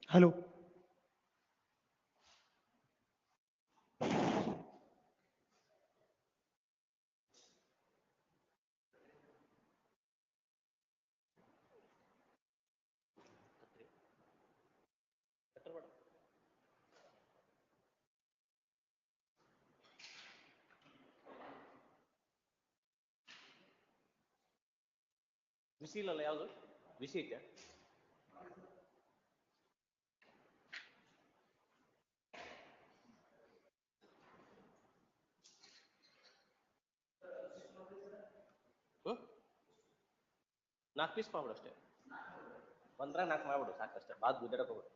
Hello. ಬಿಸಿ ಇಲ್ಲಲ್ಲ ಯಾವುದು ಬಿಸಿ ಐತೆ ನಾಲ್ಕು ಪೀಸ್ ಮಾಡ್ಬಿಡು ಅಷ್ಟೇ ಒಂದ್ರಾಗ ನಾಲ್ಕು ಮಾಡ್ಬಿಡು ಸಾಕಷ್ಟೇ ಬಾದ್ ಗುದ್ದಾಡಕ್ಕೆ ಹೋಗ್ಬಿಡು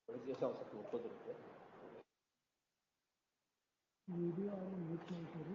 ದಿವಸ ಒಂದು ಸ್ವಲ್ಪ ಒಪ್ಪೋದಿರುತ್ತೆ ವಿಡಿಯೋ ಮ್ಯೂಟ್ ಮಾಡ್ತೀರಿ.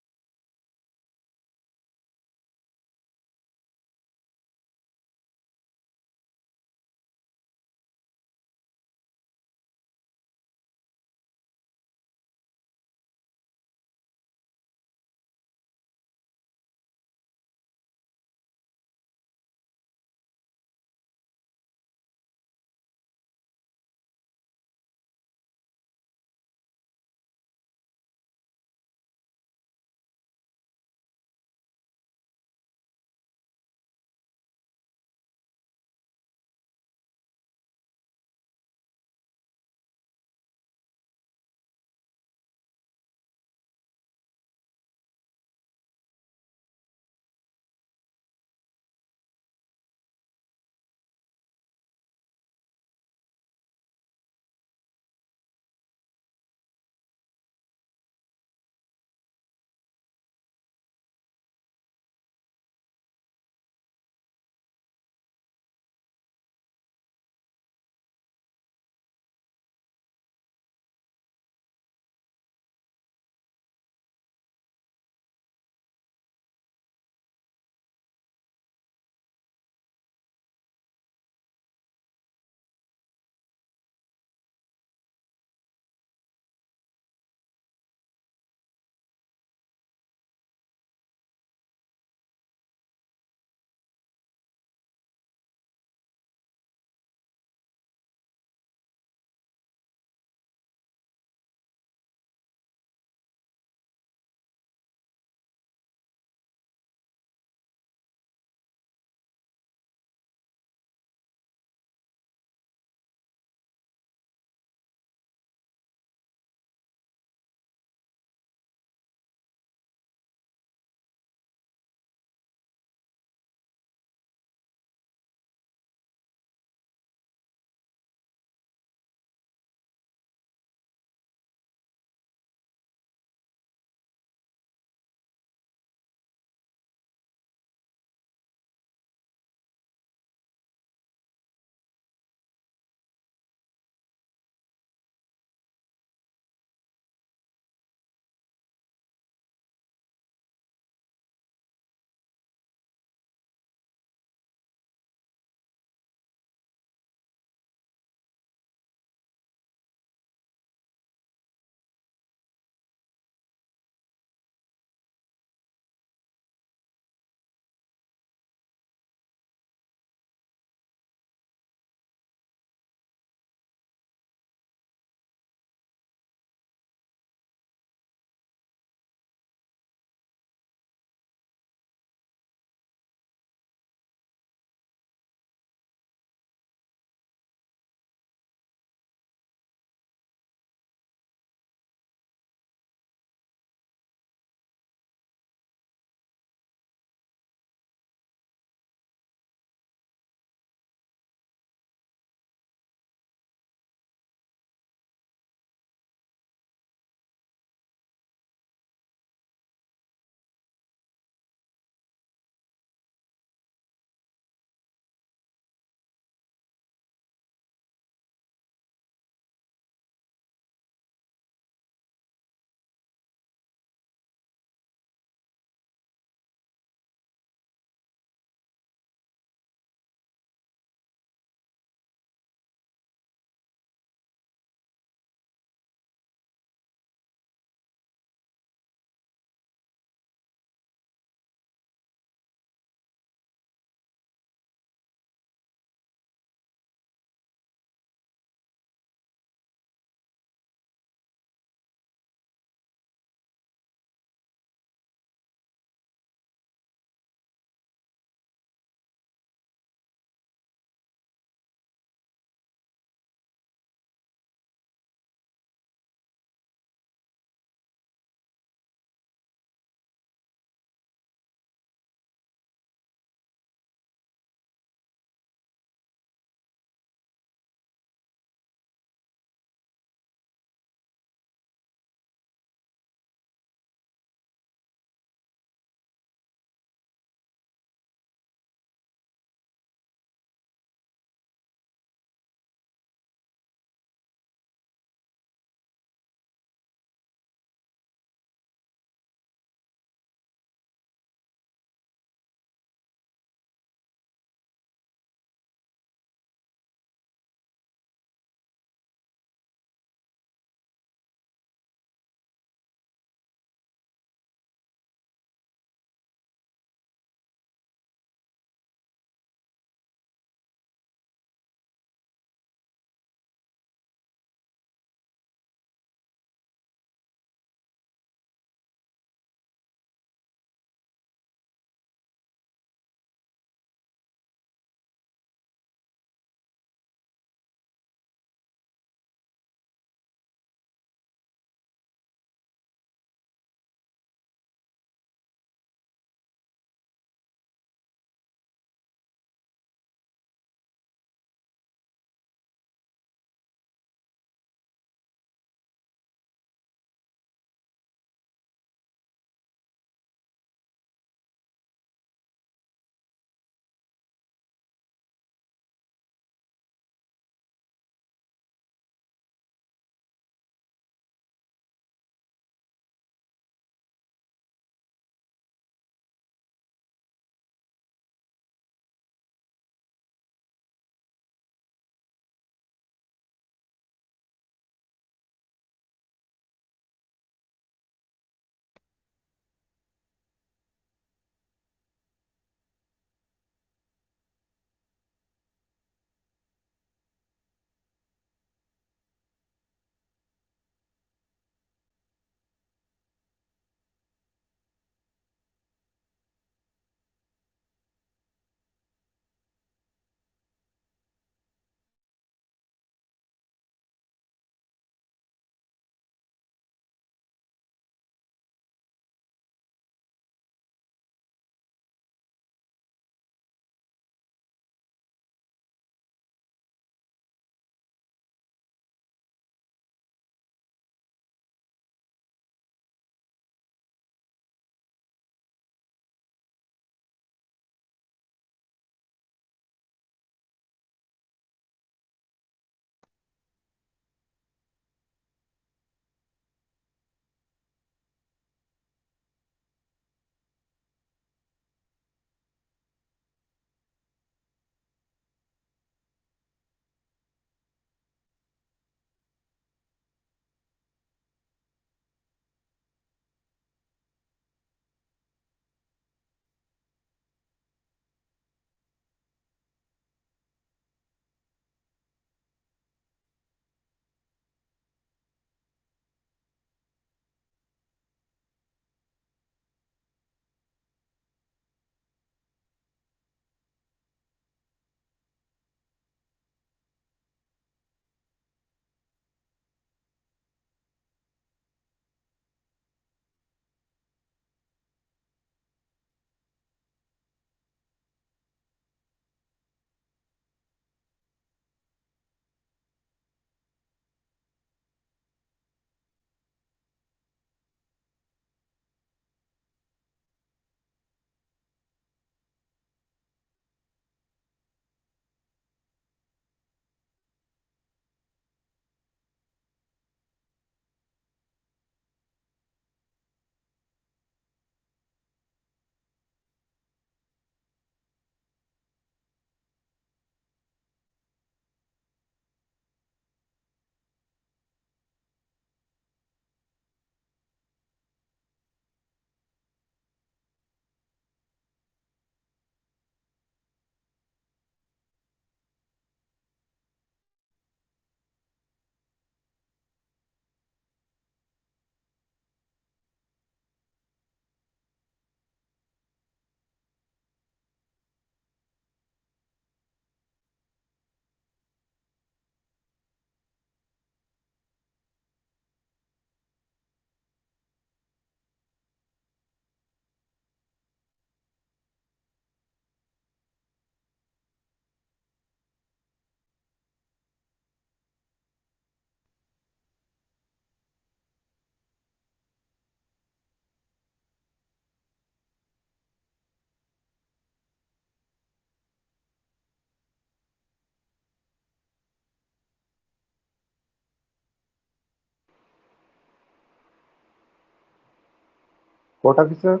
Court officer,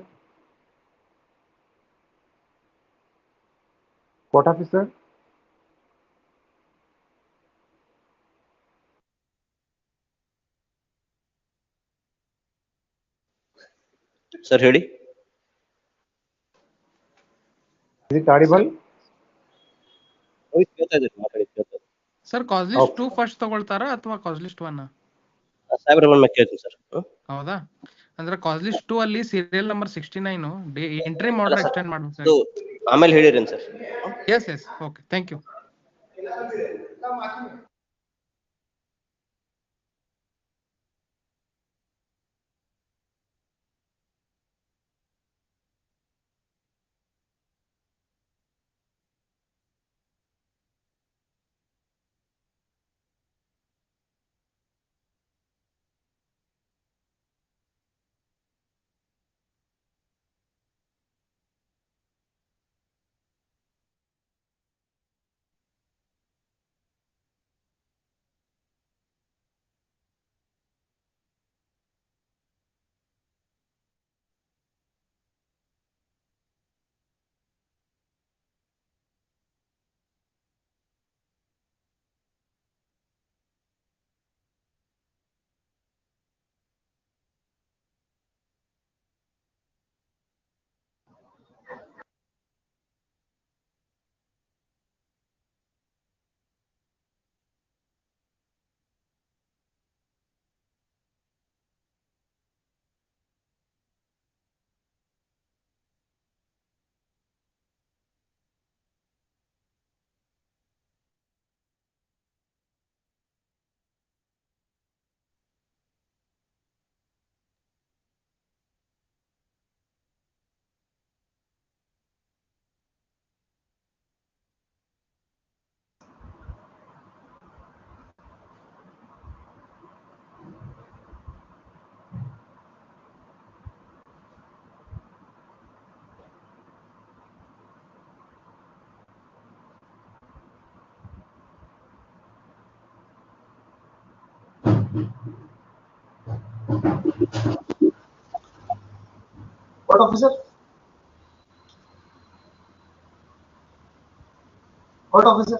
court officer, Sir, ಹೇಳಿ. is it audible? ಕೇಳ್ತಾ ಇದ್ದೀರಿ, ಮಾತಾಡಿ, ಕೇಳ್ತಾ ಇದ್ದೀರಿ. ಸರ್ ಕಾಸ್ ಲಿಸ್ಟ್ Okay. 2 ಫಸ್ಟ್ ತಗೊಳ್ತಾರಾ ಅಥವಾ ಕಾಸ್ ಲಿಸ್ಟ್ 1? ಸಾಹೇಬ್ರ ಬಂದ್ಮೇಲೆ ಕೇಳ್ತೀನಿ ಸರ್. ಹೌದಾ? ಅಂದ್ರೆ ಕಾಸ್ ಲಿಸ್ಟ್ 2 ಅಲ್ಲಿ ಸೀರಿಯಲ್ ನಂಬರ್ 69 ಎಂಟ್ರಿ ಅಲ್ಲ ಮಾಡ್ರೆ ಸರ್, ಎಕ್ಸ್ಟೆಂಡ್ ಮಾಡ್ಬೇಕು ಅದು ಆಮೇಲೆ ಹೇಳಿರೇನು sir? Yes yes okay thank you. Court officer, court officer,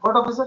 court officer,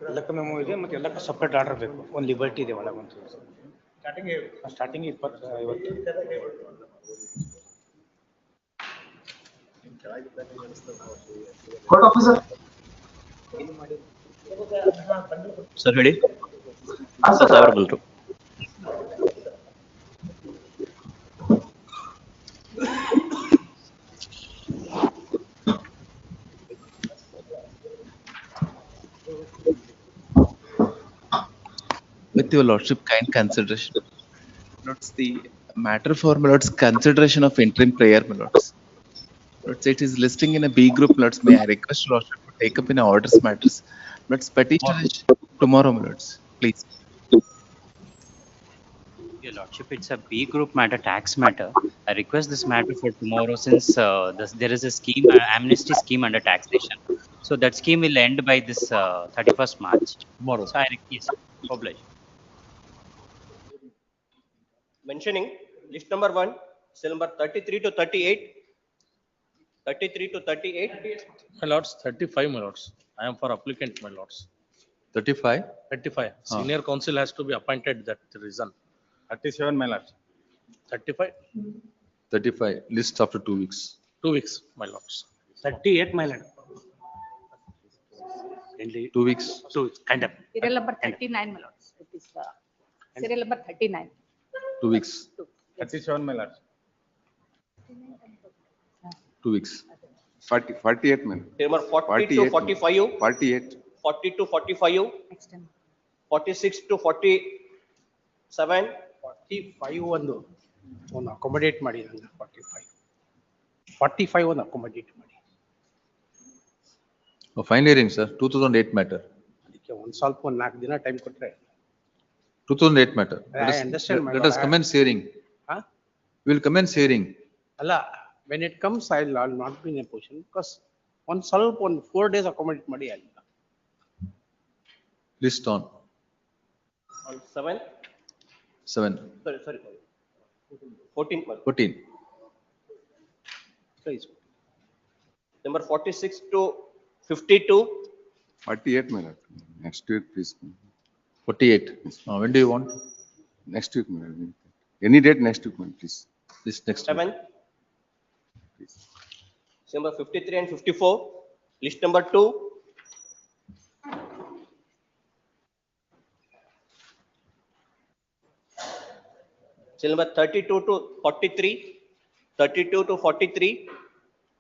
ಎಲ್ಲಕ್ಕೂ ಮೆಮೊ ಇದೆ ಮತ್ತೆ ಎಲ್ಲಕ್ಕೂ ಸಪ್ರೇಟ್ ಆರ್ಡರ್ ಬೇಕು. ಒಂದು ಲಿಬರ್ಟಿ ಇದೆ ಒಳಗೊಂದು ಸ್ಟಾರ್ಟಿಂಗ್ 50. Court officer. ಸರ್ ಹೇಳಿ. Sir. ಸರ್ ಸಾವಿರ ಬಲ್ರು. With your lordship kind consideration, notes the matter for my lord's consideration of interim prayer, my lords. Notes it is listing in a B group, my lords. May I request your lordship to take up in a orders matters? Notes petition is tomorrow, my lords. Please. Your lordship, it's a B group matter, tax matter. I request this matter for tomorrow since there is a scheme, amnesty scheme under taxation. So that scheme will end by this 31st March. Tomorrow. So I request, oblige. Mentioning list number 1, cell number 33 to 38. 33 to 38. My lords, 35, my lords. I am for applicant, my lords. 35. 35. Senior counsel has to be appointed, that reason. 37 my lords. 35. 35. List after 2 weeks. 2 weeks, my lords. 38 my lord. 2 weeks. So kind of. Serial number 39, my lords. It is serial number 39. 2 weeks. 37 my lords. 2 weeks. 48 man. Number 40 to 45. 48. 40 to 45. Extend. 46 to 47. 45 ಒಂದು accommodate ಮಾಡಿ ನಂಗೆ 45 ಒಂದು accommodate ಮಾಡಿ Oh, fine hearing, sir. 2008 matter. ಅದಕ್ಕೆ ಒಂದು ಸ್ವಲ್ಪ ಒಂದು 4 ದಿನ ಟೈಮ್ ಕೊಟ್ರೆ 2008 matter. I understand, my Let us lord. commence hearing. Huh? We will commence hearing. ಅಲ್ಲ when it comes I'll not be in a position because ಒಂದು ಸ್ವಲ್ಪ ಒಂದು 4 days ಅಕೊಮಡೇಟ್ ಮಾಡಿ ಅಲ್ಲ List on. 7. 7. Sorry. 14. 14. Please. Number 46 to 52. 48 my lord. Next week please. 48. When do you want? Next week my lord. Any date next week man, please. This next 7. week. Please. Number 53 and 54. List number 2. Number 32 to 43. 32 to 43.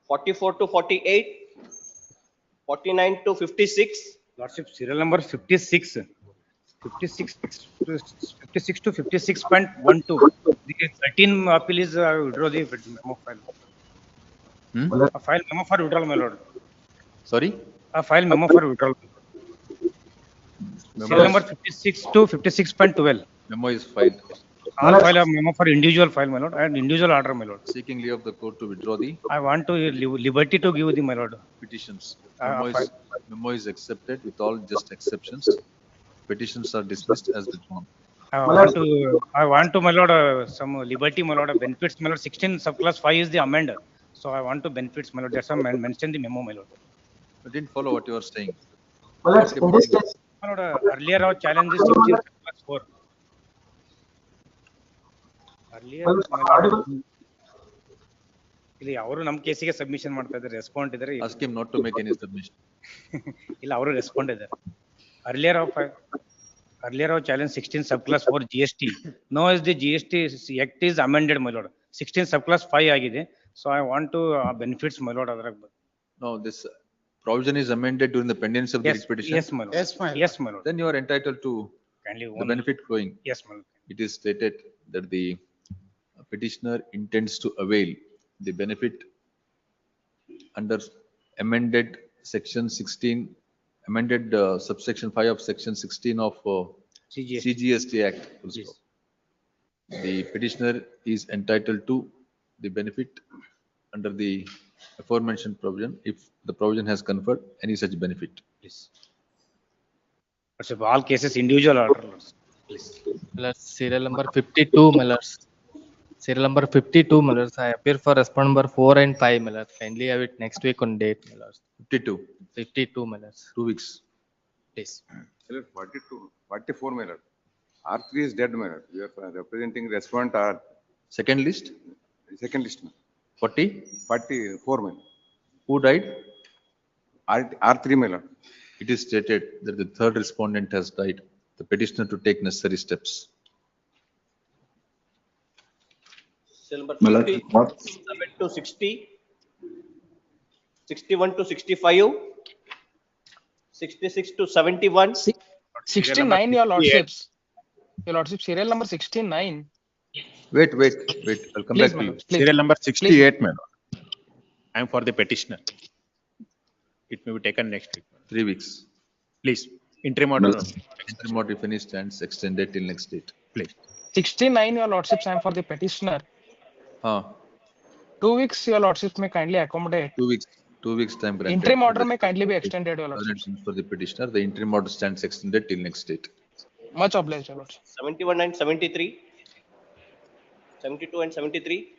44 to 48. 49 to 56. Lordship, serial number 56 to 56.12. The 13 appeal is withdraw the memo file. A file memo for withdrawal, my lord. Sorry? A file memo for withdrawal. Serial number 56 to 56.12. Memo is filed. All file a memo for individual file, my lord, and individual order, my lord. Seeking leave of the court to withdraw the I want to liberty to give the, my lord. petitions. Fine. Memo is accepted with all just exceptions. Petitions are dismissed as withdrawn. I want to, my lord, some liberty, my lord, benefits, my lord. 16 subclass 5 is the amender. So I want to benefits, my lord. That's why I mentioned the memo, my lord. I didn't follow what you are saying. Well, let's, in this case, My lord, earlier our challenge is 16 subclass 4. Earlier, well, my lord, audible. ಇಲ್ಲಿ ಅವರು ನಮ್ಮ ಕೇಸಿಗೆ submission ಮಾಡ್ತಾ ಇದ್ದಾರೆ, respond ಇದ್ದಾರೆ. Ask him not to make any submission. ಇಲ್ಲ ಅವರು respond ಇದ್ದಾರೆ. Earlier our challenge 16 subclass 4 GST. Now as the GST Act is amended, my lord. 16 subclass 5 ಆಗಿದೆ. So I want to benefits, my lord, ಅದ್ರಾಗ. No, this provision is amended during the pendency of the writ petition. Yes, my lord. Yes, my lord. Then you are entitled to Kindly the benefit flowing. Yes, my lord. It is stated that the petitioner intends to avail the benefit under amended section 16, amended subsection 5 of section 16 of CGST Act. Yes. The petitioner is entitled to the benefit under the aforementioned provision if the provision has conferred any such benefit. Please. All cases individual order, lords. Please. Serial number 52, my lords. Serial number 52, my lords. I appear for respondent number 4 and 5, my lords. Kindly have it next week on date, my lords. 52. 52, my lords. 2 weeks. Please. 42, 44 minute. R3 is dead minute. You are representing respondent or Second list, second list. 40. 44 minute. Who died? R3 minute. It is stated that the third respondent has died. The petitioner to take necessary steps. Cell number Malad, 57 to 60, 61 to 65, 66 to 71. 69, your lordships. Your lordship, serial number 69. Wait. I'll come Please, back my to you. lords, please. Serial number 68, my lord. I am for the petitioner. It may be taken next week. 3 weeks. Please, interim order. Interim order if any stands extended till next date. Please. 69, your lordships, I am for the petitioner. 2 weeks, your lordships may kindly accommodate. 2 weeks. 2 weeks time granted. Interim order may kindly be extended, your lordships. For the petitioner, the interim order stands extended till next date. Much obliged, your lords. 71 and 73, 72 and 73.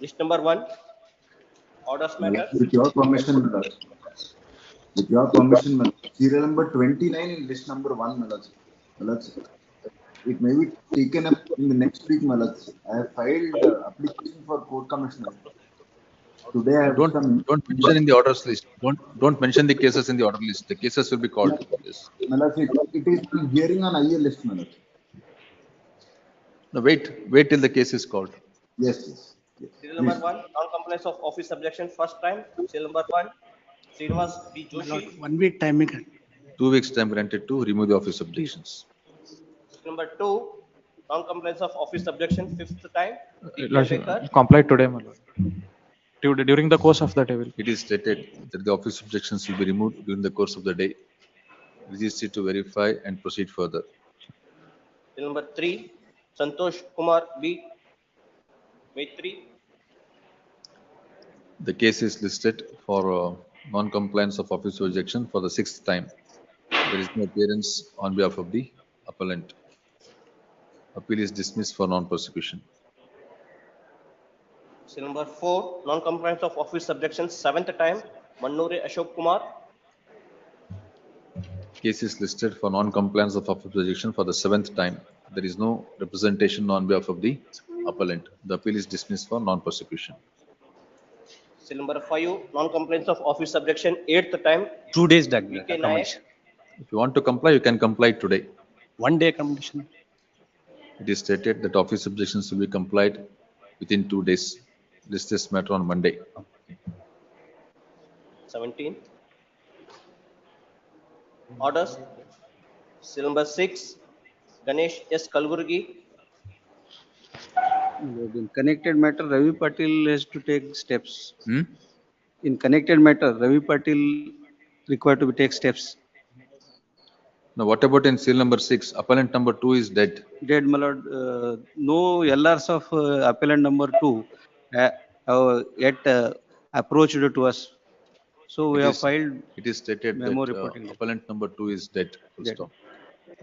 List number 1, orders matter. With your permission, my lord. With your permission, my lord. Serial number 29 in list number 1, my lord. My lord, it may be taken up in the next week, my lord. I have filed application for court commissioner. Today I have Don't mention in the orders list. Don't mention the cases in the order list. The cases will be called. Yes. My lord, it is hearing on IR list, my lord. No, wait till the case is called. Yes. Serial number 1, non-compliance of office subjection first time. Serial number 1, Srinivas B. Joshi. 1 week timing. 2 weeks time granted to remove the office objections. Number 2, non-compliance of office subjection fifth time. Lordship, comply today, my lord. During the course of the day. It is stated that the office objections will be removed during the course of the day. Registry to verify and proceed further. Serial number 3, Santosh Kumar B. Maitri. The case is listed for non-compliance of office objection for the 6th time. There is no appearance on behalf of the appellant. Appeal is dismissed for non-prosecution. Serial number 4, non-compliance of office subjection 7th time. Mannure Ashok Kumar. Case is listed for non-compliance of office objection for the 7th time. There is no representation on behalf of the appellant. The appeal is dismissed for non-prosecution. Serial number 5, non-compliance of office subjection 8th time. 2 days, VK Nayak. If you want to comply, you can comply today. 1 day accommodation. It is stated that office objections will be complied within 2 days. List this matter on Monday. 17. Orders. Serial number 6, Ganesh S. Kalaburagi. In connected matter, Ravi Patil has to take steps. Hmm? In connected matter, Ravi Patil required to take steps. Now, what about in seal number 6? Appellant number 2 is dead. Dead, my lord. No LRs of appellant number 2 yet approached to us. So we have filed. It is stated memo that reporting that. appellant number 2 is dead. Full Dead. stop.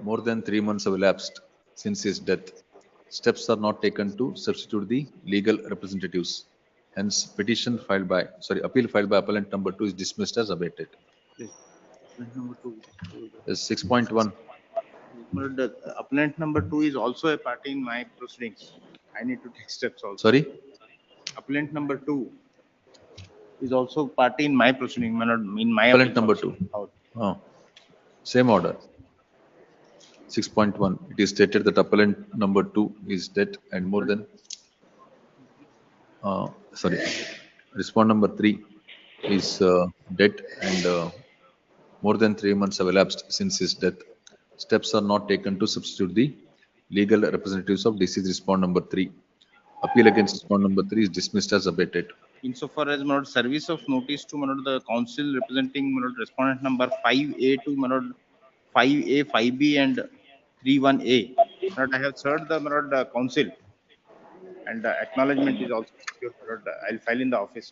More than 3 months have elapsed since his death. Steps are not taken to substitute the legal representatives. Hence, appeal filed by appellant number 2 is dismissed as abated. Number 2. Yes, 6.1. But the appellant number 2 is also a party in my proceedings. I need to take steps also. Sorry? Appellant number 2 is also party in my proceeding, in my Appellant appeal number also. 2. Oh. Same order. 6.1. It is stated that appellant number 2 is dead and more than respondent number 3 is dead and more than 3 months have elapsed since his death. Steps are not taken to substitute the legal representatives of deceased respondent number 3. Appeal against respondent number 3 is dismissed as abated. Insofar as service of notice to the council representing respondent number 5A to 5A, 5B and 31A. I have served the council and acknowledgement is also secured. I'll file in the office.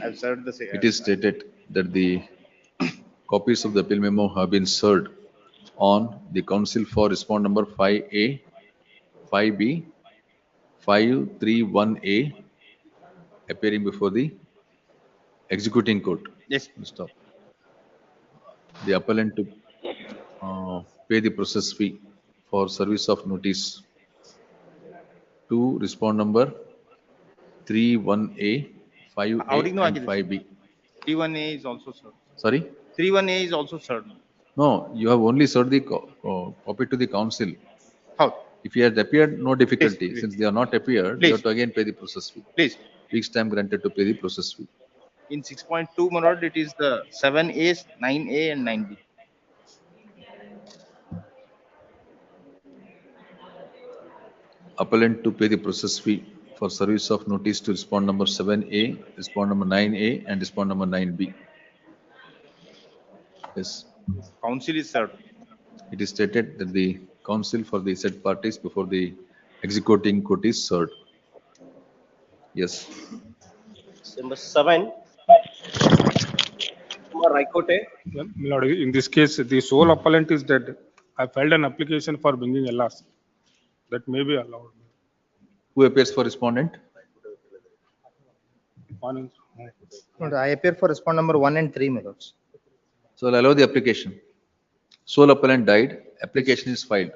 I've served the same. It is stated that the copies of the appeal memo have been served on the council for respondent number 5A, 5B 531A appearing before the executing court. Yes. Stop. The appellant to pay the process fee for service of notice to respond number 31A, 5A and 5B. 31A is also served. Sorry? 31A is also served. No, you have only served the copy to the council. How? If he has appeared, no difficulty. Please. Since they are not appeared, you have to again pay the process fee. Please. Week's time granted to pay the process fee. In 6.2, my lord, it is the 7A, 9A and 9B. Appellant to pay the process fee for service of notice to respond number 7A, respond number 9A and respond number 9B. Yes. Council is served. It is stated that the counsel for the said parties before the executing court is served. Yes. Number 7. Raikote. Yeah, my lord, in this case, the sole appellant is dead. I filed an application for bringing LRs. That may be allowed. Who appears for respondent? I appear for respond number 1 and 3, my lords. So I'll allow the application. Sole appellant died. Application is filed.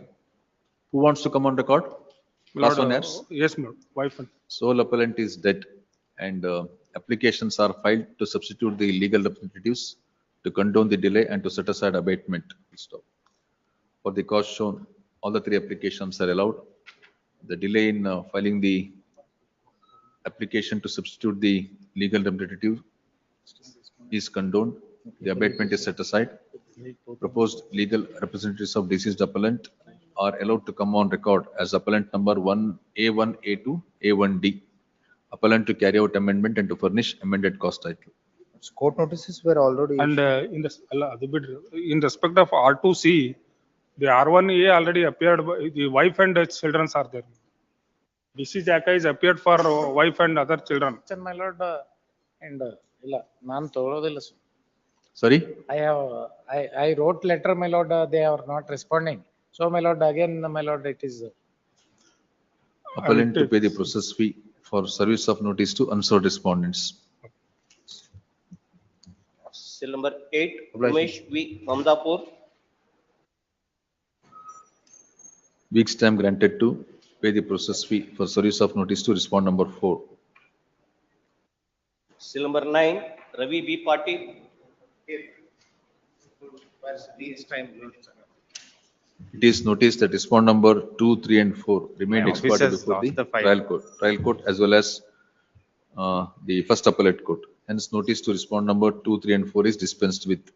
Who wants to come on record? Last one, yes? Yes, my lord. Wife. Sole appellant is dead and applications are filed to substitute the legal representatives to condone the delay and to set aside abatement. Stop. For the cause shown, all the 3 applications are allowed. The delay in filing the application to substitute the legal representative is condoned. The abatement is set aside. Proposed legal representatives of deceased appellant are allowed to come on record as appellant number 1A1, A2, A1D. Appellant to carry out amendment and to furnish amended cause title. Court notices were already And in respect of R2C, the R1A already appeared. The wife and children are there. DC Jaka is appeared for wife and other children. My lord, and non tolodilla. Sorry? I wrote letter, my lord, they are not responding. So, my lord, again, my lord, it is. Appellant to pay the process fee for service of notice to unserved respondents. Cell number 8, Umesh V. Mamdapur. Week's time granted to pay the process fee for service of notice to respond number 4. Cell number 9, Ravi B. Patil. It is noticed that respond number 2, 3 and 4 remained My expired officers before the lost the file. trial court as well as the first appellate court. Hence notice to respond number 2, 3 and 4 is dispensed with.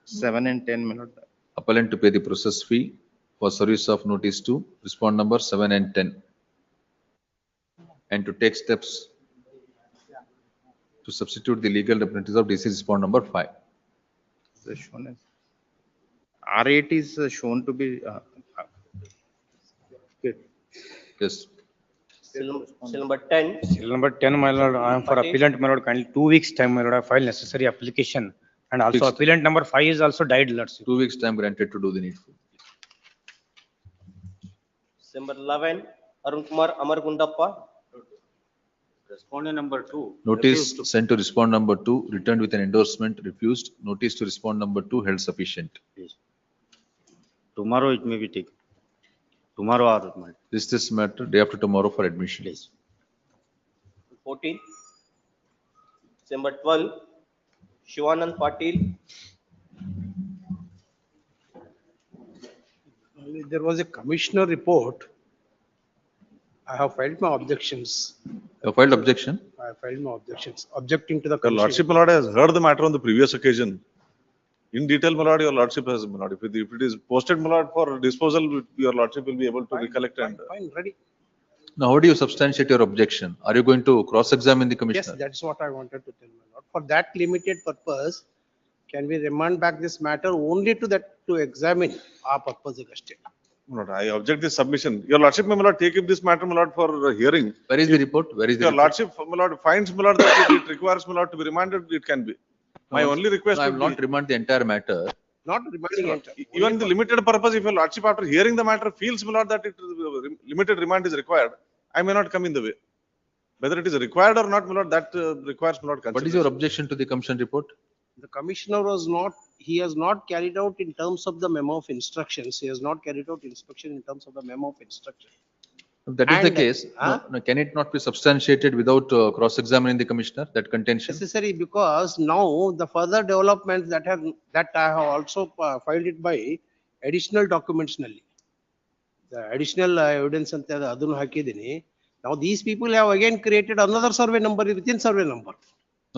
7 and 10, my lord. Appellant to pay the process fee for service of notice to respond number 7 and 10 and to take steps to substitute the legal representatives of deceased respond number 5. The shown as R8 is shown to be Yes. Cell number 10. Cell number 10, my lord, I am for appellant, my lord, kindly 2 weeks time, my lord, I file necessary application. And also Fixed. appellant number 5 is also died, lords. 2 weeks time granted to do the needful. Cell number 11, Arun Kumar Amargundappa. Respondent number 2. Notice sent to respond number 2, returned with an endorsement, refused. Notice to respond number 2 held sufficient. Tomorrow it may be taken. Tomorrow or it might. This matter day after tomorrow for admission. Please. 14. December 12, Shivanand Patil. There was a commissioner report. I have filed my objections. You have filed objection? I have filed my objections, objecting to the Your commission. lordship, my lord, has heard the matter on the previous occasion. In detail, my lord, your lordship has, my lord. If it is posted, my lord, for disposal, your lordship will be able to recollect and. Fine, ready. Now, how do you substantiate your objection? Are you going to cross-examine the Yes, commissioner? that's what I wanted to tell my lord. For that limited purpose, can we remand back this matter only to that, to examine our purpose? My lord, I object this submission. Your lordship, my lord, take up this matter, my lord, for hearing. Where is the report? Where is the Your report? lordship, my lord, finds, my lord, that it requires, my lord, to be remanded, it can be. My only request I would will not be, remand the entire matter. Not remanding it. even the limited purpose, if your lordship after hearing the matter feels, my lord, that it limited remand is required, I may not come in the way. Whether it is required or not, my lord, that requires my lord What is consideration. your objection to the commission report? The commissioner was not, he has not carried out in terms of the memo of instructions. He has not carried out inspection in terms of the memo of instruction. If that is the And, case, no, can it not be substantiated without cross-examining the commissioner, that contention? Necessary, because now the further developments that I have also filed it by additional documents ನಲ್ಲಿ. The additional evidence ಅಂತ ಅದನ್ನು ಹಾಕಿದ್ದೀನಿ. Now these people have again created another survey number within survey number.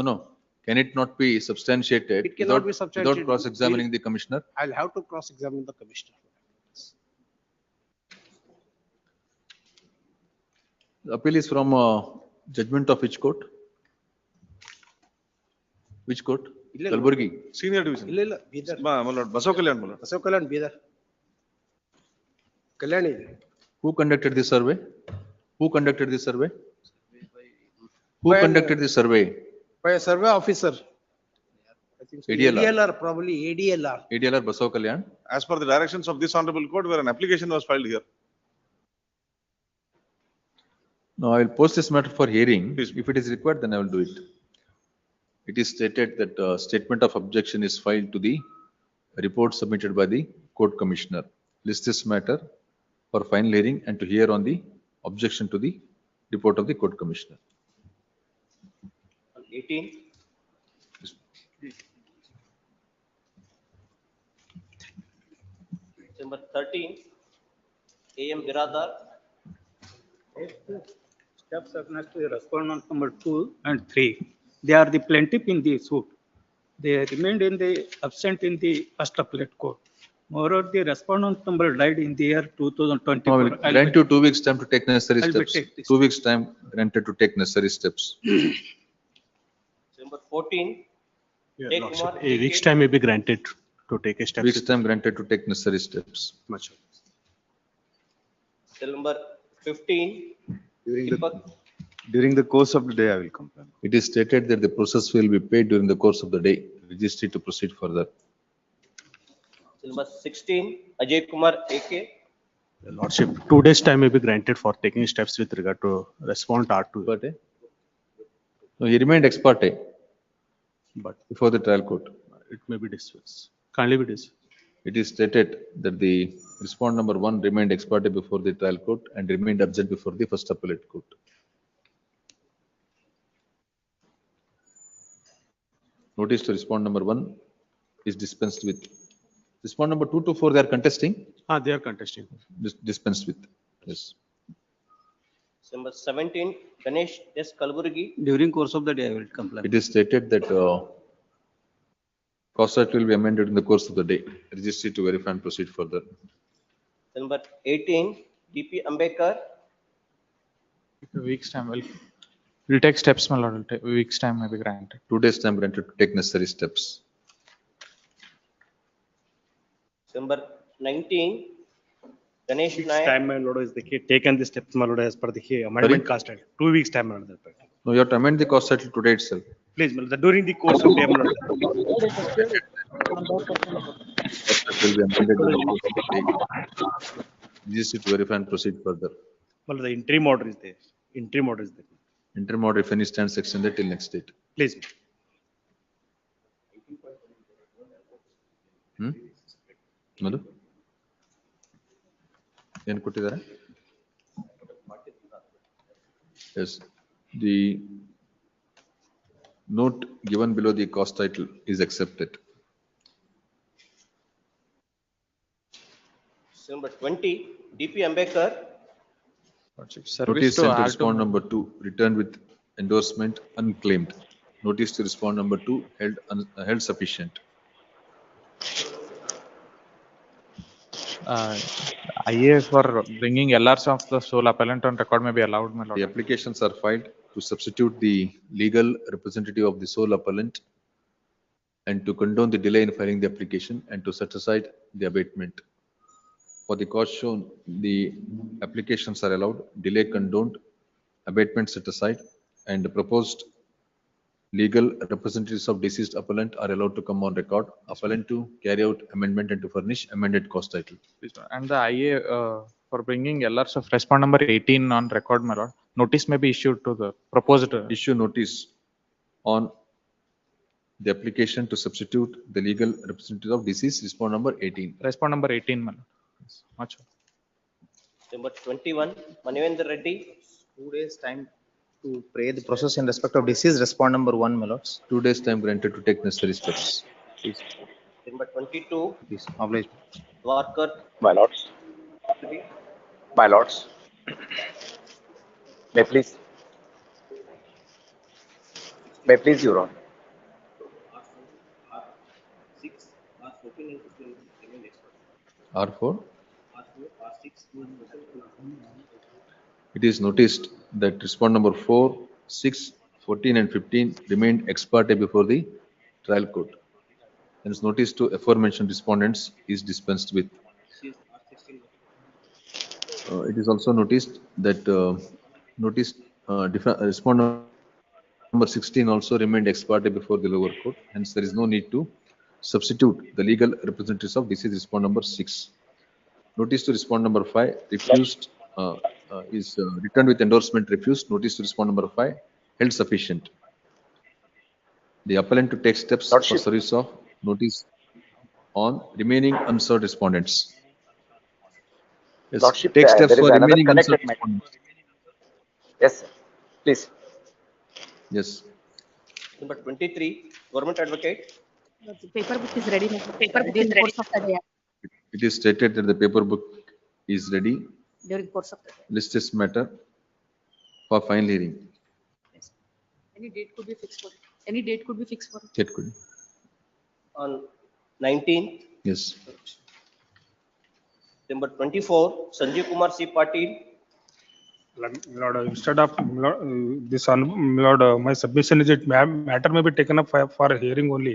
No. Can it not be substantiated It cannot be without substantiated. cross-examining the commissioner? I'll have to cross-examine the commissioner. The appeal is from judgment of which court? Which court? ಇಲ್ಲ, Kalaburagi. Senior division. ಇಲ್ಲ, Bidar. My lord, Basav Kalyan, my lord. Basava Kalyan Bidar. ಕಲ್ಯಾಣಿ ಇದೆ. Who conducted this survey? Who conducted this survey? Who By- conducted this survey? By a survey officer. I think so. ADLR. ADLR, probably ADLR. ADLR Basav Kalyan. As per the directions of this honorable court, where an application was filed here. Now I will post this matter for hearing. If it is required, then I will do it. It is stated that statement of objection is filed to the report submitted by the court commissioner. List this matter for final hearing and to hear on the objection to the report of the court commissioner. 18. Number 13, AM Biradar. Steps against the respondent number 2 and 3. They are the plaintiff in the suit. They remained in the absent in the first appellate court. Moreover, the respondent number died in the year 2024. I will grant you 2 weeks time to take necessary I'll be steps. take this. 2 weeks time granted to take necessary steps. Number 14, Your Take Lordship, Kumar, a take week's it. time may be granted to take a step. Weeks time granted to take necessary steps. Much. Cell number 15, Deepak. During the course of the day, I will complain. It is stated that the process will be paid during the course of the day. Registry to proceed further. Cell number 16, Ajay Kumar AK. Your Lordship, 2 days time may be granted for taking steps with regard to respondent R2. No, he remained ex parte But before the trial court. it may be dismissed. Kindly be dismissed. It is stated that the respondent number 1 remained ex parte before the trial court and remained absent before the first appellate court. Notice to respondent number 1 is dispensed with. Respondent number 2 to 4 they are contesting. They are contesting. Dispensed with. Yes. Number 17, Ganesh S. Kalaburagi. During course of the day, I will complain. It is stated that cost title will be amended in the course of the day. Registry to verify and proceed further. Number 18, DP Ambekar. A week's time will take steps, my lord. A week's time may be granted. 2 days time granted to take necessary steps. Number 19, Ganesh Weeks Nayak. time, my lord, is the key. Taken the steps, my lord, as per the key amendment Sorry? cost title. 2 weeks time, my lord. No, you have to amend the cost title today itself. Please, my lord, during the course of the day, my lord. Cost title will be amended in the course of the day. Registry to verify and proceed further. My lord, the interim order is there. Interim order is there. Interim order, if any, stands extended till next date. Please. Madhu? ಏನು ಕೊಟ್ಟಿದ್ದಾರೆ? Yes, the note given below the cost title is accepted. Number 20, DP Ambekar. Notice sent to respondent number 2, returned with endorsement unclaimed. Notice to respondent number 2 held sufficient. IA for bringing LRs of the sole appellant on record may be allowed, my lord. The applications are filed to substitute the legal representative of the sole appellant and to condone the delay in filing the application and to set aside the abatement. For the cause shown, the applications are allowed, delay condoned, abatement set aside, and the proposed legal representatives of deceased appellant are allowed to come on record, appellant to carry out amendment and to furnish amended cost title. And the IA for bringing LRs of respond number 18 on record, my lord. Notice may be issued to the proposed. Issue notice on the application to substitute the legal representative of deceased, respond number 18. Respond number 18, my lord. Yes, much. Number 21, Manivendra Reddy. 2 days time to pray the process in respect of deceased, respond number 1, my lords. 2 days time granted to take necessary steps. Please. Number 22, Please, oblige. Dwarkar. My lords, my lords, may please, Your Honor. R4. It is noticed that respond number 4, 6, 14 and 15 remained ex parte before the trial court. Hence notice to aforementioned respondents is dispensed with. It is also noticed that respond number 16 also remained ex parte before the lower court. Hence there is no need to substitute the legal representatives of deceased respond number 6. Notice to respond number 5 refused is returned with endorsement refused. Notice to respond number 5 held sufficient. The appellant to take steps for service of notice on remaining unserved respondents. Yes, Lordship, take steps there is for another remaining connected unserved matter. respondents. Yes, sir. Please. Yes. Number 23, Government Advocate. The paper book is ready. During course of the day. It is stated that the paper book is ready. During course of the day. List this matter for final hearing. Any date could be fixed for it. Any date could be fixed for it. It could. On 19th. Yes. Number 24, Sanjeev Kumar C. Patil. Lord, instead of this, Lord, my submission is it matter may be taken up for a hearing only.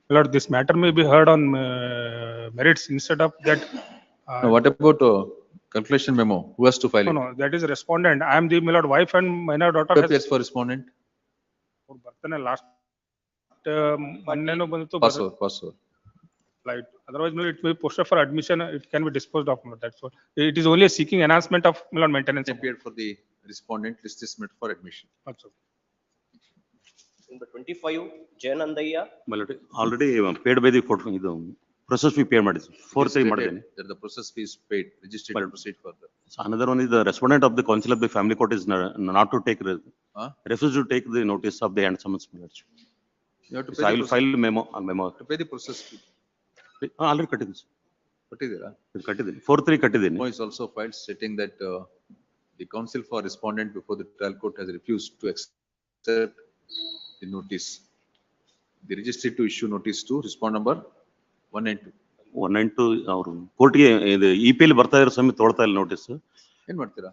Lord, this matter may be heard on merits instead of that. Now, what about calculation memo? Who has to file it? No, that is respondent. I am the my lord wife and minor daughter. Who appears for respondent? Last Pass. Right. Otherwise, it may be posted for admission. It can be disposed of. That's what. It is only seeking enhancement of maintenance. Appeared for the respondent. List is made for admission. Number 25, Jayanandaya. Already paid by the process fee pay ಮಾಡಿದೆ 4-3 that the process fee is paid, registered to proceed further. So another one is the respondent of the counsel of the family court is not to take refuse to take the notice of the end summons. You have to So pay I will file memo. To pay the process fee. Already ಕಟ್ಟಿದ್ದೀನಿ ಕಟ್ಟಿದ್ದೀರಾ? 4-3 ಕಟ್ಟಿದ್ದೀನಿ. Memo is also filed stating that the counsel for respondent before the trial court has refused to accept the notice. The registry to issue notice to respond number 1 and 2. 1 and 2 ಅವರು ಕೋರ್ಟ್ಗೆ ಇದು EPL ಬರ್ತಾ ಇರೋ ಸಮಯ ತೊಗೊಳ್ತಾ ಇಲ್ಲ notice. ಏನ್ ಮಾಡ್ತೀರಾ?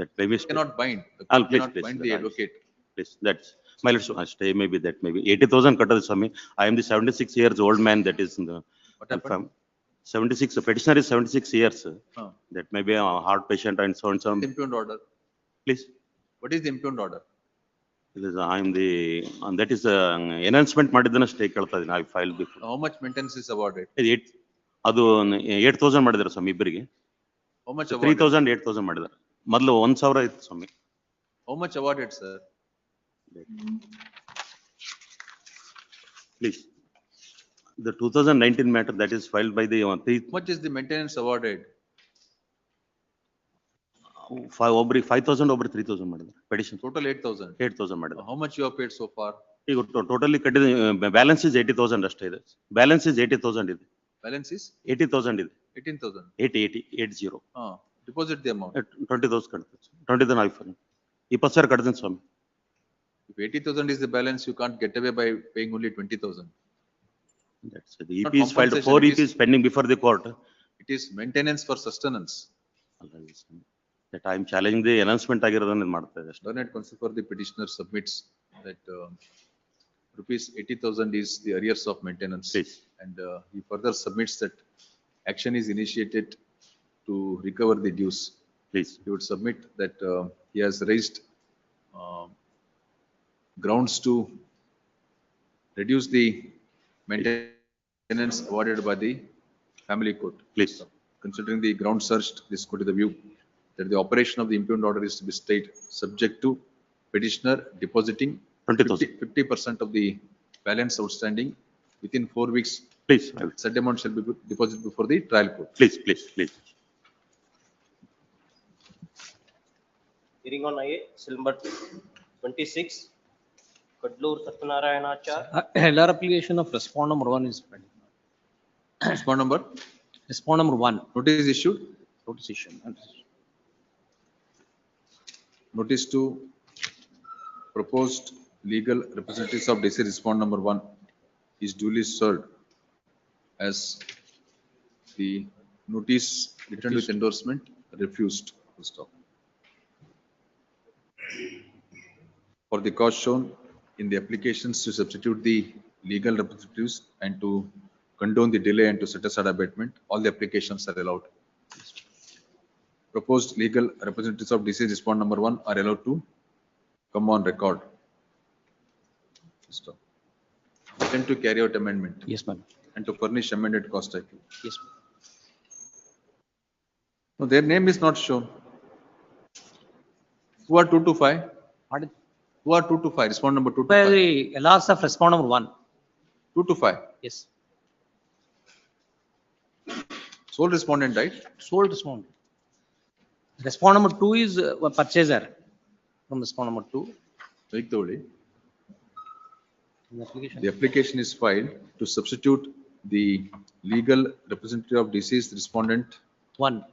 That maybe cannot bind. Please, bind the advocate. Please, that's my lord. Stay maybe that maybe 80,000 ಕಟ್ಟದ ಸ್ವಾಮಿ. I am the 76 years old man that is in the. What happened? 76. Petitioner is 76 years. That may be a heart patient and so on. Impugned order. Please. What is the impugned order? I am the that is enhancement ಮಾಡಿದ್ದನ್ನ stay ಕೇಳ್ತಾ ಇದೀನಿ. I filed before. How much maintenance is awarded? ಅದು 8,000 ಮಾಡಿದ್ದಾರೆ ಸ್ವಾಮಿ ಇಬ್ಬರಿಗೆ. How much 3,000 8,000 ಮಾಡಿದ್ದಾರೆ. ಮೊದಲು 1,000 ಇತ್ತು ಸ್ವಾಮಿ. How much awarded, sir? Please. The 2019 matter that is filed by the How much is the maintenance awarded? 5,000 over 3,000 ಮಾಡಿದ್ದಾರೆ. Petition. Total 8,000. 8,000 ಮಾಡಿದ್ದಾರೆ. How much you have paid so far? ಈಗ totally ಕಟ್ಟಿದ balance is 80,000 ಅಷ್ಟೇ ಇದೆ. Balance is 80,000 ಇದೆ. Balance is 80,000 ಇದೆ. 18,000. 80. Deposit the amount. 20,000 ಕಟ್ತೀನಿ. 20,000 ಆಯ್ತು. 20,000 ಕಟ್ತೀನಿ ಸ್ವಾಮಿ. If 80,000 is the balance, you can't get away by paying only 20,000. That's it. The EP is filed. 4 EP is pending before the court. It is maintenance for sustenance. That I am challenging the announcement ಆಗಿರೋದನ್ನ ಮಾಡ್ತಾ ಇದೆ. Learned counsel for the petitioner submits that rupees 80,000 is the arrears of maintenance. Please. And he further submits that action is initiated to recover the dues. Please. He would submit that he has raised grounds to reduce the maintenance awarded by the family court. Please. considering the ground searched, this go to the view that the operation of the impugned order is to be stayed subject to petitioner depositing 50% of the balance outstanding within 4 weeks. Please. Said amount shall be deposited before the trial court. Please, please, please. Hearing on IA, cell number 26, Kadlur Satyanarayanachar. LR application of respond number 1 is pending. Respond number? Respond number 1. Notice issued? Notice issued. Notice to proposed legal representatives of DC respond number 1 is duly served as the notice returned with endorsement refused. Full stop. For the cause shown in the applications to substitute the legal representatives and to condone the delay and to set aside abatement, all the applications are allowed. Proposed legal representatives of DC respond number 1 are allowed to come on record. Stop. Attempt to carry out amendment. Yes, ma'am. And to furnish amended cost title. Yes, ma'am. No, their name is not shown. Who are 2 to 5? Pardon? Who are 2 to 5? Respond number 2 to By 5. the LRs of respond number 1. 2 to 5. Yes. Sole respondent died. Sole respondent. Respond number 2 is a purchaser from respond number 2. Take the only. In the application. The application is filed to substitute the legal representative of deceased respondent 1.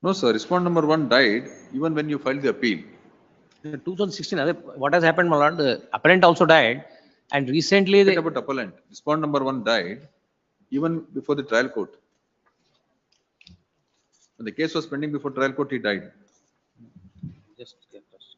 No, sir. Respond number 1 died even when you filed the appeal. 2016, what has happened, my lord? The appellant also died, and recently they. About appellant. Respond number 1 died even before the trial court. When the case was pending before trial court, he died. Just get this.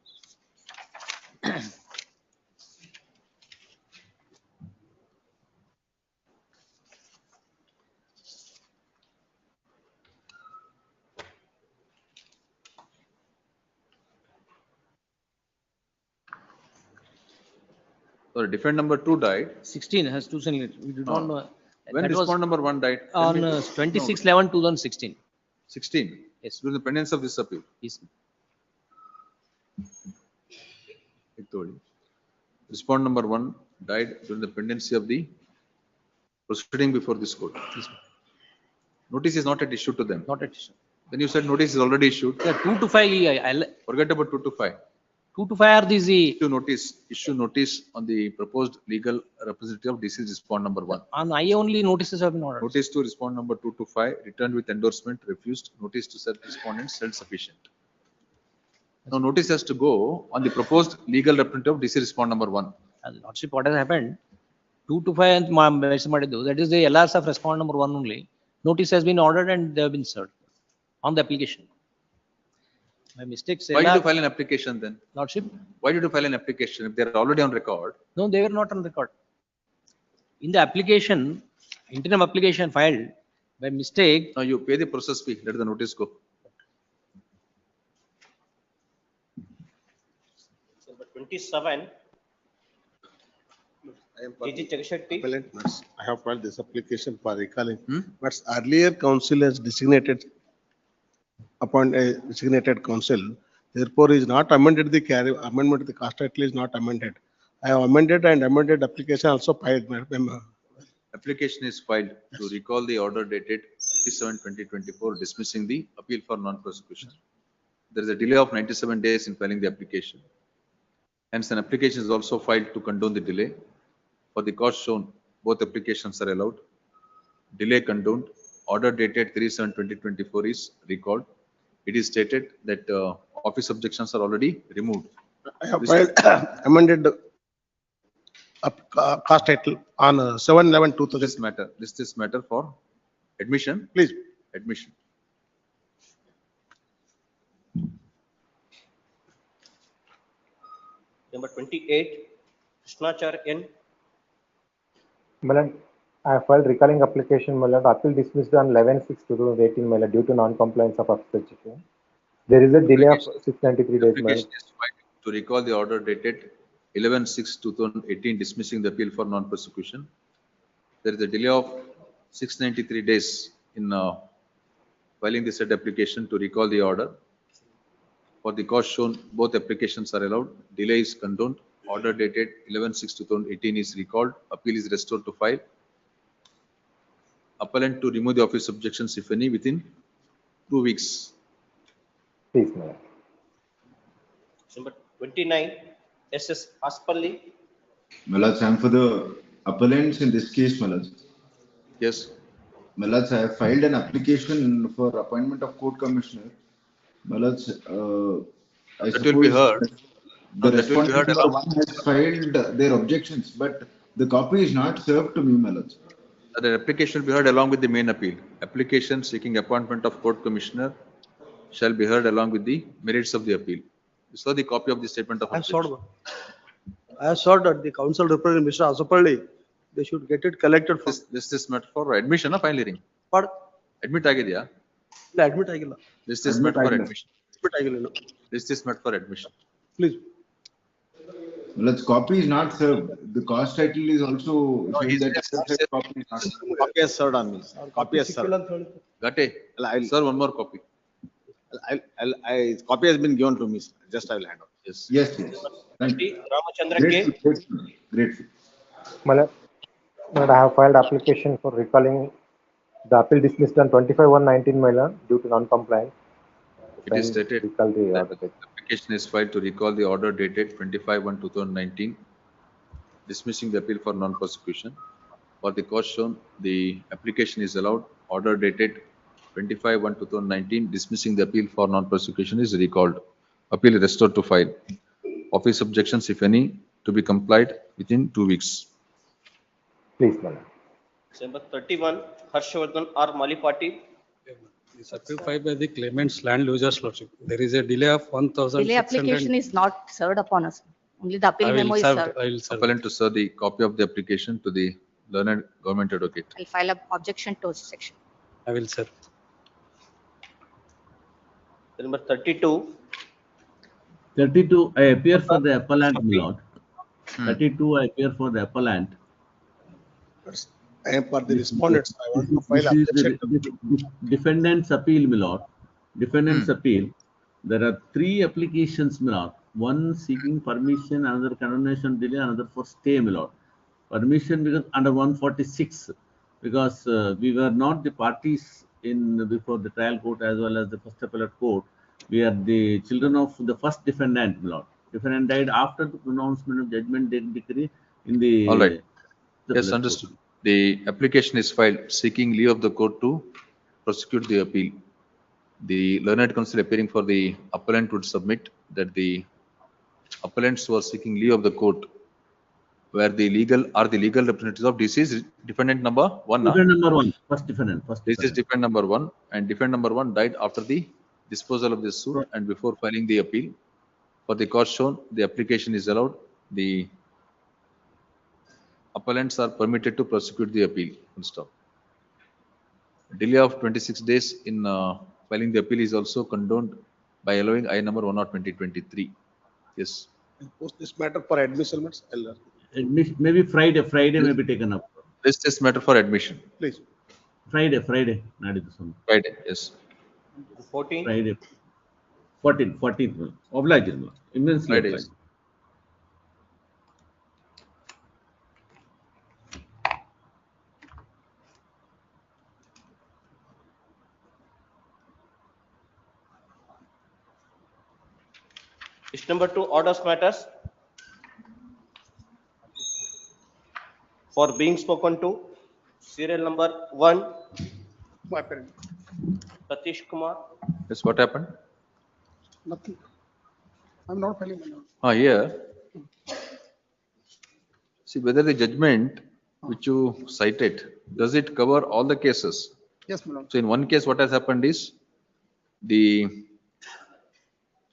So defendant number 2 died. 16 has 2 signatures. We do not know. When That was respond number 1 died? on 26/11/2016. 16. Yes. During the pendency of this appeal. Yes. Respond number 1 died during the pendency of the proceeding before this court. Yes. Notice is not yet issued to them. Not yet issued. Then you said notice is already issued. Yeah, 2 to 5. Forget about 2 to 5. 2 to 5 are these. Issue notice on the proposed legal representative of deceased respond number 1. On IA only notices have been ordered. Notice to respond number 2 to 5 returned with endorsement refused. Notice to said respondents held sufficient. Now notice has to go on the proposed legal representative of deceased respond number 1. Lordship, what has happened? 2 to 5 and that is the LRs of respond number 1 only. Notice has been ordered and they have been served on the application. My mistake. Why did you file an application then? Lordship? Why did you file an application if they are already on record? No, they were not on record. In the application, interim application filed by mistake. Now you pay the process fee. Let the notice go. Number 27. I have filed this application for recalling. But earlier council has designated upon a designated council, therefore is not amended amendment, the cost title is not amended. I have amended and amended application also filed. Application is filed to recall the order dated 27/2024 dismissing the appeal for non-prosecution. There is a delay of 97 days in filing the application. Hence, an application is also filed to condone the delay. For the cause shown, both applications are allowed. Delay condoned. Order dated 3/7/2024 is recalled. It is stated that office objections are already removed. I have filed amended cost title on 7/11/2000. This matter for admission. Please. Admission. Number 28, Krishnachar N. Malan, I have filed recalling application, Malan. Appeal dismissed on 11/6/2018, Malan, due to non-compliance of obstetrician. There is a delay of 693 days, Malan. to recall the order dated 11/6/2018 dismissing the appeal for non-prosecution. There is a delay of 693 days in filing the said application to recall the order. For the cause shown, both applications are allowed. Delay is condoned. Order dated 11/6/2018 is recalled. Appeal is restored to file. Appellant to remove the office objections, if any, within 2 weeks. Please, Madam. Number 29, SS Aspalli. Malaj, I am for the appellants in this case, Malaj. Yes. Malaj, I have filed an application for appointment of court commissioner. Malaj, I That will be suppose heard. the That will be heard respondent number along. one has filed their objections, but the copy is not served to me, Malaj. The application will be heard along with the main appeal. Application seeking appointment of court commissioner shall be heard along with the merits of the appeal. You saw the copy of the statement of I have objection. sought that the council representing Mr. Asapalli, they should get it collected from. This is meant for admission of file hearing. But Admit ಆಗಿದೆಯಾ? ಇಲ್ಲ admit ಆಗಿಲ್ಲ. This is meant for admission. Admit ಆಗಿಲ್ಲ ಇನ್ನು. This is meant for admission. Please. Malaj, copy is not served. The cause title is also showing that copy is not served. Copy has served on me. Copy has served. Gate, sir, one more copy. Copy has been given to me, sir. Just I will hand out. Yes. Yes, yes. Thank you. Ramachandra K. Grateful. Madam, I have filed application for recalling the appeal dismissed on 25/1/19, Madam, due to non-compliance. It is stated Recall the that order. the application is filed to recall the order dated 25/1/2019 dismissing the appeal for non-prosecution. For the cause shown, the application is allowed. Order dated 25/1/2019 dismissing the appeal for non-prosecution is recalled. Appeal restored to file. Office objections, if any, to be complied within 2 weeks. Please, Madam. Number 31, Harshavardhan R. Malipati. This appeal filed by the claimant's land users lordship. There is a delay of 1,600. Delay application is not served upon us. Only the appeal memo is served. I will serve. Appellant to serve the copy of the application to the learned government advocate. I'll file an objection to section. I will serve. Number 32, 32, I appear for the appellant, my lord. 32, I appear for the appellant. I am for the respondents. I want to file This is objection. the defendant's appeal, my lord. Defendant's appeal. There are 3 applications, my lord. One seeking permission, another condemnation delay, another for stay, my lord. Permission because under 146, because we were not the parties in before the trial court as well as the first appellate court. We are the children of the first defendant, my lord. Defendant died after the pronouncement of judgment decree in the. All right. the Yes, appellate understood. The application is filed seeking leave of the court to prosecute the appeal. The learned counsel appearing for the appellant would submit that the appellants who are seeking leave of the court where the legal representatives of deceased defendant number 1. Defendant number 1, first defendant. This is defendant number 1, and defendant number 1 died after the disposal of the suit and before filing the appeal. For the cause shown, the application is allowed. The appellants are permitted to prosecute the appeal. Full stop. Delay of 26 days in filing the appeal is also condoned by allowing I number 1/2023. Yes. Post this matter for admission, Admission, maybe Friday may be taken up. This matter for admission. Please. Friday. Friday, yes. 14. Friday. 14th. Obliged. Immensely Friday. obliged. List number 2, orders matters. For being spoken to, serial number 1, Satish Kumar. Yes, what happened? Nothing. I'm not filing my note. Here. See whether the judgment which you cited, does it cover all the cases? Yes, my lord. So in one case, what has happened is the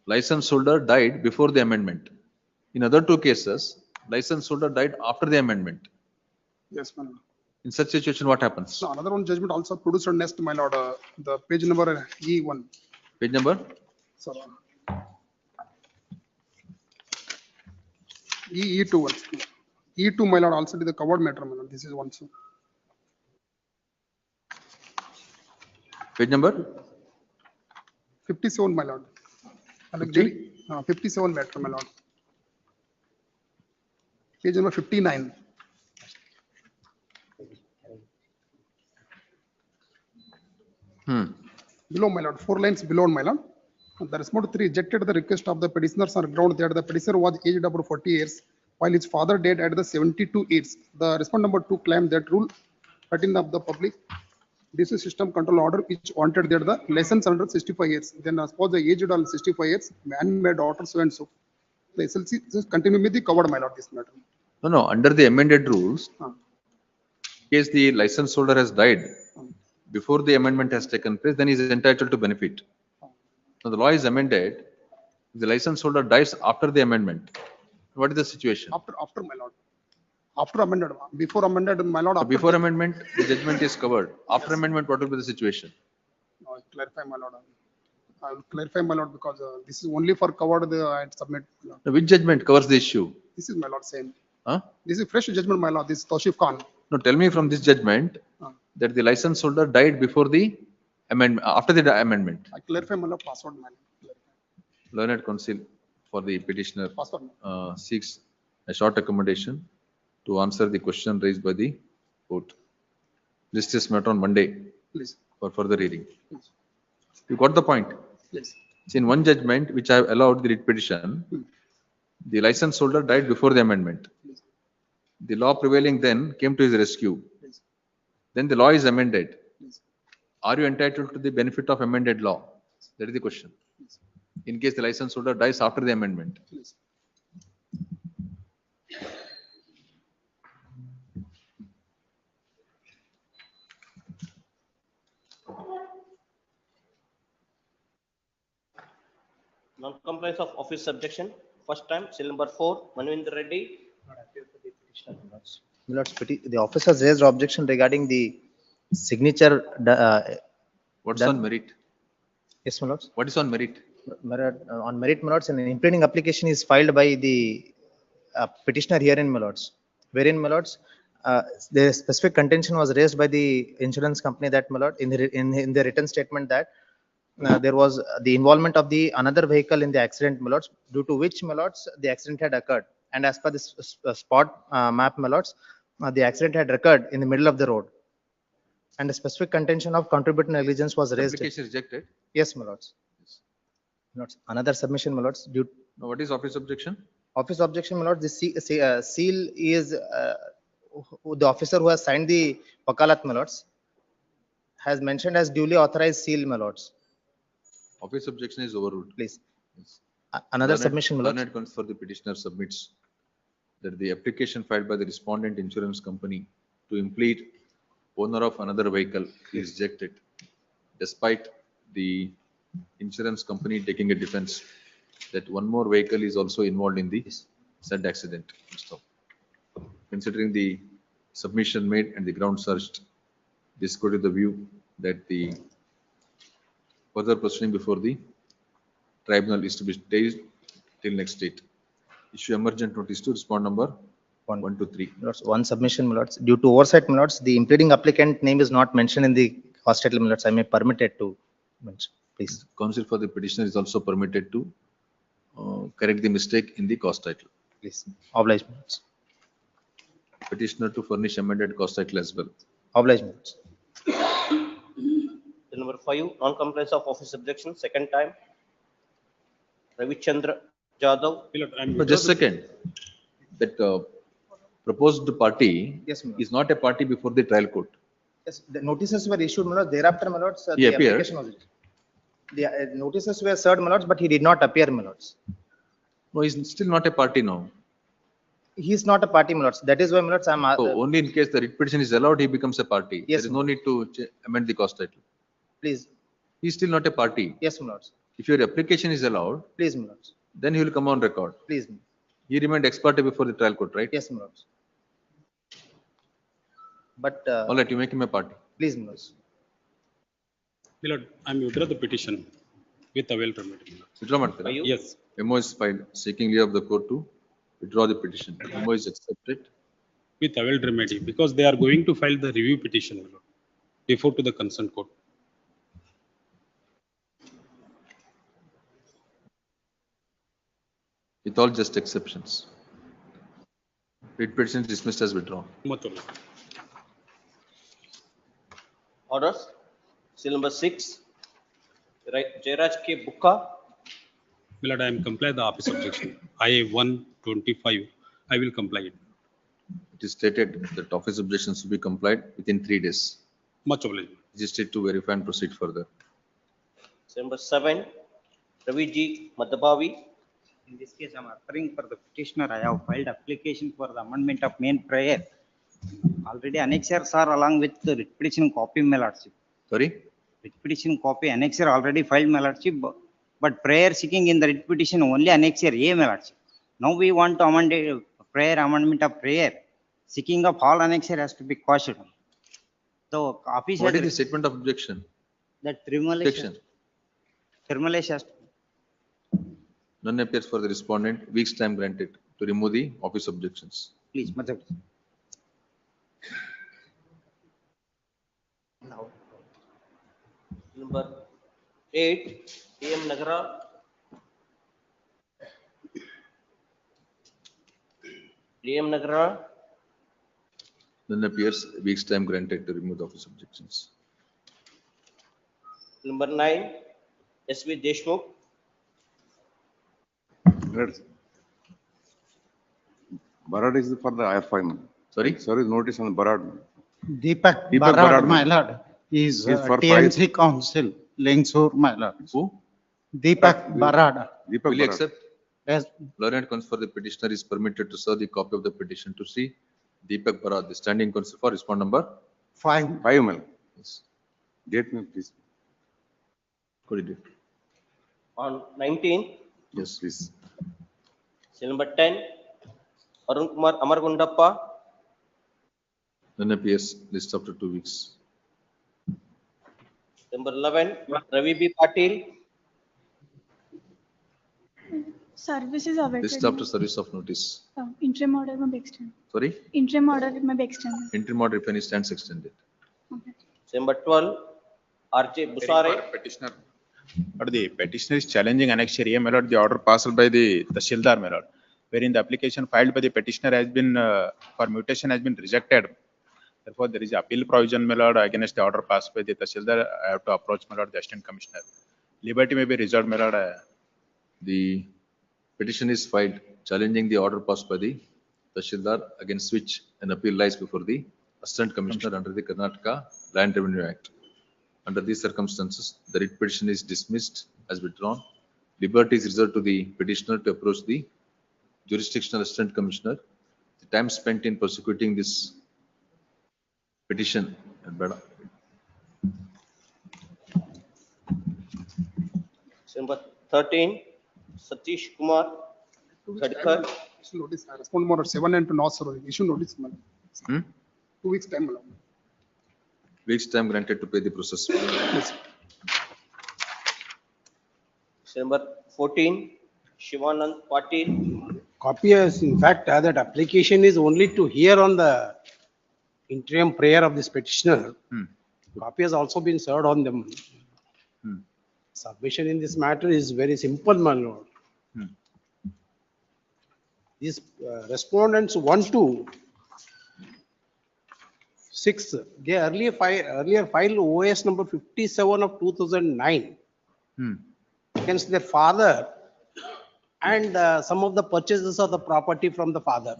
license holder died before the amendment. In other 2 cases, license holder died after the amendment. Yes, my lord. In such situation, what happens? No, another one judgment also produced on next, my lord, the page number E1. Page number? So, E2 one. E2, my lord, also the covered matter, my lord. This is one. So. Page number? 57, my lord. 57 matter, my lord. Page number 59. Below, my lord, 4 lines below, my lord. The respondent 3 rejected the request of the petitioners on ground that the petitioner was aged about 40 years, while his father died at the 72 years. The respondent number 2 claimed that rule 13 of the public dispute system control order, which wanted that the license under 65 years. Then, suppose the aged on 65 years, man made order so and so. The SLC just continue with the covered, my lord, this matter. No, under the amended rules, in case the license holder has died before the amendment has taken place, then he is entitled to benefit. Now the law is amended. If the license holder dies after the amendment, what is the situation? After, my lord. After amended, before amended, my lord. So before amendment, the judgment is covered. After amendment, what will be the situation? I will clarify, my lord. I will clarify, my lord, because this is only for covered the I submit. Now, which judgment covers the issue? This is, my lord, same. Huh? This is fresh judgment, my lord. This is Toshif Khan. No, tell me from this judgment that the license holder died before the amendment, after the amendment. I clarify, my lord, password, my lord. Learned counsel for the petitioner Password. seeks a short accommodation to answer the question raised by the court. List this matter on Monday Please. for further reading. Please. You got the point? Yes. See, in one judgment which I have allowed the writ petition, the license holder died before the amendment. The law prevailing then came to his rescue. Then the law is amended. Are you entitled to the benefit of amended law? That is the question. In case the license holder dies after the amendment. Non-compliance of office subjection. First time, seal number 4, Manvinder Reddy. Milords, the office has raised objection regarding the signature. What's on merit? Yes, my lords. What is on merit? On merit, my lords, an implementing application is filed by the petitioner herein, my lords. Wherein, my lords, the specific contention was raised by the insurance company that, my lord, in the written statement that there was the involvement of the another vehicle in the accident, my lords, due to which, my lords, the accident had occurred. And as per this spot map, my lords, the accident had occurred in the middle of the road. And a specific contention of contributing negligence was raised. Application rejected? Yes, my lords. My lords. Another submission, my lords. Now, what is office objection? Office objection, my lords. The seal is the officer who has signed the wakalat, my lords, has mentioned as duly authorized seal, my lords. Office objection is overruled. Please. Another submission, my lords. Learned counsel for the petitioner submits that the application filed by the respondent insurance company to implead owner of another vehicle is rejected, despite the insurance company taking a defense that one more vehicle is also involved in the said accident. So, considering the submission made and the ground searched, this go to the view that the further proceeding before the tribunal is to be stayed till next date. Issue emergent notice to respond number 1 to 3. Lords, one submission, my lords. Due to oversight, my lords, the impleading applicant name is not mentioned in the cost title, my lords. I may permit it to mention, please. Counsel for the petitioner is also permitted to correct the mistake in the cost title. Please. Oblige, my lords. Petitioner to furnish amended cost title as well. Oblige, my lords. Number 5, non-compliance of office objection. Second time, Ravichandra Jadhav. No, just second. That proposed party Yes, is not a party before the trial court. Yes, the notices were issued, my lords. Thereafter, my lords, He the appeared. application was issued. The notices were served, my lords, but he did not appear, my lords. No, he's still not a party now. He is not a party, my lords. That is why, my lords, I'm. So only in case the writ petition is allowed, he becomes a party. Yes, There is no need to amend the cost title. Please. He is still not a party. Yes, my lords. If your application is allowed, Please, my lords. then he will come on record. Please. He remained ex parte before the trial court, right? Yes, my lords. But. All right, you make him a party. Please, my lords. My lord, I am withdraw the petition with avail permit. Withdraw ಮಾಡ್ತೀರಾ? Yes. Memo is filed seeking leave of the court to Withdraw the petition. Memo is accepted. With availed remedy, because they are going to file the review petition, my lord, before to the concerned court. With all just exceptions. Writ petition is dismissed as withdrawn. Matula. Orders. Seal number 6. Jairaj K. Bukka. My lord, I am comply the office objection. IA 125, I will comply it. It is stated that office objections will be complied within 3 days. Much obliged. Registered to verify and proceed further. Seal number 7. Ravi G. Madhabavi. In this case, I am referring for the petitioner. I have filed application for the amendment of main prayer. Already annexures are along with the writ petition copy, my lordship. Sorry? Writ petition copy annexure already filed, my lordship. But prayer seeking in the writ petition only annexure A, my lordship. Now we want to amend a prayer, amendment of prayer. Seeking of all annexure has to be quashed. The office. What is the statement of objection? That Objection. Thermalation has to. None appears for the respondent. Week's time granted to remove the office objections. Please, Madam. Number 8. AM Nagara. AM Nagara. None appears. Week's time granted to remove the office objections. Number 9. SV Deshmukh. Barad is for the IR5. Sorry? Sorry, notice on Barad. Deepak Deepak Barad, Barad, my lord, is for TMC council, Lingsur, my lord. Who? Deepak Barad. Deepak Will you Barad. accept? Yes, Learned counsel for the petitioner is permitted to serve the copy of the petition to see Deepak Barad, the standing counsel for respond number 5. 5 mil. Yes. Date me, please. Could you do? On 19. Yes, please. Seal number 10. Arun Kumar Amargundappa. None appears. List after 2 weeks. Number 11. Ravi B. Patil. Service is awaited. List after service of notice. Interim order may be extended. Sorry? Interim order may be extended. Interim order if any stands extended. Okay. Number 12. RJ Busare. Petitioner. But the petitioner is challenging annexure A, my lord, the order passed by the Tahsildar, my lord, wherein the application filed by the petitioner has been, for mutation has been rejected. Therefore, there is appeal provision, my lord, against the order passed by the Tahsildar. I have to approach, my lord, the assistant commissioner. Liberty may be reserved, my lord. The petition is filed challenging the order passed by the Tahsildar, against which an appeal lies before the assistant commissioner under the Karnataka Land Revenue Act. Under these circumstances, the writ petition is dismissed as withdrawn. Liberty is reserved to the petitioner to approach the jurisdictional assistant commissioner. The time spent in prosecuting this petition. Number 13. Satish Kumar Gadkar. Issue notice, respond more 7 and to not sir. Issue notice, madam. 2 weeks time, madam. Weeks time granted to pay the process. Yes. Number 14. Shivanand Patil. Copy is, in fact, that application is only to hear on the interim prayer of this petitioner. Copy has also been served on them. Submission in this matter is very simple, my lord. These respondents 1 to 6, they earlier filed OS number 57 of 2009 against their father and some of the purchases of the property from the father.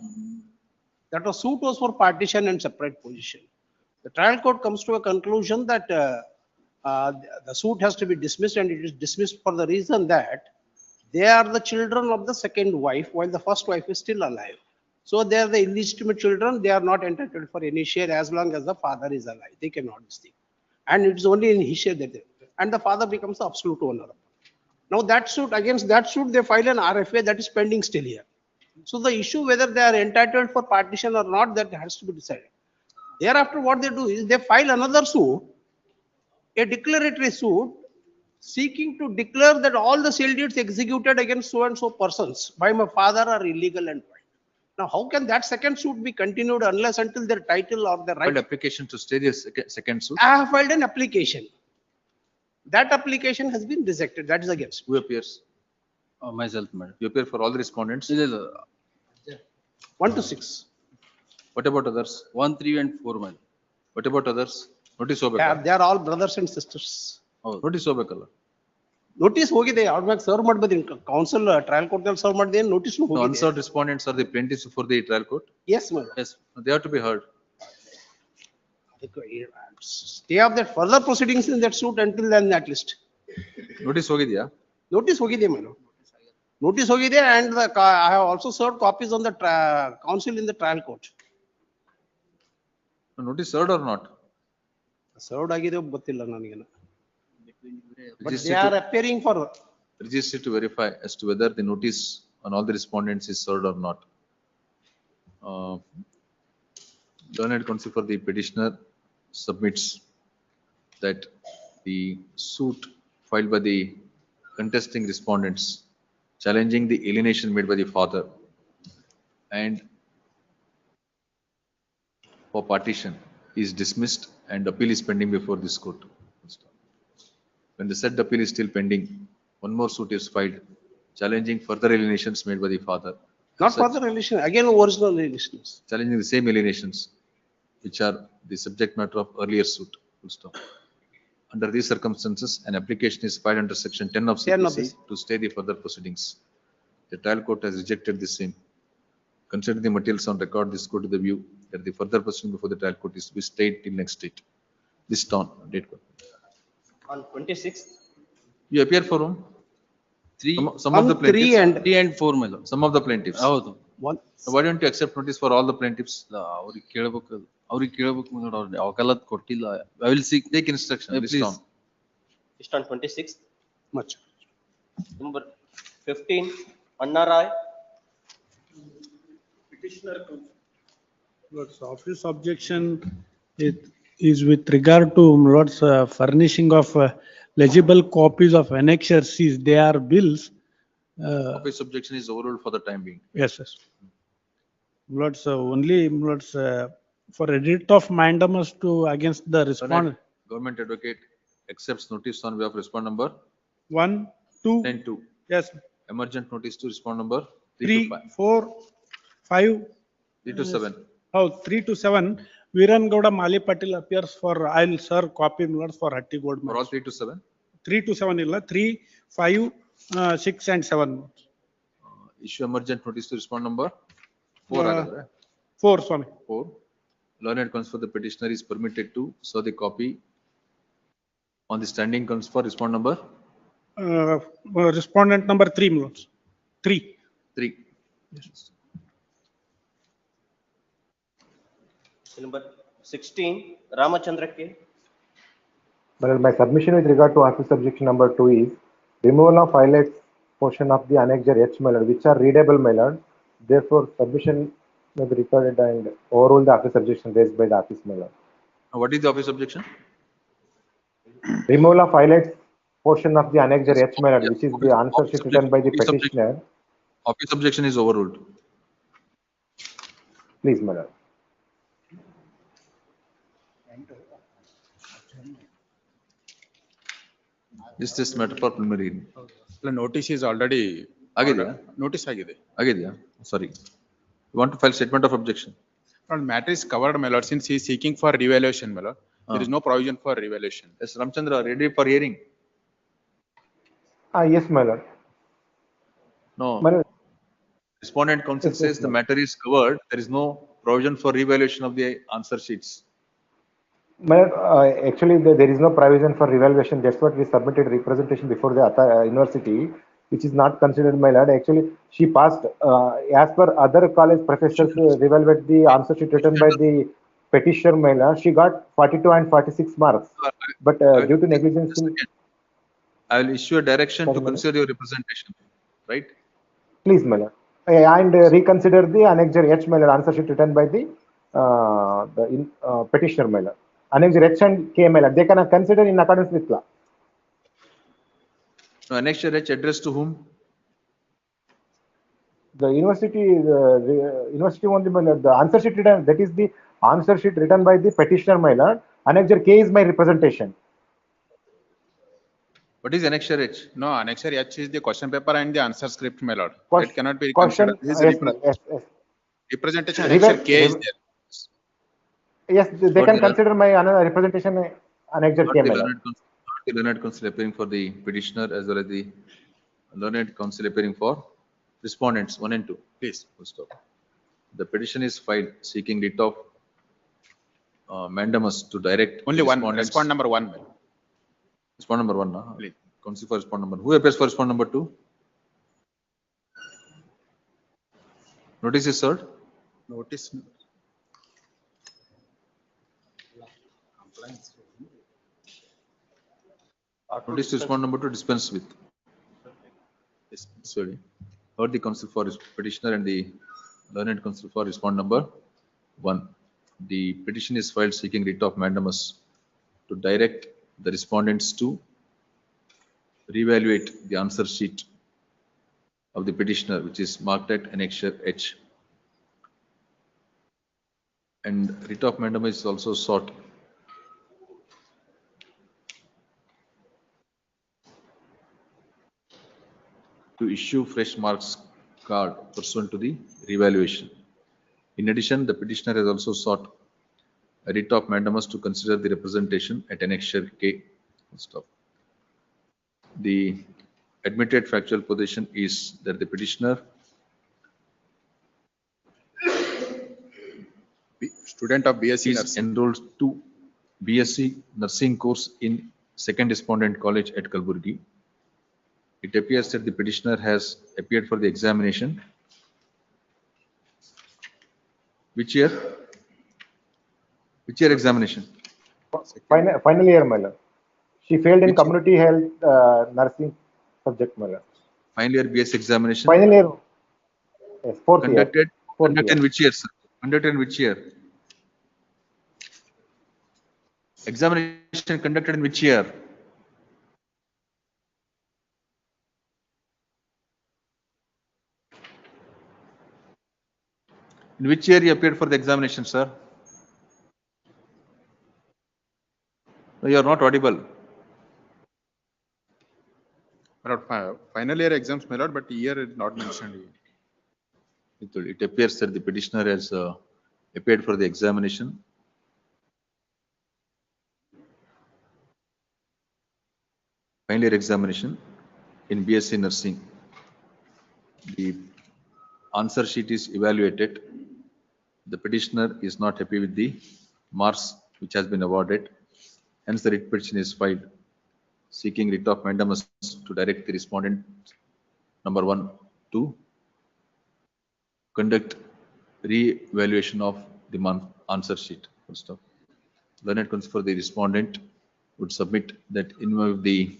That was suit was for partition and separate position. The trial court comes to a conclusion that the suit has to be dismissed, and it is dismissed for the reason that they are the children of the second wife while the first wife is still alive. So they are the illegitimate children. They are not entitled for any share as long as the father is alive. They cannot stay. And it is only in his share that and the father becomes the absolute owner. Now that suit, against that suit, they file an RFA that is pending still here. So the issue whether they are entitled for partition or not, that has to be decided. Thereafter, what they do is they file another suit, a declaratory suit, seeking to declare that all the sale deeds executed against so and so persons by my father are illegal and void. Now, how can that second suit be continued unless until their title or the Filed right? application to stay the second suit. I have filed an application. That application has been rejected. That is against. Who appears? Myself, madam. You appear for all the respondents. 1 to 6. What about others? 1, 3 and 4, madam. What about others? Notice They ಹೋಗ್ಬೇಕಾ? are all brothers and sisters. Notice ಹೋಗ್ಬೇಕಲ್ಲ? Notice ಹೋಗಿದೆ ಅವ್ರ ಮ್ಯಾಗ serve ಮಾಡ್ಬೋದಿನ್ council trial court ನಲ್ಲಿ serve ಮಾಡಿದೆ notice No, ಹೋಗಿದೆ. unserved respondents are the plaintiffs before the trial court. Yes, madam. Yes, they have to be heard. Stay of that further proceedings in that suit until then at least. Notice ಹೋಗಿದ್ಯಾ? Notice ಹೋಗಿದೆ madam. Notice ಹೋಗಿದೆ and I have also served copies on the counsel in the trial court. Notice served or not? Served ಆಗಿದೆ ಗೊತ್ತಿಲ್ಲ ನನಗೇನು. But they Registered are to- appearing for. registered to verify as to whether the notice on all the respondents is served or not. Learned counsel for the petitioner submits that the suit filed by the contesting respondents challenging the alienation made by the father and for partition is dismissed and appeal is pending before this court. When the said appeal is still pending, one more suit is filed challenging further alienations made by the father. Not further relation, again original relations. Challenging the same alienations which are the subject matter of earlier suit. Full stop. Under these circumstances, an application is filed under section 10 of 10 of CPC to stay the further proceedings. The trial court has rejected the same. Considering the materials on record, this court to the view that the further proceeding before the trial court is to be stayed till next date. This date. On 26th, You appear for whom? 3, Some of the plaintiffs. 3 and 4, madam. Some of the plaintiffs. ಹೌದು. So why don't you accept notice for all the plaintiffs? ಅವ್ರಿಗೆ ಕೇಳ್ಬೇಕು madam, ಅವ್ರು ವಕಾಲತ್ ಕೊಟ್ಟಿಲ್ಲ. I will seek. Take instruction. List Please. down. list on 26th. Much. Number 15, Anna Rai. Lord's office objection is with regard to Lord's furnishing of legible copies of annexure Cs. They are bills. Office objection is overruled for the time being. Yes, yes. Lord's only Lord's for edit of mandamus to against the respondent. Government advocate accepts notice on behalf of respondent number 1, 2. 10 2. Yes. Emergent notice to respondent number 3, 3 to 5. 4, 5. 3 to 7. Oh, 3 to 7. Viran Gowda Mali Patil appears for, I'll serve copy Lords for Hatti Gold. For all 3 to 7. 3 to 7 illa, 3, 5, 6 and 7. Issue emergent notice to respondent number 4. 4, Swami. 4. Learned comes for the petitioner is permitted to show the copy on the standing comes for respondent number Respondent number 3, Lords. 3. 3. Number 16, Ramachandra K. But my submission with regard to office objection number 2 is removal of highlights portion of the annexure H mailer which are readable mailer. Therefore, submission may be recorded and overrule the office objection raised by the office mailer. What is the office objection? Removal of highlights portion of the annexure H mailer which is the answer sheet written by the petitioner. Office objection is overruled. Please, madam. This is matter for preliminary. Notice is already. ಆಗಿದೆಯಾ? Notice ಆಗಿದೆ. ಆಗಿದೆಯಾ? Sorry. You want to file statement of objection? Matter is covered, my lord, since he is seeking for revaluation, my lord. There is no provision for revaluation. Yes, Ramchandra, ready for hearing? Yes, my lord. No. My lord. Respondent counsel says the matter is covered. There is no provision for revaluation of the answer sheets. My lord, actually, there is no provision for revaluation. That's what we submitted representation before the university, which is not considered, my lord. Actually, she passed, as per other college professors, revaluate the answer sheet written by the petitioner, my lord. She got 42 and 46 marks. But due to negligence. I will issue a direction to consider your representation, right? Please, my lord. And reconsider the annexure H, my lord, answer sheet written by the petitioner, my lord. Annexure H and K, my lord. They can consider in accordance with law. No, annexure H addressed to whom? The university only, my lord, the answer sheet written, that is the answer sheet written by the petitioner, my lord. Annexure K is my representation. What is annexure H? No, annexure H is the question paper and the answer script, my lord. Question- It cannot be question- considered. His yes, yes, yes. representation annexure K is Rever- there. Yes, they What can the- consider my representation annexure Not K, the my lord. learned counsel appearing for the petitioner as well as the learned counsel appearing for respondents 1 and 2. Please. Full stop. The petition is filed seeking writ of mandamus to direct Only one, respondents. respond number 1. Respond number 1. Please. Counsel for respond number. Who appears for respond number 2? Notice is served. Notice. Notice to respond number 2 dispense with. Sorry. Heard the counsel for petitioner and the learned counsel for respond number 1. The petition is filed seeking writ of mandamus to direct the respondents to reevaluate the answer sheet of the petitioner, which is marked at annexure H. And writ of mandamus is also sought to issue fresh marks card pursuant to the revaluation. In addition, the petitioner has also sought a writ of mandamus to consider the representation at annexure K. Stop. The admitted factual position is that the petitioner, Student of BSc is nursing. enrolled to BSc nursing course in second respondent college at Kalaburagi. It appears that the petitioner has appeared for the examination. Which year? Which year examination? Final year, my lord. She failed in Which- community health nursing subject, my lord. Final year BSc examination. Final year, yes, fourth year. Conducted, Fourth conducted in year. which year, sir? Conducted in which year? Examination conducted in which year? In which year you appeared for the examination, sir? No, you are not audible. My lord, final year exams, my lord, but year is not mentioned here. It appears that the petitioner has appeared for the examination. Final year examination in BSc nursing. The answer sheet is evaluated. The petitioner is not happy with the marks which has been awarded. Hence, the writ petition is filed seeking writ of mandamus to direct the respondent number 1 to conduct re-evaluation of the answer sheet. Full stop. Learned counsel for the respondent would submit that in view of the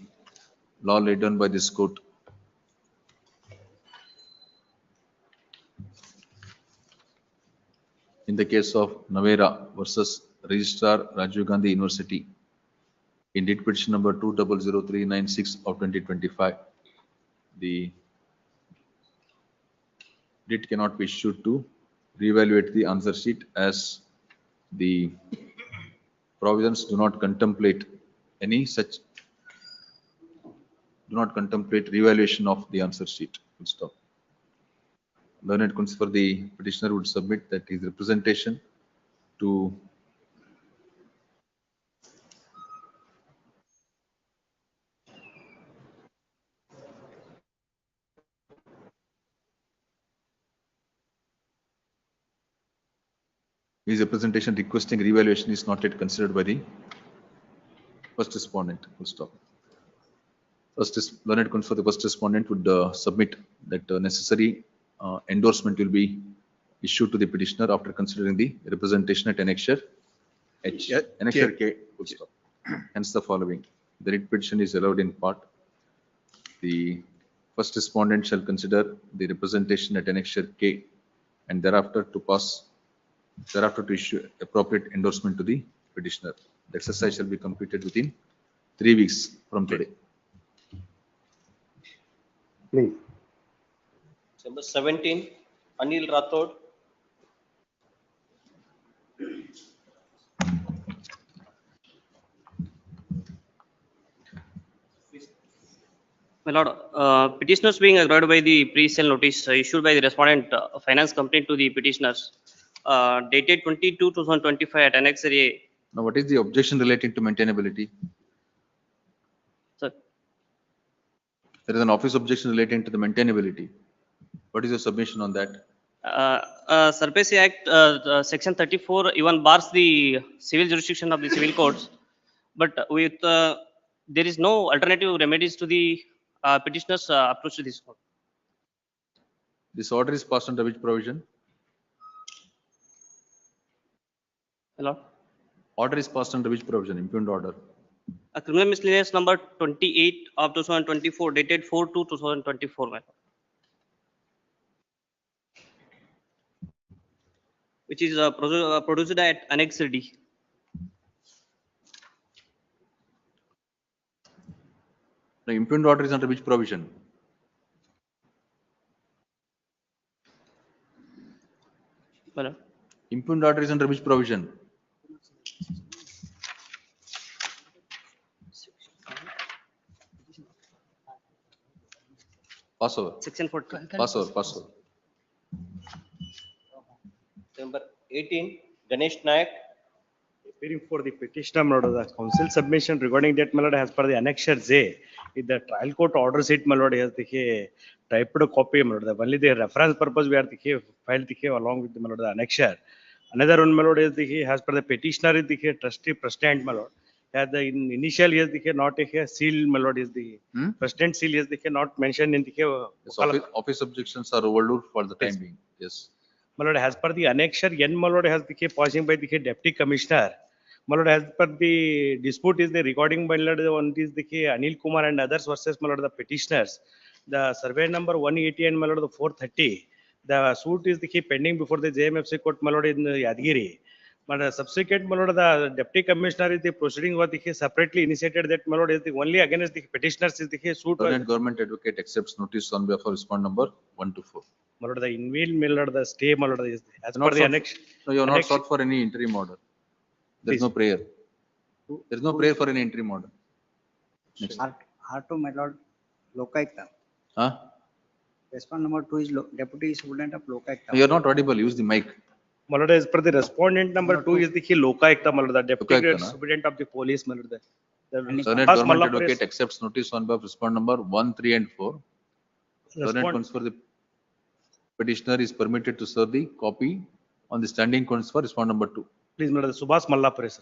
law laid down by this court, in the case of Navera versus Registrar Rajiv Gandhi University, in writ petition number 200396 of 2025, the writ cannot be issued to reevaluate the answer sheet as the provisions do not contemplate any such, do not contemplate reevaluation of the answer sheet. Full stop. Learned counsel for the petitioner would submit that his representation to his representation requesting revaluation is not yet considered by the first respondent. Full stop. First is learned counsel for the first respondent would submit that necessary endorsement will be issued to the petitioner after considering the representation at annexure H. Yeah, Annexure K. K. Full stop. Hence the following. The writ petition is allowed in part. The first respondent shall consider the representation at annexure K and thereafter to issue appropriate endorsement to the petitioner. The exercise shall be completed within 3 weeks from today. Please. Number 17, Anil Rathod. My lord, petitioners being aggrieved by the pre-sale notice issued by the respondent finance company to the petitioners dated 22/2025 at Annex A. Now, what is the objection relating to maintainability? Sir. There is an office objection relating to the maintainability. What is your submission on that? Surface Act Section 34 even bars the civil jurisdiction of the civil courts, but with there is no alternative remedies to the petitioners approach to this court. This order is passed under which provision? Hello. Order is passed under which provision? Impugned order. A criminal miscellaneous number 28 of 2024 dated 4/2/2024. My lord. Which is produced at Annex D. The impugned order is under which provision? Hello. Impugned order is under which provision? Pass over. Section 4. Pass over. Pass over. Number 18, Ganesh Nayak. Appearing for the petitioner, my lord, the council submission regarding that, my lord, as per the annexure J, if the trial court orders it, my lord, has the typed copy, my lord, only the reference purpose we are the filed the along with the, my lord, the annexure. Another one, my lord, is the as per the petitioner is the trustee president, my lord. As the initial is the not a seal, my lord, is the president seal is the not mentioned in the Yes, office objections are overruled for the time being. Yes. My lord, as per the annexure, N, my lord, has the passing by the deputy commissioner. My lord, as per the dispute is the recording by lord, one is the Anil Kumar and others versus my lord, the petitioners. The survey number 180 and my lord, the 430. The suit is the pending before the JMFC court, my lord, in Yadgiri. But subsequent, my lord, the deputy commissioner is the proceeding was the separately initiated that my lord is the only against the petitioners is the suit. Government advocate accepts notice on behalf of respondent number 1 to 4. My lord, the inveal, my lord, the stay, my lord, is as per the annex. No, you are not sought for any interim order. There is no prayer. There is no prayer for any interim order. Next. R2, my lord, Lokaikta. Huh? Respondent number 2 is Deputy Superintendent of Lokaikta. You are not audible. Use the mic. My lord, as per the respondent number 2 is the Lokaikta, my lord, the Deputy Superintendent of the Police, my lord. Senate Government Advocate accepts notice on behalf of respondent number 1, 3 and 4. Senate comes for the petitioner is permitted to serve the copy on the standing counts for respondent number 2. Please, my lord, Subhash Mallapure, sir.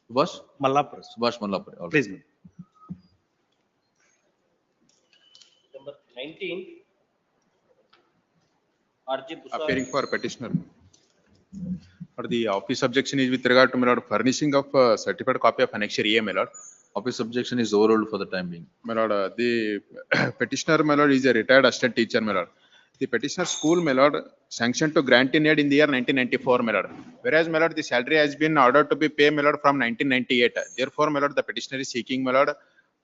Subhash? Mallapure. Subhash Mallapure. Please. Number 19, RJ Busar. Appearing for petitioner. Or the office objection is with regard to my lord furnishing of certified copy of annexure A, my lord. Office objection is overruled for the time being. My lord, the petitioner, my lord, is a retired assistant teacher, my lord. The petitioner school, my lord, sanctioned to grant in aid in the year 1994, my lord. Whereas, my lord, the salary has been ordered to be paid, my lord, from 1998. Therefore, my lord, the petitioner is seeking, my lord,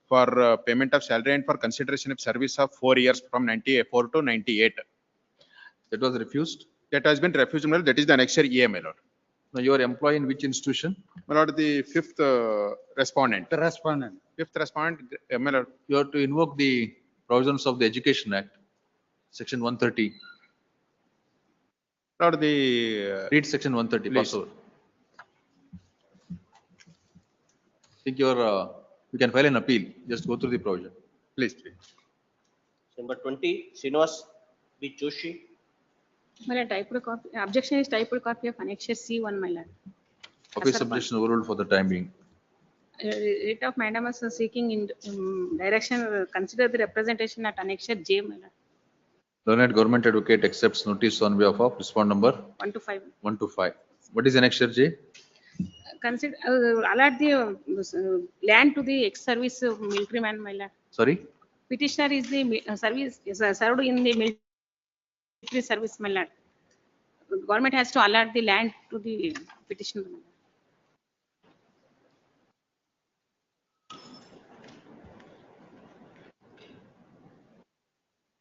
for payment of salary and for consideration of service of 4 years from 94 to 98. That was refused? That has been refused, my lord. That is the annexure A, my lord. Now, you are employed in which institution? My lord, the fifth respondent. The respondent. Fifth respondent, my lord. You have to invoke the provisions of the Education Act, Section 130. Lord, the read Section 130. Pass over. I think you can file an appeal. Just go through the provision. Please. Number 20, Srinivas B. Joshi. My lord, typed copy. Objection is typed copy of annexure C1, my lord. Office objection overruled for the time being. Writ of mandamus seeking in direction consider the representation at annexure J, my lord. Learned Government Advocate accepts notice on behalf of respondent number 1 to 5. 1 to 5. What is annexure J? Consider allot the land to the ex-service military man, my lord. Sorry? Petitioner is the service is served in the military service, my lord. Government has to allot the land to the petitioner.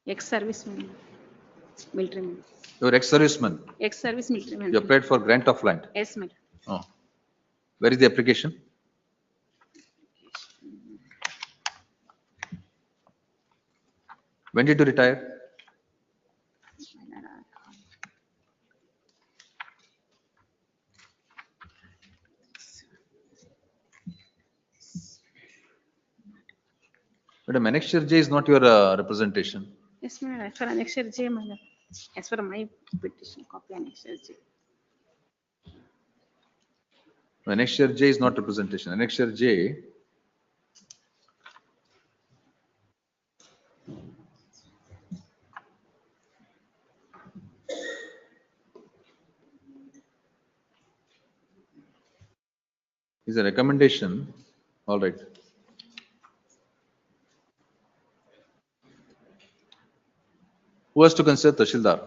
Ex-service man. military man, Your ex-serviceman, ex-service military man. you applied for grant of land. Yes, my lord. Oh. Where is the application? When did you retire? Madam, Annexure J is not your representation. Yes, my lord. As for annexure J, my lord. As for my petition, copy annexure J. Annexure J is not representation. Annexure J is a recommendation. All right. Who has to consider Tashildar?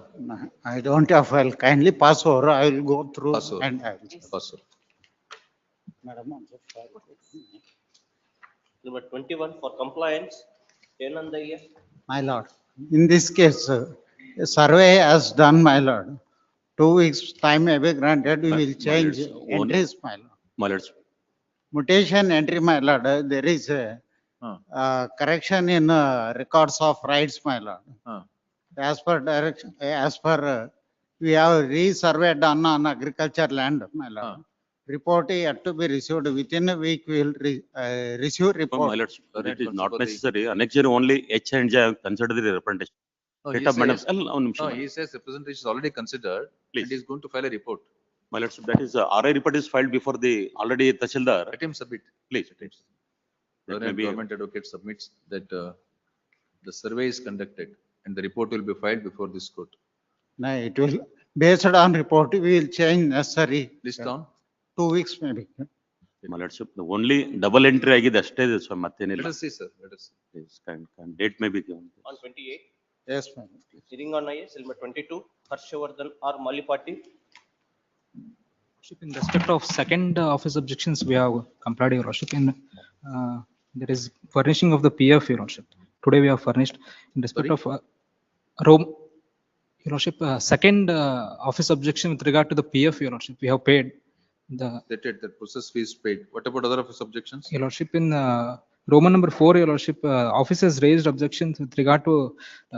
I don't have file. Kindly pass over. I will go through Pass over. and I will. Pass over. Madam, on the file. Number 21 for compliance, 10 on the year. My lord, in this case, a survey has done, my lord. 2 weeks time may be granted, we will change entries, my lord. My lord, Mutation entry, my lord, there is a correction in records of rights, my lord. As per direction, as per, we have resurveyed on agriculture land, my lord. Report yet to be received. Within a week, we will receive report. my lord, it is not necessary. Annexure only H and J have considered the representation. No, Let he us, madam, says, no, he says representation is already considered. Please. And he is going to file a report. My lord, that is, RI report is filed before the already Tashildar. Let him submit. Please. That may be- Government advocate submits that the survey is conducted and the report will be filed before this court. No, it will, based on report, we will change necessary. List on. 2 weeks maybe. My lordship, the only double entry ಆಗಿದೆ ಅಷ್ಟೇ ಇದೆ sir, ಮತ್ತೇನಿಲ್ಲ. Let us see, sir. Let us see. Yes, date may be given. On 28, Yes, ma'am. sitting on IS, number 22, Harshvardhan or Malipati. In respect of second office objections, we have complied, Your Worship. In there is furnishing of the PF, Your Worship. Today we have furnished in respect of Rome. Your Worship, second office objection with regard to the PF, Your Worship, we have paid the. That process fee is paid. What about other office objections? Your Worship, in Roman number 4, Your Worship, office has raised objections with regard to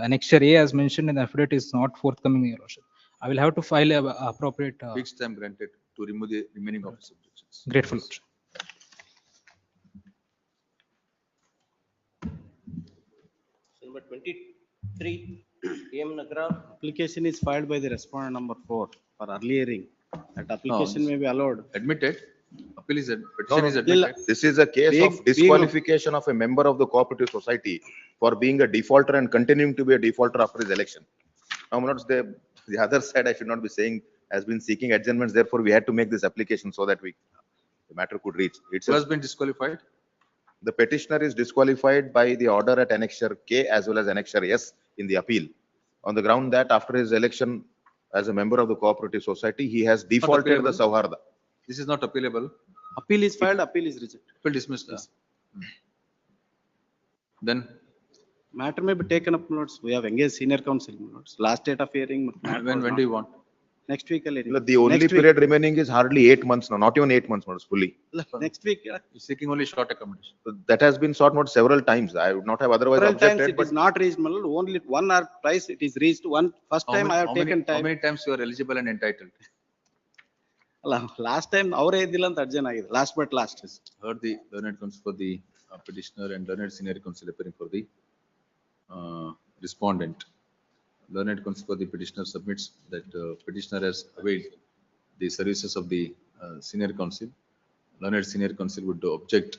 annexure A as mentioned in the affidavit is not forthcoming, Your Worship. I will have to file a appropriate. Weeks time granted to remove the remaining office objections. Grateful. Number 23, AM Nagara. Application is filed by the respondent number 4 for early hearing. That application this- may be allowed. Admitted. Appeal is, No, petition no, is admitted. This is a case Being- of disqualification of a member of the cooperative society for being a defaulter and continuing to be a defaulter after his election. Now, my lords, the other side, I should not be saying, has been seeking adjournments. Therefore, we had to make this application so that the matter could reach. It's Who has been disqualified? the petitioner is disqualified by the order at annexure K as well as annexure S in the appeal, on the ground that after his election as a member of the cooperative society, he has defaulted the appealable. Sauharda. This is not appealable. Appeal is filed, appeal is rejected. Appeal dismissed. Then Matter may be taken up, my lords. We have engaged senior counsel, my lords. Last date of hearing. when do you want? Next week. I'll hearing. The only Next week. period remaining is hardly 8 months now, not even 8 months, my lords, fully. Next week. He's seeking only short accommodation. So that has been sought out several times. I would not have otherwise Several times objected, it but is not reached, my lord. Only one or twice it is reached. First time I have taken How time. many times you are eligible and entitled? Last time ಅವರೇ ಇದ್ದಿಲ್ಲ ಅಂತ urgent ಆಗಿದೆ. Last but last. Heard the learned counsel for the petitioner and learned senior counsel appearing for the respondent. Learned counsel for the petitioner submits that petitioner has availed the services of the senior counsel. Learned senior counsel would object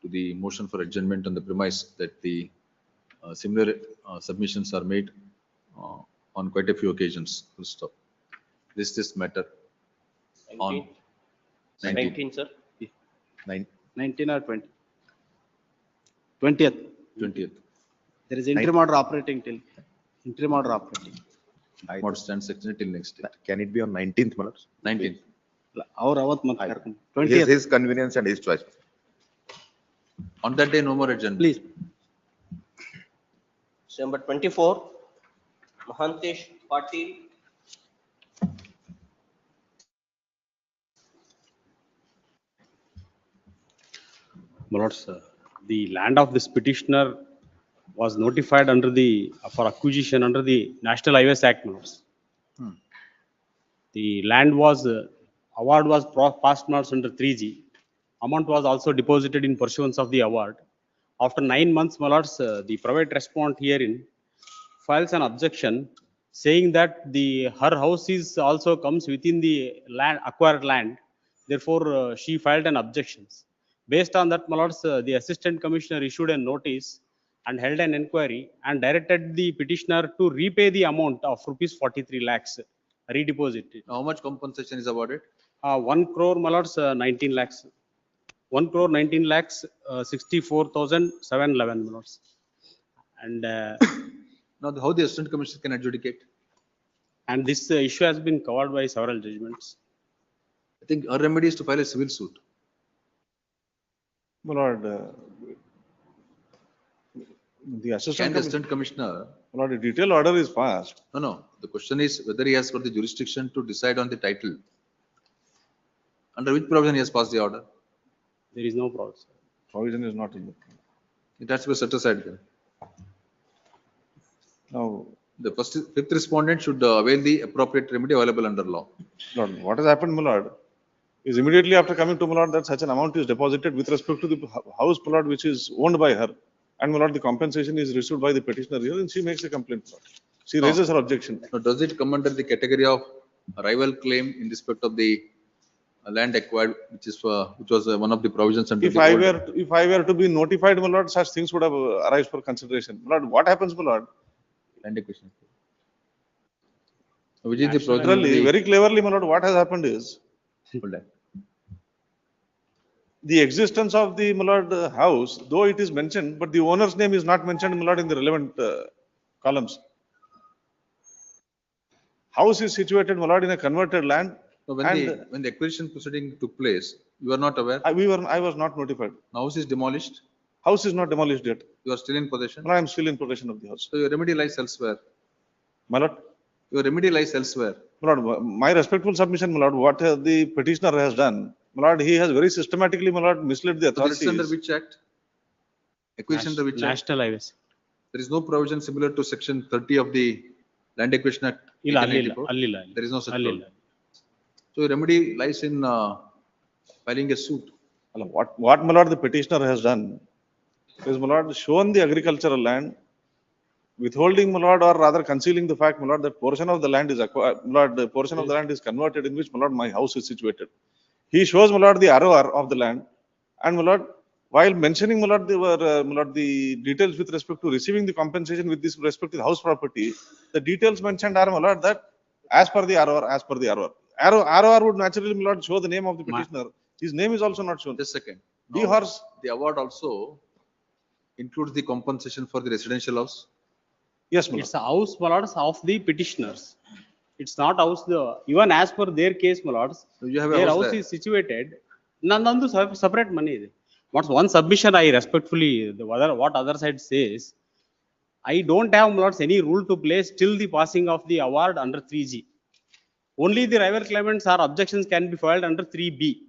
to the motion for adjournment on the premise that the similar submissions are made on quite a few occasions. Full stop. This matter on 19, sir. 19 or 20. 20th. 20th. There is interim order operating till. Interim order operating. What stands sectioned till next date? Can it be on 19th, my lords? 19th. ಅವ್ರು ಅವತ್ತು ಮತ್ತೆ ಕರ್ಕೊಂಡು 20th. His convenience and his choice. On that day, no more adjournment. Please. Number 24, Mahantesh 14. My lords, the land of this petitioner was notified under the, for acquisition under the National Highways Act, my lords. The land was, award was passed, my lords, under 3G. Amount was also deposited in pursuance of the award. After 9 months, my lords, the private respondent herein files an objection saying that her house is also comes within the land, acquired land. Therefore, she filed an objection. Based on that, my lords, the assistant commissioner issued a notice and held an inquiry and directed the petitioner to repay the amount of rupees 43 lakhs, redeposit it. How much compensation is awarded? 1 crore, my lords, 19 lakhs. 1 crore 19 lakhs, 64,711, my lords. And now, how the assistant commissioner can adjudicate? And this issue has been covered by several judgments. I think our remedy is to file a civil suit. My lord, the assistant commissioner. My lord, the detailed order is passed. No. The question is whether he has got the jurisdiction to decide on the title. Under which provision he has passed the order? There is no provision. Provision is not in the. It has to be set aside then. Now, the fifth respondent should avail the appropriate remedy available under law. Lord, what has happened, my lord, is immediately after coming to my lord that such an amount is deposited with respect to the house, my lord, which is owned by her. And my lord, the compensation is received by the petitioner here, and she makes a complaint. My lord. She raises her objection. Now, does it come under the category of rival claim in respect of the land acquired, which was one of the provisions under If I were to be notified, my lord, such things would have arise for consideration. My lord, what happens, my lord? Land acquisition. Which is the provision? Literally, very cleverly, my lord, what has happened is the existence of the, my lord, house, though it is mentioned, but the owner's name is not mentioned, my lord, in the relevant columns. House is situated, my lord, in a converted land. So when the acquisition proceeding took place, you are not aware? I was not notified. The house is demolished? House is not demolished yet. You are still in possession? No, I am still in possession of the house. So your remedy lies elsewhere? My lord? Your remedy lies elsewhere? My lord, my respectful submission, my lord, what the petitioner has done, my lord, he has very systematically, my lord, misled the authorities. So this is under which act? Acquisition under which act? National Highways. There is no provision similar to section 30 of the Land Acquisition Act. 1894? There is no such provision. So your remedy lies in filing a suit. What my lord, the petitioner has done is, my lord, shown the agricultural land, withholding, my lord, or rather concealing the fact, my lord, that portion of the land is acquired, my lord, the portion of the land is converted in which, my lord, my house is situated. He shows, my lord, the ROR of the land, and my lord, while mentioning, my lord, the details with respect to receiving the compensation with this respect to the house property, the details mentioned are, my lord, that as per the ROR, as per the ROR. ROR would naturally, my lord, show the name of the petitioner. His name is also not shown. Just a second. The award also includes the compensation for the residential house? Yes, my lord. It's a house, my lords, of the petitioners. It's not house, even as per their case, my lords, so you have their a house is situated. Nandu separate money. What's one submission I respectfully, what other side says, I don't have, my lords, any rule to place till the passing of the award under 3G. Only the rival claimants or objections can be filed under 3B.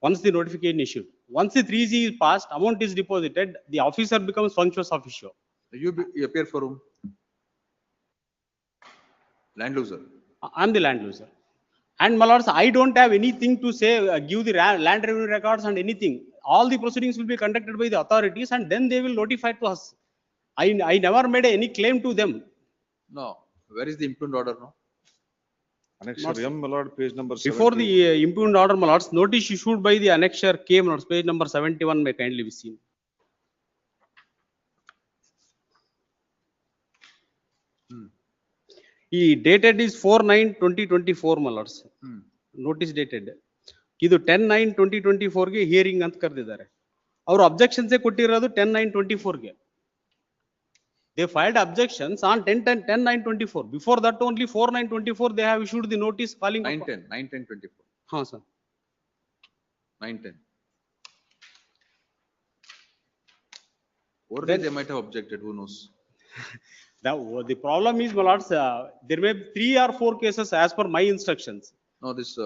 Once the notification issued. Once the 3G is passed, amount is deposited, the officer becomes functious officio. You appear for whom? Land loser. I am the land loser. And my lords, I don't have anything to say, give the land revenue records and anything. All the proceedings will be conducted by the authorities and then they will notify to us. I never made any claim to them. No. Where is the impugned order now? Annexure M, my lord, page number 70. Before the impugned order, my lords, notice issued by the annexure K, my lords, page number 71 may kindly be seen. He dated is 4/9/2024, my lords. Notice dated. ಇದು 10/9/2024 ಗೆ hearing ಅಂತ ಕರೆದಿದ್ದಾರೆ. ಅವರು objections ಕೊಟ್ಟಿರೋದು 10/9/24 ಗೆ. They filed objections on 10/9/24. Before that only 4/9/24 they have issued the notice calling. 9/10/24. हाँ sir. 9/10. Or they might have objected, who knows? The problem is, my lords, there may be 3 or 4 cases as per my instructions. No, this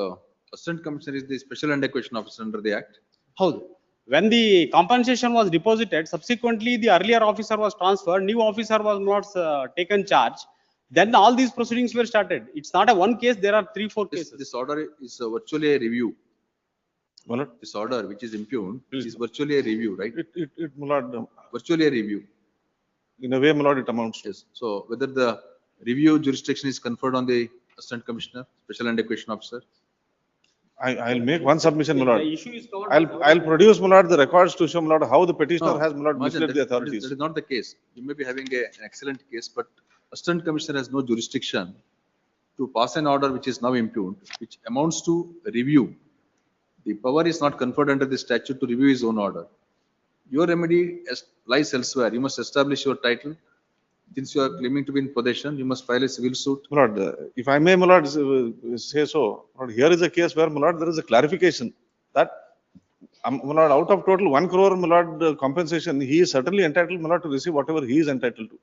assistant commissioner is the special and equation officer under the act. How? When the compensation was deposited, subsequently the earlier officer was transferred, new officer was not taken charge. Then all these proceedings were started. It's not a one case, there are 3, 4 cases. This order is virtually a review. My lord, This order, which is impugned, is virtually a review, right? my lord, Virtually a review. in a way, my lord, it amounts to. Yes. So whether the review jurisdiction is conferred on the assistant commissioner, special and equation officer. I'll make one submission, my lord. The issue is covered. by I'll produce, my lord, the records to show, my lord, how the petitioner No, has, my lord, Mahajan, misled the that authorities. is not the case. You may be having an excellent case, but assistant commissioner has no jurisdiction to pass an order which is now impugned, which amounts to review. The power is not conferred under the statute to review his own order. Your remedy lies elsewhere. You must establish your title. Since you are claiming to be in possession, you must file a civil suit. My lord, if I may, my lord, say so, my lord, here is a case where, my lord, there is a clarification that, my lord, out of total 1 crore, my lord, compensation, he is certainly entitled, my lord, to receive whatever he is entitled to.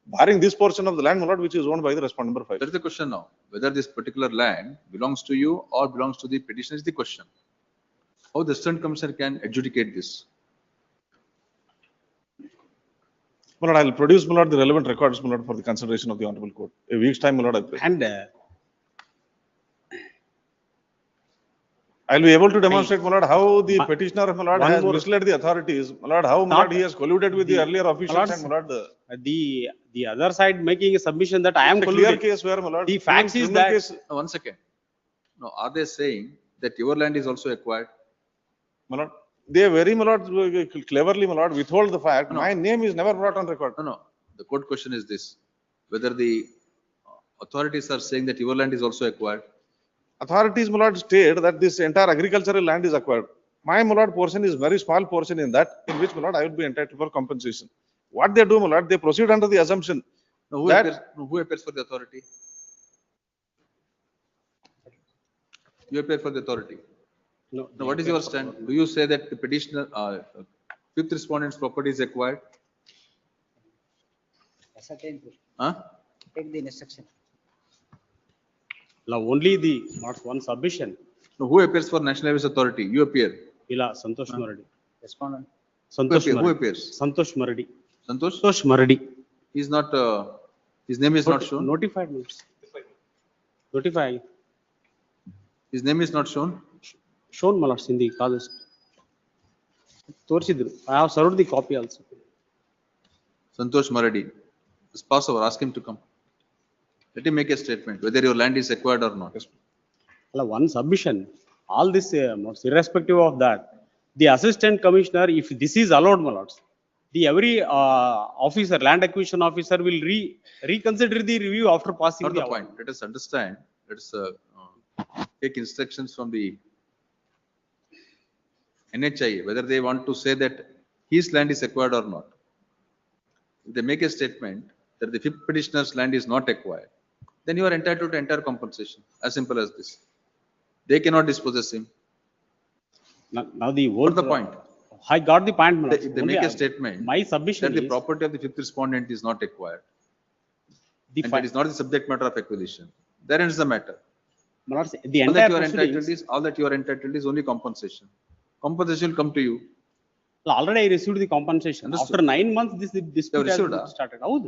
Barring this portion of the land, my lord, which is owned by the respondent number 5. That is the question now. Whether this particular land belongs to you or belongs to the petitioner is the question. How the assistant commissioner can adjudicate this? My lord, I'll produce, my lord, the relevant records, my lord, for the consideration of the honorable court. A week's time, my lord, I pray. And I'll be able to demonstrate, my lord, how the Ma- petitioner, my lord, one has more- misled the authorities. My lord, how, my Not lord, he has colluded with the the- earlier officials lords, and, my lord, the other side making a submission that I am it's a clear colluded. case where, my lord. The facts even is criminal that case- No, 1 second. No, are they saying that your land is also acquired? My lord, they very, my lord, cleverly, my lord, withhold the fact. No. My name is never brought on record. No, no. The court question is this: whether the authorities are saying that your land is also acquired. Authorities, my lord, state that this entire agricultural land is acquired. My, my lord, portion is very small portion in that, in which, my lord, I would be entitled for compensation. What they do, my lord, they proceed under the assumption No, who that appears? No, who appears for the authority? You appear for the authority. No, Now, what is your stand? Do you say that the petitioner, fifth respondent's property is acquired? Ascertain, Huh? take the instruction. now only the not one submission. No, who appears for National Highways Authority? You appear. Ila Santosh Maradi. Respondent. Santosh Who Maradi. appears? Santosh Maradi. Santosh? Santosh Maradi. He is not, his name is not shown. Notified. Notify. His name is not shown. Shown, my lords, in the causes. Torchidru. I have served the copy also. Santosh Maradi. Just pass over, ask him to come. Let him make a statement, whether your land is acquired or not. One submission. All this, irrespective of that, the assistant commissioner, if this is allowed, my lords, the every officer, land acquisition officer will reconsider the review after passing Not the the award. point. Let us understand. Let us take instructions from the NHI, whether they want to say that his land is acquired or not. If they make a statement that the fifth petitioner's land is not acquired, then you are entitled to entire compensation. As simple as this. They cannot dispossess him. Now the whole What's the point? I got the point, my lords. If they Only make a I- statement My submission that the is property of the fifth respondent is not acquired, the and that is not the subject matter of acquisition, then ends the matter. my lords, the All that entire you are entitled proceedings. is, all that you are entitled is only compensation. Compensation will come to you. Already I received the compensation. Understood. After 9 months, this dispute has received, been ah? started. How's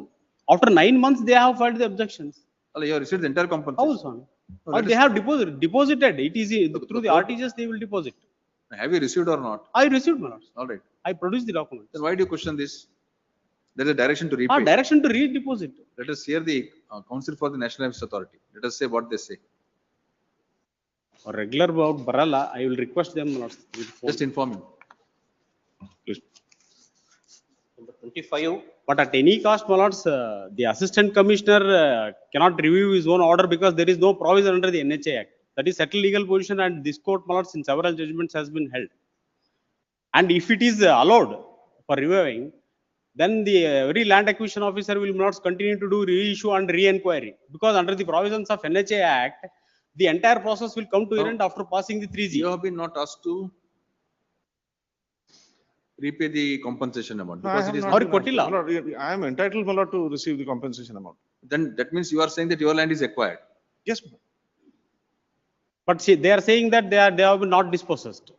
After 9 months, they have filed the objections. You have received the entire compensation. How's on? No, Or let they us- have deposited. It is through the court- RTGS, they will deposit. Have you received or not? I received, my lords. All right. I produced the document. Then why do you question this? There is a direction to repay. Direction to re-deposit. Let us hear the Council for the National Highways Authority. Let us say what they say. For regular about Barala, I will request them, my lords. with phone. Just inform him. Number 25. But at any cost, my lords, the assistant commissioner cannot review his own order because there is no provision under the NHA Act. That is settled legal position, and this court, my lords, in several judgments has been held. And if it is allowed for reviewing, then the every land acquisition officer will not continue to do reissue and re-inquiry, because under the provisions of NHA Act, the entire process will come to an end after passing the 3G. You have been not asked to repay the compensation amount I because have it is not not. been asked, my lord. I am entitled, my lord, to receive the compensation amount. Then that means you are saying that your land is acquired. Yes. But see, they are saying that they have not dispossessed.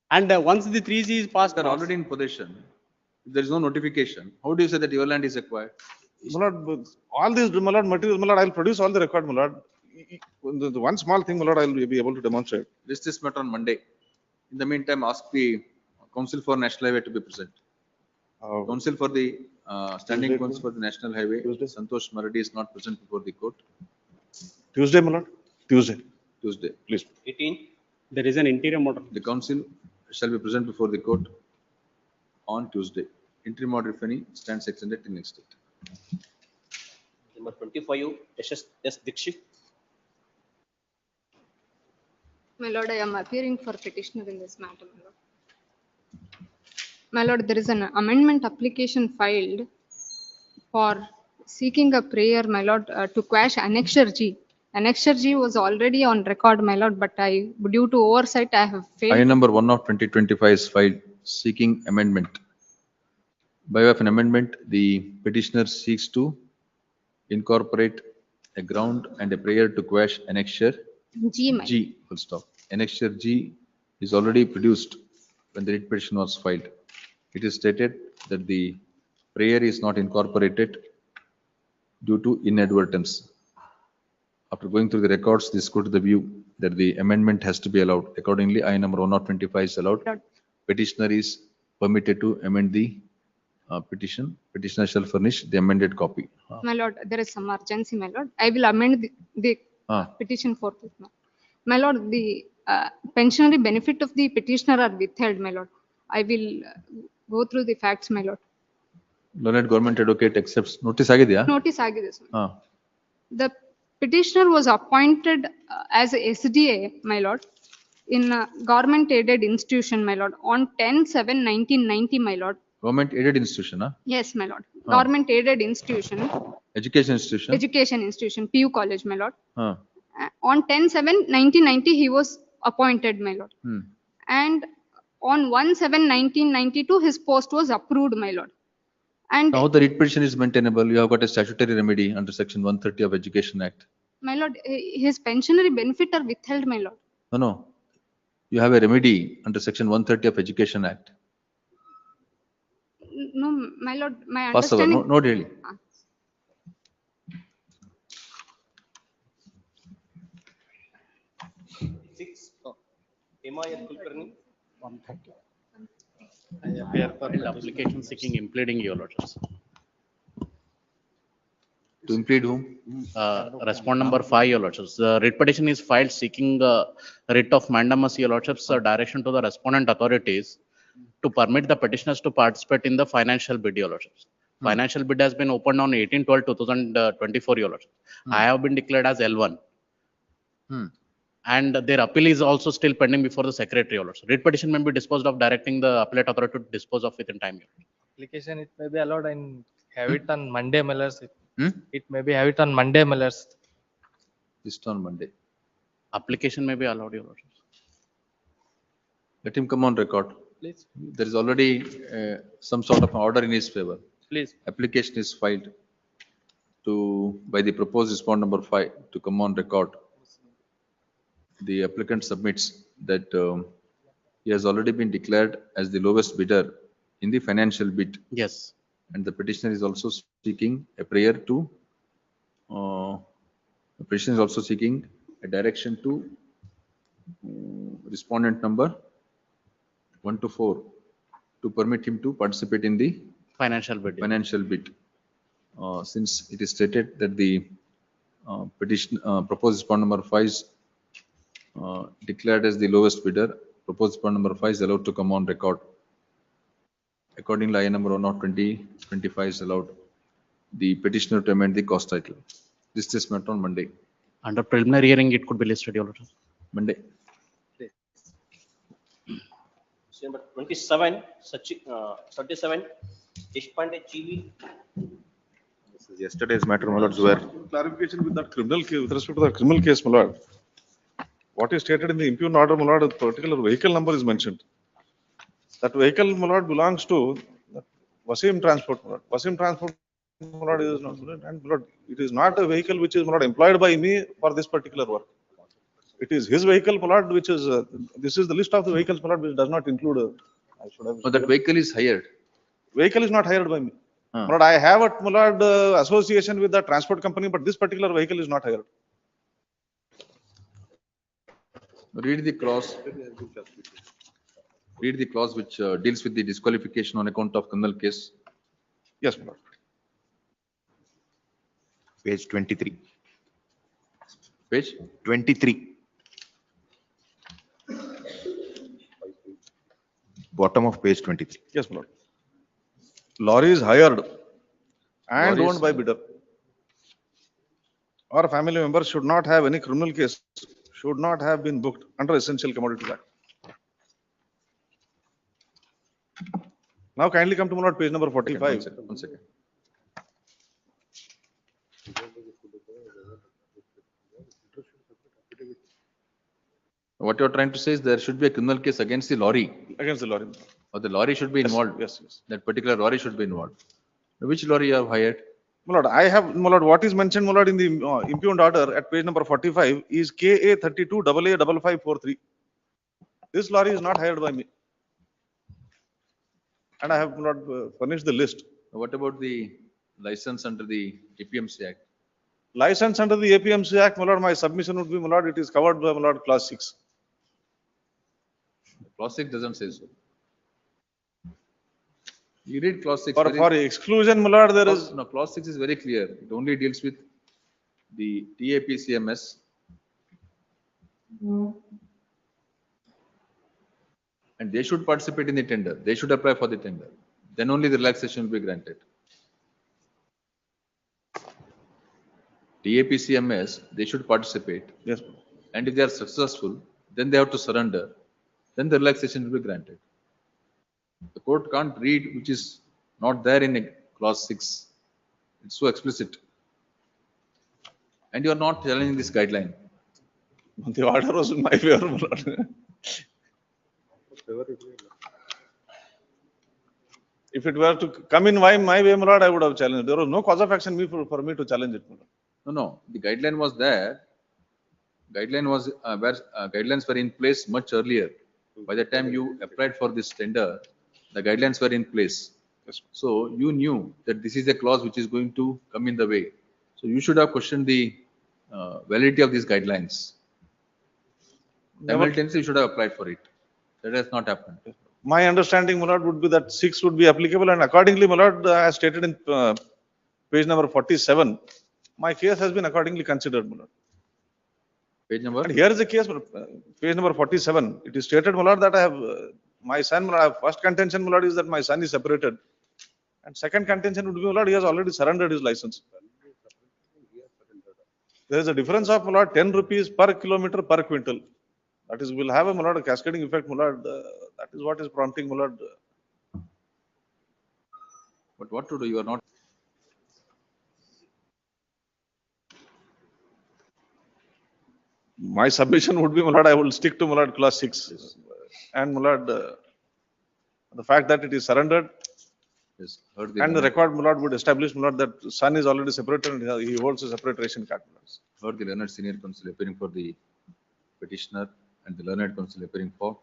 And once the 3G is passed, They are already in possession. If there is no notification, how do you say that your land is acquired? My lord, but all these, my lord, materials, my lord, I'll produce all the record, my lord. The one small thing, my lord, I'll be able to demonstrate. List this matter on Monday. In the meantime, ask the Council for National Highway to be present. Council for the standing Tuesday, council for the National Highway, Santosh Maradi is not present before the court. Tuesday, my lord. Tuesday, please. 18. There is an interior motor. The council shall be present before the court on Tuesday. Interim order, if any, stands extended till next date. Number 25, S. Dikshit. My lord, I am appearing for petitioner in this matter, my lord. My lord, there is an amendment application filed for seeking a prayer, my lord, to quash Annexure G. Annexure G was already on record, my lord, but due to oversight, I have failed. I number 1 of 2025 is filed seeking amendment. By way of an amendment, the petitioner seeks to incorporate a ground and a prayer to quash Annexure G, my G, full stop. Annexure G is already produced when the writ petition was filed. It is stated that the prayer is not incorporated due to inadvertence. After going through the records, this go to the view that the amendment has to be allowed. Accordingly, I number 1 of 25 is allowed. Petitioner is permitted to amend the petition. Petitioner shall furnish the amended copy. My lord, there is some urgency, my lord. I will amend the petition forthwith. My lord, the pensionary benefit of the petitioner are withheld, my lord. I will go through the facts, my lord. Learned government advocate accepts. Notice agidya? Notice agide. The petitioner was appointed as a SDA, my lord, in a government aided institution, my lord, on 10/7/1990, my lord. Government aided institution, huh? Yes, my lord. Government aided institution. Education institution. Education institution, PU college, my lord. Huh. On 10/7/1990, he was appointed, my lord. And on 1/7/1992, his post was approved, my lord. And Now the writ petition is maintainable. You have got a statutory remedy under section 130 of Education Act. my lord, his pensionary benefit are withheld, my lord. No. You have a remedy under section 130 of Education Act. No, my lord, my Pass over. understanding. No, really. MIL Kulkarni. I appear for application seeking impleading your lordships. To implead whom? Respond number 5, your lordships. The writ petition is filed seeking writ of mandamus, your lordships, direction to the respondent authorities to permit the petitioners to participate in the financial bid, your lordships. Financial bid has been opened on 18/12/2024, your lordships. I have been declared as L1. And their appeal is also still pending before the secretary, your lordships. Writ petition may be disposed of, directing the appellate authority to dispose of within time. Application, it may be allowed and have it on Monday, Millers. It may be have it on Monday, Millers. Just on Monday. Application may be allowed, your lordships. Let him come on record. Please. There is already some sort of order in his favor. Please. Application is filed by the proposed respond number 5 to come on record. The applicant submits that he has already been declared as the lowest bidder in the financial bid. Yes. And the petitioner is also seeking a prayer to, the petitioner is also seeking a direction to respondent number 1 to 4 to permit him to participate in the financial bid. Since it is stated that the petition proposed respondent number 5 is declared as the lowest bidder, proposed respondent number 5 is allowed to come on record. Accordingly, I number 1 of 2025 is allowed the petitioner to amend the cost title. This is met on Monday. Under preliminary hearing, it could be listed, your lordships. Monday. Number 27, 37, Deshpande GV. This is yesterday's matter, my lords, where Clarification with that criminal case, with respect to the criminal case, my lord. What is stated in the impugned order, my lord, a particular vehicle number is mentioned. That vehicle, my lord, belongs to Wasim Transport, my lord. Wasim Transport, my lord, is not, and my lord, it is not a vehicle which is, my lord, employed by me for this particular work. It is his vehicle, my lord, which is, this is the list of the vehicles, my lord, which does not include, I should have. No, that vehicle is hired. Vehicle is not hired by me. Huh. My lord, I have a, my lord, association with the transport company, but this particular vehicle is not hired. Read the clause. Read the clause which deals with the disqualification on account of criminal case. Yes, my lord. Page 23. Page 23. Bottom of page 23. Yes, my lord. Lorry is hired and Lorry is owned by bidder. Or family members should not have any criminal case, should not have been booked under Essential Commodities Act. Now kindly come to my lord, page number 45. One second. What you are trying to say is there should be a criminal case against the lorry. Against the lorry. Or the lorry should be involved. Yes, yes. That particular lorry should be involved. Which lorry you have hired? My lord, I have, my lord, what is mentioned, my lord, in the impugned order at page number 45 is KA 32 AA 5543. This lorry is not hired by me. And I have not furnished the list. What about the license under the APMC Act? License under the APMC Act, my lord, my submission would be, my lord, it is covered by, my lord, clause 6. Clause 6 doesn't say so. You read clause 6. For exclusion, my lord, there is. No, clause 6 is very clear. It only deals with the TAPCMS. And they should participate in the tender. They should apply for the tender. Then only the relaxation will be granted. TAPCMS, they should participate. Yes. And if they are successful, then they have to surrender. Then the relaxation will be granted. The court can't read which is not there in clause 6. It's so explicit. And you are not challenging this guideline. The order was in my favor, my lord. If it were to come in my way, my lord, I would have challenged. There was no cause of action for me to challenge it, my lord. No. The guideline was there. Guideline was guidelines were in place much earlier. By the time you applied for this tender, the guidelines were in place. Yes. So you knew that this is a clause which is going to come in the way. So you should have questioned the validity of these guidelines. Simultaneously, you should have applied for it. That has not happened. My understanding, my lord, would be that 6 would be applicable, and accordingly, my lord, as stated in page number 47, my case has been accordingly considered, my lord. Page number? And here is the case, page number 47. It is stated, my lord, that I have my son, my lord, first contention, my lord, is that my son is separated. And second contention would be, my lord, he has already surrendered his license. There is a difference of, my lord, 10 rupees per kilometer per quintal. That is, will have a, my lord, a cascading effect, my lord. That is what is prompting, my lord. But what to do? You are not. My submission would be, my lord, I will stick to, my lord, clause 6. And, my lord, the fact that it is surrendered. Yes, and the record, my lord, would establish, my lord, that son is already separated and he holds a separate ration card. Heard the learned senior counsel appearing for the petitioner and the learned counsel appearing for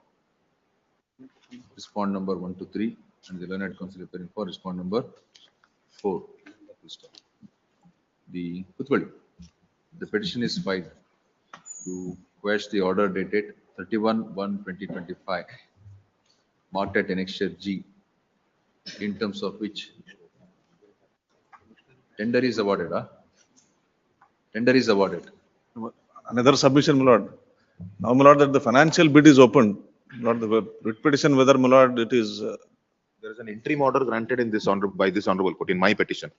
respond number 1 to 3 and the learned counsel appearing for respond number 4. The petition is filed to quash the order dated 31/1/2025 marked at annexure G, in terms of which tender is awarded. Tender is awarded. Another submission, my lord. Now, my lord, that the financial bid is opened. Lord, the writ petition, whether, my lord, it is. There is an interim order granted in this by this honorable court in my petition,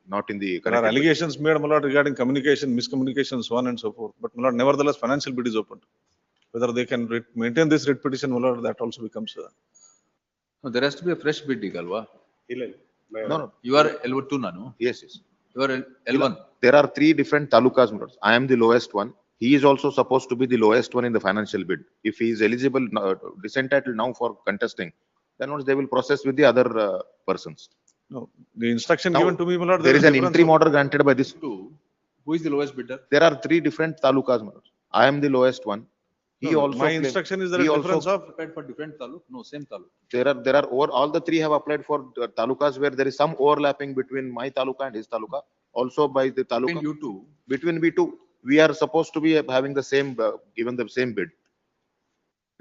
not in the. There are allegations made, my lord, regarding communication, miscommunication, so on and so forth. But, my lord, nevertheless, financial bid is opened. Whether they can maintain this writ petition, my lord, that also becomes. No, there has to be a fresh bid, Galva. No. You are L2, no? Yes. You are L1. There are 3 different talukas, my lord. I am the lowest one. He is also supposed to be the lowest one in the financial bid. If he is eligible, disentitled now for contesting, then once they will process with the other persons. No, the instruction Now, given to me, my lord, there is an difference interim of- order granted by this. Who is the lowest bidder? There are three different talukas, my lord. I am the lowest one. He No, no, also my claimed- instruction is there he a also- difference of, Applied for different taluk? No, same taluk. There are over, all the three have applied for talukas where there is some overlapping between my taluka and his taluka. Also by the taluka. Between you two, Between we two, we are supposed to be having the same, given the same bid.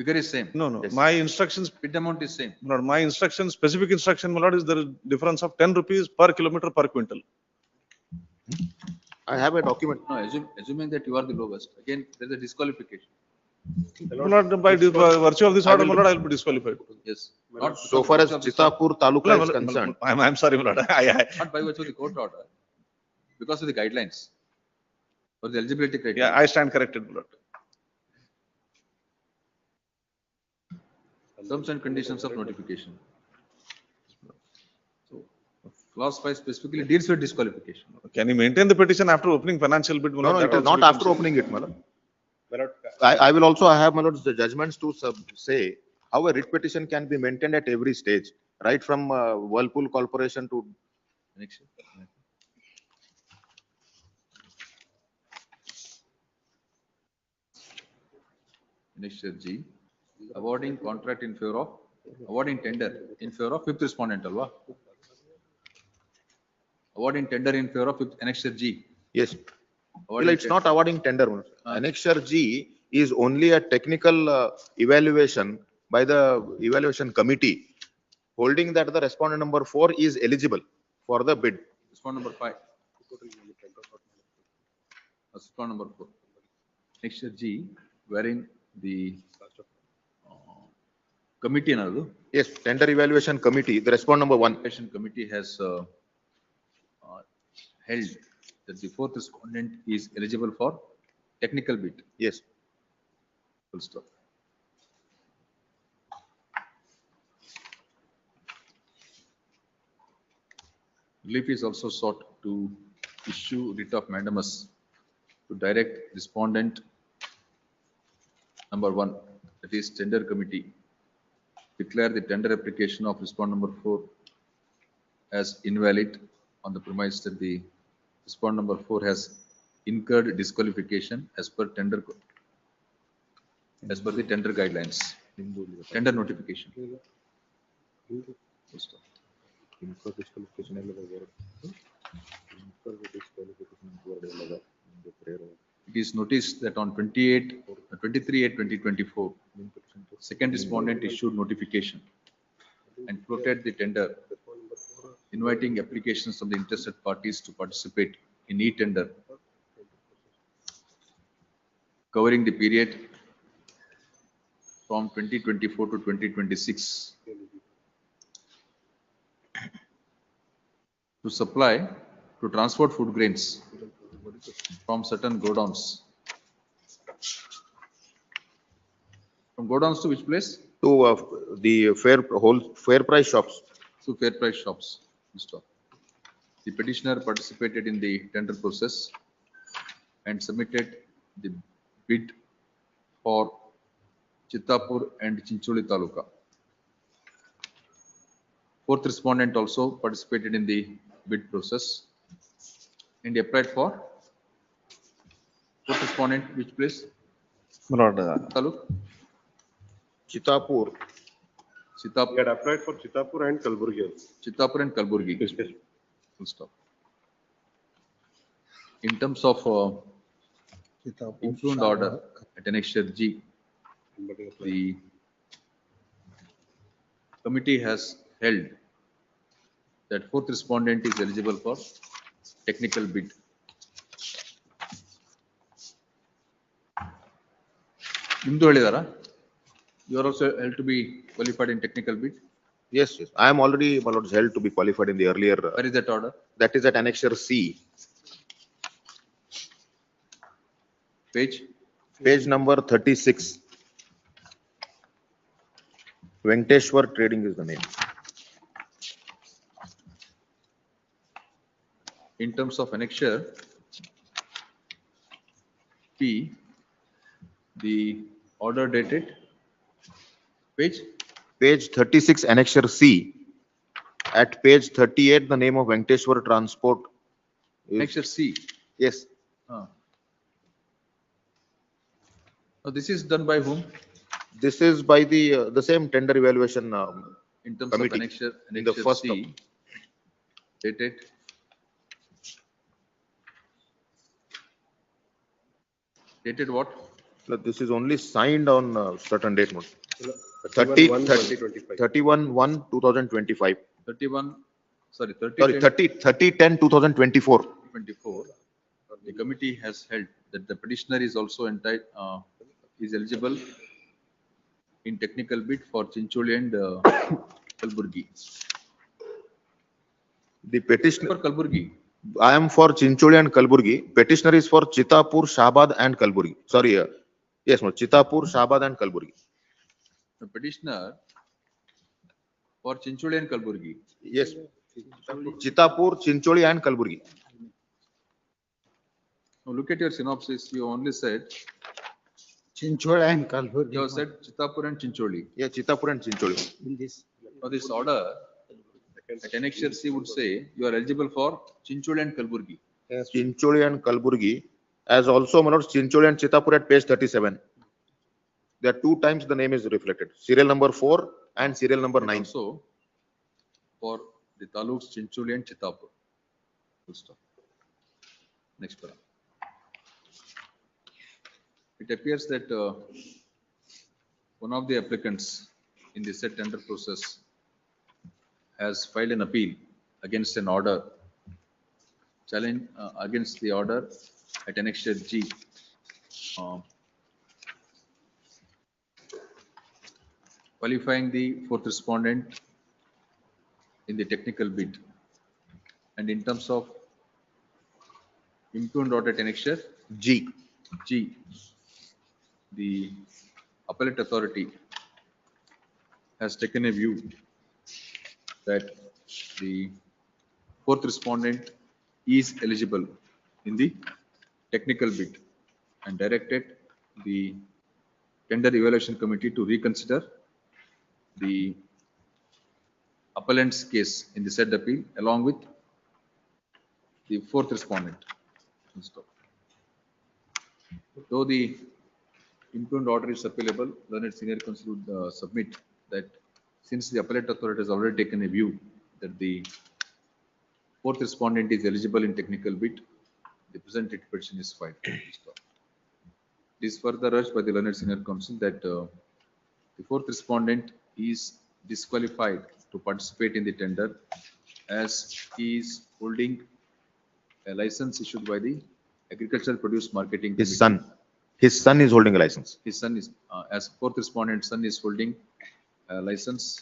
figure is same. no, no, Yes. my instructions, Bid amount is same. my lord, my instruction, specific instruction, my lord, is there is difference of 10 rupees per kilometer per quintal. I have a document. No, assuming that you are the lowest, again, there is a disqualification. My lord, by virtue of this order, my lord, I will be disqualified. Yes. Not So because far of as virtue of this Chitapur My taluka lord, is my lord, concerned, I'm sorry, my lord. Not by virtue of the court order, because of the guidelines or the eligibility criteria. Yeah, I stand corrected, my lord. Terms and conditions of notification. So, clause 5 specifically deals with disqualification. Can you maintain the petition after opening financial bid? my no, lord? no, That it is also not after becomes- opening it, my lord. I will also have, my lord, the judgments to say how a writ petition can be maintained at every stage, right from Whirlpool Corporation to. Next. Next G, awarding contract in favor of, awarding tender in favor of fifth respondent, alva? Awarding tender in favor of fifth, annexure G. Yes. Awarding It's not awarding tender. my lord. Annexure G is only a technical evaluation by the evaluation committee, holding that the respondent number 4 is eligible for the bid. Respondent number 5. Respondent number 4. Annexure G, wherein the committee another. Yes, tender evaluation committee, the respondent number 1. Evaluation committee has held that the fourth respondent is eligible for technical bid. Yes. Full stop. Relief is also sought to issue writ of mandamus to direct respondent number 1, that is tender committee, declare the tender application of respondent number 4 as invalid on the premise that the respondent number 4 has incurred disqualification as per the tender guidelines, tender notification. Full stop. It is noticed that on 23/8/2024, second respondent issued notification and floated the tender inviting applications from the interested parties to participate in e-tender covering the period from 2024 to 2026 to supply to transport food grains from certain godowns. From godowns to which place? To the fair price shops. To fair price shops. Stop. The petitioner participated in the tender process and submitted the bid for Chittapur and Chincholi Taluka. Fourth respondent also participated in the bid process and he applied for fourth respondent which place? My lord, Taluk? Chittapur. Chittapur. He had applied for Chittapur and Kalaburagi. Chittapur and Kalaburagi. Full stop. In terms of influent order at annexure G, the committee has held that fourth respondent is eligible for technical bid. Nimdu helidara? You are also held to be qualified in technical bid. Yes, yes. I am already, my lord, held to be qualified in the earlier. Where is that order? That is at annexure C. Page? Page number 36. Venkateshwar Trading is the name. In terms of annexure P, the order dated page page 36, annexure C. At page 38, the name of Venkateshwar Transport. Annexure C. Yes. Now this is done by whom? This is by the same tender evaluation In terms committee. of annexure, In the annexure first C, dated what? This is only signed on certain date. 31/1/2025. 31/1/2025. 31, sorry, 30, Sorry, 30/10/2024. 24. The committee has held that the petitioner is also entitled, is eligible in technical bid for Chincholi and Kalaburagi. The petitioner For Kalaburagi. I am for Chincholi and Kalaburagi. Petitioner is for Chitapur, Shahabad and Kalaburagi. Sorry, yes, no, Chitapur, Shahabad and Kalaburagi. The petitioner for Chincholi and Kalaburagi. Yes, Chitapur, Chincholi and Kalaburagi. Now look at your synopsis. You only said, Chincholi and Kalaburagi. you have said Chitapur and Chincholi. Yeah, Chitapur and Chincholi. In this. Now this order, at annexure C would say you are eligible for Chincholi and Kalaburagi. Chincholi and Kalaburagi, as also Chincholi and Chitapur at page 37. There are 2 times the name is reflected. Serial number 4 and serial number 9. Also for the taluks Chincholi and Chitapur. Full stop. Next paragraph. It appears that one of the applicants in the said tender process has filed an appeal against an order challenge against the order at annexure G. Qualifying the fourth respondent in the technical bid, and in terms of impugned order at annexure G, the appellate authority has taken a view that the fourth respondent is eligible in the technical bid and directed the tender evaluation committee to reconsider the appellant's case in the said appeal along with the fourth respondent. Though the impugned order is appealable, learned senior counsel would submit that since the appellate authority has already taken a view that the fourth respondent is eligible in technical bid, the present writ petition is filed. It is further urged by the learned senior counsel that the fourth respondent is disqualified to participate in the tender as he is holding a license issued by the Agricultural Produce Marketing Committee. His son is holding a license. His son is, as fourth respondent, son is holding a license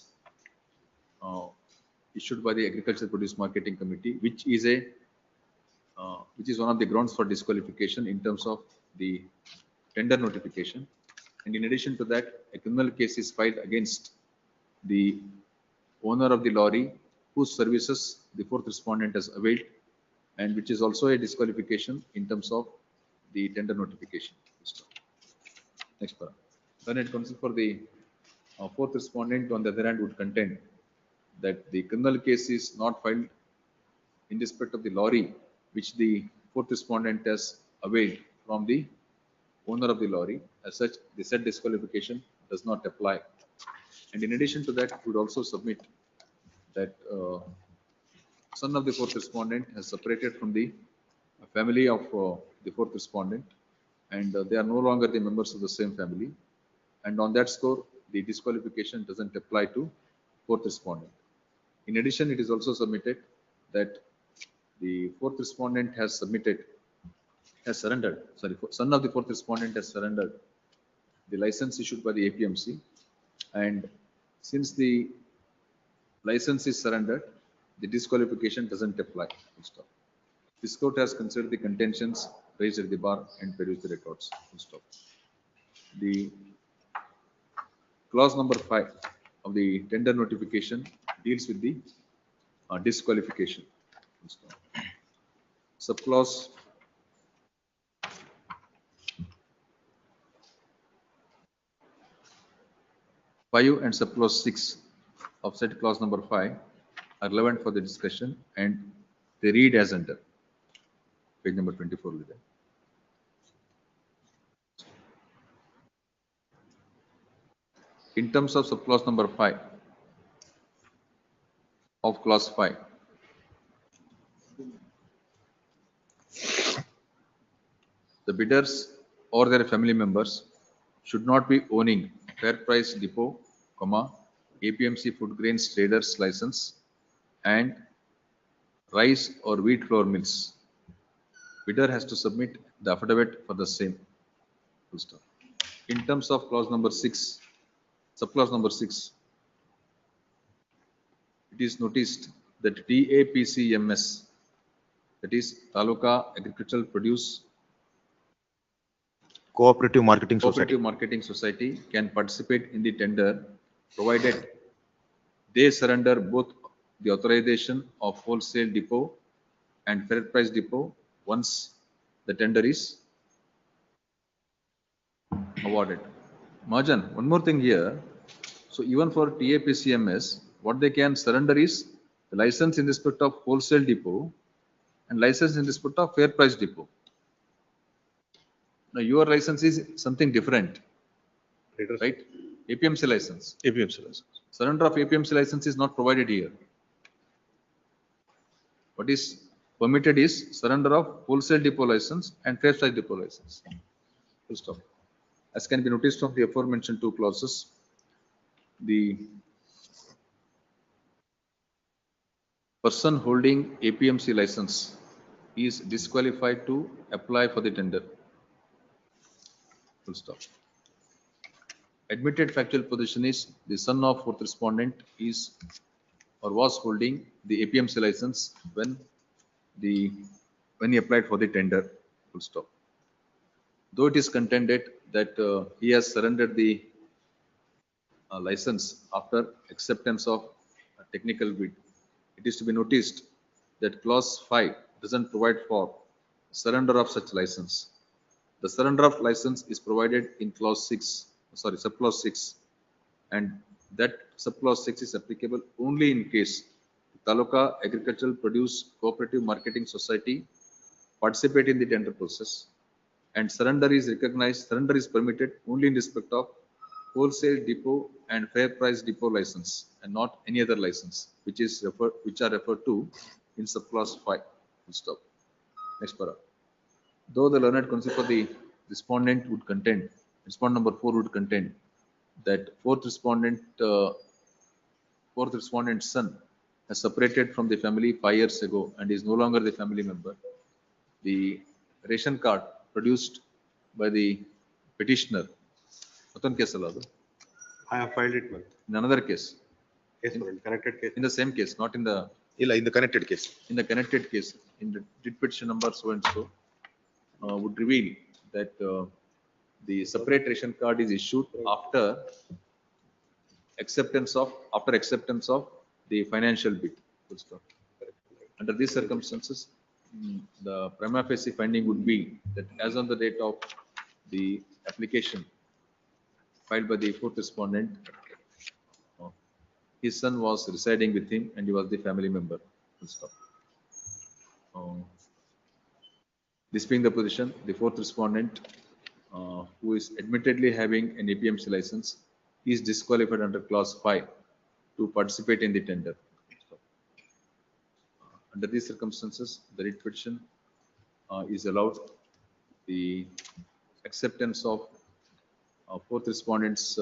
issued by the Agricultural Produce Marketing Committee, which is one of the grounds for disqualification in terms of the tender notification. And in addition to that, a criminal case is filed against the owner of the lorry whose services the fourth respondent has availed, and which is also a disqualification in terms of the tender notification. Next paragraph. Learned counsel for the fourth respondent on the other hand would contend that the criminal case is not filed in respect of the lorry which the fourth respondent has availed from the owner of the lorry. As such, the said disqualification does not apply. And in addition to that, would also submit that son of the fourth respondent has separated from the family of the fourth respondent, and they are no longer the members of the same family. And on that score, the disqualification doesn't apply to fourth respondent. In addition, it is also submitted that the fourth respondent has surrendered, son of the fourth respondent has surrendered the license issued by the APMC, and since the license is surrendered, the disqualification doesn't apply. This court has considered the contentions raised at the bar and produced the records. The clause number 5 of the tender notification deals with the disqualification. Subclause 5 and subclause 6 of said clause number 5 are relevant for the discussion and they read as under. Page number 24. With that. In terms of subclause number 5 of clause 5, the bidders or their family members should not be owning fair price depot, APMC food grains traders license and rice or wheat flour mills. Bidder has to submit the affidavit for the same. Full stop. In terms of clause number 6, subclause number 6, it is noticed that TAPCMS, that is Taluka Agricultural Produce Cooperative Marketing Society. Cooperative Marketing Society can participate in the tender provided they surrender both the authorization of wholesale depot and fair price depot once the tender is awarded. Majan, one more thing here. So even for TAPCMS, what they can surrender is the license in respect of wholesale depot and license in respect of fair price depot. Now your license is something different, right? APMC license. APMC license. Surrender of APMC license is not provided here. What is permitted is surrender of wholesale depot license and fair price depot license. Full stop. As can be noticed from the aforementioned two clauses, the person holding APMC license is disqualified to apply for the tender. Full stop. Admitted factual position is the son of fourth respondent is or was holding the APMC license when he applied for the tender. Full stop. Though it is contended that he has surrendered the license after acceptance of a technical bid, it is to be noticed that clause 5 doesn't provide for surrender of such license. The surrender of license is provided in clause 6, sorry, subclause 6, and that subclause 6 is applicable only in case Taluka Agricultural Produce Cooperative Marketing Society participate in the tender process and surrender is recognized, surrender is permitted only in respect of wholesale depot and fair price depot license and not any other license which are referred to in subclause 5. Full stop. Next para. Though the learned counsel for the respondent would contend, respondent number 4 would contend that fourth respondent's son has separated from the family 5 years ago and is no longer the family member. The ration card produced by the petitioner. I have filed it, man. In another case. Yes, sir, connected case. In the same case, not in the. In the connected case. In the connected case, in the writ petition number so and so, would reveal that the separate ration card is issued after acceptance of the financial bid. Full stop. Under these circumstances, the prima facie finding would be that as on the date of the application filed by the fourth respondent, his son was residing with him and he was the family member. Full stop. This being the position, the fourth respondent, who is admittedly having an APMC license, is disqualified under clause 5 to participate in the tender. Under these circumstances, the writ petition is allowed. The acceptance of fourth respondent's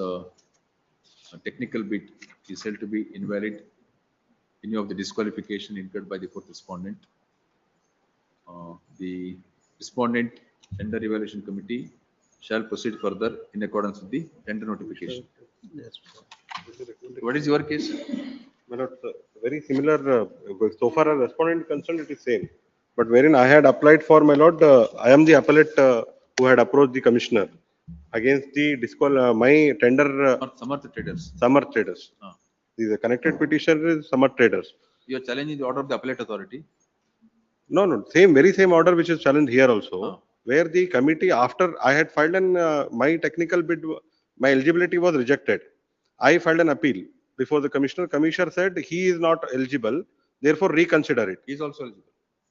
technical bid is held to be invalid in view of the disqualification incurred by the fourth respondent. The respondent tender evaluation committee shall proceed further in accordance with the tender notification. Yes. What is your case? Well, very similar. So far as respondent concerned, it is same. But wherein I had applied for, my lord, I am the appellate who had approached the commissioner against the my tender. Samarth Traders. Samarth Traders. The connected petitioner is Samarth Traders. You are challenging the order of the appellate authority. No, very same order which is challenged here also, where the committee, after I had filed and my technical bid, my eligibility was rejected. I filed an appeal before the commissioner. Commissioner said he is not eligible, therefore reconsider it. He is also eligible.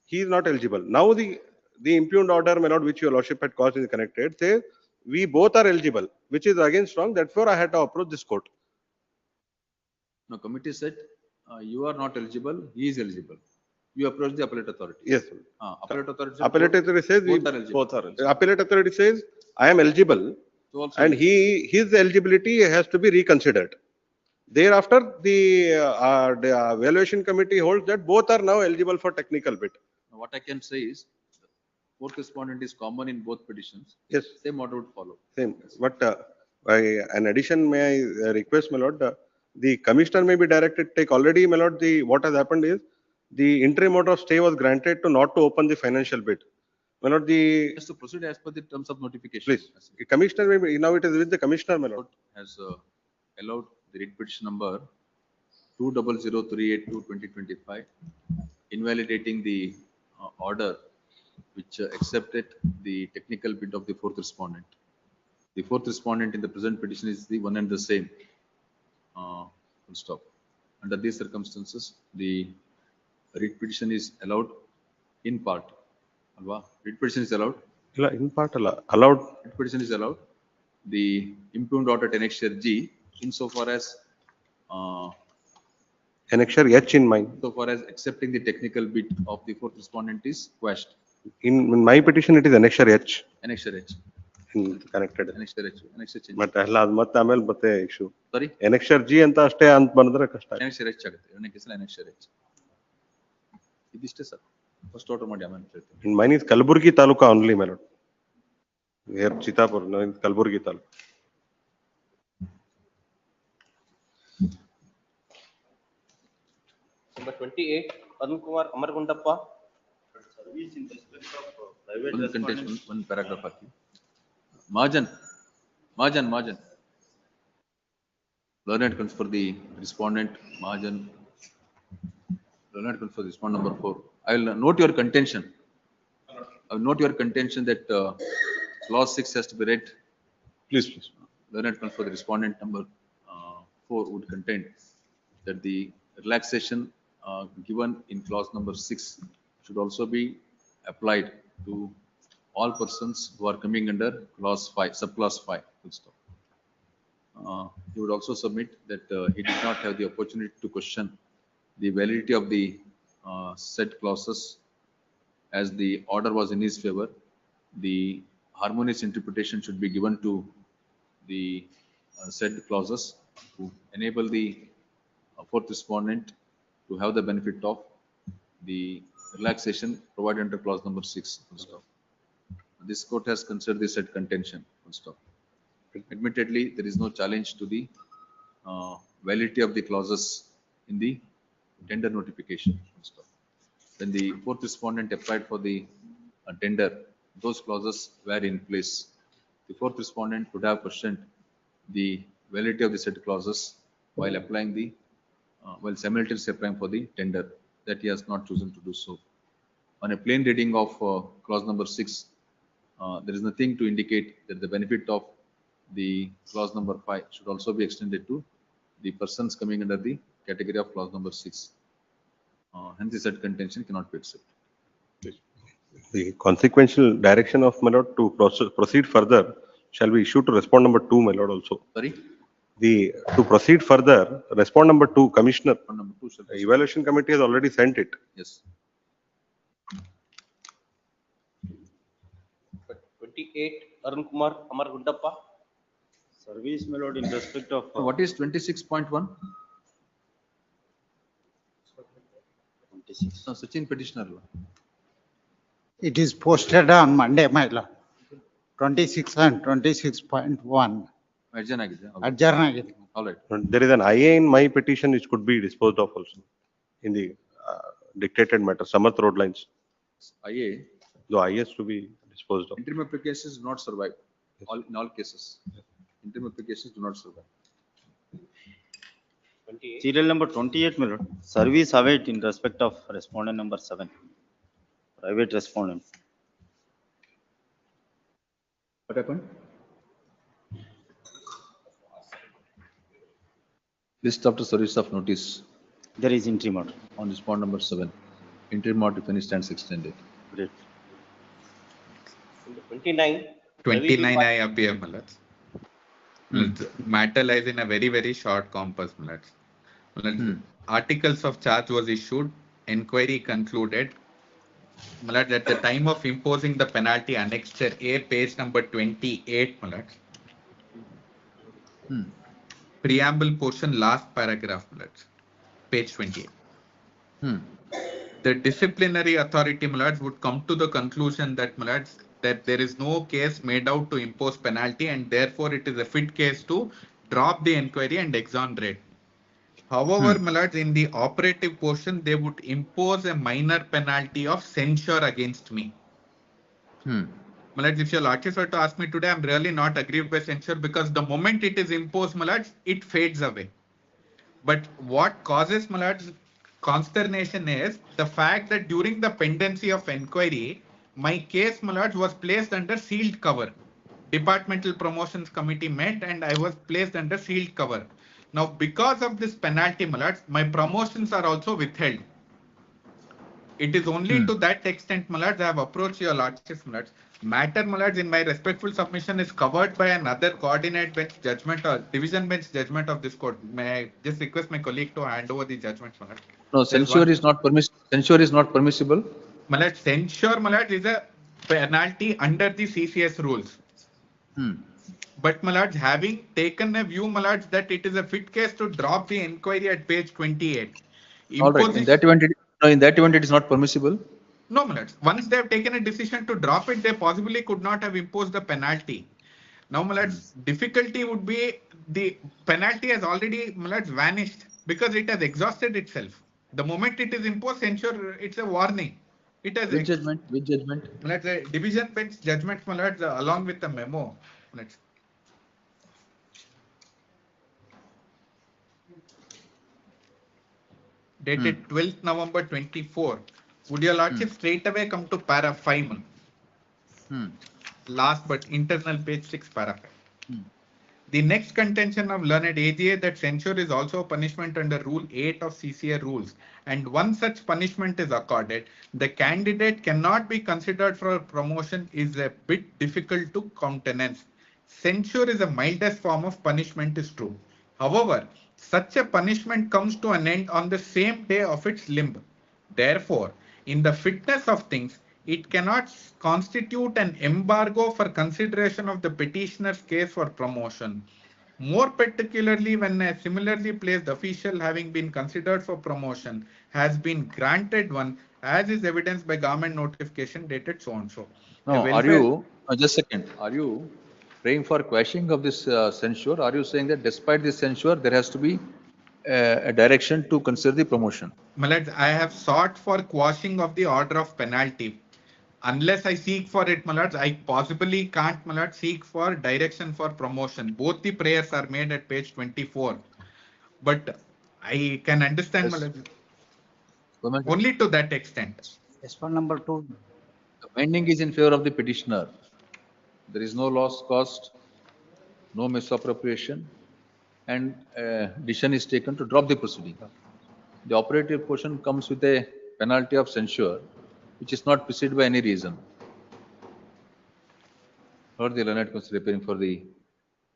He is not eligible. Now the impugned order, my lord, which your lordship had caused is connected, says we both are eligible, which is again strong. Therefore, I had to approach this court. No, committee said, you are not eligible, he is eligible. You approach the appellate authority. Yes. Appellate authority. said Appellate both- authority says we both are eligible. Both are eligible. appellate authority says I am eligible, So also and his eligibility has to be reconsidered. Thereafter, the evaluation committee holds that both are now eligible for technical bit. Now, what I can say is, fourth respondent is common in both petitions. Yes. Same order would follow. Same. But an addition, may I request, my lord, the commissioner may be directed, take already, my lord, what has happened is the interim order of stay was granted to not to open the financial bid. My lord, Just to proceed as per the terms of notification. please, the commissioner may be, now it is with the commissioner, my lord. Has allowed the writ petition number 200382/2025, invalidating the order which accepted the technical bid of the fourth respondent. The fourth respondent in the present petition is the one and the same. Full stop. Under these circumstances, the writ petition is allowed in part. Alva? Writ petition is allowed. In part, allowed. Writ petition is allowed. The impugned order annexure G, insofar as Annexure H in mine. so far as accepting the technical bid of the fourth respondent is quashed. In my petition, it is annexure H. Annexure H. Connected. Annexure H. Annexure change. But ಮತ್ತೆ ಆಮೇಲೆ ಮತ್ತೆ issue. Sorry? Annexure G ಅಂತ ಅಷ್ಟೇ ಅಂತ ಬಂದ್ರೆ ಕಷ್ಟ. Annexure H ಆಗುತ್ತೆ. ಎರಡನೇ ಕೇಸಲ್ಲಿ annexure H. ಇದಿಷ್ಟೇ ಸರ್. ಫಸ್ಟ್ ಆರ್ಡರ್ ಮಾಡಿ ಆಮೇಲೆ ಹೇಳ್ತೀನಿ. In mine is Kalaburagi Taluka only, my lord. Here Chitapur, no, in Kalaburagi Taluka. Number 28, Arun Kumar Amargundappa. One contention, one paragraph hockey. Mahajan. Learned comes for the respondent, Mahajan. Learned comes for respondent number 4. I will note your contention. I will note your contention that clause 6 has to be read. Please. Learned comes for the respondent number 4 would contain that the relaxation given in clause number 6 should also be applied to all persons who are coming under clause 5, subclause 5. Full stop. He would also submit that he did not have the opportunity to question the validity of the said clauses as the order was in his favor. The harmonious interpretation should be given to the said clauses to enable the fourth respondent to have the benefit of the relaxation provided under clause number 6. Full stop. This court has considered the said contention. Full stop. Admittedly, there is no challenge to the validity of the clauses in the tender notification. Full stop. When the fourth respondent applied for the tender, those clauses were in place. The fourth respondent could have questioned the validity of the said clauses while applying the while simultaneously applying for the tender. That he has not chosen to do so. On a plain reading of clause number 6, there is nothing to indicate that the benefit of the clause number 5 should also be extended to the persons coming under the category of clause number 6. Hence, the said contention cannot be accepted. The consequential direction of my lord to proceed further shall be issued to respond number 2, my lord, also. Sorry? To proceed further, respond number 2, commissioner. Number 2 shall The evaluation committee has already sent it. Yes. 28, Arun Kumar Amargundappa. Service, my lord, in respect of. What is 26.1? 26. No, Sachin petitioner. It is posted on Monday, my lord. 26 and 26.1. Adjourn ಆಗಿದೆ. Adjourn ಆಗಿದೆ. All right. There is an IA in my petition which could be disposed of also in the dictated matter, Samath road lines. IA. The IA is to be disposed of. Interim applications do not survive. In all cases. Interim applications do not survive. 28. Serial number 28, my lord. Service await in respect of respondent number 7. Private respondent. What happened? List after service of notice There is interim order. on respondent number 7. Interim order if any stands extended. Great. Number 29. 29 I appear, Malad. Hmm. Matter lies in a very, very short compass, Malad. Articles of charge was issued, inquiry concluded. Malad, at the time of imposing the penalty, annexure A, page number 28, Malad. Preamble portion, last paragraph, Malad. Page 28. The disciplinary authority, Malad, would come to the conclusion that, Malad, that there is no case made out to impose penalty and therefore it is a fit case to drop the inquiry and exonerate. However, my lords, in the operative portion, they would impose a minor penalty of censure against me. My lords, if your lordships were to ask me today, I'm really not aggrieved by censure because the moment it is imposed, my lords, it fades away. But what causes, my lords, consternation is the fact that during the pendency of inquiry, my case, my lords, was placed under sealed cover. Departmental Promotions Committee met and I was placed under sealed cover. Now, because of this penalty, my lords, my promotions are also withheld. It is only to that extent, my lords, I have approached your lordships, my lords. Matter, my lords, in my respectful submission is covered by another coordinate bench judgment or division bench judgment of this court. May I just request my colleague to hand over the judgment, my lords? No, censure is not permissible. Censure is not permissible. My lords, censure, my lords, is a penalty under the CCS rules. But, my lords, having taken a view, my lords, that it is a fit case to drop the inquiry at page 28. All right. In that event, it is not permissible. No, my lords. Once they have taken a decision to drop it, they possibly could not have imposed the penalty. Now, my lords, difficulty would be the penalty has already, my lords, vanished because it has exhausted itself. The moment it is imposed, censure, it's a warning. It has. Which judgment? Which judgment? My lords, a division bench judgment, my lords, along with the memo. My lords. Dated 12th November 24. Would your lordship straight away come to para 5? Last but internal page 6 para 5. The next contention of learned AGA that censure is also a punishment under rule 8 of CCA rules, and once such punishment is accorded, the candidate cannot be considered for promotion is a bit difficult to countenance. Censure is a mildest form of punishment is true. However, such a punishment comes to an end on the same day of its limb. Therefore, in the fitness of things, it cannot constitute an embargo for consideration of the petitioner's case for promotion. More particularly when a similarly placed official having been considered for promotion has been granted one, as is evidenced by government notification dated so and so. No, are you, just a second, are you praying for quashing of this censure? Are you saying that despite this censure, there has to be a direction to consider the promotion? My lords, I have sought for quashing of the order of penalty. Unless I seek for it, my lords, I possibly can't, my lords, seek for direction for promotion. Both the prayers are made at page 24. But I can understand, my lords, only to that extent. Respond number 2. The finding is in favor of the petitioner. There is no loss caused, no misappropriation, and decision is taken to drop the proceeding. The operative portion comes with a penalty of censure, which is not preceded by any reason. Heard the learned counsel appearing for the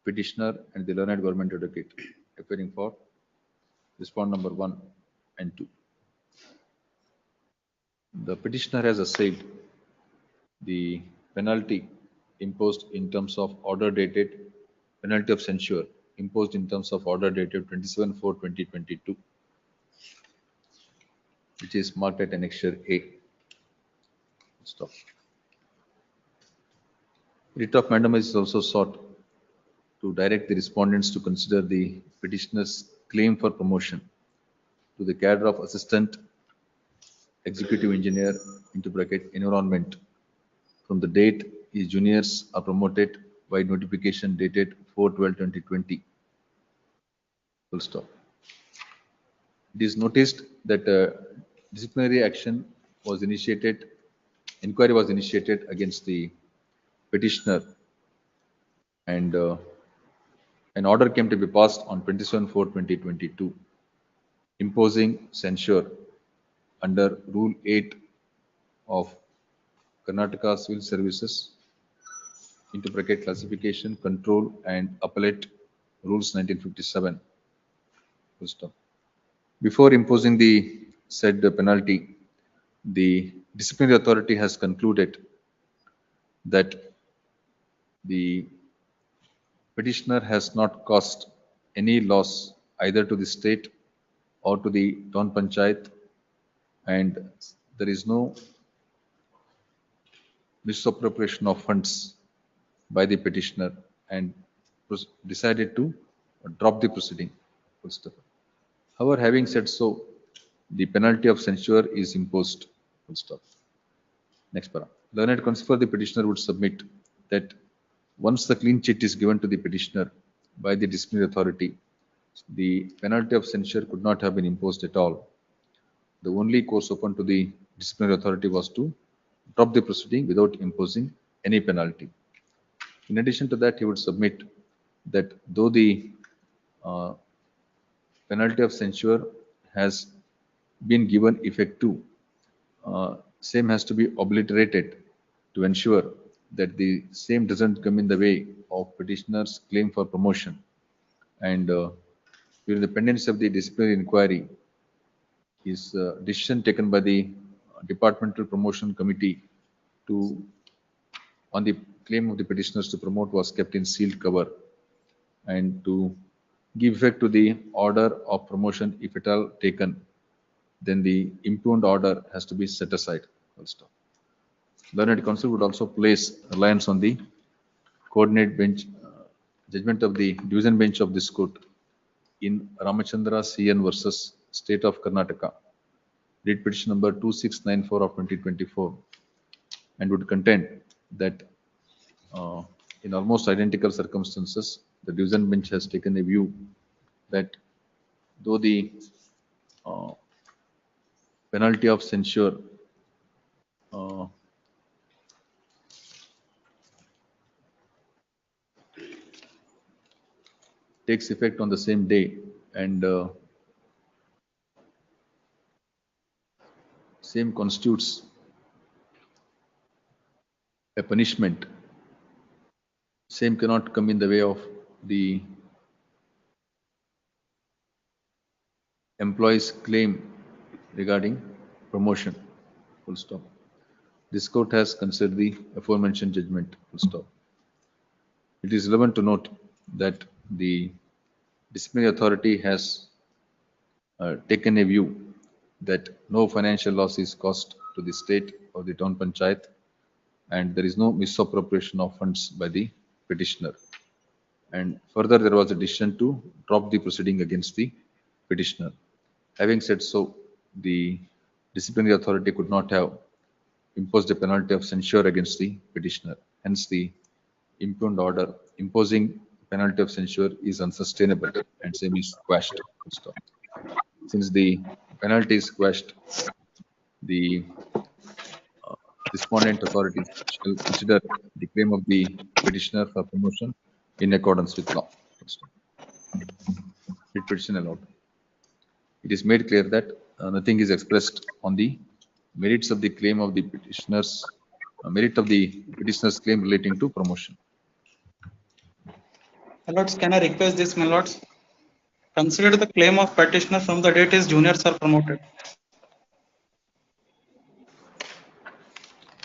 petitioner and the learned government advocate appearing for respondent number 1 and 2. The petitioner has assailed the penalty imposed in terms of order dated, penalty of censure imposed in terms of order dated 27/4/2022, which is marked at annexure A. Stop. Writ of mandamus is also sought to direct the respondents to consider the petitioner's claim for promotion to the cadre of assistant executive engineer into bracket environment from the date his juniors are promoted by notification dated 4/12/2020. Full stop. It is noticed that disciplinary action was initiated, inquiry was initiated against the petitioner, and an order came to be passed on 27/4/2022, imposing censure under Rule 8 of Karnataka Civil Services, into bracket classification, control and appellate rules 1957. Full stop. Before imposing the said penalty, the disciplinary authority has concluded that the petitioner has not caused any loss either to the state or to the town panchayat, and there is no misappropriation of funds by the petitioner, and decided to drop the proceeding. Full stop. However, having said so, the penalty of censure is imposed. Full stop. Next para. Learned counsel for the petitioner would submit that once the clean chit is given to the petitioner by the disciplinary authority, the penalty of censure could not have been imposed at all. The only course open to the disciplinary authority was to drop the proceeding without imposing any penalty. In addition to that, he would submit that though the penalty of censure has been given effect to, same has to be obliterated to ensure that the same doesn't come in the way of petitioner's claim for promotion. And during the pendency of the disciplinary inquiry, is decision taken by the departmental promotion committee to on the claim of the petitioners to promote was kept in sealed cover, and to give effect to the order of promotion, if at all taken, then the impugned order has to be set aside. Full stop. Learned counsel would also place reliance on the coordinate bench judgment of the division bench of this court in Ramachandra CN versus State of Karnataka, read petition number 2694 of 2024, and would contend that in almost identical circumstances, the division bench has taken a view that though the penalty of censure takes effect on the same day, and same constitutes a punishment, same cannot come in the way of the employee's claim regarding promotion. Full stop. This court has considered the aforementioned judgment. Full stop. It is relevant to note that the disciplinary authority has taken a view that no financial loss is caused to the state or the town panchayat, and there is no misappropriation of funds by the petitioner. And further, there was a decision to drop the proceeding against the petitioner. Having said so, the disciplinary authority could not have imposed a penalty of censure against the petitioner. Hence, the impugned order imposing penalty of censure is unsustainable, and same is quashed. Since the penalty is quashed, the respondent authorities shall consider the claim of the petitioner for promotion in accordance with law. Petition allowed. It is made clear that nothing is expressed on the merits of the claim of the petitioners, merit of the petitioner's claim relating to promotion. My lords, can I request this, my lords? Consider the claim of petitioner from the date his juniors are promoted.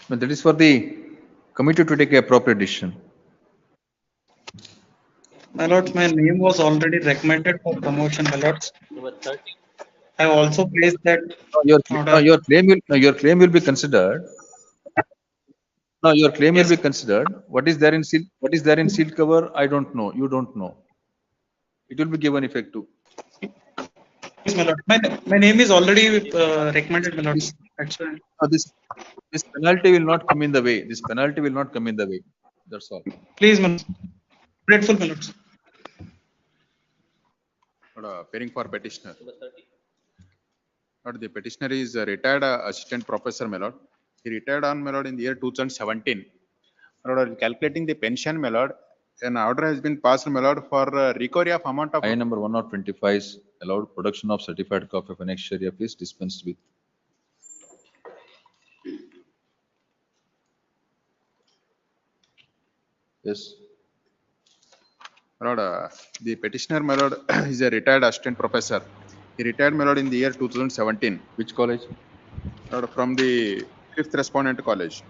But that is for the committee to take a appropriate decision. My lords, my name was already recommended for promotion, my lords. I have also placed that. Your claim will be considered. No, your claim will be considered. What is there in sealed cover? I don't know. You don't know. It will be given effect to. Yes, my lord. My name is already recommended, my lords. Actually. This penalty will not come in the way. This penalty will not come in the way. That's all. Please, my lords. Grateful, my lords. Appearing for petitioner. The petitioner is a retired assistant professor, my lord. He retired on, my lord, in the year 2017. My lord, calculating the pension, my lord, an order has been passed, my lord, for recovery of amount of. I number 1025 is allowed production of certified copy of annexure F is dispensed with. Yes. My lord, the petitioner, my lord, is a retired assistant professor. He retired, my lord, in the year 2017. Which college? My lord, from the 5th respondent college.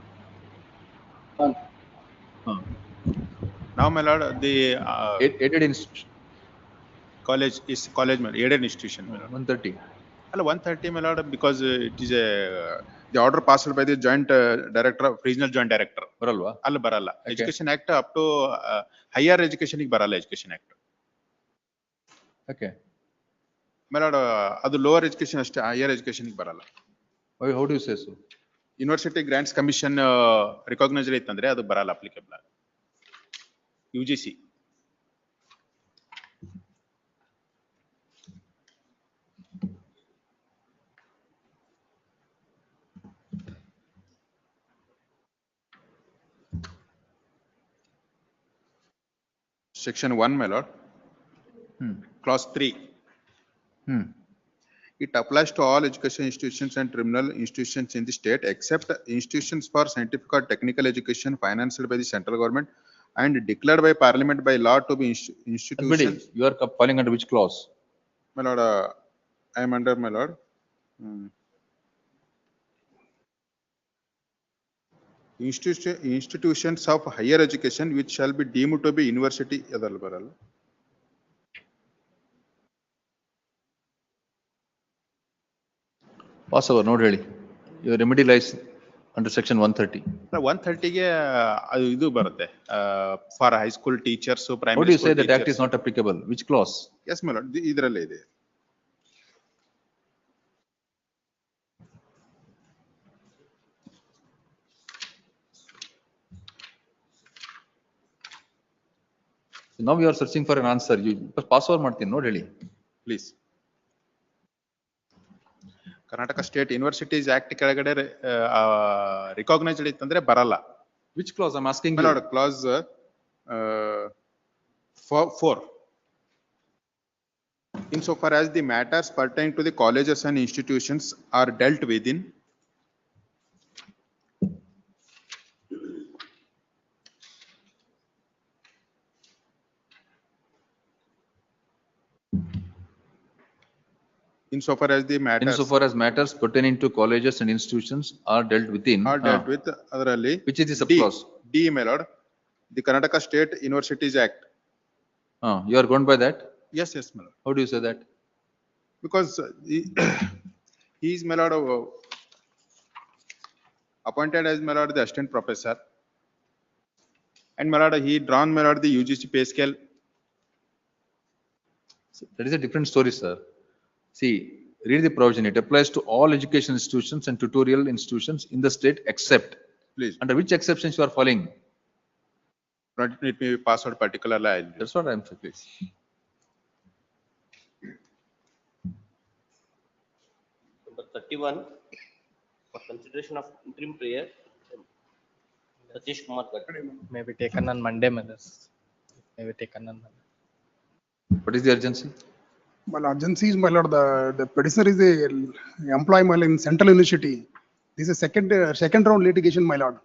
Now, my lord, the Aided institution. college is college, my lord, aided institution. My lord. 130. Hello, 130, my lord, because it is a the order passed by the joint director, of regional joint director. Baralva? Alla baralla. Okay. Education Act up to higher education baralla Education Act. Okay. My lord, ಅದು lower education ಅಷ್ಟೇ, higher education ಬರಲ್ಲ. Why, how do you say so? University Grants Commission recognized ಇತ್ತಂದ್ರೆ ಅದು ಬರಲ್ಲ applicable. UGC. Section 1, my lord. Clause 3. It applies to all education institutions and terminal institutions in the state except institutions for scientific or technical education financed by the central government and declared by parliament by law to be institutions. You are falling under which clause? My lord, I am under, my lord. Institutions of higher education which shall be deemed to be university. ಅದಲ್ಲ ಬರಲ್ಲ. Pass over, not really. Your remedy lies under section 130. 130ಗೆ ಅದು ಇದು ಬರುತ್ತೆ for high school teachers, primary. How do you say school that act teachers. is not applicable? Which clause? Yes, my lord, ಇದರಲ್ಲೇ ಇದೆ. Now you are searching for an answer. You pass over ಮಾಡ್ತೀನಿ, not really. Please. Karnataka State Universities Act ಕೆಳಗಡೆ recognized ಇತ್ತಂದ್ರೆ ಬರಲ್ಲ. Which clause? I'm asking My you. lord, clause 4. Insofar as the matters pertaining to the colleges and institutions are dealt within insofar as the matters Insofar as matters pertaining to colleges and institutions are dealt within. are dealt with ಅದರಲ್ಲಿ Which is the subclause? D, my lord, the Karnataka State Universities Act. You are going by that? Yes, yes, my lord. How do you say that? Because he is, my lord, appointed as, my lord, the assistant professor, and, my lord, he drawn, my lord, the UGC pay scale. That is a different story, sir. See, read the provision. It applies to all education institutions and tutorial institutions in the state except. Please. Under which exceptions you are following? Not it may be passed out particularly. That's what I'm saying, please. Number 31, for consideration of interim prayer, Satish Kumar Gatti. May be taken on Monday, mothers. May be taken on Monday. What is the urgency? My lord, agency is, my lord, the petitioner is a employee, my lord, in central university. This is second round litigation, my lord.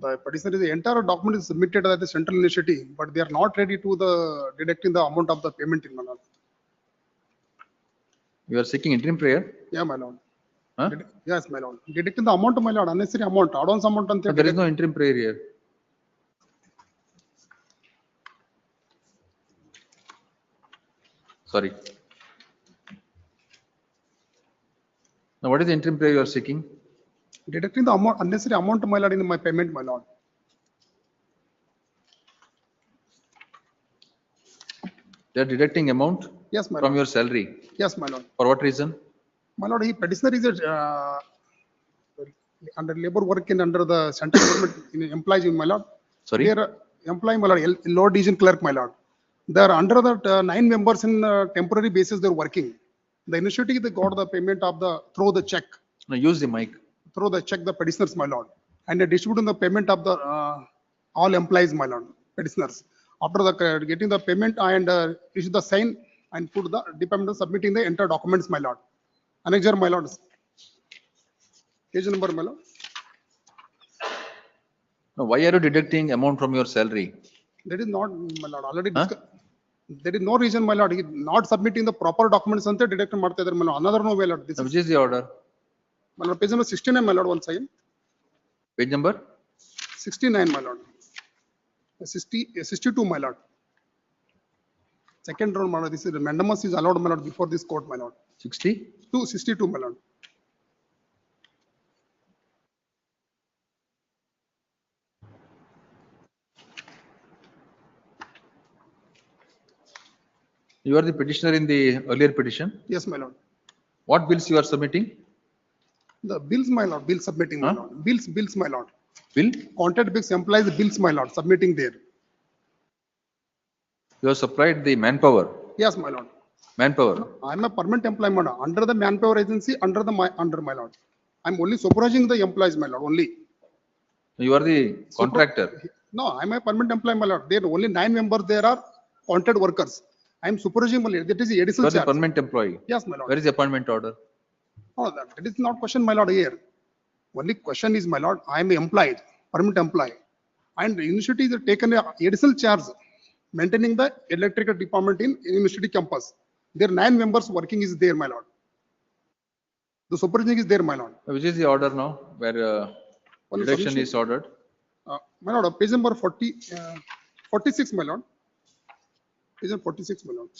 The petitioner is the entire document is submitted at the central university, but they are not ready to the deducting the amount of the payment in, my lord. You are seeking interim prayer? Yeah, my lord. Huh? Yes, my lord. Deducting the amount, my lord, unnecessary amount, advance amount. But there is no interim prayer here. Sorry. Now, what is the interim prayer you are seeking? Deducting the amount, unnecessary amount, my lord, in my payment, my lord. They are deducting amount? Yes, my from lord. your salary? Yes, my lord. For what reason? My lord, he petitioner is a under labor working under the central government employees in, my lord. Sorry? They are employee, my lord, lower division clerk, my lord. They are under that 9 members in temporary basis. They are working. The initiative they got the payment of the through the check. Now use the mic. Through the check the petitioners, my lord, and they distributing the payment of the all employees, my lord, petitioners. After the getting the payment and issue the sign and put the department submitting the entire documents, my lord. Annexure, my lord. Page number, my lord. Now, why are you deducting amount from your salary? That is not, my lord, already discussed. There is no reason, my lord, he not submitting the proper documents ante deduct ಮಾಡ್ತಾ ಇದ್ದಾರೆ, my lord. Another no, my lord. This Now, is, which is the order? my lord, page number 69, my lord, once again. Page number? 69, my lord. 62, my lord. Second round, my lord, this is mandamus is allowed, my lord, before this court, my lord. 62, my lord. You are the petitioner in the earlier petition. Yes, my lord. What bills you are submitting? The bills, my lord, bill submitting, my lord. Bills, my lord. Bill? Contract bills implies the bills, my lord, submitting there. You have supplied the manpower. Yes, my lord. Manpower. I'm a permanent employee, my lord. Under the manpower agency, under my lord. I'm only supervising the employees, my lord, only. You are the contractor. No, I'm a permanent employee, my lord. There are only 9 members, there are contract workers. I'm supervising, my lord. That is the You additional are the charge. permanent employee. Yes, my lord. Where is the appointment order? No, that is not question, my lord, here. Only question is, my lord, I am employed, permanent employee. And the university is taken a additional charge maintaining the electrical department in university campus. There are 9 members working is there, my lord. The supervising is there, my lord. Which is the order now, where One deduction submission. is ordered? My lord, page number 46, my lord. Page number 46, my lord.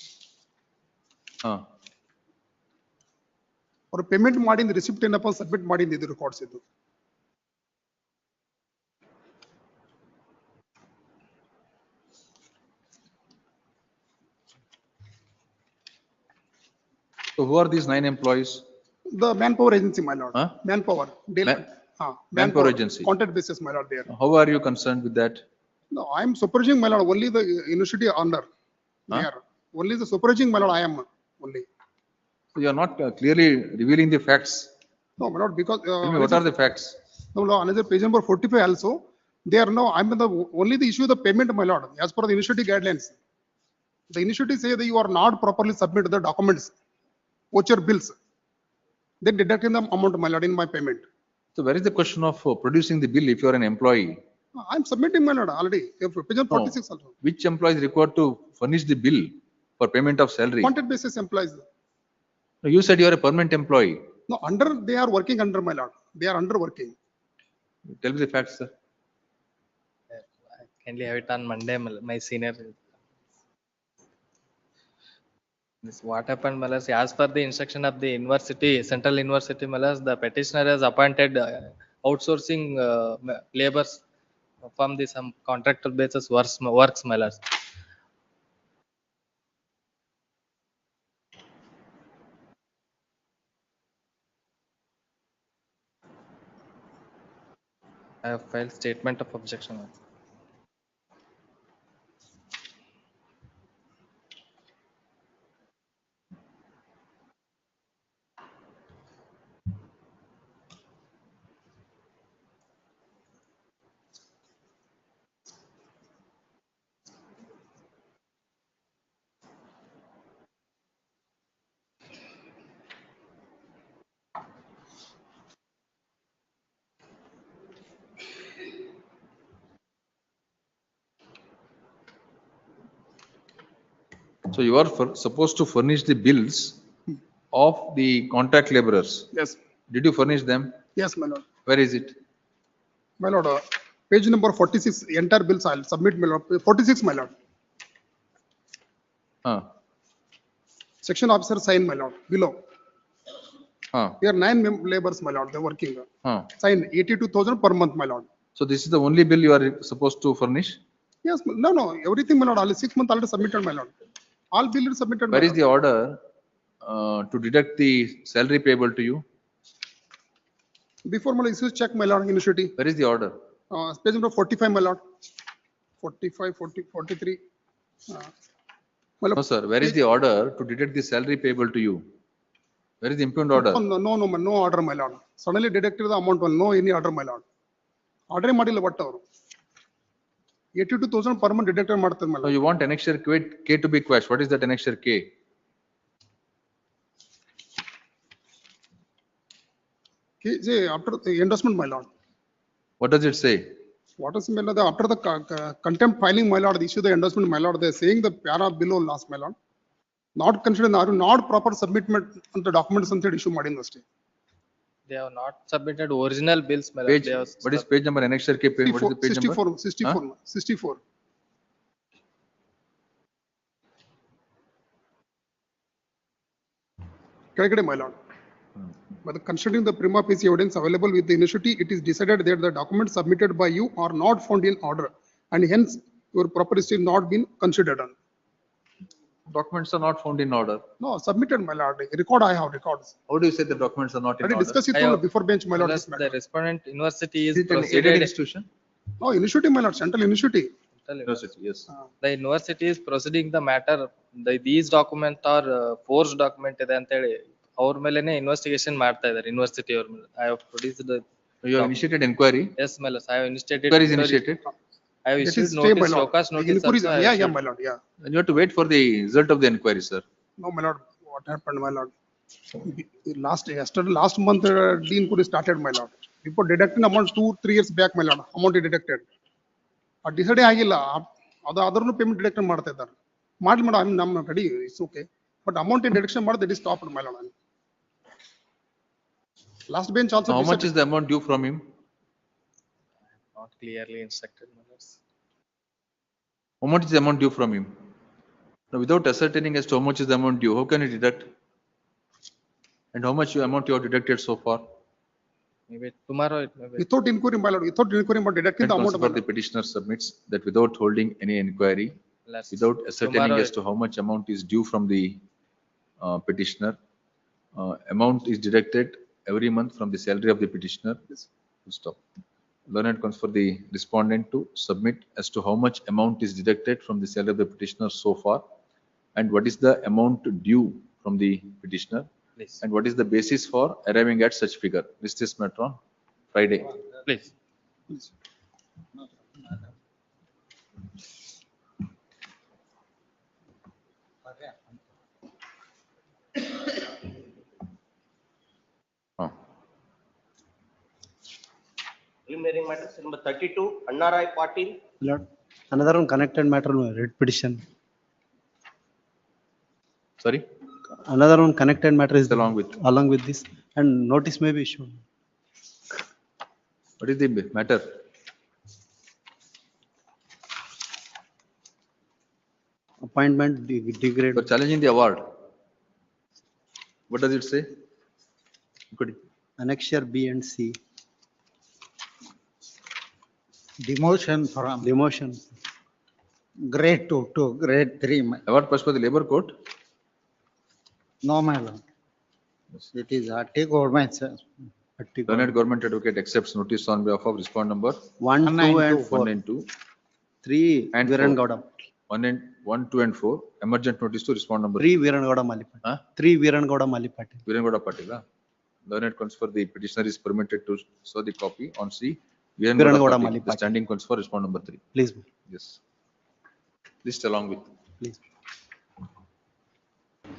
Or payment ಮಾಡಿಂದ receipt ಏನಪ್ಪ submit ಮಾಡಿಂದ ಇದು records ಇದು. So who are these 9 employees? The manpower agency, my lord. Manpower. Manpower agency. Contract basis, my lord, there. How are you concerned with that? No, I am supervising, my lord, only the university under. There. Only the supervising, my lord, I am only. So you are not clearly revealing the facts. No, my lord, because. Tell me, what are the facts? No, no, another page number 45 also. There, no, I'm the only the issue of the payment, my lord, as per the university guidelines. The university say that you are not properly submitted the documents, voucher bills. They deducting the amount, my lord, in my payment. So where is the question of producing the bill if you are an employee? I'm submitting, my lord, already. Page 46 also. Which employee is required to furnish the bill for payment of salary? Contract basis employees. You said you are a permanent employee. No, under, they are working under, my lord. They are under working. Tell me the facts, sir. I can have it on Monday, my senior. This what happened, Malas, as per the instruction of the university, central university, Malas, the petitioner has appointed outsourcing laborers from the some contractual basis works, Malas. I have filed statement of objection. So you are supposed to furnish the bills of the contract laborers. Yes. Did you furnish them? Yes, my lord. Where is it? My lord, page number 46, entire bills I'll submit, my lord. 46, my lord. Section officer sign, my lord, below. Here 9 laborers, my lord, they're working. Sign 82,000 per month, my lord. So this is the only bill you are supposed to furnish? Yes, no, everything, my lord, all 6 months already submitted, my lord. All bills submitted. Where is the order to deduct the salary payable to you? Before my issues check, my lord, university. Where is the order? Page number 45, my lord. 45, 40, 43. No, sir. Where is the order to deduct the salary payable to you? Where is the impugned order? No order, my lord. Suddenly deducted the amount, no any order, my lord. Order madilla what ಅವರು 82,000 per month deducted ಮಾಡ್ತಾರೆ my So lord. you want annexure K to be quashed. What is that annexure K? Okay, say after the endorsement my lord. What does it say? What is my lord, after the contempt filing my lord, they issue the endorsement my lord, they are saying the para below last my lord. Not considered, not proper submitment on the documents ಅಂತ issue ಮಾಡಿಂದಷ್ಟೇ. They have not submitted original bills, my lord. Page, They have what is page number annexure K? What is the page 64, number? 64, 64. ಕೆಳಗಡೆ my lord. But considering the prima facie evidence available with the initiative, it is decided that the documents submitted by you are not found in order and hence your property is not been considered on. Documents are not found in order. No, submitted my lord. Record, I have records. How do you say the documents are not in I order? discussed it I have- before bench my lord. Unless the respondent university is Is it an aided proceeded. institution? No, initiative my lord, central initiative. University, yes. The university is proceeding the matter. These documents are forged document ಇದೆ ಅಂತ ಹೇಳಿ ಅವ್ರ ಮೇಲೆನೆ investigation ಮಾಡ್ತಾ ಇದ್ದಾರೆ university ಅವ್ರ ಮೇಲೆ. I have produced the. You have initiated inquiry. Yes, my lord. I have initiated. Inquiry is initiated. I have That issued is stay my notice, lord. showcase notice. Inquiries, also I have yeah, issued. my lord, yeah. And you have to wait for the result of the inquiry, sir. No, my lord, what happened, my lord? Last month, the inquiry started, my lord. Before deducting amount 2-3 years back, my lord, amount is deducted. Decided ಆಗಿಲ್ಲ, ಅದು ಅದರನ್ನು payment deduct ಮಾಡ್ತಾ ಇದ್ದಾರೆ. ಮಾಡಿ madam, ನಮ್ಮ ready, it's okay. But amount in deduction ಮಾಡಿದ್ರೆ that is stopped, my lord. Last bench also. How much is the amount due from him? Not clearly instructed, my lords. How much is the amount due from him? Now, without ascertaining as to how much is the amount due, how can you deduct? And how much amount you have deducted so far? Maybe tomorrow it may be. Without inquiry, my lord, without inquiry, but deducting And the amount. for the petitioner submits that without holding any inquiry, Last- without ascertaining tomorrow as to how much amount is due from the petitioner, amount is deducted every month from the salary of the petitioner. Full stop. Learned comes for the respondent to submit as to how much amount is deducted from the salary of the petitioner so far, and what is the amount due from the petitioner, Please. and what is the basis for arriving at such figure. List this matter on Friday. Please. Preliminary matters number 32, Annarai Patil. Lord, another one connected matter, writ petition. Sorry, Another one connected matter is along with this, and notice may be issued. what is the matter? Appointment degrade. For challenging the award. What does it say? Good. Annexure B and C. Demotion from Demotion. grade 2 to grade 3. Award passed by the labor court. No, my lord. It is Atti government, sir. Learned government advocate accepts notice on behalf of respondent number 1, 2 and 4. 1 and 2. 3 And Viran 4. Gowda. 1, 2 and 4. Emergent notice to respond number 3 Viran Gowda Malipati. Huh? 3 Viran Gowda Malipati. Virangoda Patila. Learned comes for the petitioner is permitted to show the copy on C. Virangoda Virangoda Patil. Malipati. The standing comes for respond number 3. Please, Yes. List along with. please.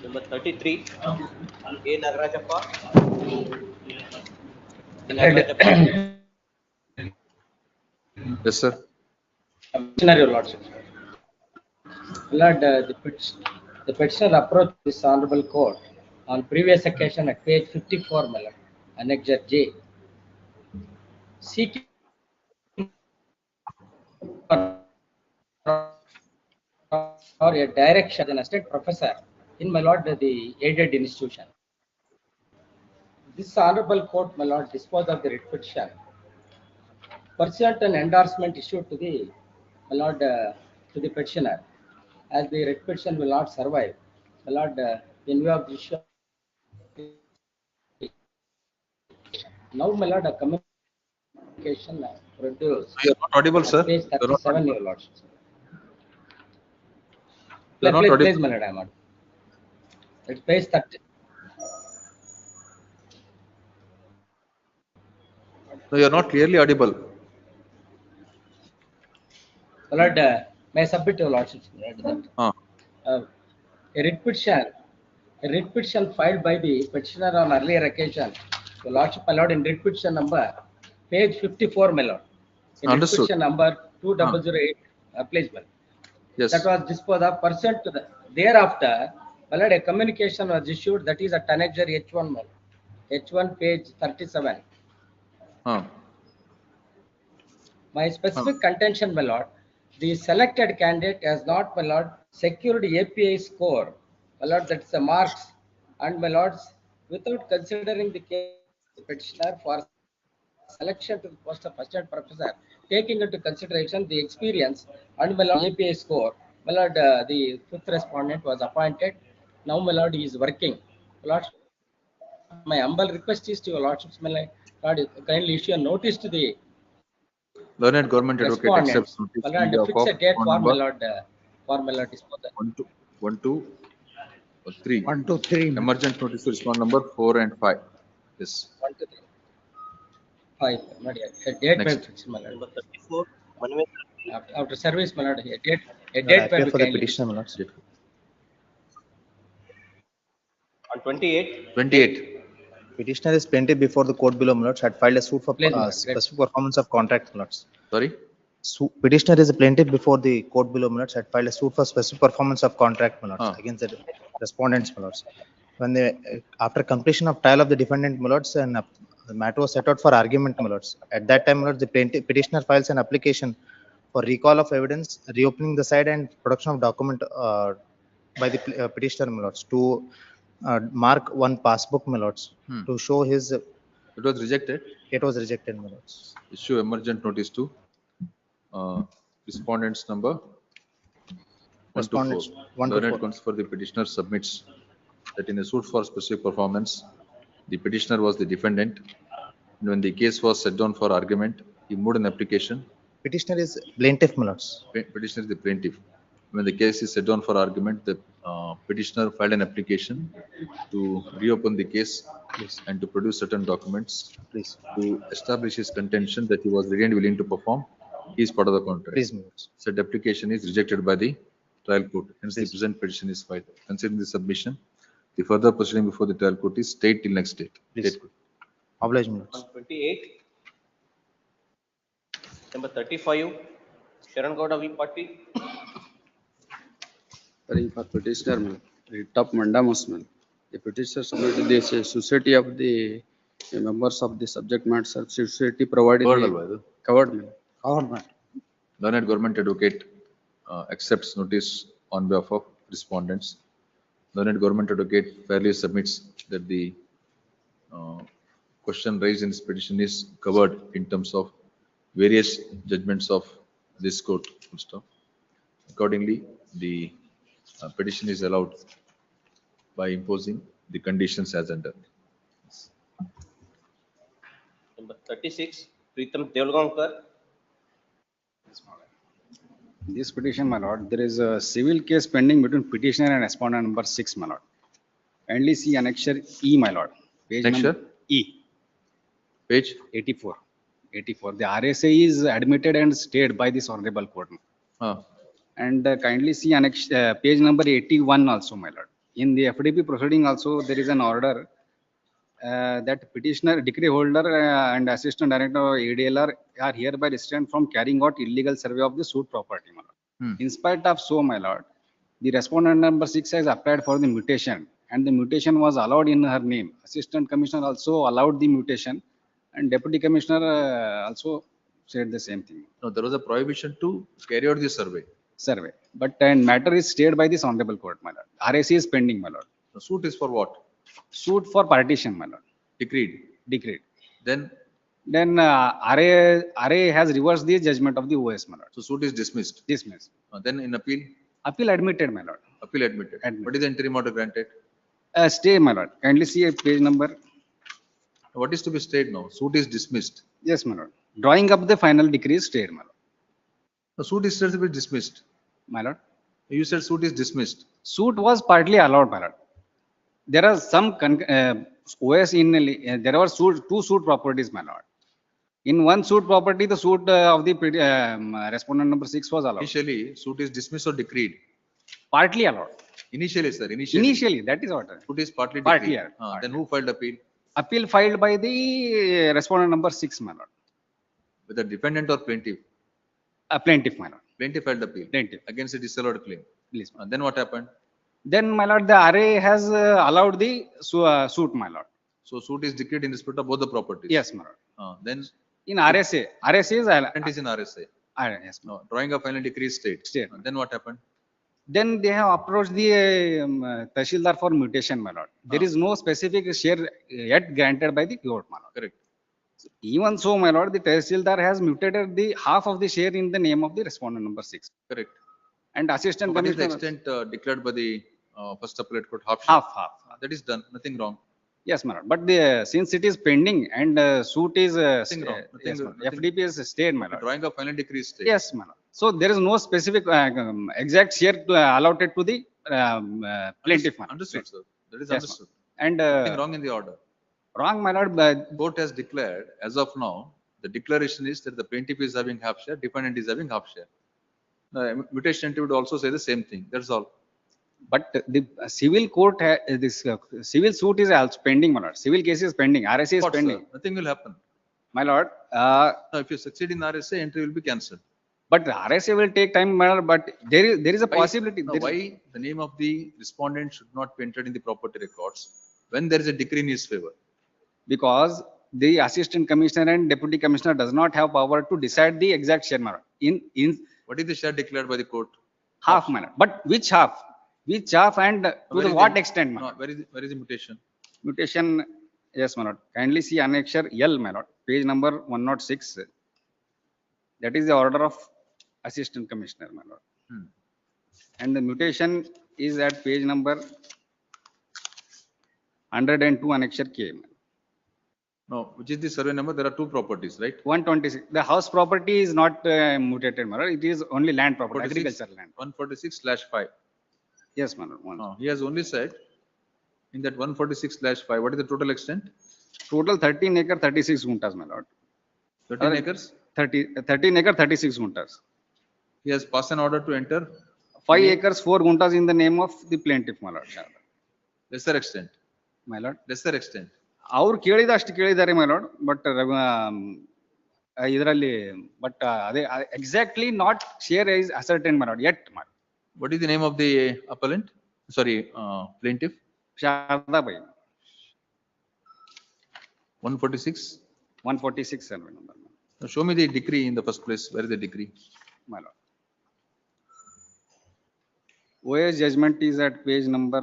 Number 33, A. Nagarajappa. Nagarajappa. Yes, sir. Petitioner, your lordship. Lord, the petitioner approached this honorable court on previous occasion at page 54, my lord, Annexure J, seeking or a direction as an assistant professor in, my lord, the aided institution. This honorable court, my lord, disposed of the writ petition pursuant to an endorsement issued to the, my lord, to the petitioner, as the writ petition will not survive, my lord, in view of the issue. Now, my lord, a communication produced. You are not audible, sir. Page You are not 37, audible. your lordship. You are not Please, audible. please, my lord, I am audible. It's page 30. No, you are not clearly audible. My lord, may I submit to your lordship's my lord, that a writ petition filed by the petitioner on earlier occasion, your lordship, my lord, in writ petition number, page 54, my lord. In writ Understood. petition number 2008, placement. Yes. That was disposed of pursuant to the, thereafter, my lord, a communication was issued, that is a tanager H1, my lord. H1 page 37. My specific contention, my lord, the selected candidate has not, my lord, secured API score, my lord, that's the marks, and my lords, without considering the case petitioner for selection to the post of assistant professor, taking into consideration the experience and my lord API score, my lord, the fifth respondent was appointed. Now, my lord, he is working. My lord, my humble request is to your lordships, my lord, kindly issue a notice to the Learned government advocate accepts respondents, notice my in lord, behalf fix a of date phone for my number lord disposal. 1, 2, 3. 1, 2, 3. Emergent notice to respond number 4 and 5. Yes. 1, 2, 3. 5, my lord, a date by Next. fix, my lord. Number 34, Manuel. After service, my lord, a date I by appear for the kindly petitioner, my lords. On 28, 28. Petitioner is plaintiff before the court below, my lords, had filed a suit for Please, my lord, specific performance of contract, my lords. Sorry. Petitioner is a plaintiff before the court below, my lords, had filed a suit for specific performance of contract, my lords, against the respondents, my lords. When they, after completion of trial of the defendant, my lords, and the matter was set out for argument, my lords. At that time, my lords, the petitioner files an application for recall of evidence, reopening the side and production of document by the petitioner, my lords, to mark one passbook, my lords, to show his. It was rejected. It was rejected, my lords. Issue emergent notice to respondents number 1 to 4. Respondents 1 to Learned 4. counsel for the petitioner submits that in a suit for specific performance, the petitioner was the defendant. And when the case was set down for argument, he moved an application. Petitioner is plaintiff, my lords. Petitioner is the plaintiff. When the case is set down for argument, the petitioner filed an application to reopen the case and to produce certain documents to establish his contention that he was ready and willing to perform. He is part of the contract. Please, Said application is rejected by the trial court. Hence, the present petition is filed. Considering the submission, the further proceeding before the trial court is stayed till next date. Oblige, my lords. on 28, number 35, Sharan Gowda V. Patil. For petitioner, writ of mandamus, the petitioner submitted this society of the members of the subject matter society provided covered. Learned government advocate accepts notice on behalf of respondents. Learned government advocate fairly submits that the question raised in this petition is covered in terms of various judgments of this court. Accordingly, the petition is allowed by imposing the conditions as under. Number 36, Pritam Devgaonkar. This petition, my lord, there is a civil case pending between petitioner and respondent number 6, my lord. Kindly see annexure E, my lord. Page Annexure? number E. Page 84. 84. The RSA is admitted and stayed by this honorable court. And kindly see page number 81 also, my lord. In the FDP proceeding also, there is an order that petitioner, decree holder and assistant director of ADLR are hereby restrained from carrying out illegal survey of the suit property, my lord. In spite of so, my lord, the respondent number 6 has applied for the mutation and the mutation was allowed in her name. Assistant commissioner also allowed the mutation and deputy commissioner also said the same thing. No, there was a prohibition to carry out the survey. But and matter is stayed by this honorable court, my lord. RSA is pending, my lord. The suit is for what? Suit for partition, my lord. Decreed. Then RA has reversed the judgment of the OS, my lord. So suit is dismissed. Then in appeal? Appeal admitted, my lord. Appeal admitted. What is the interim order granted? Stay, my lord. Kindly see a page number. What is to be stayed now? Suit is dismissed. Yes, my lord. Drawing up the final decree is stayed, my lord. The suit is said to be dismissed. My lord. You said suit is dismissed. Suit was partly allowed, my lord. There are some OS in there were two suit properties, my lord. In one suit property, the suit of the respondent number 6 was allowed. Initially, suit is dismissed or decreed. Partly allowed. Initially, sir, initially. Initially, that is what. Suit is partly Partly, decreed. yeah. Then who filed appeal? Appeal filed by the respondent number 6, my lord. With the defendant or plaintiff? Plaintiff, my lord. Plaintiff filed appeal. Plaintiff. Against the disallowed claim. Please. Then what happened? Then, my lord, the RA has allowed the suit, my lord. So suit is decreed in respect of both the properties. Yes, my lord. Then In RSA, RSA is it is in RSA. yes. No, drawing a final decree is state. Then what happened? Then they have approached the Tahsildar for mutation, my lord. There is no specific share yet granted by the court, my lord. Correct. Even so, my lord, the Tahsildar has mutated the half of the share in the name of the respondent number 6. Correct. And assistant What is the commissioner. extent declared by the first appellate court? Half share. Half. That is done. Nothing wrong. Yes, my lord. But since it is pending and suit is Nothing wrong. yes, Nothing- FDP is stayed, my lord. Drawing a final decree is state. Yes, my lord. So there is no specific exact share allotted to the plaintiff, my lord. Understood, sir. That is Yes, understood. And Nothing wrong in the order. wrong, my lord. Court has declared, as of now, the declaration is that the plaintiff is having half share, defendant is having half share. The mutation entity would also say the same thing. That's all. But the civil court, this civil suit is also pending, my lord. Civil case is pending. RSA is What, sir? pending. Nothing will happen. My lord, Now, if you succeed in RSA, entry will be cancelled. but RSA will take time, my lord, but there is a possibility. Now, there is- why the name of the respondent should not be entered in the property records when there is a decree in his favor? Because the assistant commissioner and deputy commissioner does not have power to decide the exact share, my lord. In What is the share declared by the court? half, my lord. But which half? Which half and to Where the is what the- extent, my No, lord? where is the mutation? Mutation, yes, my lord. Kindly see annexure L, my lord, page number 106. That is the order of assistant commissioner, my lord. And the mutation is at page number 102 annexure K. No, which is the survey number? There are two properties, right? 126. The house property is not mutated, my lord. It is only land property, 46 agricultural land. 146/5. Yes, my lord. One. He has only said in that 146/5, what is the total extent? Total 13 acre 36 guntas, my lord. 13 acres? 13 acre 36 guntas. He has passed an order to enter 5 acres 4 guntas in the name of the plaintiff, my lord. lesser extent. My lord. Lesser extent. ಅವ್ರು ಕೇಳಿದಷ್ಟು ಕೇಳಿದ್ದಾರೆ my lord but ಇದರಲ್ಲಿ but ಅದೇ exactly not share is ascertain my lord yet ಮಾಡಿ. What is the name of the appellant? Sorry, plaintiff? Sharada by 146? 146 survey number. Now show me the decree in the first place. Where is the decree? My lord. OS judgment is at page number.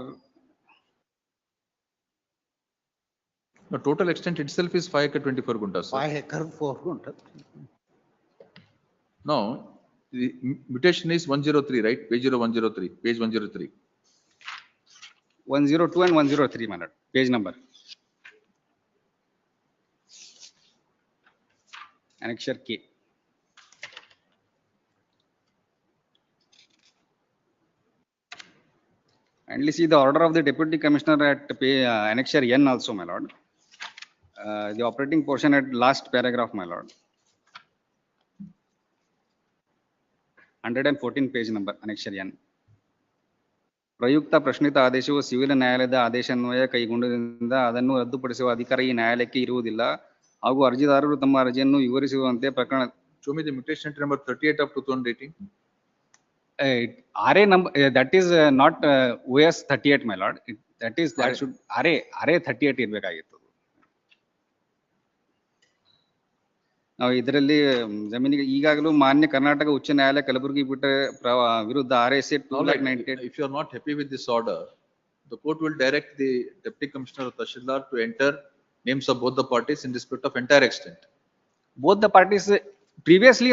The total extent itself is 5 acre 24 guntas. 5 acre 4 guntas. Now, the mutation is 103, right? Page 103, page 103. 102 and 103, my lord. Page number. Annexure K. Kindly see the order of the deputy commissioner at annexure N also, my lord. The operating portion at last paragraph, my lord. 114 page number, annexure N. ಪ್ರಯುಕ್ತ ಪ್ರಶ್ನಿತ ಆದೇಶವು civil ನ್ಯಾಯಾಲಯದ ಆದೇಶನ್ವಯ ಕೈಗೊಂಡದಿಂದ ಅದನ್ನು ರದ್ದುಪಡಿಸುವ ಅಧಿಕಾರ ಈ ನ್ಯಾಯಾಲಯಕ್ಕೆ ಇರುವುದಿಲ್ಲ ಹಾಗೂ ಅರ್ಜಿದಾರರು ತಮ್ಮ ಅರ್ಜಿಯನ್ನು ವಿವರಿಸುವಂತೆ ಪ್ರಕರಣ. Show me the mutation entry number 38 of 2018. RA number that is not OS 38, my lord. That is that should RA 38 ಇರಬೇಕಾಗಿತ್ತು. ನಾವು ಇದರಲ್ಲಿ ಜಮೀನಿಗೆ ಈಗಾಗಲೂ ಮಾನ್ಯ ಕರ್ನಾಟಕ ಉಚ್ಚ ನ್ಯಾಯಾಲಯ ಕಲಬುರಗಿ ಬಿಟ್ಟ ವಿರುದ್ಧ RSA 298. If you are not happy with this order, the court will direct the deputy commissioner of Tahsildar to enter names of both the parties in respect of entire extent. Both the parties previously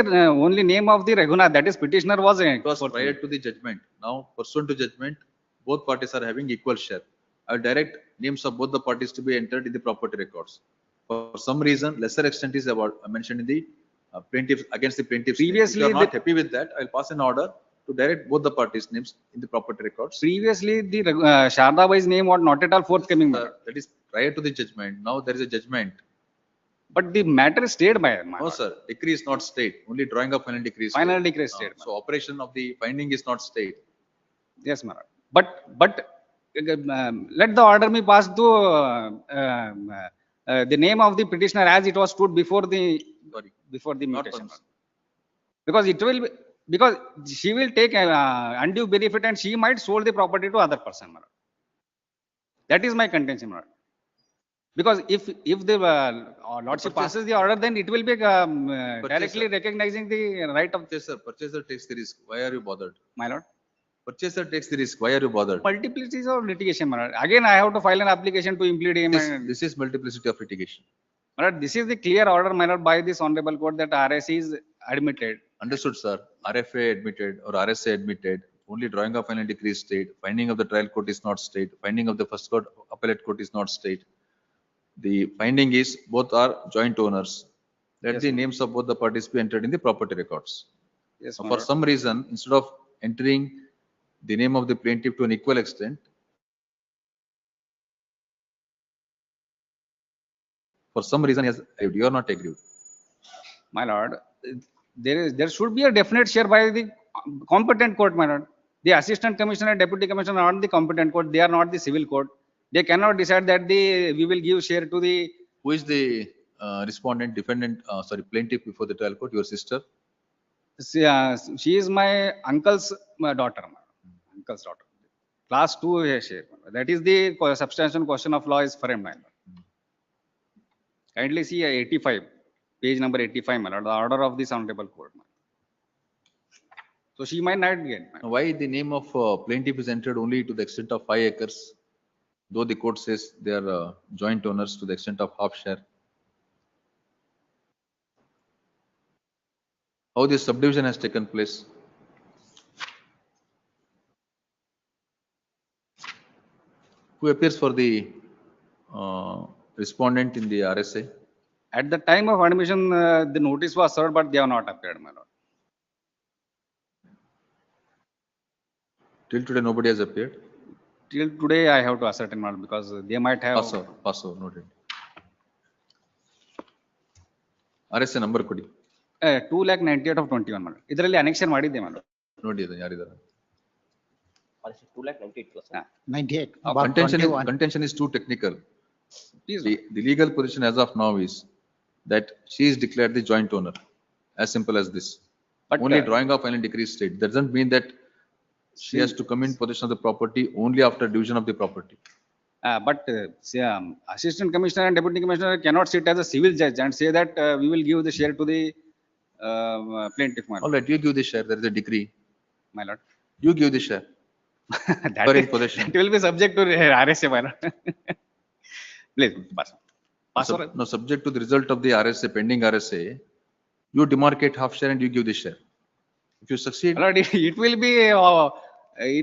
only name of the Raghunath, that is petitioner was It was prior to the judgment. Now pursuant to judgment, both parties are having equal share. I will direct names of both the parties to be entered in the property records. For some reason, lesser extent is about mentioned in the plaintiff against the plaintiff. Previously, if you are not happy with that, I will pass an order to direct both the parties' names in the property records. Previously, the Sharda Bai's name was not at all forthcoming. That is prior to the judgment. Now there is a judgment. But the matter is stayed by my No, lord. sir, decree is not state, only drawing of final decree is Final state. decree is stayed. So operation of the finding is not state. Yes, my lord. But let the order be passed to the name of the petitioner as it was stood before the Sorry. mutation. permissible. Because it will be, because she will take undue benefit and she might sold the property to other person, my lord. That is my contention, my lord. Because if the lordship passes the order, then it will be directly recognizing the right of Purchaser takes the risk. Why are you bothered? my lord. Purchaser takes the risk. Why are you bothered? Multiplicities of litigation, my lord. Again, I have to file an application to implead him. And, This is multiplicity of litigation. my lord, this is the clear order, my lord, by this honorable court that RSC is admitted. Understood, sir. RFA admitted or RSA admitted. Only drawing of final decree is state. Finding of the trial court is not state. Finding of the first court appellate court is not state. The finding is both are joint owners. Let Yes, the ma'am. names of both the parties be entered in the property records. Yes, Now, my for lord. some reason, instead of entering the name of the plaintiff to an equal extent, for some reason, yes, you are not agreed. My lord, there should be a definite share by the competent court, my lord. The assistant commissioner and deputy commissioner are not the competent court. They are not the civil court. They cannot decide that we will give share to the. Who is the respondent, defendant, plaintiff before the trial court? Your sister? She is my uncle's daughter, my lord. Uncle's daughter. Class 2 share. That is the substantial question of law is framed, my lord. Kindly see 85, page number 85, my lord, the order of this honorable court. So she might not get. Why the name of plaintiff is entered only to the extent of 5 acres, though the court says they are joint owners to the extent of half share? How this subdivision has taken place? Who appears for the respondent in the RSA? At the time of admission, the notice was served, but they have not appeared, my lord. Till today, nobody has appeared. Till today, I have to ascertain, my lord, because they might have. Pass over, noted. RSA number kodi. 2,98 of 21, my lord. ಇದರಲ್ಲಿ annexation ಮಾಡಿದ್ದೆ, my lord. ನೋಡಿ ಅದನ್ನ ಯಾರಿದ್ದಾರೆ? 2,98 plus. 98. About 21. Contention is too technical. The legal position as of now is that she is declared the joint owner. As simple as this. But only drawing of final decree state. That doesn't mean that she has to come in possession of the property only after division of the property. But assistant commissioner and deputy commissioner cannot sit as a civil judge and say that we will give the share to the plaintiff, my lord. All right, you give the share. There is a decree. My lord. You give the share. That You are in possession. it will be subject to RSA, my lord. Please, pass over. No, subject to the result of the RSA, pending RSA, you demarcate half share and you give the share. If you succeed. My lord, it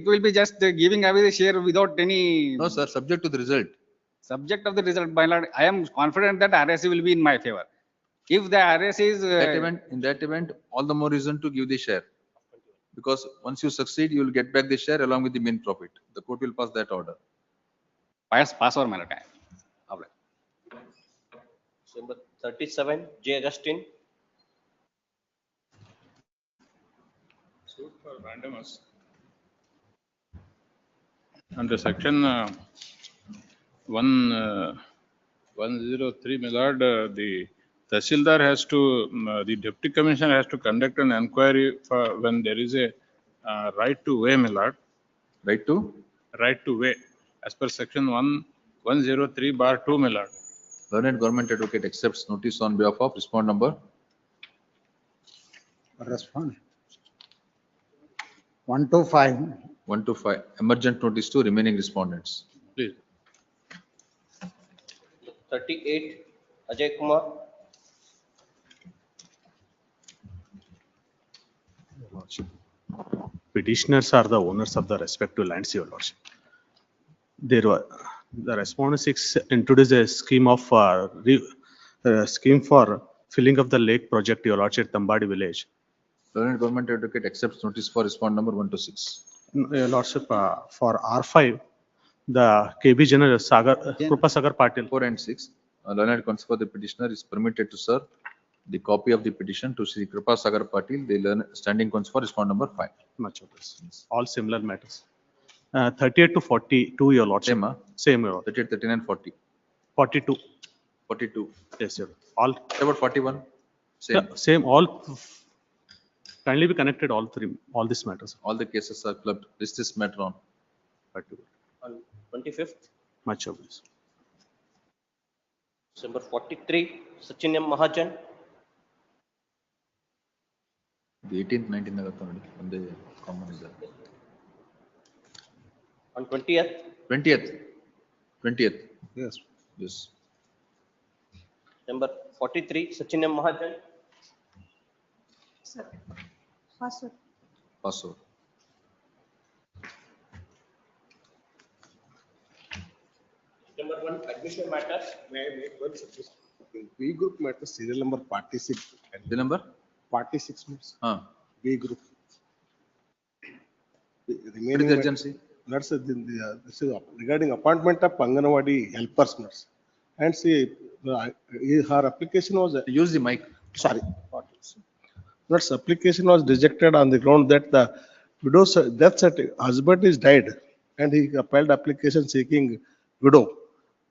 will be just giving away the share without any. No, sir, subject to the result. Subject of the result, my lord. I am confident that RSA will be in my favor. If the RSA is. In that event, all the more reason to give the share. Because once you succeed, you will get back the share along with the main profit. The court will pass that order. Pass over, my lord. Number 37, J. Augustine. Suit for mandamus. Under section 103, my lord, the Tahsildar has to, the deputy commissioner has to conduct an inquiry for when there is a right to weigh, my lord. Right to? Right to weigh, as per section 103/2, my lord. Learned government advocate accepts notice on behalf of respond number. Respond. 125. 125. Emergent notice to remaining respondents. Please. 38, Ajay Kumar. Petitioners are the owners of the respective lands, your lordship. There were the respondent seeks introduce a scheme of scheme for filling of the lake project, your lordship, Tambadi village. Learned government advocate accepts notice for respond number 126. Your lordship, for R5, the KB General Sagar, Krupa Sagar Patil. 4 and 6. learned counsel for the petitioner is permitted to serve the copy of the petition to Sri Kripa Sagar Patil, the standing counsel for respondent number 5. Much of this, all similar matters. 38 to 42, your lordship. Same, Same, your lord. 38, 39, 40. 42. 42. Yes, your lord. All. What about 41? Same. Yeah, same, all. Kindly be connected, all three, all these matters. All the cases are clubbed. Is this matter on? On 25th, Much of this. December 43, Sachin M. Mahajan. The 18th, 19th, and the common is there. On 20th, 20th. 20th. Yes. Yes. December 43, Sachin M. Mahajan. Sir. First, sir. Password. December 1, admission matters. May I make one suggestion? In B group matter, serial number 46. The number? 46 minutes. B group. What is the urgency? Nurse, this is regarding appointment of Anganwadi helpers nurse. And see, her application was. Use the mic. Sorry. Nurse application was rejected on the ground that the widow's death certificate, husband is died, and he filed application seeking widow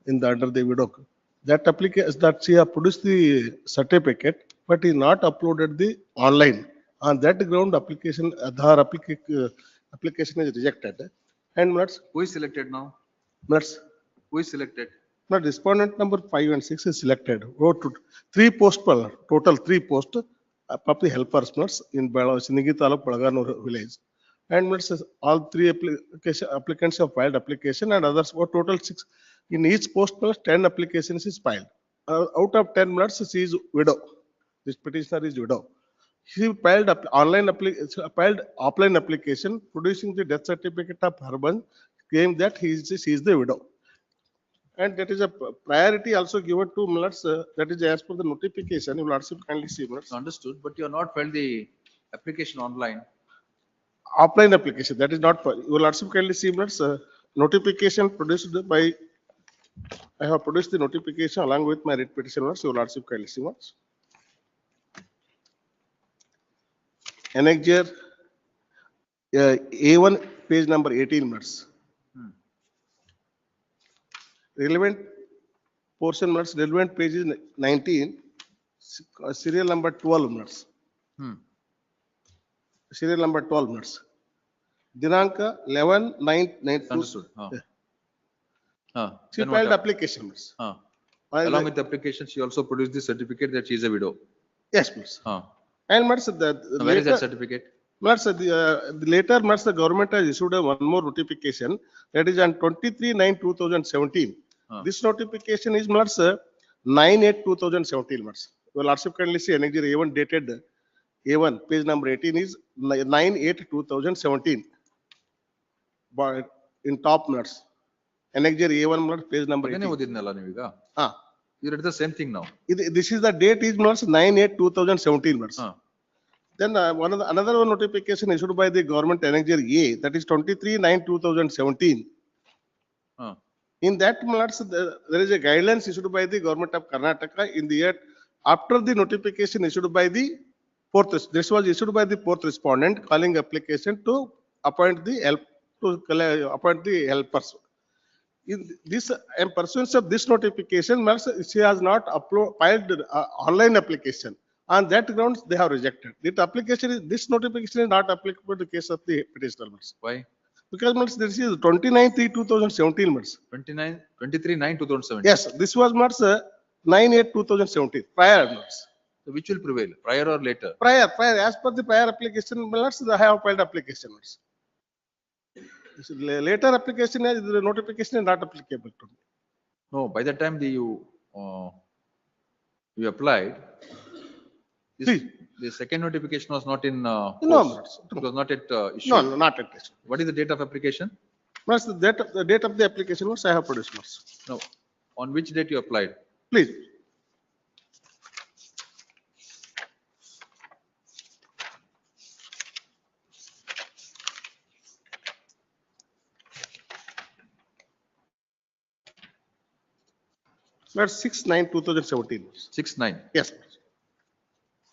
under the widow. That application, that she have produced the certificate, but he not uploaded the online. On that ground, application, Aadhaar application is rejected. And nurse. Who is selected now? Nurse. Who is selected? Now, respondent number 5 and 6 is selected. Wrote to 3 posts, total 3 posts of the helpers nurse in Sinigi Taluk, Balaganur village. And nurse, all 3 applicants have filed application, and others were total 6. In each post, 10 applications is filed. Out of 10 nurse, she is widow. This petitioner is widow. He filed offline application, producing the death certificate of husband, claim that she is the widow. And that is a priority also given to Millets, that is as per the notification. You will also kindly see Millets. Understood, but you have not filed the application online. Offline application, that is not, you will also kindly see Millets, notification produced by, I have produced the notification along with my writ petition. You will also kindly see Millets. Annexure A1, page number 18 Millets. Relevant portion minutes, relevant page is 19, serial number 12 minutes. Serial number 12 minutes. Dinanka 11/9/92. Understood. She filed application minutes. Along with the application, she also produced the certificate that she is a widow. Yes, please. And minutes, where is that certificate? Minutes, later minutes, the government has issued one more notification, that is on 23/9/2017. This notification is 9/8/2017. You will also kindly see annexure A1 dated A1, page number 18 is 9/8/2017. But in top minutes, annexure A1 page number 18. You read the same thing now. This is the date is 9/8/2017. Then another one notification issued by the government annexure A, that is 23/9/2017. In that, there is a guidelines issued by the government of Karnataka in the year after the notification issued by the fourth. This was issued by the fourth respondent calling application to appoint the helpers. In this, in pursuance of this notification, she has not filed online application. On that grounds, they have rejected. This notification is not applicable to the case of the petitioner. Why? Because this is 29/3/2017. 23/9/2017. Yes, this was 9/8/2017. Prior. So which will prevail, prior or later? Prior. As per the prior application, they have filed application. Later application, the notification is not applicable to me. No, by the time you applied, the second notification was not in No, it was not yet issued. No, not yet issued. What is the date of application? The date of the application was I have produced. No, on which date you applied? Please. That's 6/9/2017. 6/9. Yes.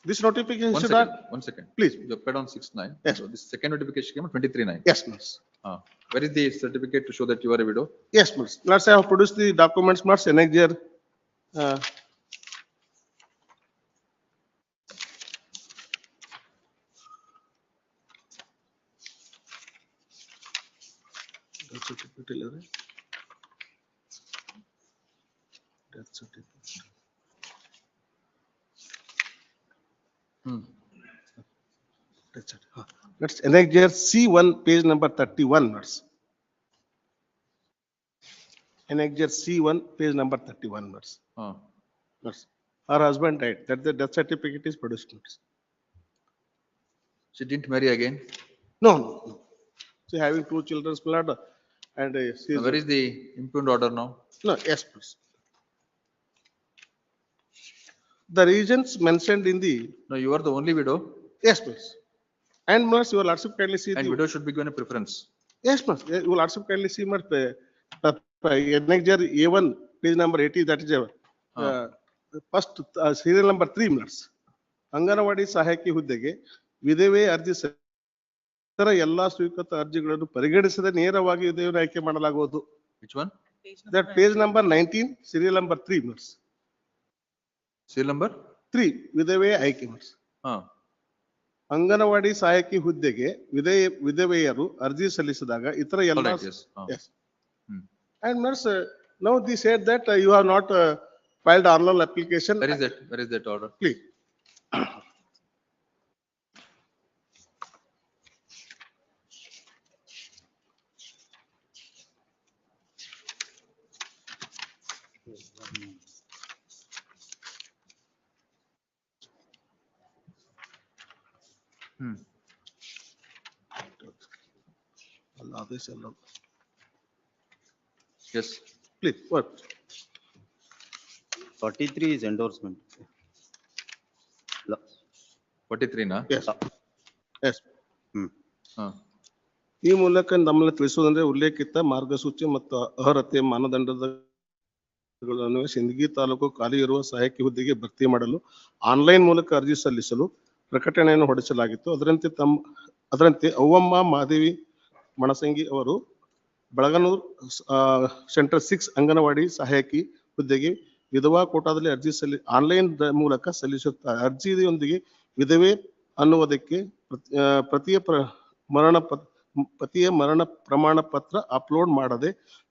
This notification One should second, not, one second. please. You applied on 6/9. Yes. So this second notification came on 23/9. Yes, miss. Where is the certificate to show that you are a widow? Yes, miss. Let's say I have produced the documents, miss, annexure. Death certificate ಇಲ್ಲದ್ರೆ? Death certificate. Death certificate. Let's annexure C1, page number 31, miss. Annexure C1, page number 31, miss. Miss. Her husband died, that the death certificate is produced, miss. She didn't marry again? No, no, no. She having 2 children, blood, and she is. Where is the impugned order now? No, yes, please. The reasons mentioned in the. No, you are the only widow. Yes, please. And miss, your lordship kindly see. And widow should be given a preference. Yes, miss. Your lordship kindly see, miss, annexure A1, page number 80, that is first serial number 3, miss. Anganwadi ಸಹಾಯಕಿ ಹುದ್ದೆಗೆ ವಿಧವೆ ಅರ್ಜಿ ಇತರ ಎಲ್ಲಾ ಸ್ವೀಕೃತ ಅರ್ಜಿಗಳನ್ನು ಪರಿಗಣಿಸದೆ ನೇರವಾಗಿ ವಿಧವೆಯನ್ನು ಆಯ್ಕೆ ಮಾಡಲಾಗುವುದು. Which one? That page number 19, serial number 3, miss. Serial number 3, ವಿಧವೆ ಆಯ್ಕೆ, miss. ಅಂಗನವಾಡಿ ಸಹಾಯಕಿ ಹುದ್ದೆಗೆ ವಿಧವೆಯರು ಅರ್ಜಿ ಸಲ್ಲಿಸಿದಾಗ ಇತರ ಎಲ್ಲ. Yes. And miss, now they said that you have not filed oral application. Where is that? Where is that order? Please. Yes. Please, what? 43 is endorsement. 43 na? Yes. Yes. ಈ ಮೂಲಕ ನಮ್ಮಲ್ಲಿ ತಿಳಿಸುವುದಂದ್ರೆ ಉಲ್ಲೇಖಿತ ಮಾರ್ಗಸೂಚಿ ಮತ್ತು ಅರ್ಹತೆ ಮಾನದಂಡಗಳನ್ನು ಸಿಂದಗಿ ತಾಲೂಕು ಖಾಲಿ ಇರುವ ಸಹಾಯಕಿ ಹುದ್ದೆಗೆ ಭರ್ತಿ ಮಾಡಲು ಆನ್ಲೈನ್ ಮೂಲಕ ಅರ್ಜಿ ಸಲ್ಲಿಸಲು ಪ್ರಕಟಣೆಯನ್ನು ಹೊರಡಿಸಲಾಗಿತ್ತು. ಅದರಂತೆ ಅವ್ವಮ್ಮ ಮಾದೇವಿ ಮಣಸಂಗಿ ಅವರು ಬಳಗನೂರ್ ಸೆಂಟರ್ 6 ಅಂಗನವಾಡಿ ಸಹಾಯಕಿ ಹುದ್ದೆಗೆ ವಿಧವಾ ಕೋಟಾದಲ್ಲಿ ಅರ್ಜಿ ಆನ್ಲೈನ್ ಮೂಲಕ ಸಲ್ಲಿಸುತ್ತಾರೆ. ಅರ್ಜಿಯೊಂದಿಗೆ ವಿಧವೆ ಅನ್ನುವುದಕ್ಕೆ ಪತಿಯ ಮರಣ ಪ್ರಮಾಣ ಪತ್ರ ಅಪ್ಲೋಡ್ ಮಾಡದೆ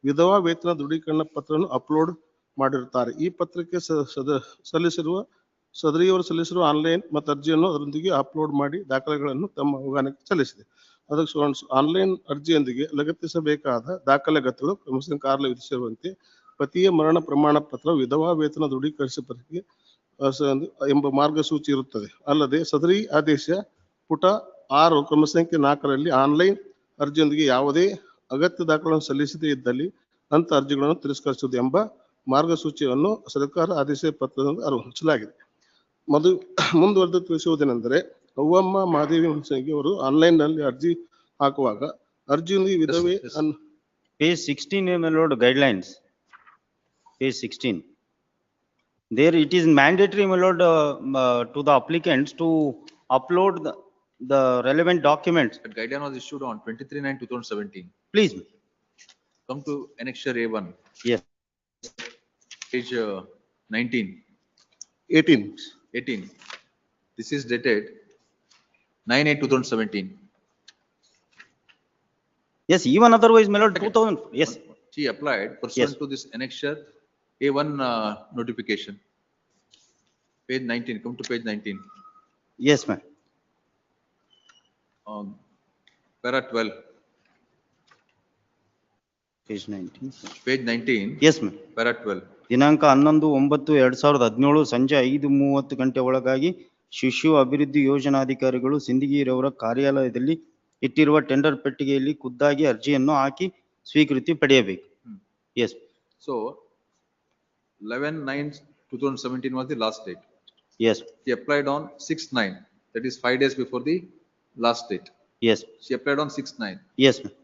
ವಿಧವಾ ವೇತನ ದೃಢೀಕರಣ ಪತ್ರವನ್ನು ಅಪ್ಲೋಡ್ ಮಾಡಿರುತ್ತಾರೆ. ಈ ಪತ್ರಕ್ಕೆ ಸದರಿಯವರು ಸಲ್ಲಿಸಿರುವ ಆನ್ಲೈನ್ ಮತ್ತು ಅರ್ಜಿಯನ್ನು ಅದರೊಂದಿಗೆ ಅಪ್ಲೋಡ್ ಮಾಡಿ ದಾಖಲೆಗಳನ್ನು ತಮ್ಮ ಅವಗಾಹನೆಗೆ ಸಲ್ಲಿಸಿದೆ. ಅದಕ್ಕೆ ಆನ್ಲೈನ್ ಅರ್ಜಿಯೊಂದಿಗೆ ಲಗತ್ತಿಸಬೇಕಾದ ದಾಖಲೆಗಳು ಕ್ರಮಶಃ ಕಾರ್ಯ ವಿಧಿಸಿರುವಂತೆ ಪತಿಯ ಮರಣ ಪ್ರಮಾಣ ಪತ್ರ, ವಿಧವಾ ವೇತನ ದೃಢೀಕರಿಸಬೇಕು ಎಂಬ ಮಾರ್ಗಸೂಚಿ ಇರುತ್ತದೆ. ಅಲ್ಲದೆ ಸದರಿ ಆದೇಶ ಪುಟ 6 ಕ್ರಮ ಸಂಖ್ಯೆ 4ರಲ್ಲಿ ಆನ್ಲೈನ್ ಅರ್ಜಿಯೊಂದಿಗೆ ಯಾವುದೇ ಅಗತ್ಯ ದಾಖಲೆಗಳನ್ನು ಸಲ್ಲಿಸದೇ ಇದ್ದಲ್ಲಿ ಅಂತ ಅರ್ಜಿಗಳನ್ನು ತಿರಸ್ಕರಿಸುವುದು ಎಂಬ ಮಾರ್ಗಸೂಚಿಯನ್ನು ಸರ್ಕಾರ ಆದೇಶ ಪತ್ರದಿಂದ ಅನುಸರಿಸಲಾಗಿದೆ. ಮುಂದುವರೆದು ತಿಳಿಸುವುದೇನೆಂದರೆ ಅವ್ವಮ್ಮ ಮಾದೇವಿ ಮಣಸಂಗಿ ಅವರು ಆನ್ಲೈನ್ ನಲ್ಲಿ ಅರ್ಜಿ ಹಾಕುವಾಗ ಅರ್ಜಿಯೊಂದಿಗೆ ವಿಧವೆ Page 16 my lord guidelines. Page 16. There it is mandatory my lord to the applicants to upload the relevant documents. That guideline was issued on 23/9/2017. Please. Come to annexure A1. Yes. Page 19. 18. This is dated 9/8/2017. Yes, even otherwise my lord 2000. Yes. She applied pursuant to this annexure A1 notification. Page 19, come to page 19. Yes, ma'am. Para 12. Page 19. Page 19. Yes, ma'am. Para 12. ದಿನಾಂಕ 11/9/2017 ಸಂಜೆ 5:30 ಗಂಟೆ ಒಳಗಾಗಿ ಶಿಶು ಅಭಿವೃದ್ಧಿ ಯೋಜನಾಧಿಕಾರಿಗಳು ಸಿಂದಗಿರವರ ಕಾರ್ಯಾಲಯದಲ್ಲಿ ಇಟ್ಟಿರುವ tender ಪೆಟ್ಟಿಗೆಯಲ್ಲಿ ಖುದ್ದಾಗಿ ಅರ್ಜಿಯನ್ನು ಹಾಕಿ ಸ್ವೀಕೃತಿ ಪಡೆಯಬೇಕು. Yes. So 11/9/2017 was the last date. Yes. She applied on 6/9, that is 5 days before the last date. Yes. She applied on 6/9. Yes, ma'am.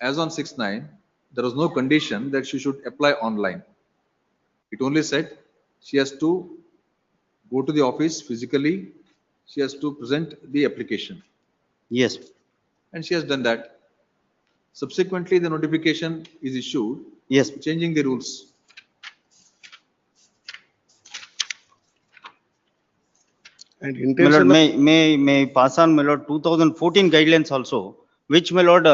As on 6/9, there was no condition that she should apply online. It only said she has to go to the office physically, she has to present the application, Yes, and she has done that. Subsequently, the notification is issued, yes. changing the rules. And My intention lord, of, may pass on, my lord, 2014 guidelines also, which, my lord,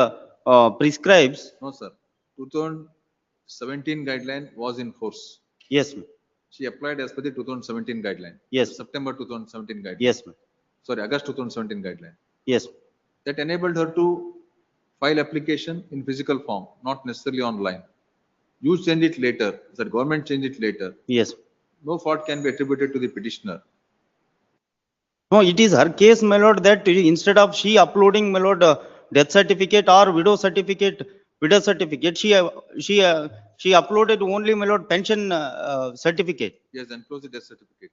prescribes. No, sir. 2017 guideline was in force. Yes, ma'am. She applied as per the 2017 guideline. Yes. September 2017 guideline. Yes, ma'am. Sorry, August 2017 guideline. Yes, That enabled her to file application in physical form, not necessarily online. You change it later, the government change it later. yes. No fault can be attributed to the petitioner. No, it is her case, my lord, that instead of she uploading, my lord, death certificate or widow certificate, she uploaded only, my lord, pension certificate. Yes, enclose the death certificate.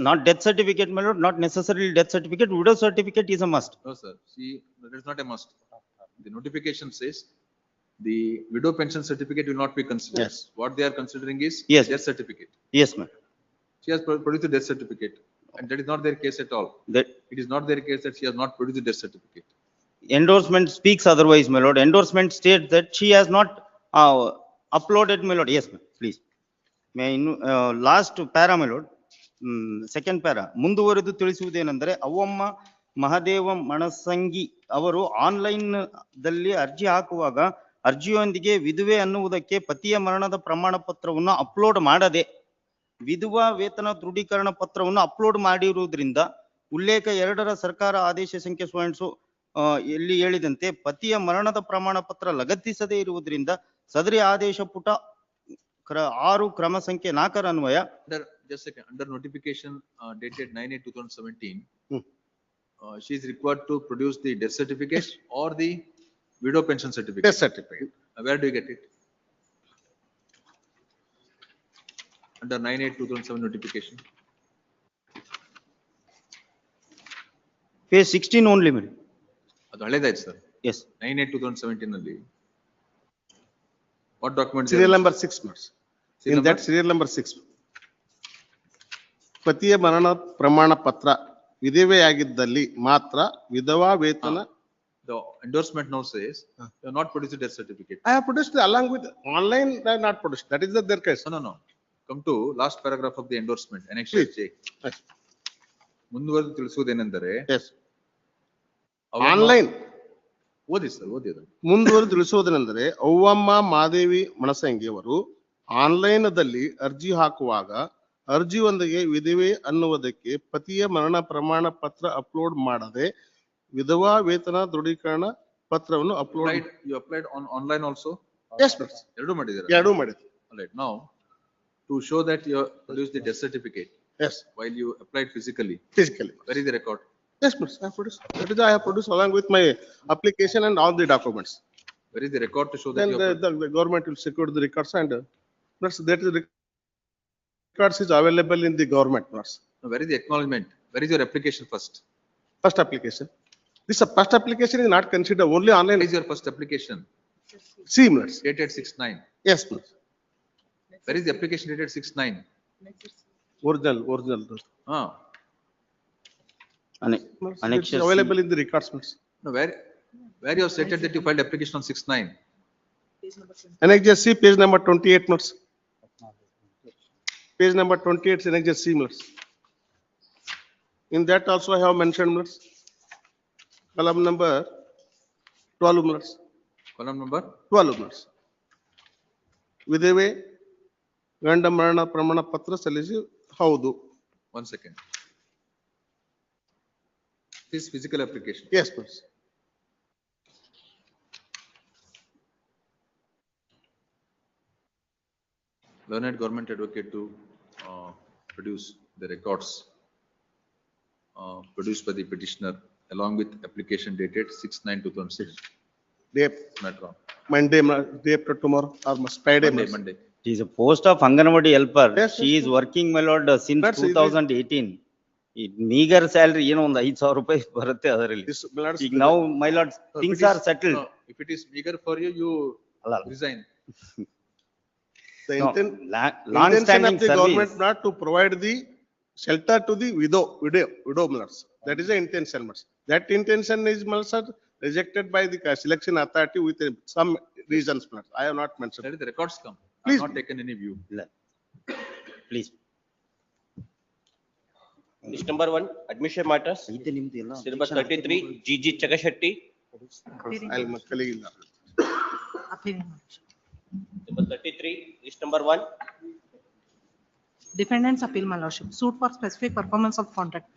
Not death certificate, my lord, not necessarily death certificate, widow certificate is a must. No, sir. That is not a must. The notification says the widow pension certificate will not be considered. Yes. What they are considering is Yes. death certificate. Yes, ma'am. She has produced a death certificate, and that is not their case at all. That It is not their case that she has not produced a death certificate. endorsement speaks otherwise, my lord. Endorsement states that she has not uploaded, my lord. Yes, ma'am, please. May last para, my lord. Second para. ಮುಂದುವರೆದು ತಿಳಿಸುವುದೇನೆಂದರೆ ಅವ್ವಮ್ಮ ಮಹದೇವ ಮಣಸಂಗಿ ಅವರು online ದಲ್ಲಿ ಅರ್ಜಿ ಹಾಕುವಾಗ ಅರ್ಜಿಯೊಂದಿಗೆ ವಿಧವೆ ಅನ್ನುವುದಕ್ಕೆ ಪತಿಯ ಮರಣದ ಪ್ರಮಾಣ ಪತ್ರವನ್ನು ಅಪ್ಲೋಡ್ ಮಾಡದೆ ವಿಧವಾ ವೇತನ ದೃಢೀಕರಣ ಪತ್ರವನ್ನು ಅಪ್ಲೋಡ್ ಮಾಡಿರುವುದರಿಂದ ಉಲ್ಲೇಖ 2ರ ಸರ್ಕಾರ ಆದೇಶ ಸಂಖ್ಯೆ ಸ್ವಯಂಸು ಎಲ್ಲಿ ಹೇಳಿದಂತೆ ಪತಿಯ ಮರಣದ ಪ್ರಮಾಣ ಪತ್ರ ಲಗತ್ತಿಸದೇ ಇರುವುದರಿಂದ ಸದರಿ ಆದೇಶ ಪುಟ 6 ಕ್ರಮ ಸಂಖ್ಯೆ 4ರ ಅನ್ವಯ Just a second. Under notification dated 9/8/2017, she is required to produce the death certificate or the widow pension certificate. death certificate. Where do you get it? Under 9/8/2007 notification. Page 16 only, madam. ಅದು ಹಳೆದಾಯ್ತು sir. Yes. 9/8/2017 ನಲ್ಲಿ. What document? Serial number 6 months. In that serial number 6. ಪತಿಯ ಮರಣ ಪ್ರಮಾಣ ಪತ್ರ ವಿಧವೆಯಾಗಿದ್ದಲ್ಲಿ ಮಾತ್ರ ವಿಧವಾ ವೇತನ. The endorsement now says you have not produced a death certificate. I have produced along with online. I have not produced. That is their case. No. Come to last paragraph of the endorsement. Annexure J. Yes. ಮುಂದುವರೆದು ತಿಳಿಸುವುದೇನೆಂದರೆ Yes. Online. ಓದಿ sir ಓದಿ ಅದನ್ನು. ಮುಂದುವರೆದು ತಿಳಿಸುವುದೇನೆಂದರೆ ಅವ್ವಮ್ಮ ಮಾದೇವಿ ಮಣಸಂಗಿ ಅವರು ಆನ್ಲೈನ್ದಲ್ಲಿ ಅರ್ಜಿ ಹಾಕುವಾಗ ಅರ್ಜಿಯೊಂದಿಗೆ ವಿಧವೆ ಅನ್ನುವುದಕ್ಕೆ ಪತಿಯ ಮರಣ ಪ್ರಮಾಣ ಪತ್ರ ಅಪ್ಲೋಡ್ ಮಾಡದೆ ವಿಧವಾ ವೇತನ ದೃಢೀಕರಣ ಪತ್ರವನ್ನು upload. You applied on online also? Yes, please. ಎರಡು ಮಾಡಿದ್ದೀರಾ? ಎರಡು ಮಾಡಿದ್ವಿ. All right. Now, to show that you have produced the death certificate. Yes. While you applied physically. Physically. Where is the record? Yes, please. I have produced. That is, I have produced along with my application and all the documents. Where is the record to show that Then you have? the government will secure the records and that is records is available in the government. No, where is the acknowledgement? Where is your application first? First application. This first application is not considered only online. Where is your first application? Seamless. Dated 6/9. Yes, please. Where is the application dated 6/9? Original. Annexure It's available in the records. No, where you have stated that you filed application on 6/9? Annexure C, page number 28 notes. Page number 28 is Annexure C notes. In that also I have mentioned notes. Column number 12 notes. Column number? 12 notes. ವಿಧವೆ ಗಂಡ ಮರಣ ಪ್ರಮಾಣ ಪತ್ರ ಸಲ್ಲಿಸಿ ಹೌದು. 1 second. This physical application. Yes, please. Learned government advocate to produce the records produced by the petitioner along with application dated 6/9/2006. Day, Not wrong. Monday, day after tomorrow or Friday. Monday. She is a post of Anganwadi helper. Yes, She yes, is working, my lord, since That's easy. 2018. Meager salary, ಏನೋ ಒಂದು 5,000 ರೂಪಾಯಿ ಬರುತ್ತೆ ಅದರಲ್ಲಿ. ಈಗ now, my lord, things are settled. If it is meager for you, you ಅಲ್ಲ. resign. The No, intention long-standing of the government service. not to provide the shelter to the widow mothers. That is the intention. That intention is also rejected by the selection authority with some reasons. I have not mentioned. Let the records come. I Please. have not taken any view. Please. List number 1, admission matters. Syllabus 33, GG Chakashetty. I'll colleague. Syllabus 33, list number 1. Defendants appeal, my lordship. Suit for specific performance of contract.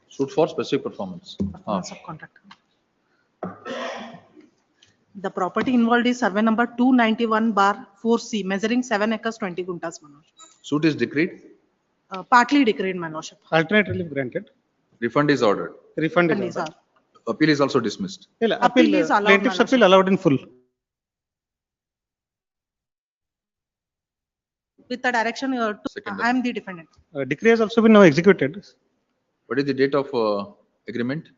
Suit for specific performance. Performance of contract. The property involved is survey number 291/4C, measuring 7 acres 20 guntas, my lordship. Suit is decreed. Partly decreed, my lordship. Alternate relief granted. Refund is ordered. Refund And is these ordered. are- Appeal is also dismissed. Appeal is allowed, Plaintiff's my appeal allowed in full. With the direction, Second. I am the defendant. Decree has also been now executed. What is the date of agreement?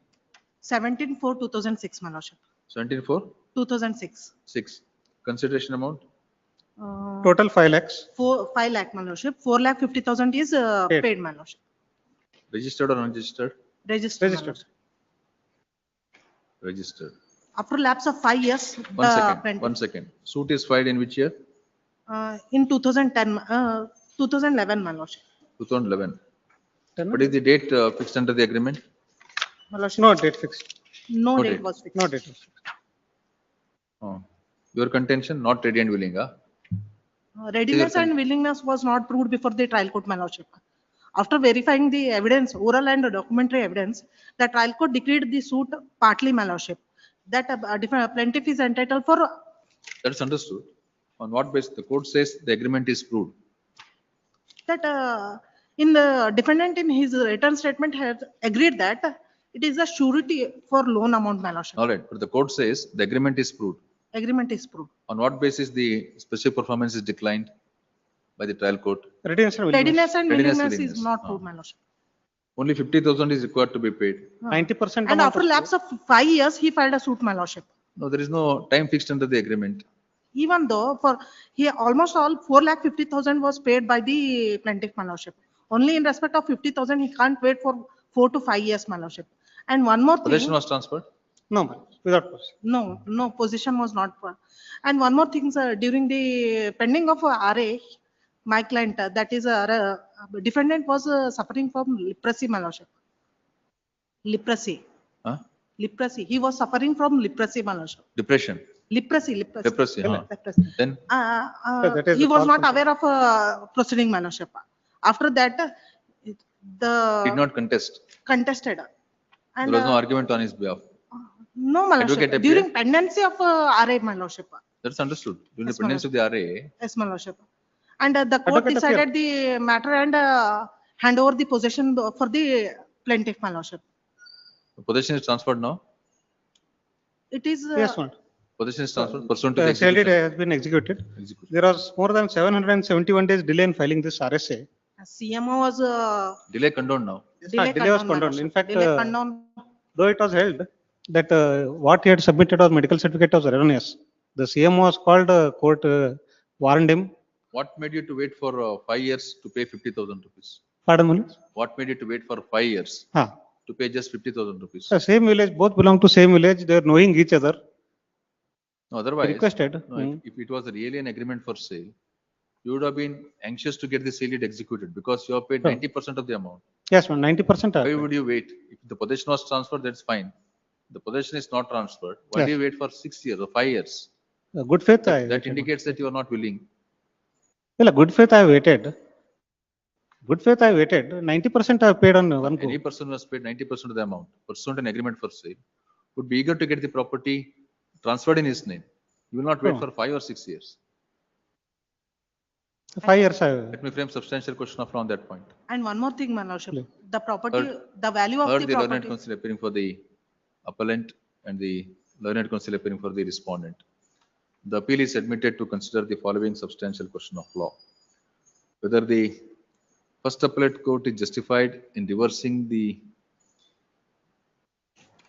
17/4/2006, my lordship. 17/4? 2006. 6. Consideration amount? Total 5 lakhs. 5 lakh, my lordship. 4,50,000 is paid, my lordship. Registered or unregistered? Registered. my Registered. lordship. Registered. After lapse of 5 years, One the second. plaintiff- One second. Suit is filed in which year? in 2010, 2011, my lordship. 2011. What is the date fixed under the agreement? My lordship. No date fixed. No No date date. was fixed. No date was fixed. Your contention, not ready and willing, huh? Readiness and willingness was not proved before the trial court, my lordship. After verifying the evidence, oral and documentary evidence, the trial court decreed the suit partly, my lordship. That plaintiff is entitled for That's understood. On what basis? The court says the agreement is proved. that in the defendant in his written statement has agreed that it is a surety for loan amount, my lordship. All right, but the court says the agreement is proved. Agreement is proved. On what basis the specific performance is declined by the trial court? Readiness and willingness. Readiness and Readiness, willingness is willingness. not proved, my lordship. Only 50,000 is required to be paid. 90% And amount after of- lapse of 5 years, he filed a suit, my lordship. No, there is no time fixed under the agreement. Even though for he almost all 4,50,000 was paid by the plaintiff, my lordship. Only in respect of 50,000, he can't wait for 4 to 5 years, my lordship. And one more Possession thing, was transferred. No, ma'am, without possession. no position was not. And one more thing, sir, during the pending of RA, my client, that is defendant was suffering from leprosy, my lordship. Leprosy. Huh? Leprosy. He was suffering from leprosy, my lordship. Depression. Leprosy. Leprosy, huh? Leprosy. Then that is He the was call not for- aware of proceeding, my lordship. After that, did the not contest. contested. There And was no argument on his behalf. no, my Advocate lordship. appeared? During pendency of RA, my lordship. That's understood. During the Yes, my pendency of the RA, Yes, my lordship. And the court Advocate decided the matter and hand over the possession for the plaintiff, my lordship. the possession is transferred now. It is. Yes, ma'am. Possession is transferred pursuant to the Sale deed execution. has been executed. Execution. There was more than 771 days delay in filing this RSA. CMO was. Delay condoned now. Delay was my condoned. lordship. In fact, Delay condoned. though it was held that what he had submitted was medical certificate was erroneous. The CMO was called, court warned him. What made you to wait for 5 years to pay 50,000 rupees? Pardon me. What made you to wait for 5 years Huh. to pay just 50,000 rupees? The same village, both belong to same village. They are knowing each other. No, otherwise, Requested. no, if it was really an agreement for sale, you would have been anxious to get the sale deed executed because you have paid 90% of the amount. Yes, ma'am. 90%. Why would you wait? If the possession was transferred, that's fine. The possession is not transferred. Why Yes. do you wait for 6 years or 5 years? Good faith. That indicates that you are not willing. Well, good faith I waited. Good faith I waited. 90% I have paid on one go. Any person who has paid 90% of the amount pursuant to an agreement for sale would be eager to get the property transferred in his name. You will not wait No. for 5 or 6 years. 5 years I. Let me frame substantial question on that point. And one more thing, my lordship. Yeah. The property, Heard- the value of Heard the the learned property. counsel appearing for the appellant and the learned counsel appearing for the respondent. The appeal is admitted to consider the following substantial question of law. Whether the first appellate court is justified in reversing the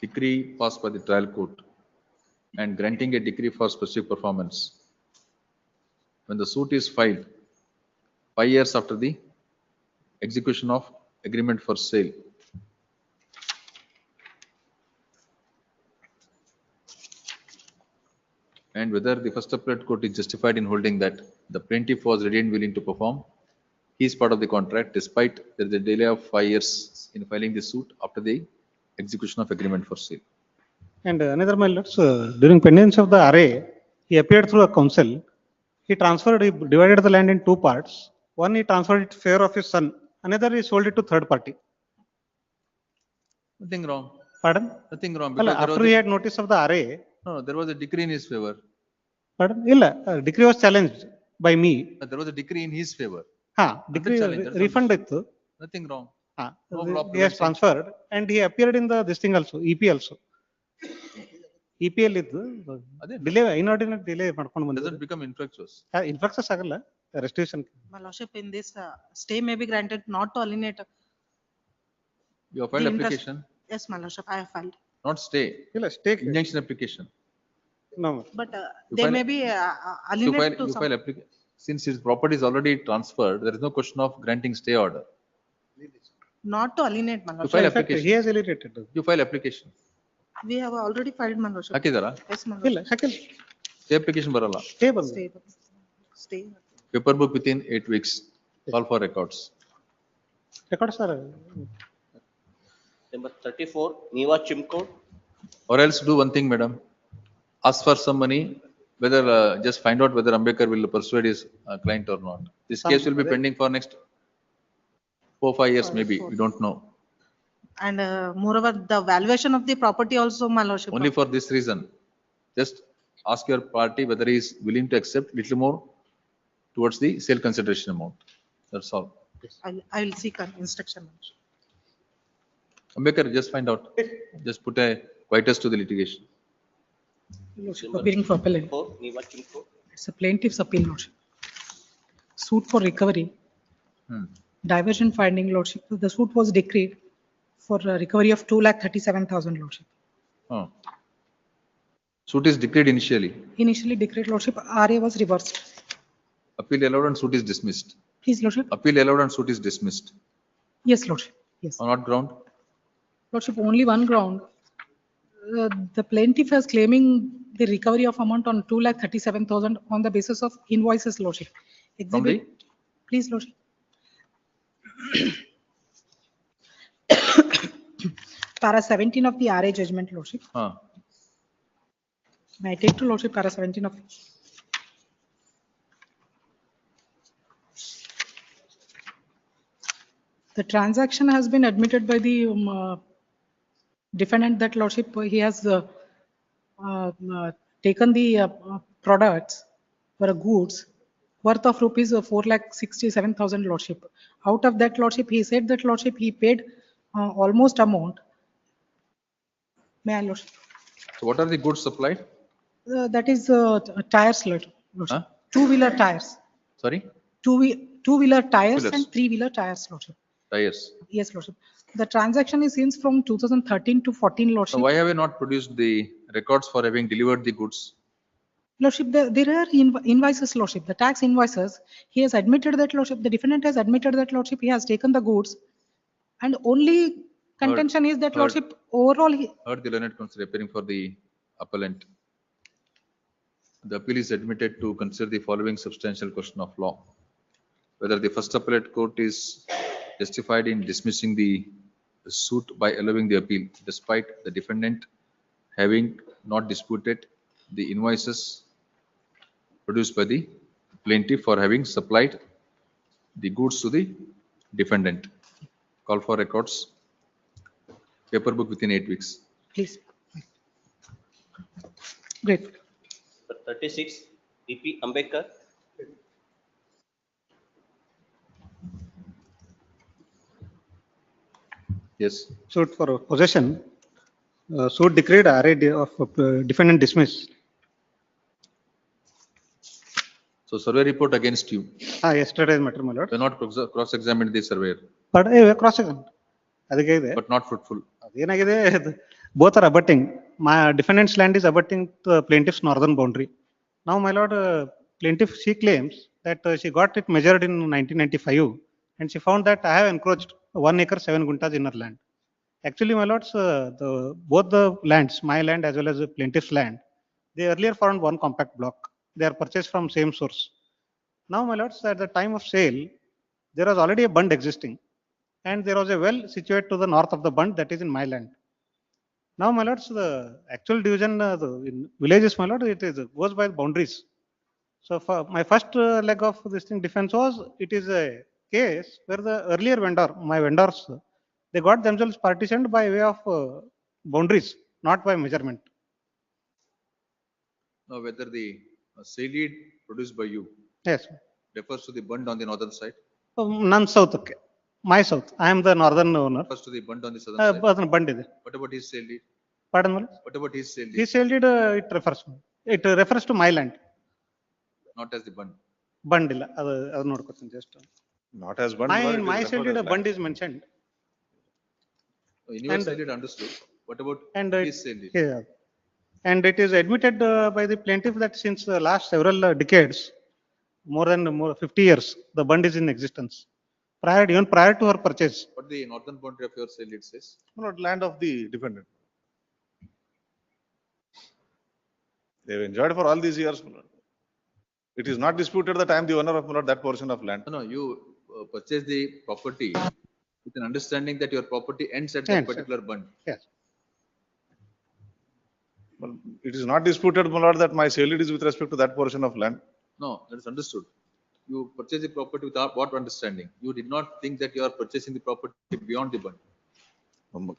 decree passed by the trial court and granting a decree for specific performance. When the suit is filed 5 years after the execution of agreement for sale. And whether the first appellate court is justified in holding that the plaintiff was ready and willing to perform his part of the contract despite there is a delay of 5 years in filing the suit after the execution of agreement for sale. And another, my lords, during pendency of the RA, he appeared through a counsel. He divided the land in two parts. One, he transferred it to favor of his son. Another, he sold it to third party. Nothing wrong. Pardon? Nothing wrong. Well, because there after was he a- had notice of the RA, No, there was a decree in his favor. pardon? Illa, decree was challenged by me. There was a decree in his favor. Decree challenge, that's refund not- it. Nothing wrong. Ah, No law he has prevents it. transferred and he appeared in the this thing also, EP also. EPL ಇದ್ದು delay ಇನಾರ್ಡಿನೇಟ್ delay ಮಾಡ್ಕೊಂಡು Doesn't ಬಂದಿದ್ದಾರೆ. become infructuous. ಇನ್ಫ್ಲಕ್ಸಸ್ ಆಗಲ್ಲ, restitution. My lordship, in this, stay may be granted not to alienate. You have filed the interest- application, Yes, my lordship, I have filed. not stay. ಇಲ್ಲ, stay Injunction application. No. But You they file- may be You alienate file, to you some. file application. Since his property is already transferred, there is no question of granting stay order. Not to alienate, my You lordship. file In fact, application. he has alienated. You file application. We have already filed, my lordship. ಹಾಕಿದಾರಾ? Yes, my ಇಲ್ಲ, lordship. ಹಾಕಿಲ್ಲ. Stay application ಬರಲ್ಲ. Stay ಬಂದು. Stay. Stay. Paper book within 8 weeks. Call for records. Record sir. Number 34, Niva Chimko. Or else do one thing, madam. Ask for some money, whether just find out whether Ambedkar will persuade his client or not. This case will be pending for next 4-5 years, maybe. We don't know. And moreover, the valuation of the property also, my lordship. Only for this reason. Just ask your party whether he is willing to accept little more towards the sale consideration amount. That's all. I will seek an instruction. my lordship. Ambedkar, just find out. Just put a quietus to the litigation. Lordship, appearing for appellant. 4, Niva Chimko. It's a plaintiff's appeal, lordship. Suit for recovery. Diversion finding, lordship. The suit was decreed for recovery of 2,37,000, lordship. Oh. Suit is decreed initially. Initially decreed, lordship, RA was reversed. Appeal allowed and suit is dismissed. Please, lordship. Appeal allowed and suit is dismissed. Yes, lordship. Yes. On what ground? Lordship, only one ground. The plaintiff is claiming the recovery of amount on 2,37,000 on the basis of invoices, lordship. From the? Please, lordship. Para 17 of the RA judgment, lordship. May I take to lordship para 17 of. The transaction has been admitted by the defendant that lordship, he has taken the products for goods worth of rupees 4,67,000, lordship. Out of that, lordship, he said that lordship, he paid almost amount. May I, lordship? So what are the goods supplied? That is tires, lordship. Huh? Two-wheeler tires. Sorry? Two-wheeler tires Two-wheelers. and three-wheeler tires, lordship. Tires. Yes, lordship. The transaction is since from 2013 to 14, lordship. So why have you not produced the records for having delivered the goods? Lordship, there are invoices, lordship, the tax invoices. He has admitted that, lordship, the defendant has admitted that, lordship, he has taken the goods. And only contention is that, heard. lordship, overall, Heard the learned counsel appearing for the appellant. The appeal is admitted to consider the following substantial question of law. Whether the first appellate court is justified in dismissing the suit by allowing the appeal despite the defendant having not disputed the invoices produced by the plaintiff for having supplied the goods to the defendant. Call for records. Paper book within 8 weeks. please. Great. Number 36, DP Ambedkar. Yes. Suit for possession. Suit decreed RA of defendant dismissed. So survey report against you. Yesterday's matter, my lord. You not cross-examined the surveyor, But cross examine. ಅದಕ್ಕೆ ಇದೆ. but not fruitful. ಅದೇನಾಗಿದೆ, both are abutting. My defendant's land is abutting the plaintiff's northern boundary. Now, my lord, plaintiff, she claims that she got it measured in 1995 and she found that I have encroached 1 acre 7 guntas in her land. Actually, my lords, both the lands, my land as well as the plaintiff's land, they earlier formed one compact block. They are purchased from same source. Now, my lords, at the time of sale, there was already a bund existing and there was a well situated to the north of the bund that is in my land. Now, my lords, the actual division in villages, my lord, it is goes by boundaries. So, for my first leg of this thing defense was it is a case where the earlier vendor, my vendors, they got themselves partitioned by way of boundaries, not by measurement. Now, whether the sale deed produced by you Yes. refers to the bund on the northern side, None south. Okay. My south. I am the northern owner. refers to the bund on the southern side. Bund ಇದೆ. What about his sale deed? Pardon me? What about his sale deed? He sold it, it refers to my land. Not as the bund. Bund ಇಲ್ಲ. ಅದು ನೋಡ್ಕೊತೀನಿ just. Not as bund. My sale deed bund is mentioned. In your sale deed understood. What about his sale deed? Yeah. And it is admitted by the plaintiff that since the last several decades, more than 50 years, the bund is in existence. Even prior to her purchase. What the northern boundary of your sale deed says? Not land of the defendant. They have enjoyed for all these years. It is not disputed that I am the owner of that portion of land. No, you purchase the property with an understanding that your property ends at that particular bund. Yes. Well, it is not disputed, my lord, that my sale deed is with respect to that portion of land. No, that is understood. You purchase the property without what understanding? You did not think that you are purchasing the property beyond the bund.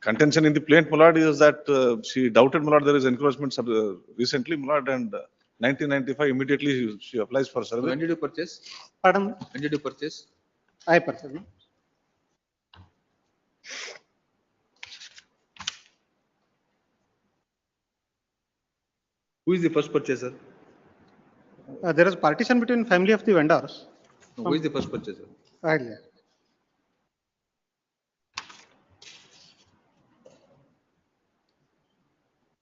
Contention in the plaint, my lord, is that she doubted, my lord, there is encroachment recently, my lord, and 1995 immediately she applies for survey. When did you purchase? Pardon? When did you purchase? I purchased. Who is the first purchaser? There is partition between family of the vendors. No, who is the first purchaser? Right.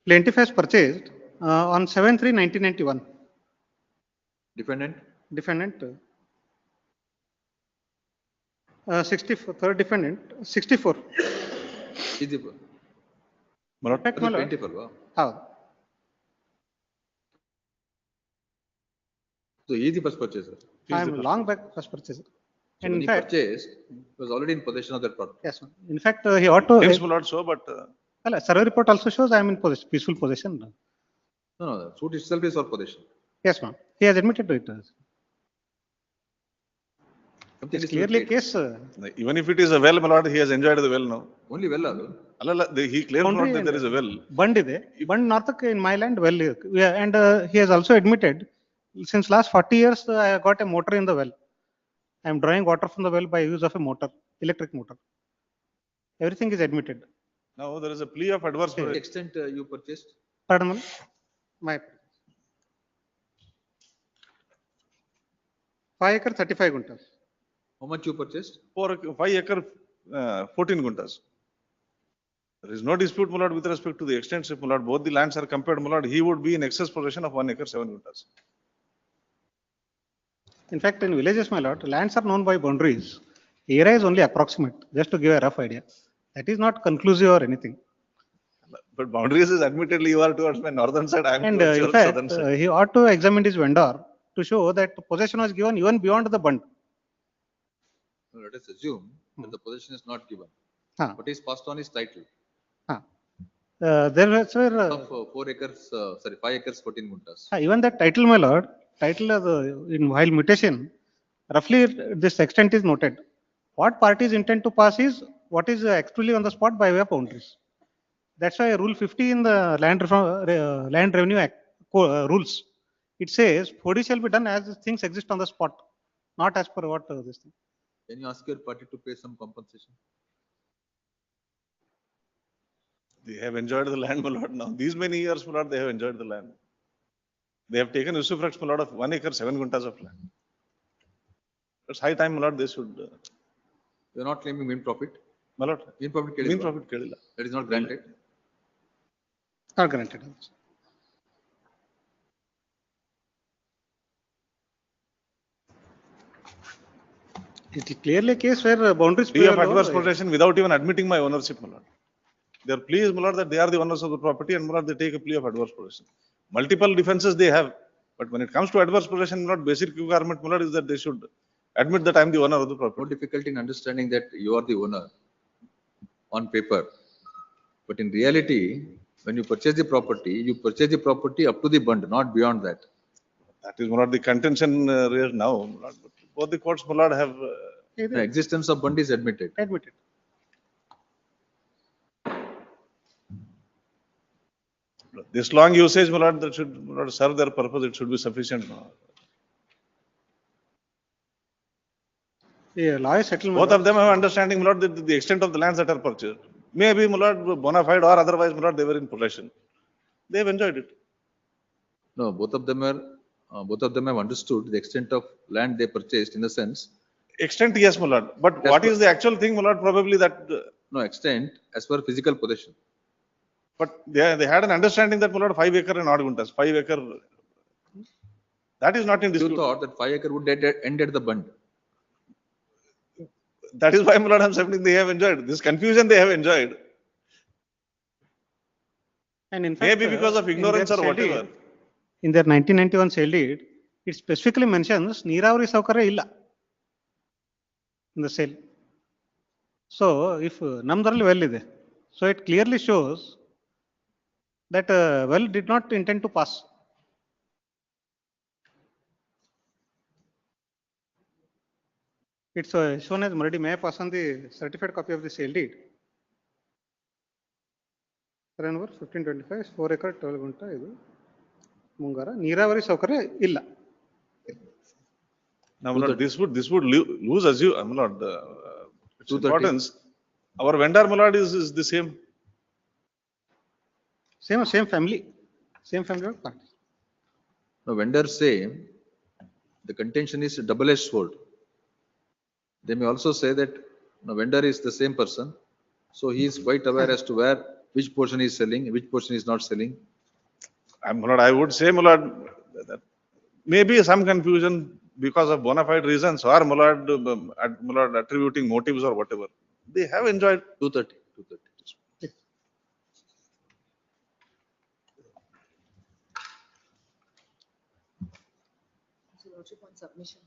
Plaintiff has purchased on 7/3/1991. Defendant? Defendant. 64. Third defendant. 64. Is the plaintiff alva? How? So he is the first purchaser. I am long back first purchaser. So when he purchased, he was already in possession of that property. Yes, in fact, he ought to. Claims, my lord, so, but. Survey report also shows I am in peaceful possession. No, the suit itself is for possession. Yes, ma'am. He has admitted to it. It's clearly a case. Even if it is a well, my lord, he has enjoyed the well now. Only well, he claims not that there is a well. Bund ಇದೆ. Bund north in my land well. And he has also admitted, since last 40 years, I got a motor in the well. I am drawing water from the well by use of a motor, electric motor. Everything is admitted. Now there is a plea of adverse. To what extent you purchased? Pardon me? My 5 acre 35 guntas. How much you purchased? 5 acre 14 guntas. There is no dispute, my lord, with respect to the extensive, my lord. Both the lands are compared, my lord. He would be in excess possession of 1 acre 7 guntas. In fact, in villages, my lord, lands are known by boundaries. Area is only approximate, just to give a rough idea. That is not conclusive or anything. But boundaries is admittedly you are towards my northern side, I am And towards in your fact, southern side. he ought to examine his vendor to show that possession was given even beyond the bund. Let us assume that the possession is not given. But is passed on his title. There was of 4 acres, 5 acres 14 guntas. Even that title, my lord, title in while mutation, roughly this extent is noted. What parties intend to pass is what is actually on the spot by way of boundaries. That's why Rule 50 in the Land Revenue Act rules, it says FODI shall be done as things exist on the spot, not as per what this thing. Can you ask your party to pay some compensation? They have enjoyed the land, my lord, now. These many years, my lord, they have enjoyed the land. They have taken usufruct, my lord, of 1 acre 7 guntas of land. It's high time, my lord, they should. You are not claiming mean profit? My lord, mean profit kedilla. That is not granted. are granted. It is clearly a case where boundaries Plea play of a role. adverse possession without even admitting my ownership, my lord. Their plea is, my lord, that they are the owners of the property, and my lord, they take a plea of adverse possession. Multiple defenses they have, but when it comes to adverse possession, my lord, basic requirement, my lord, is that they should admit that I am the owner of the property. No difficulty in understanding that you are the owner on paper. But in reality, when you purchase the property up to the bond, not beyond that. That is, my lord, the contention raised now, my lord. But both the courts, my lord, have The existence of bond is admitted. Admitted. this long usage, my lord, that should, my lord, serve their purpose. It should be sufficient. My lord. Yeah, law is settled. Both of them have understanding, my lord, the extent of the lands that are purchased. Maybe, my lord, bona fide or otherwise, my lord, they were in possession. They have enjoyed it. No, both of them have understood the extent of land they purchased in the sense. Extent, yes, my lord. But what is the actual thing, my lord? Probably that. No, extent as per physical possession. But they had an understanding that, my lord, 5 acre and odd guntas, 5 acre. That is not in dispute. You thought that 5 acre would end at the bund. That is why, my lord, I am saying they have enjoyed. This confusion they have enjoyed. And in fact, Maybe because of ignorance or whatever. In their 1991 sale deed, it specifically mentions Neeravari Saukarya illa in the sale. So, if Namdarali well ide, so it clearly shows that well did not intend to pass. It's shown as Muradi. May I pass on the certified copy of the sale deed? Survey number 1525, 4 acre 12 gunta idu Mungara. Neeravari Saukarya illa. Now, my lord, this would lose as you, my lord, its importance. Our vendor, my lord, is the same. Same family of parties. The vendors say the contention is a double-edged sword. They may also say that the vendor is the same person, so he is quite aware as to which portion is selling, which portion is not selling. My lord, I would say, my lord, that maybe some confusion because of bona fide reasons or, my lord, attributing motives or whatever. They have enjoyed. 230. Lordship on submission.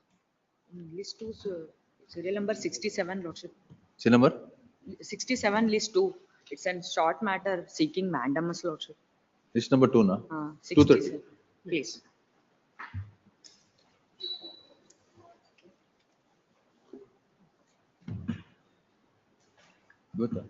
List 2, serial number 67, Lordship. Serial number? 67, list 2. It's a short matter seeking mandamus, Lordship. List number 2, na? 67. Please. Good.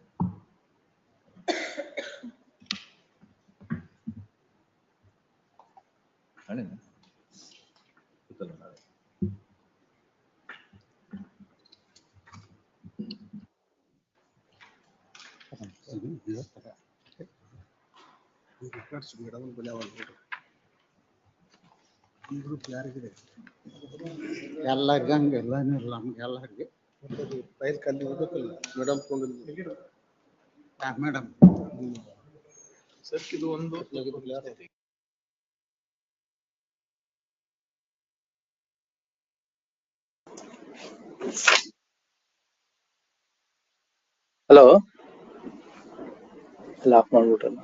ಎಲ್ಲರಿಗೂ ಹಂಗೆಲ್ಲ ನಮ್ಗೆಲ್ಲರಿಗೆ file ಖಾಲಿ ಇರ್ಬೇಕಲ್ಲ madam madam sir ಇದು ಒಂದು hello lock ಮಾಡ್ಬಿಟ್ರಲ್ಲ.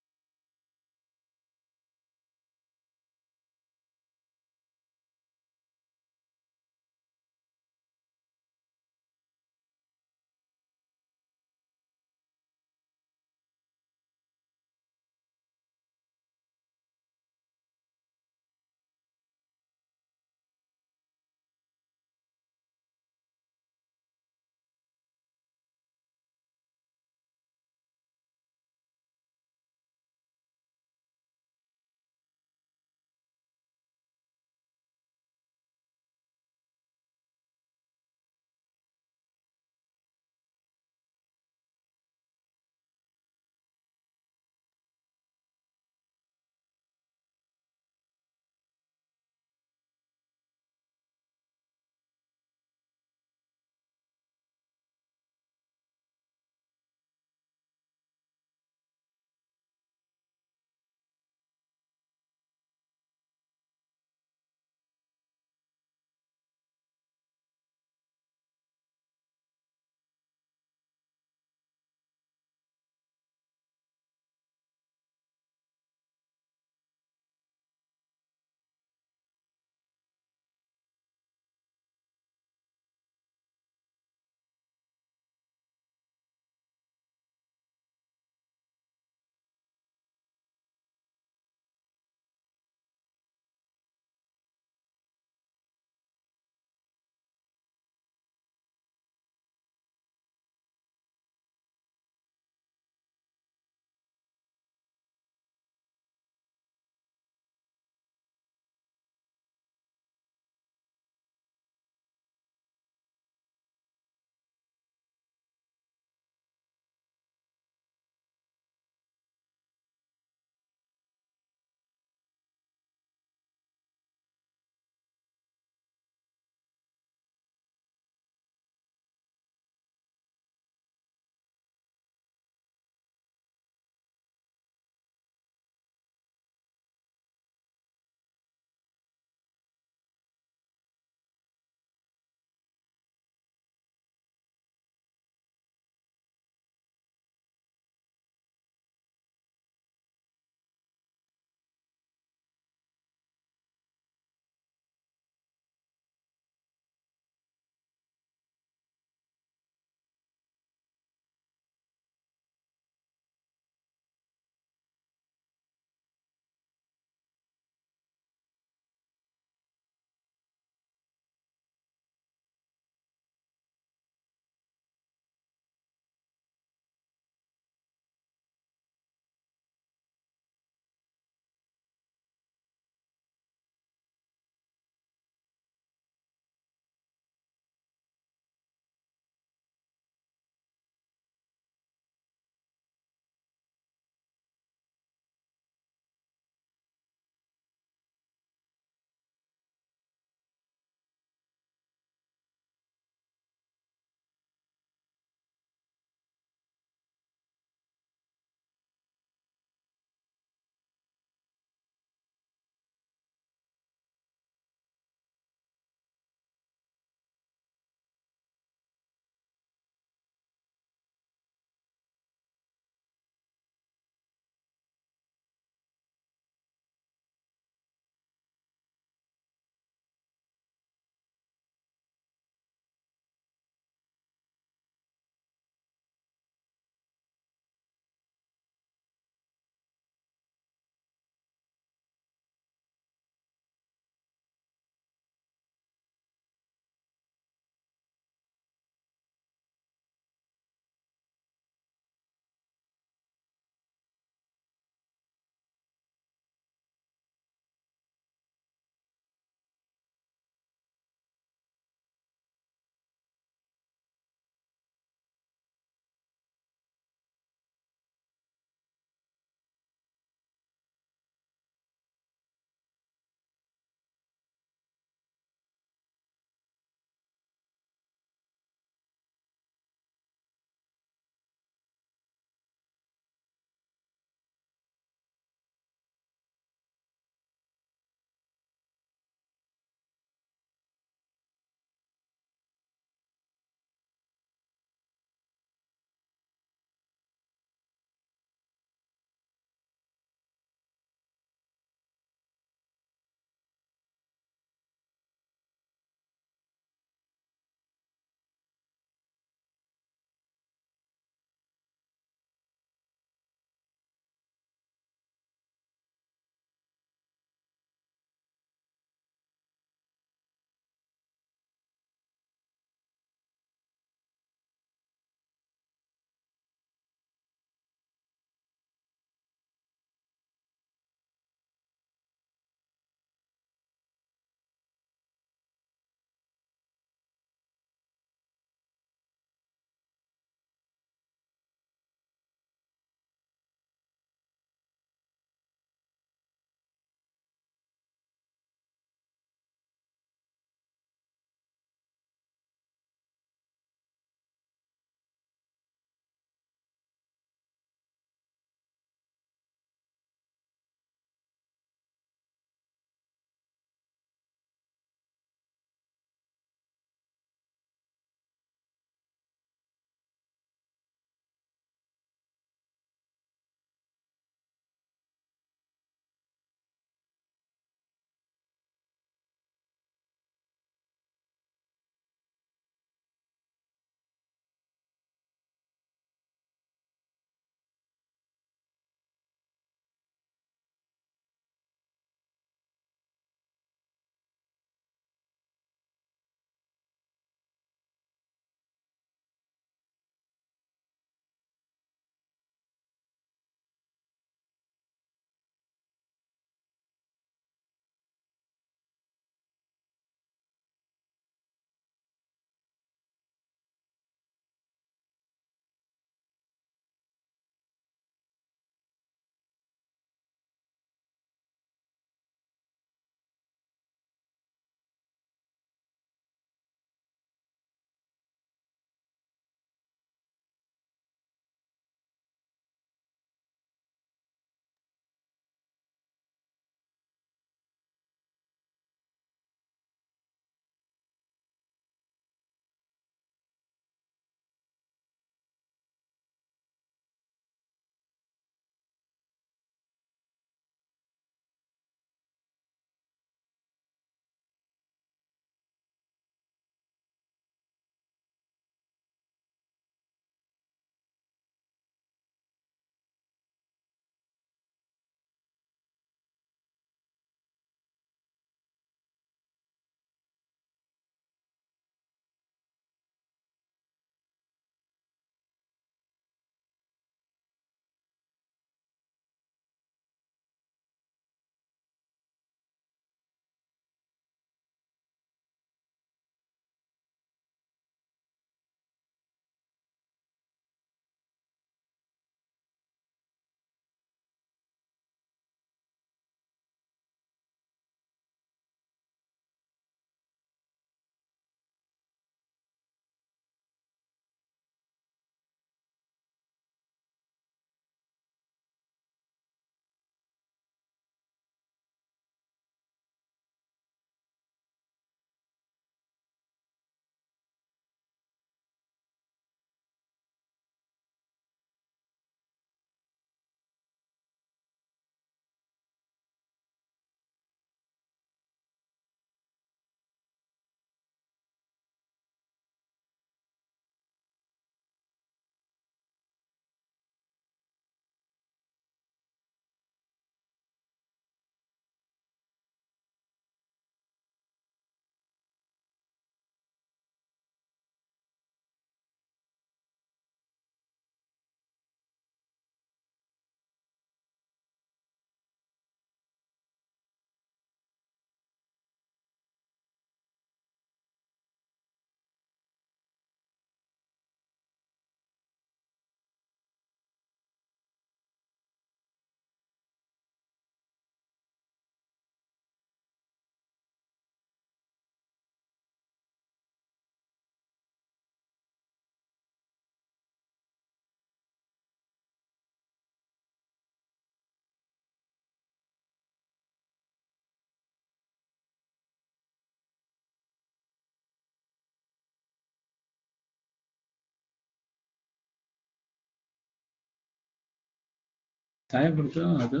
Chai ಕುಡ್ದು ಅದು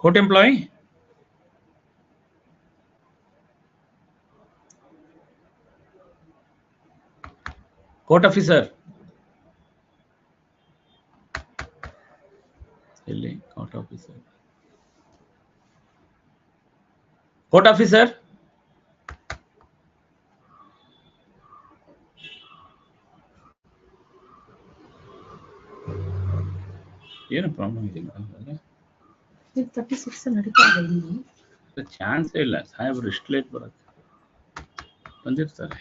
Court employee? Court officer? Court officer. Court officer? ಏನು problem ಇದೆ? 36 ನಡೀತಾ ಇದೆ ಇಲ್ಲಿ. ಚಾನ್ಸ್ ಇಲ್ಲ, ಸಾಹೇಬ್ರು ಇಷ್ಟು ಲೇಟ್ ಬರುತ್ತೆ, ಬಂದಿರ್ತಾರೆ.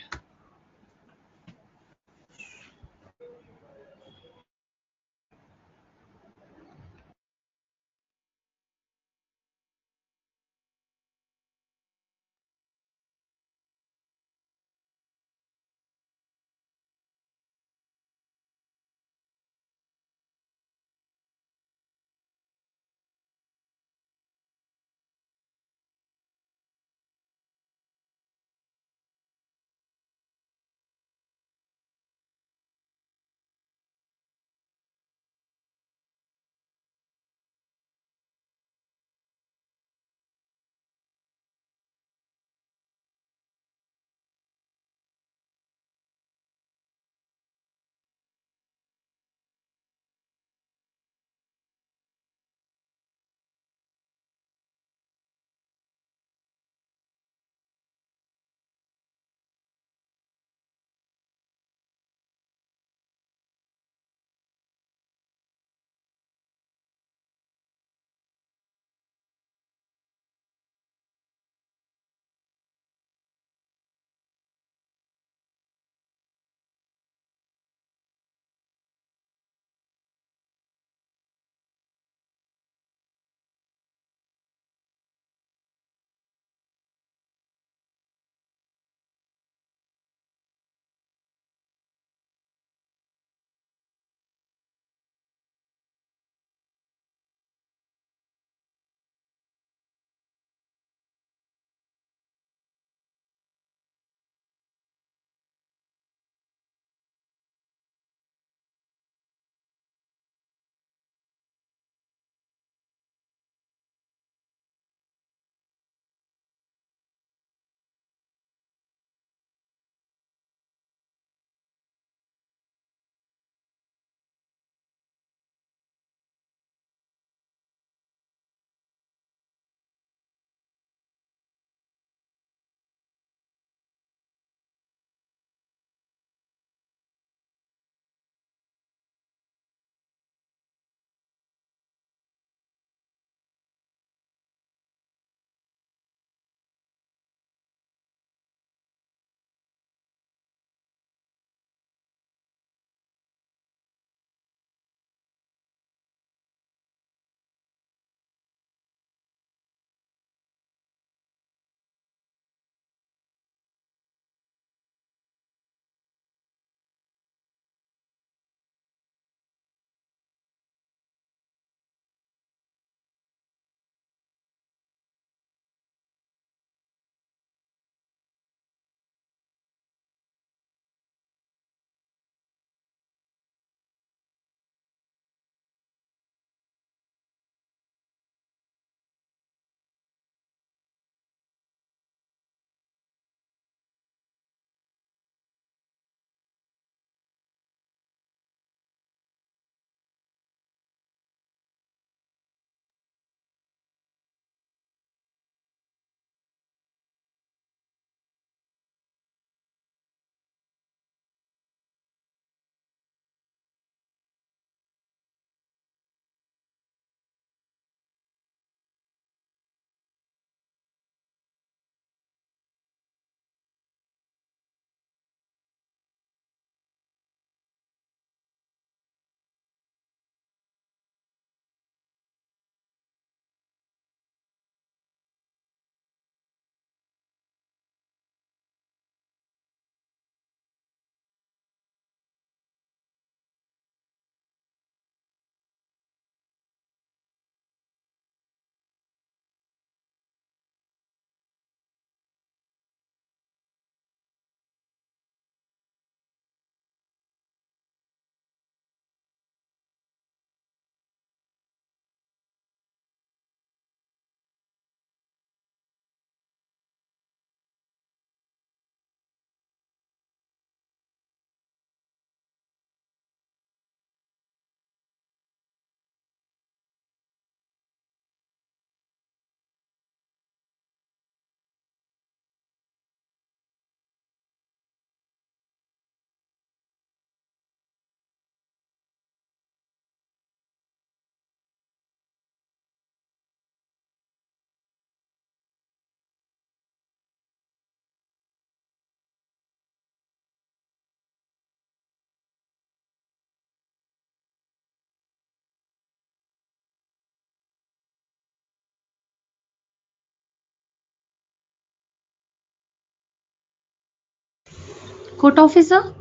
Court officer?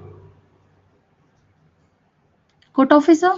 Court officer?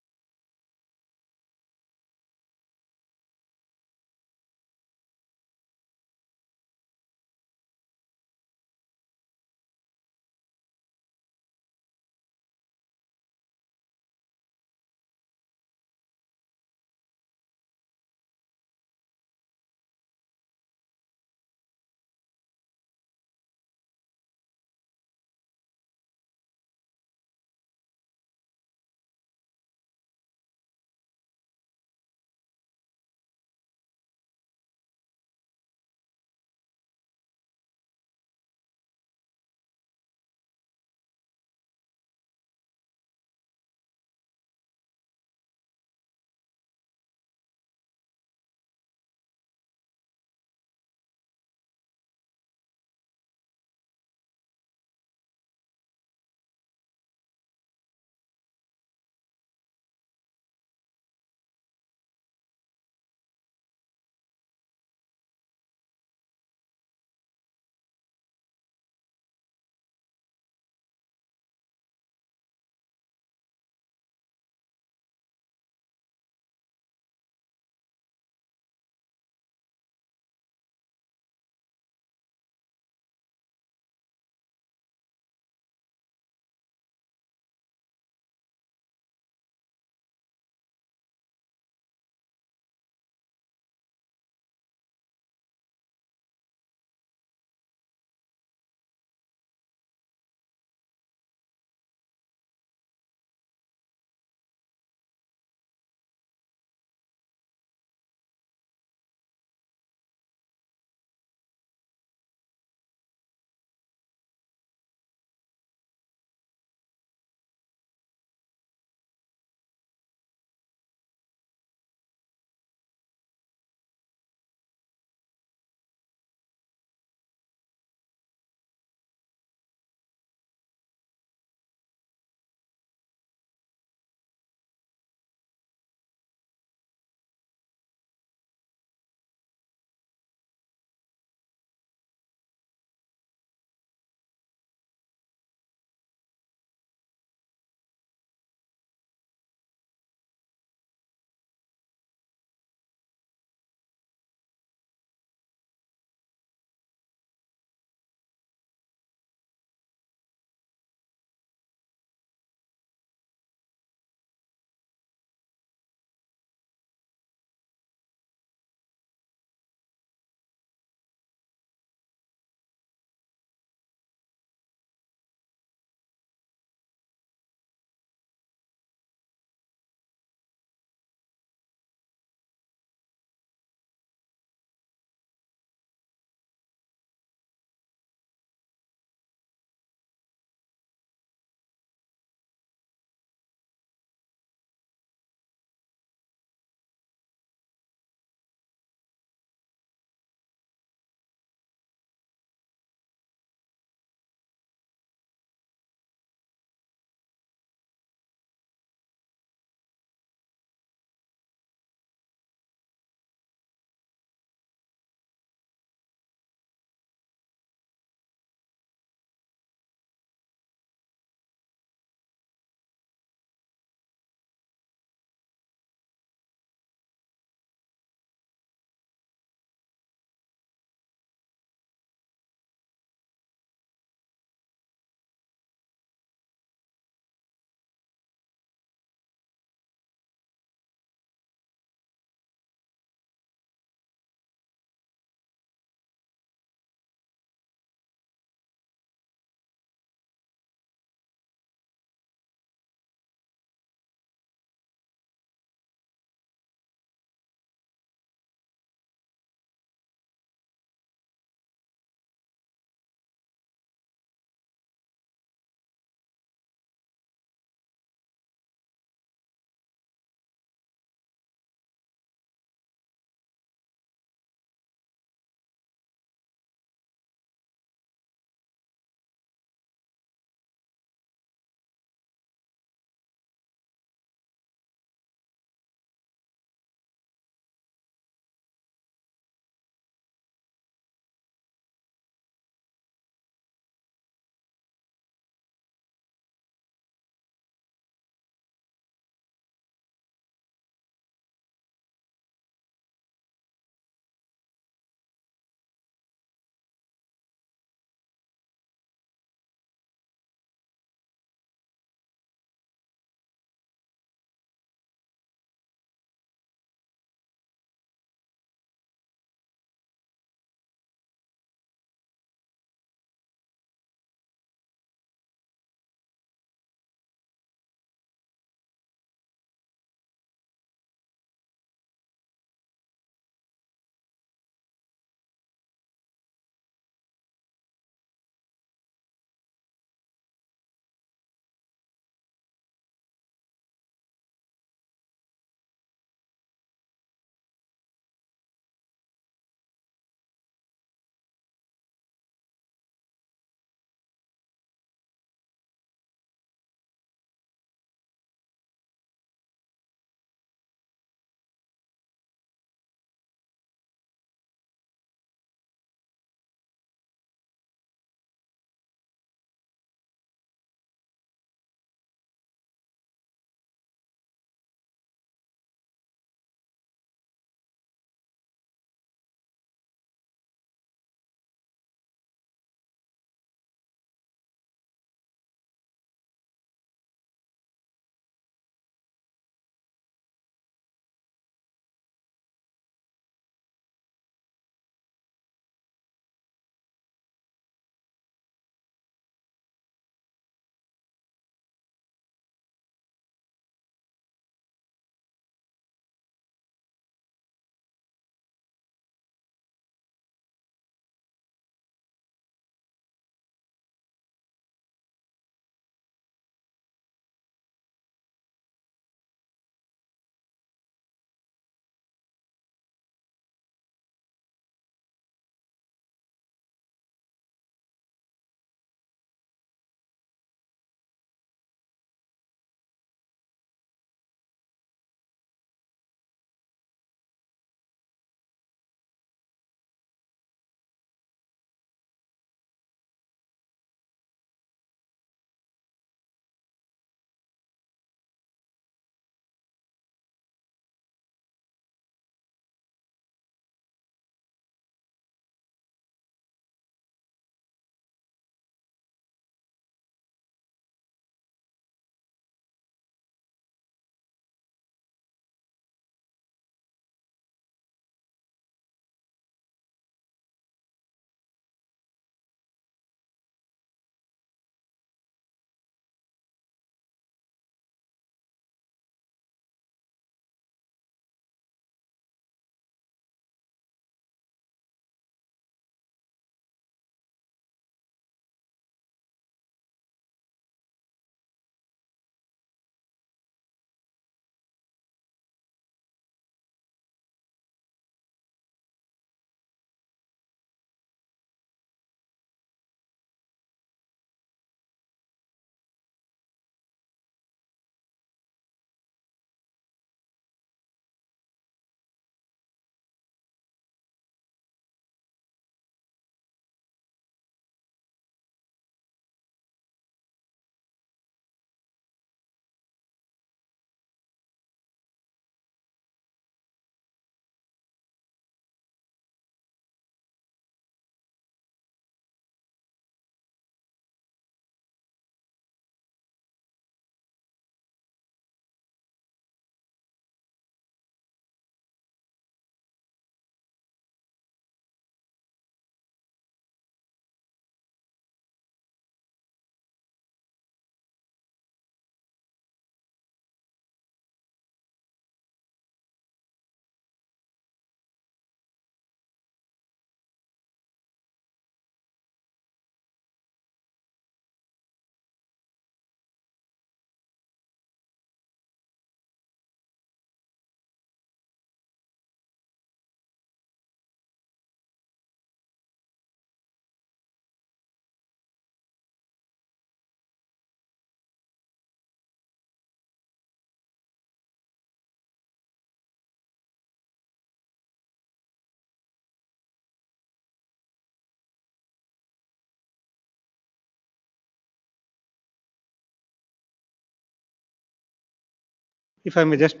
if I may just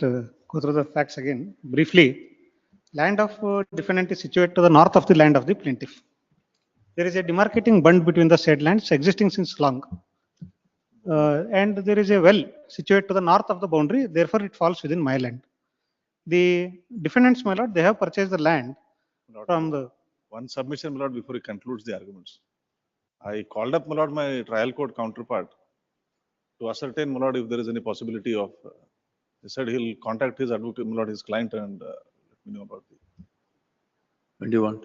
go through the facts again briefly. Land of defendant is situated to the north of the land of the plaintiff. There is a demarcating bund between the said lands existing since long. And there is a well situated to the north of the boundary, therefore it falls within my land. The defendants, my lord, they have purchased the land from the... One submission, my lord, before he concludes the arguments. I called up, my lord, my trial court counterpart to ascertain, my lord, if there is any possibility of, he said he'll contact his advocate, my lord, his client, and let me know about it. When do you want?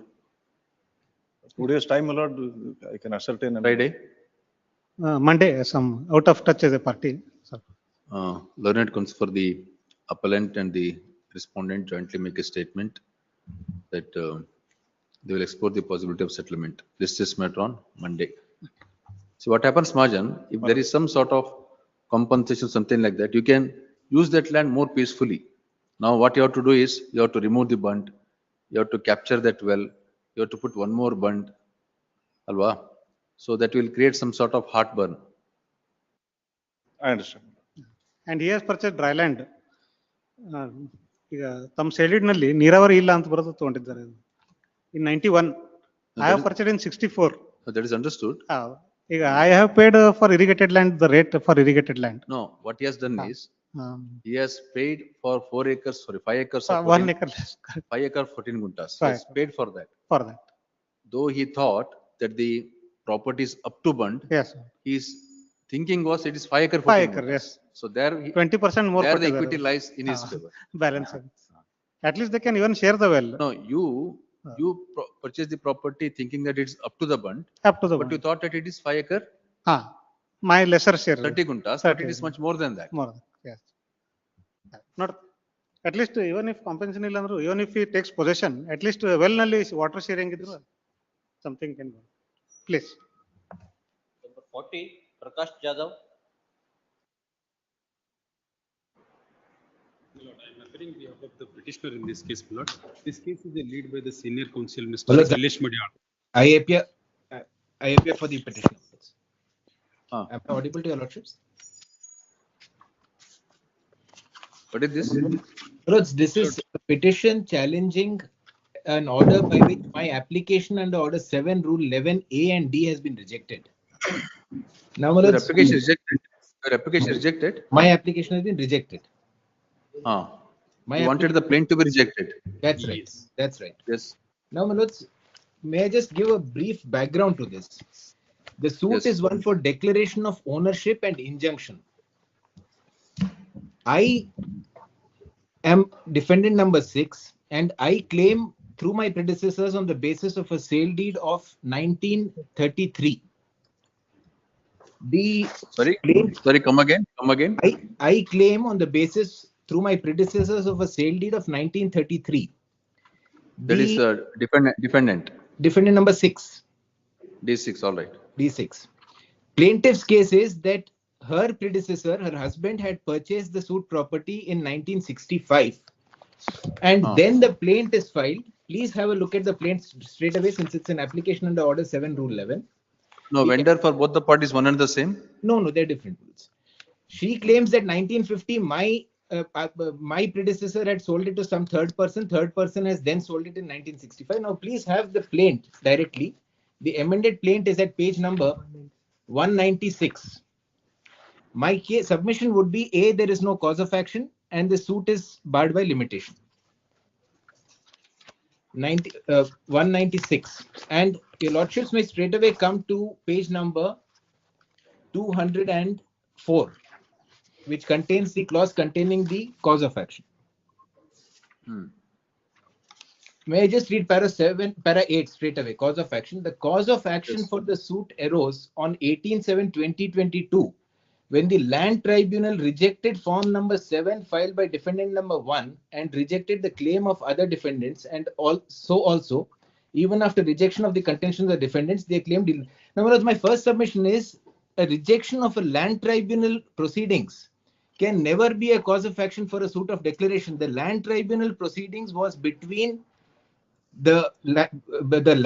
2 days time, my lord, I can ascertain. Friday? Monday, some out of touch as a party. So. Learned counsel for the appellant and the respondent jointly make a statement that they will explore the possibility of settlement. This is matter on Monday. So what happens, Majan, if there is some sort of compensation, something like that, you can use that land more peacefully. Now what you have to do is, you have to remove the bund, you have to capture that well, you have to put one more bund, alwa. So that will create some sort of heartburn. I understand. And he has purchased dry land. ಈಗ ತಮ್ಮ ಸೈಡಿನಲ್ಲಿ ನೀರಾವರಿ ಇಲ್ಲ ಅಂತ ಬರೋದು ತಗೊಂಡಿದ್ದಾರೆ. In 91, I have purchased in 64. That is understood. ಈಗ I have paid for irrigated land, the rate for irrigated land. No, what he has done is, he has paid for 4 acres, sorry, 5 acres. 1 acre less. 5 acre 14 guntas. He has paid for that. For that. Though he thought that the property is up to bund. Yes. His thinking was it is 5 acre 5 acre, yes. So there 20% more. There the equity lies in his favor. Balance. At least they can even share the well. No, you purchase the property thinking that it's up to the bund. Up to the but bund. you thought that it is 5 acre. My lesser share. 30 guntas, 30. but it is much more than that. More, yes. Not, at least even if compensation illa andru, even if he takes possession, at least well nalli water sharing idru, something can go. Please. Number 40, Prakash Jadhav. My lord, I am appearing on behalf of the petitioner in this case, my lord. This case is a lead by the senior counsel, Mr. Kailesh Madhyal. I appear for the petition. Am I audible to your lordships? What is this? Lords, this is a petition challenging an order by which my application under order 7 rule 11A and D has been rejected. Now, my Your lords, application rejected. Your application rejected. my application has been rejected. You wanted the plaint to be rejected. That's right. That's right. Yes. Now, my lords, may I just give a brief background to this? The suit is one for declaration of ownership and injunction. I am defendant number 6, and I claim through my predecessors on the basis of a sale deed of 1933. Sorry, come again. I claim on the basis through my predecessors of a sale deed of 1933. That is defendant. Defendant number 6. D6, all right. D6. Plaintiff's case is that her predecessor, her husband, had purchased the suit property in 1965. And then the plaint is filed. Please have a look at the plaint straight away, since it's an application under order 7 rule 11. No, vendor for both the parties one and the same? No, they're different rules. She claims that 1950, my predecessor had sold it to some third person. Third person has then sold it in 1965. Now, please have the plaint directly. The amended plaint is at page number 196. My case submission would be A, there is no cause of action and the suit is barred by limitation. 196. And your lordships may straight away come to page number 204, which contains the clause containing the cause of action. May I just read para 8 straight away? Cause of action. The cause of action for the suit arose on 18/7/2022, when the land tribunal rejected form number 7 filed by defendant number 1 and rejected the claim of other defendants, and also even after rejection of the contentions of defendants, they claimed. Now, my first submission is a rejection of a land tribunal proceedings can never be a cause of action for a suit of declaration. The land tribunal proceedings was between the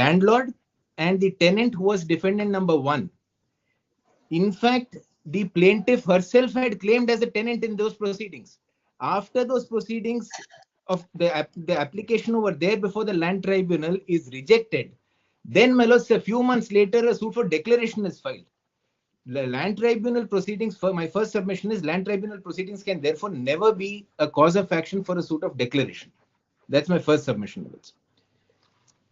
landlord and the tenant who was defendant number 1. In fact, the plaintiff herself had claimed as a tenant in those proceedings. After those proceedings of the application over there before the land tribunal is rejected, then my lords, a few months later, a suit for declaration is filed. The land tribunal proceedings, for my first submission is land tribunal proceedings can therefore never be a cause of action for a suit of declaration. That's my first submission, my lords.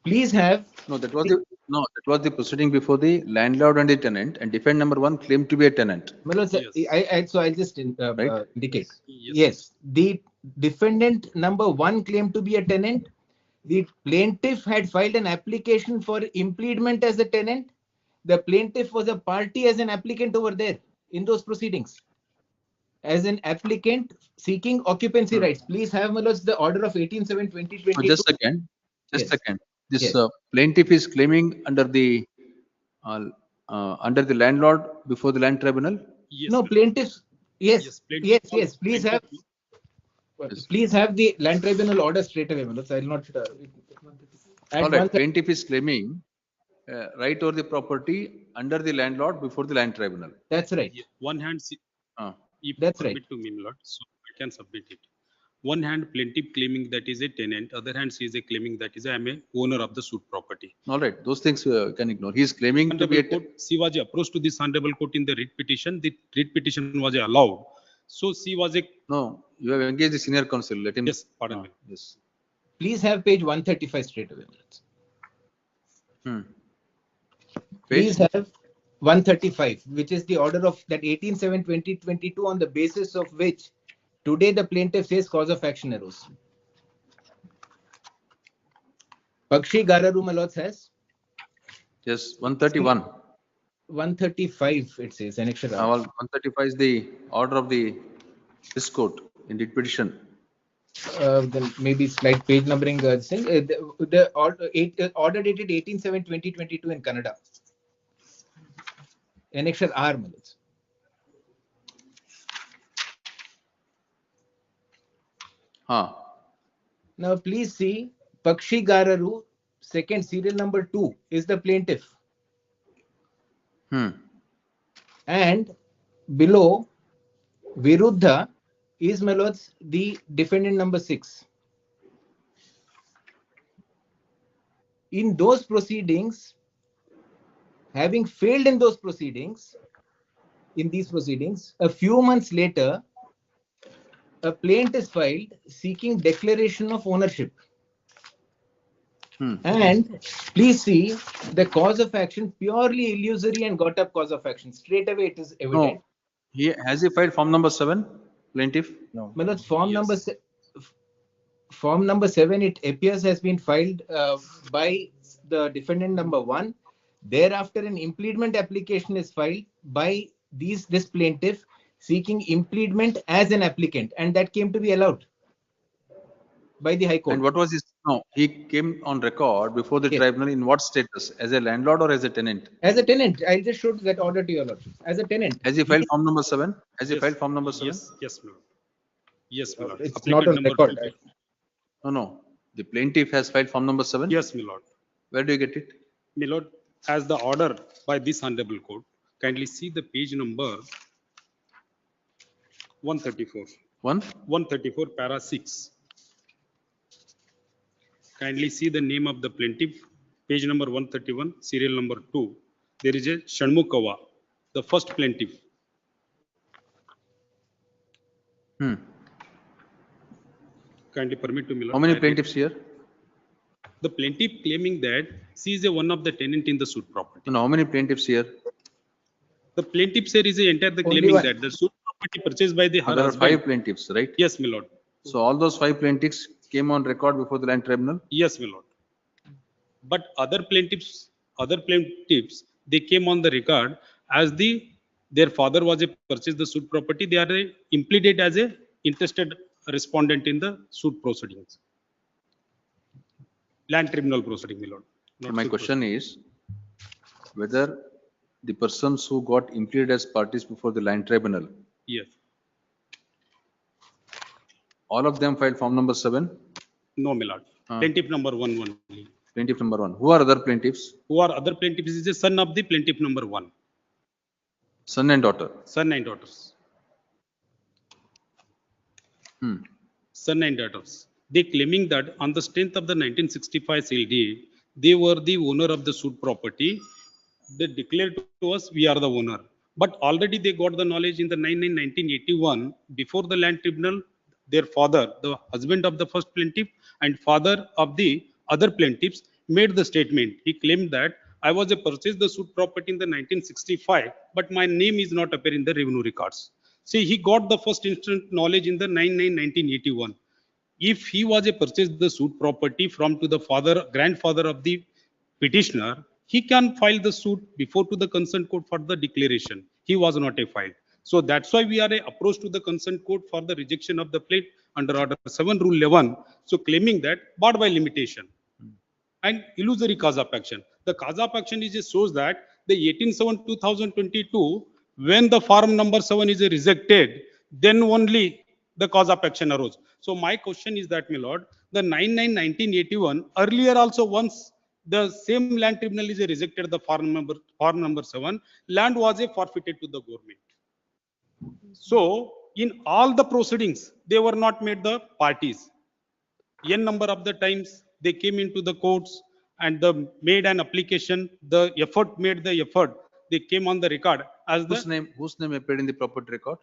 Please have. No, that was the proceeding before the landlord and the tenant, and defendant number 1 claimed to be a tenant. My lords, so I'll just Right? indicate. Yes, the defendant number 1 claimed to be a tenant. The plaintiff had filed an application for impleadment as a tenant. The plaintiff was a party as an applicant over there in those proceedings. As an applicant seeking occupancy rights. Please have, my lords, the order of 18/7/2022. So just second. Yes. Second. This Yes. plaintiff is claiming under the landlord before the land tribunal. Yes, No, ma'am. plaintiffs. Yes. Plaintiff Yes. Please have. Please have the land tribunal order straight away, my lords. I will not. All right. Plaintiff is claiming right over the property under the landlord before the land tribunal. That's right. One hand, if That's permit right. to me, Lord, so I can submit it. One hand plaintiff claiming that is a tenant, other hand she is a claiming that is I am a owner of the suit property. All right, those things can ignore. He is claiming to be a She was approached to this honorable court in the writ petition. The writ petition was allowed. So she was a. No, you have engaged the senior counsel. Let him. Yes, pardon me. Yes. Please have page 135 straight away. Please have 135, which is the order of that 18/7/2022, on the basis of which today the plaintiff says cause of action arose. Pakshi Gararu, my lords, has. Yes, 131. 135, it says. Annexure R. 135 is the order of this court in the petition. Then maybe slight page numbering. The order dated 18/7/2022 in Kannada. Annexure R, my lords. Now please see Pakshi Gararu, second serial number 2 is the plaintiff. And below Viruddha is, my lords, the defendant number 6. In those proceedings, having failed in those proceedings, a few months later, a plaint is filed seeking declaration of ownership. And please see the cause of action purely illusory and got up cause of action. Straight away it is evident. No. Has he filed form number 7, plaintiff? No. My lords, form number 7, it appears has been filed by the defendant number 1. Thereafter, an impleadment application is filed by this plaintiff seeking impleadment as an applicant, and that came to be allowed by the High Court. And what was his? No, he came on record before the tribunal in what status? As a landlord or as a tenant? As a tenant. I just showed that order to your lordship. As a tenant. Has he filed form number 7? Has he filed form number 7? Yes, my lord. Yes, my lord. It's not on record. No. The plaintiff has filed form number 7? Yes, my lord. Where do you get it? My lord, as the order by this honorable court, kindly see the page number 134. 134, para 6. Kindly see the name of the plaintiff, page number 131, serial number 2. There is a Shanmukava, the first plaintiff. Kindly permit to me. How many plaintiffs here? The plaintiff claiming that she is one of the tenant in the suit property. No, how many plaintiffs here? The plaintiff here is the claiming that the suit property purchased by the There are 5 plaintiffs, right? Yes, my lord. So all those 5 plaintiffs came on record before the land tribunal? Yes, my lord. But other plaintiffs, they came on the record as their father was a purchased the suit property. They are impleaded as a interested respondent in the suit proceedings. Land tribunal proceeding, my lord. My question is whether the persons who got impleaded as parties before the land tribunal, yes, all of them filed form number 7? No, my lord. Plaintiff number 1 only. Plaintiff number 1. Who are other plaintiffs? Who are other plaintiffs is the son of the plaintiff number 1. Son and daughter. Son and daughters. son and daughters. They claiming that on the strength of the 1965 sale deed, they were the owner of the suit property. They declared to us, we are the owner. But already they got the knowledge in the 1981, before the land tribunal, their father, the husband of the first plaintiff and father of the other plaintiffs, made the statement. He claimed that I was a purchased the suit property in the 1965, but my name is not appear in the revenue records. See, he got the first instant knowledge in the 1981. If he was a purchased the suit property from to the grandfather of the petitioner, he can file the suit before to the consent court for the declaration. He was not a filed. So that's why we are a approach to the consent court for the rejection of the plate under Order 7, Rule 11. So claiming that barred by limitation and illusory cause of action. The cause of action is just shows that the 18/7/2022, when the form number 7 is rejected, then only the cause of action arose. So my question is that, my lord, the 9/9/1981, earlier also once the same land tribunal is rejected the form number 7, land was forfeited to the government. So in all the proceedings, they were not made the parties. N number of the times they came into the courts and made an application, the effort made the effort, they came on the record as the Whose name appeared in the property record?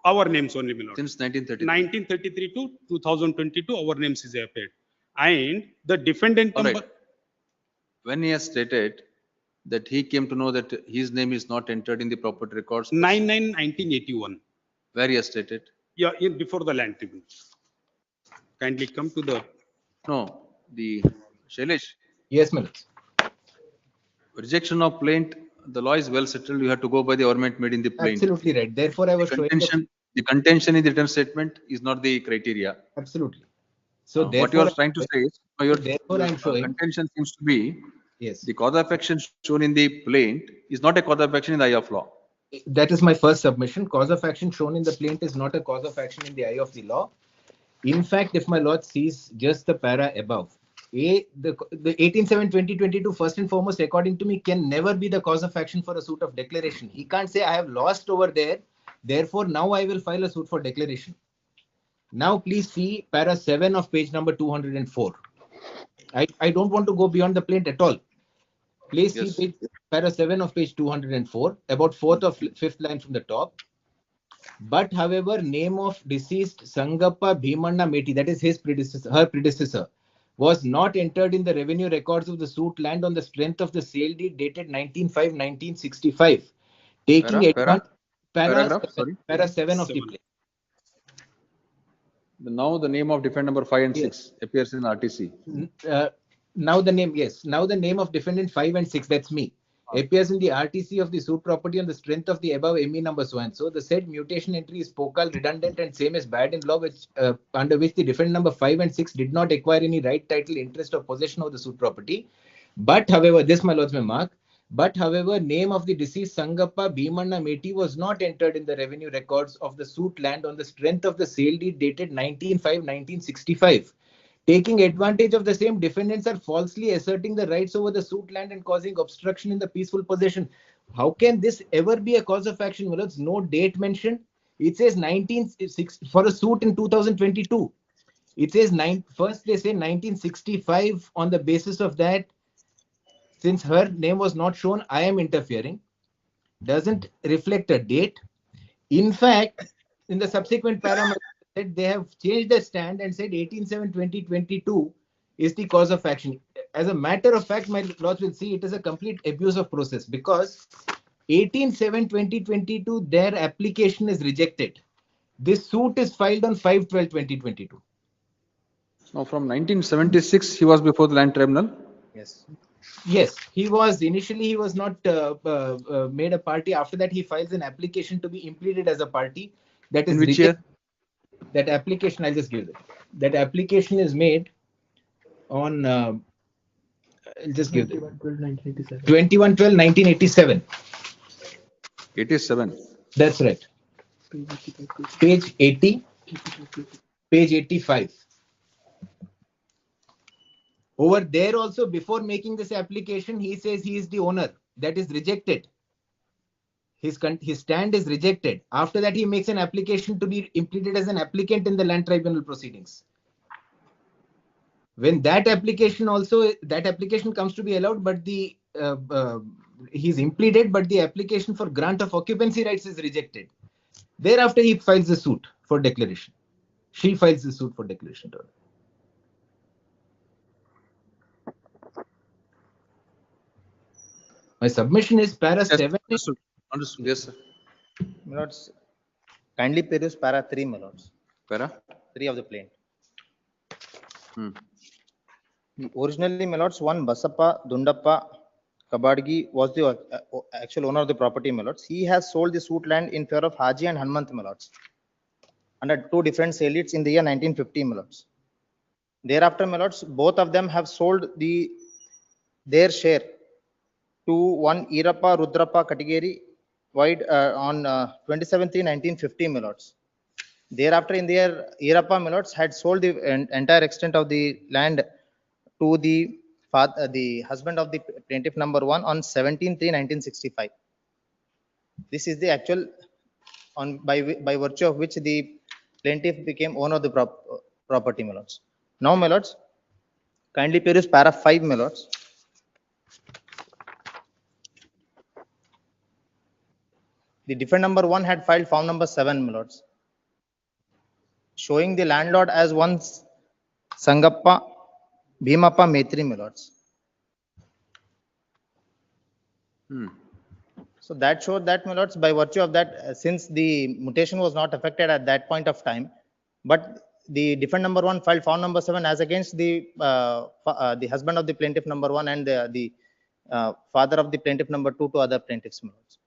our names only, my lord. Since 1933. 1933 to 2022, our names is appeared. And the defendant All number, right. When he has stated that he came to know that his name is not entered in the property records, 9/9/1981. where he has stated? Yeah, before the land tribunal. Kindly come to the. No, the Shailesh. Yes, my lord. Rejection of plaint, the law is well settled. You have to go by the argument made in the plaint. Absolutely right. Therefore, I was showing The contention in the written statement is not the criteria. absolutely. So What you therefore, are trying to say is, your therefore I'm showing contention seems to be, yes, the cause of action shown in the plaint is not a cause of action in the eye of law. that is my first submission. Cause of action shown in the plaint is not a cause of action in the eye of the law. In fact, if my lord sees just the para above, the 18/7/2022, first and foremost, according to me, can never be the cause of action for a suit of declaration. He can't say I have lost over there, therefore now I will file a suit for declaration. Now please see para 7 of page number 204. I don't want to go beyond the plaint at all. Please see para 7 of page 204, about fourth or fifth line from the top. But however, name of deceased Sangappa Bhimanna Meti, that is his predecessor, her predecessor, was not entered in the revenue records of the suit land on the strength of the sale deed dated 19/5/1965. Taking para 7 of the plaint. Now the name of defendant number 5 and 6 appears in RTC. Now the name, yes. Now the name of defendant 5 and 6, that's me, appears in the RTC of the suit property on the strength of the above ME number so and so. The said mutation entry is focal, redundant, and same as bad in law, which under which the defendant number 5 and 6 did not acquire any right, title, interest, or possession of the suit property. But however, this my lords may mark. But however, name of the deceased Sangappa Bhimanna Meti was not entered in the revenue records of the suit land on the strength of the sale deed dated 19/5/1965. Taking advantage of the same, defendants are falsely asserting the rights over the suit land and causing obstruction in the peaceful possession. How can this ever be a cause of action? Well, it's no date mentioned. It says 1906 for a suit in 2022. It says first they say 1965. On the basis of that, since her name was not shown, I am interfering. Doesn't reflect a date. In fact, in the subsequent paragraph, they have changed the stand and said 18/7/2022 is the cause of action. As a matter of fact, my lords will see it is a complete abuse of process, because 18/7/2022 their application is rejected. This suit is filed on 5/12/2022. Now from 1976 he was before the land tribunal. Yes, he was initially, he was not made a party. After that, he files an application to be impleaded as a party. That is in which year? That application, I'll just give it. That application is made on, I'll just give it. 21/12/1987. 87. That's right. Page 80, page 85. Over there also, before making this application, he says he is the owner. That is rejected. his stand is rejected. After that, he makes an application to be implemented as an applicant in the land tribunal proceedings. When that application comes to be allowed, but he's implemented, but the application for grant of occupancy rights is rejected. Thereafter, he files the suit for declaration. She files the suit for declaration. My submission is para 7. Understood. Yes, sir. My lords, kindly peruse para 3, my lords. Para? 3 of the plaint. Originally, my lords, one Basappa Dundappa Kabargi was the actual owner of the property, my lords. He has sold the suit land in favor of Haji and Hanmant, my lords, under 2 different salients in the year 1950, my lords. Thereafter, my lords, both of them have sold their share to one Irappa Rudrappa category wide on 27/3/1950, my lords. Thereafter, in their Irappa, my lords, had sold the entire extent of the land to the husband of the plaintiff number 1 on 17/3/1965. This is the actual by virtue of which the plaintiff became owner of the property, my lords. Now, my lords, kindly peruse para 5, my lords. The defendant number 1 had filed form number 7, my lords, showing the landlord as one Sangappa Bhimappa Maitri, my lords. So that showed that, my lords, by virtue of that, since the mutation was not affected at that point of time, but the defendant number 1 filed form number 7 as against the husband of the plaintiff number 1 and the father of the plaintiff number 2 to other plaintiffs, my lords.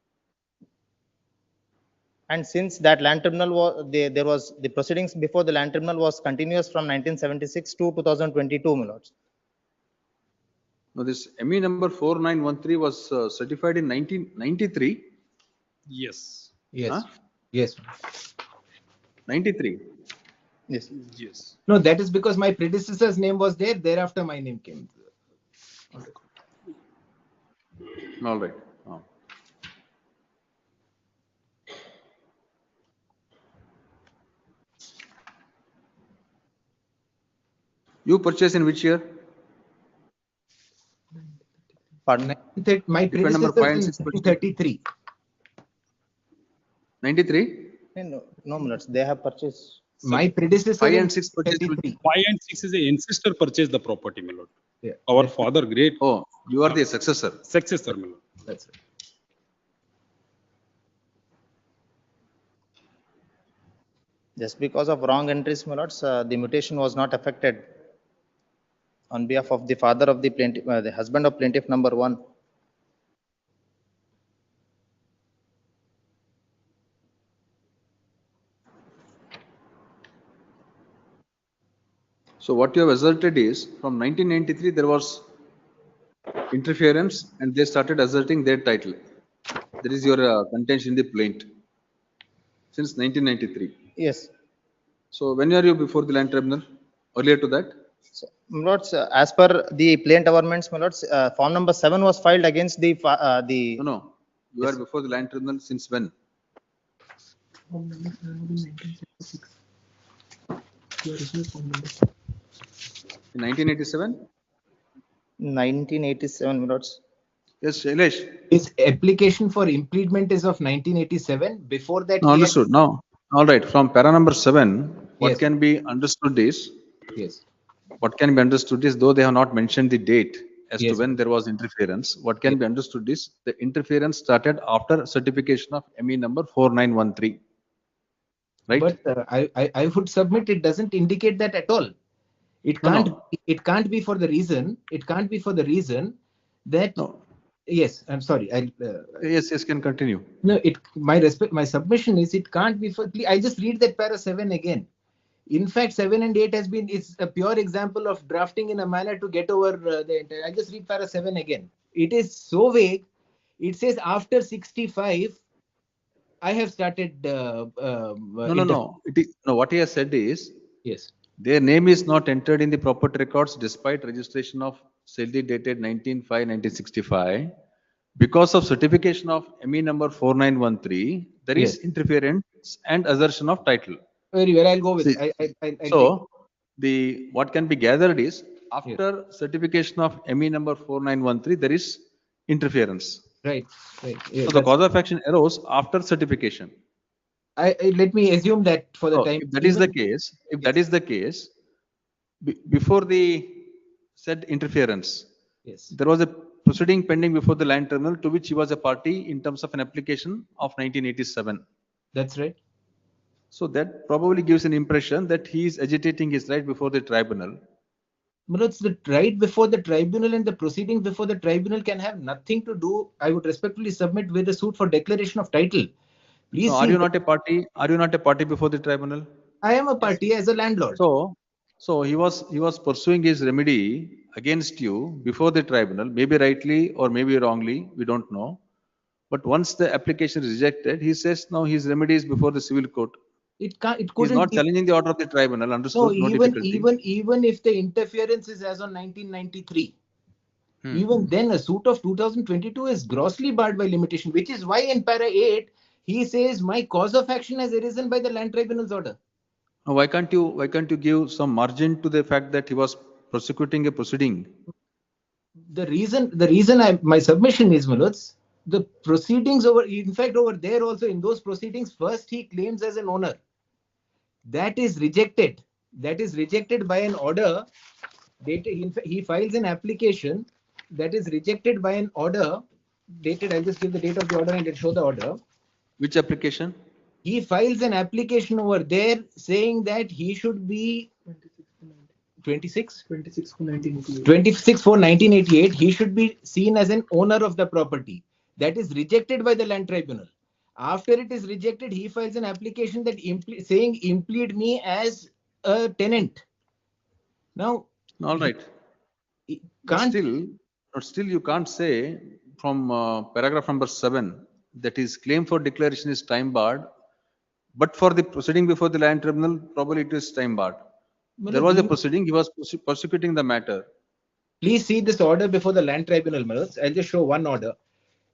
And since that land tribunal was there was the proceedings before the land tribunal was continuous from 1976 to 2022, my lords. Now this ME number 4913 was certified in 1993. Yes. Yes. Huh? Yes. 93. Yes. Yes. No, that is because my predecessor's name was there. Thereafter, my name came. All right. You purchased in which year? Pardon? My Defendant number predecessor 5 and in 6 purchased. 1933. 93? No, my lords, they have purchased. My predecessor 5 in and 6 purchased. 33. 5 and 6 is the ancestor purchased the property, my lord. Yeah. Our father, great Oh, you are the successor. successor, my lord. That's right. Just because of wrong entries, my lords, the mutation was not affected on behalf of the father of the plaintiff, the husband of plaintiff number 1. So what you have asserted is from 1993 there was interference and they started asserting their title. That is your contention in the plaint since 1993. Yes. So when are you before the land tribunal? Earlier to that? So, my lords, as per the plaint governments, my lords, form number 7 was filed against the No. You are before the land tribunal since when? 1987? 1987, my lords. Yes, Shailesh. His application for implement is of 1987. Before that, No, he had- understood. Now, all right. From para number 7, what Yes. can be understood is, Yes. what can be understood is, though they have not mentioned the date as to Yes. when there was interference, what can be understood is the interference started after certification of ME number 4913. Right? But I would submit it doesn't indicate that at all. It No, can't. no. It can't be for the reason. It can't be for the reason that. No. Yes, I'm sorry. Yes, can continue. No, my submission is it can't be for. I just read that para 7 again. In fact, 7 and 8 is a pure example of drafting in a manner to get over the entire. I just read para 7 again. It is so vague. It says after 65, I have started. No. No, what he has said is, Yes. their name is not entered in the property records despite registration of sale deed dated 19/5/1965. Because of certification of ME number 4913, there is interference and assertion of title. Very well, I'll go with See, it. I'll take So, what can be gathered is, after certification of ME number 4913, there is interference. Right. Yeah, So the cause of action arose after certification. let me assume that for the So time. if that is the case, before the said interference, there was a proceeding pending before the land tribunal to which he was a party in terms of an application of 1987. That's right. So that probably gives an impression that he is agitating his right before the tribunal. But it's the right before the tribunal, and the proceedings before the tribunal can have nothing to do, I would respectfully submit, with the suit for declaration of title. Please So are you not a party? Are you not a party before the tribunal? I am a party as a landlord. So he was pursuing his remedy against you before the tribunal, maybe rightly or maybe wrongly, we don't know. But once the application is rejected, he says now his remedy is before the civil court. It couldn't. He's not challenging the order of the tribunal. Understood? No, No difficulty. even if the interference is as on 1993, even then a suit of 2022 is grossly barred by limitation, which is why in para 8 he says my cause of action has arisen by the land tribunal's order. Why can't you give some margin to the fact that he was prosecuting a proceeding? The reason my submission is, Manoj, the proceedings in fact over there also, in those proceedings, first he claims as an owner. That is rejected. That is rejected by an order. He files an application that is rejected by an order dated. I'll just give the date of the order and it'll show the order. Which application? He files an application over there saying that he should be 26 for 1988. He should be seen as an owner of the property. That is rejected by the land tribunal. After it is rejected, he files an application that saying implead me as a tenant. Now, all right. Still, you can't say from paragraph number 7 that his claim for declaration is time barred, but for the proceeding before the land tribunal, probably it is time barred. There was a proceeding, he was prosecuting the matter. Please see this order before the land tribunal, Manoj. I'll just show one order.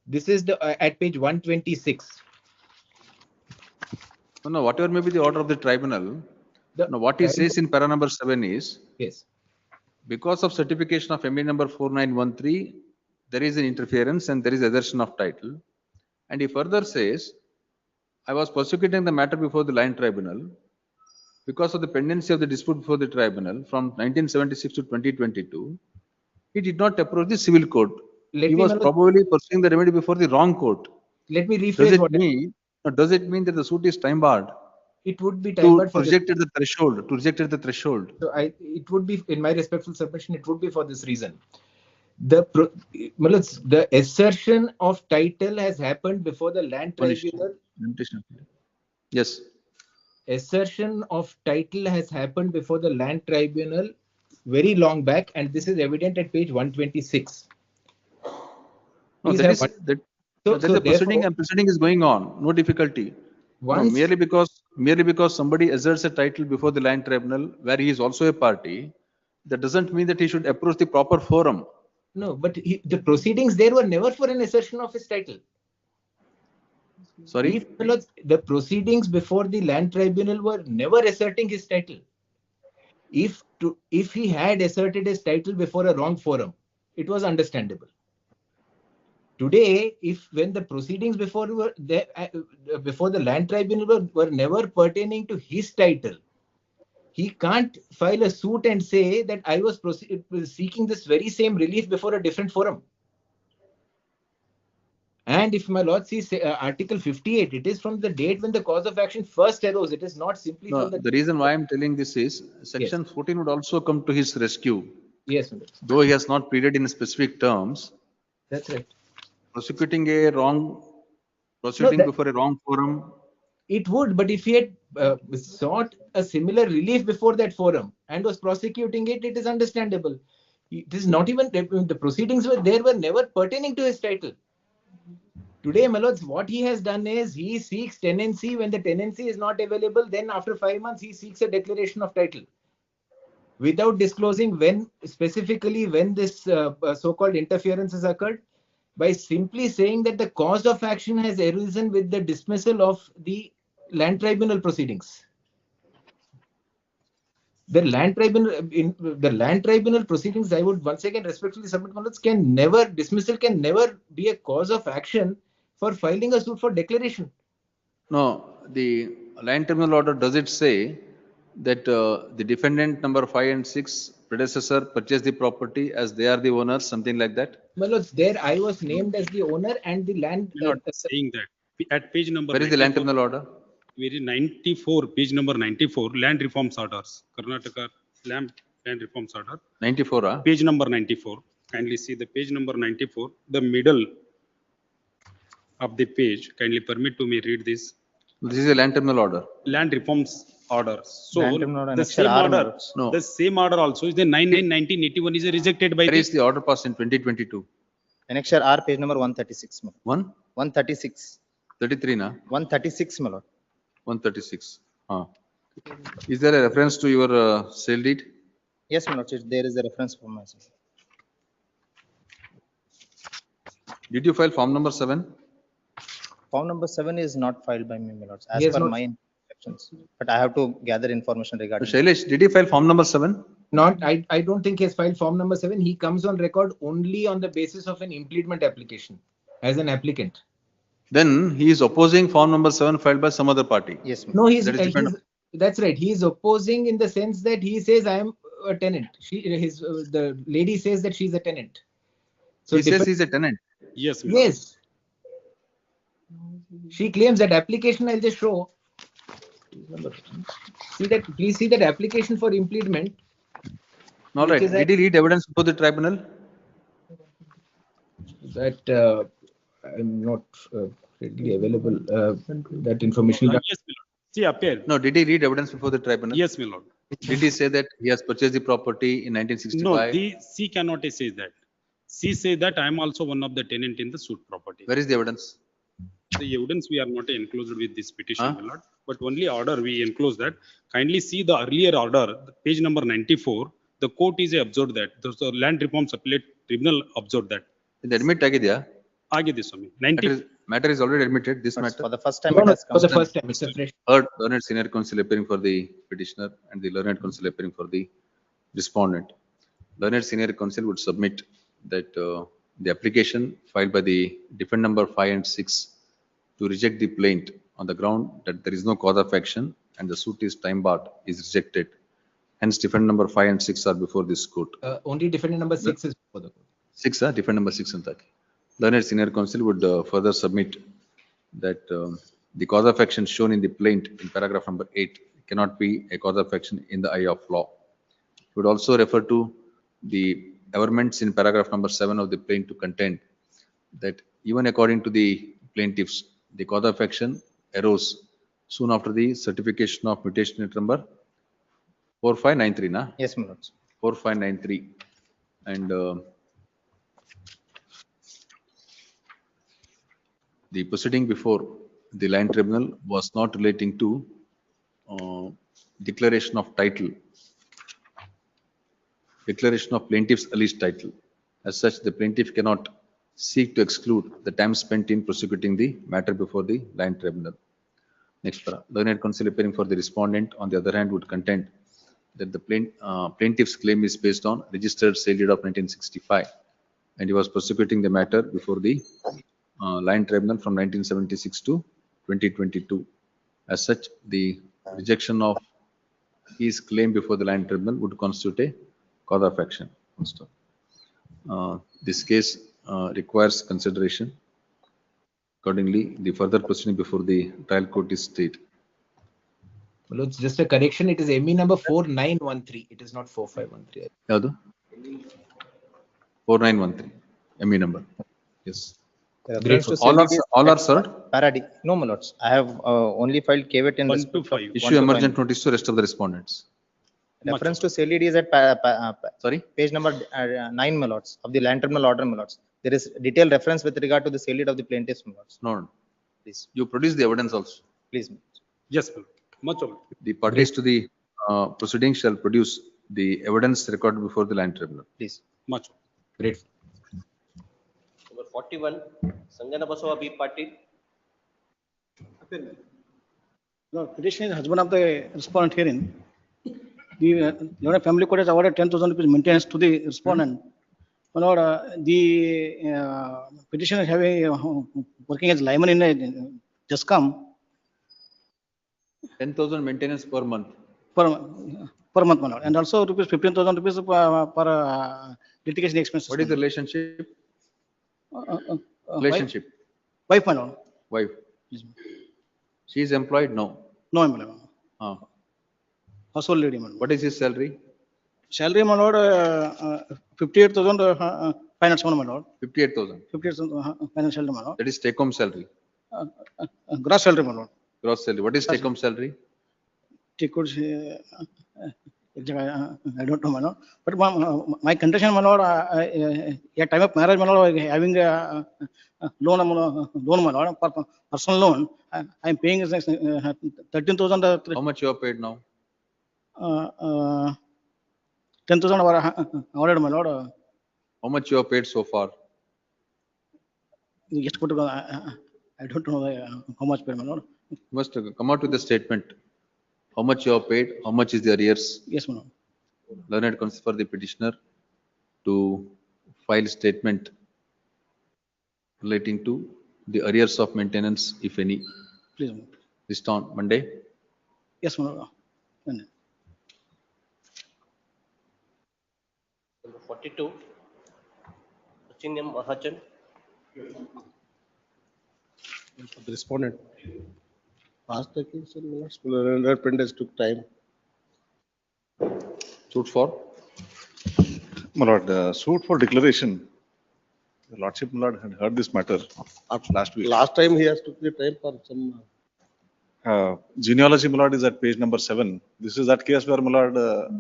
This is the at page 126. No, whatever may be the order of the tribunal, what he says in para number 7 is, because of certification of ME number 4913, there is an interference and there is assertion of title. And he further says, I was prosecuting the matter before the land tribunal because of the pendency of the dispute before the tribunal from 1976 to 2022. He did not approach the civil court. He was probably pursuing the remedy before the wrong court. Let me rephrase does it mean that the suit is time barred? It would be time barred to reject the threshold. So it would be, in my respectful submission, it would be for this reason. The assertion of title has happened before the land tribunal. Yes. Assertion of title has happened before the land tribunal very long back, and this is evident at page 126. No, that is the proceeding, and proceeding is going on. No difficulty. Merely because somebody asserts a title before the land tribunal where he is also a party, that doesn't mean that he should approach the proper forum. No, but the proceedings there were never for an assertion of his title. Sorry? The proceedings before the land tribunal were never asserting his title. If he had asserted his title before a wrong forum, it was understandable. Today, when the proceedings before the land tribunal were never pertaining to his title, he can't file a suit and say that I was seeking this very same relief before a different forum. And if my lord sees Article 58, it is from the date when the cause of action first arose. It is not simply from the reason why I'm telling this is Section 14 would also come to his rescue. Yes, though he has not pleaded in specific terms. That's right. Prosecuting a wrong before a wrong forum. It would, but if he had sought a similar relief before that forum and was prosecuting it, it is understandable. It is not even the proceedings were never pertaining to his title. Today, my lords, what he has done is he seeks tenancy. When the tenancy is not available, then after 5 months, he seeks a declaration of title without disclosing specifically when this so-called interference has occurred. by simply saying that the cause of action has arisen with the dismissal of the land tribunal proceedings. The land tribunal in the land tribunal proceedings, I would once again respectfully submit, my lords, dismissal can never be a cause of action for filing a suit for declaration. No, the land tribunal order, does it say that the defendant number 5 and 6 predecessor purchased the property as they are the owners, something like that? My lords, there I was named as the owner and the land. We're not saying that. At page number. Where is the land tribunal order? Very 94, page number 94, land reforms orders, Karnataka land reforms order. 94, Page number 94. Kindly see the page number 94, the middle of the page. Kindly permit to me read this. This is a land tribunal order. Land reforms order. So Land tribunal order, the annexure same R, order, notes. No. the same order also is the 9/9/1981 is rejected by Where the. is the order passed in 2022? Annexure R, page number 136. my lord. 136, 136. na? 136, my lord. 136. Is there a reference to your sale deed? Yes, my lord, there is a reference for myself. Did you file form number 7? Form number 7 is not filed by me, my lords, as Yes, per no. my instructions. But I have to gather information regarding. Shailesh, did you file form number 7? Not, I don't think he has filed form number 7. He comes on record only on the basis of an impediment application as an applicant. Then he is opposing form number 7 filed by some other party. Yes, No, That is different. that's right. He is opposing in the sense that he says I am a tenant. The lady says that she's a tenant. So He says he's a tenant. Yes, my lord. yes. She claims that application. I'll just show. Please see that application for impediment. All Which right. is Did he read evidence before the tribunal? That I'm not readily available. That information. Yes, my lord. See, appear. No, did he read evidence before the tribunal? Yes, my lord. Did he say that he has purchased the property in 1965? No, the C cannot say that. C say that I am also one of the tenant in the suit property. Where is the evidence? The evidence we are not enclosed with this petition, my lord, but only order we enclose that. Kindly see the earlier order, page number 94. The court is observed that the land reforms appellate tribunal observed that. The admit agidya? Agide Swami. 90. Matter is already admitted. This matter. For the first time, No, it no, has come. for the first time, it's a fresh. Heard learned senior counsel appearing for the petitioner and the learned counsel appearing for the respondent. Learned senior counsel would submit that the application filed by the defendant number 5 and 6 to reject the plaint on the ground that there is no cause of action and the suit is time barred is rejected. Hence, defendant number 5 and 6 are before this court. Only defendant number 6 is before the court. 6, defendant number 6 and learned senior counsel would further submit that the cause of action shown in the plaint in paragraph number 8 cannot be a cause of action in the eye of law. It would also refer to the averments in paragraph number 7 of the plaint to contend that even according to the plaintiffs, the cause of action arose soon after the certification of mutation number 4593, na? Yes, my lords. 4593. And the proceeding before the land tribunal was not relating to declaration of title, declaration of plaintiff's alleged title. As such, the plaintiff cannot seek to exclude the time spent in prosecuting the matter before the land tribunal. Next para. Learned counsel appearing for the respondent, on the other hand, would contend that the plaintiff's claim is based on registered sale deed of 1965, and he was prosecuting the matter before the land tribunal from 1976 to 2022. As such, the rejection of his claim before the land tribunal would constitute a cause of action. This case requires consideration. Accordingly, the further proceeding before the trial court is stayed. Well, it's just a correction. It is ME number 4913. It is not 4513. Yadu? 4913, ME number. Yes. All are served? Paradi. No, my lords. I have only filed caveat in 1 respect to of 5. Issue emergent notice to rest of the respondents. reference to sale deed is at Sorry? page number 9, my lords, of the land tribunal order, my lords. There is detailed reference with regard to the sale deed of the plaintiffs, my lords. No. Please, You produce the evidence also. please. Yes, my lord. Much obliged. The parties to the proceeding shall produce the evidence recorded before the land tribunal. Please. Much. Great. Number 41, Sanjana Basava B. Patil. No, petitioner is husband of the respondent herein. The Lord Family Court has awarded 10,000 rupees maintenance to the respondent. My lord, the petitioner is having working as lineman in a JESCOM 10,000 maintenance per month. per month, my lord, and also rupees 15,000 rupees per litigation expenses. What is the relationship? Relationship? Wife, my lord. Wife. She is employed? No. No, my lord. Ah. Household lady, my lord. What is his salary? Salary, my lord, 58,000 finance, my lord. 58,000. 58,000 financial, my lord. That is take home salary. Gross salary, my lord. Gross salary. What is take home salary? Take out, I don't know, my lord. But my condition, my lord, at time of marriage, my lord, having a loan, my lord, personal loan, I am paying 13,000. How much you are paid now? 10,000 awarded, my lord. How much you are paid so far? Just put, I don't know how much paid, my lord. You must come out with a statement. How much you are paid? How much is the arrears? Yes, my lord. Learned counsel for the petitioner to file statement relating to the arrears of maintenance, if any. Please, my lord. This on Monday? Yes, my lord. Number 42, Sachinyam Mahajan. The respondent. Past the case, and Printers took time. Suit for? My lord, suit for declaration. The lordship, my lord, had heard this matter last week. Last time he has took the time for some. Genealogy, my lord, is at page number 7. This is that case where, my lord, the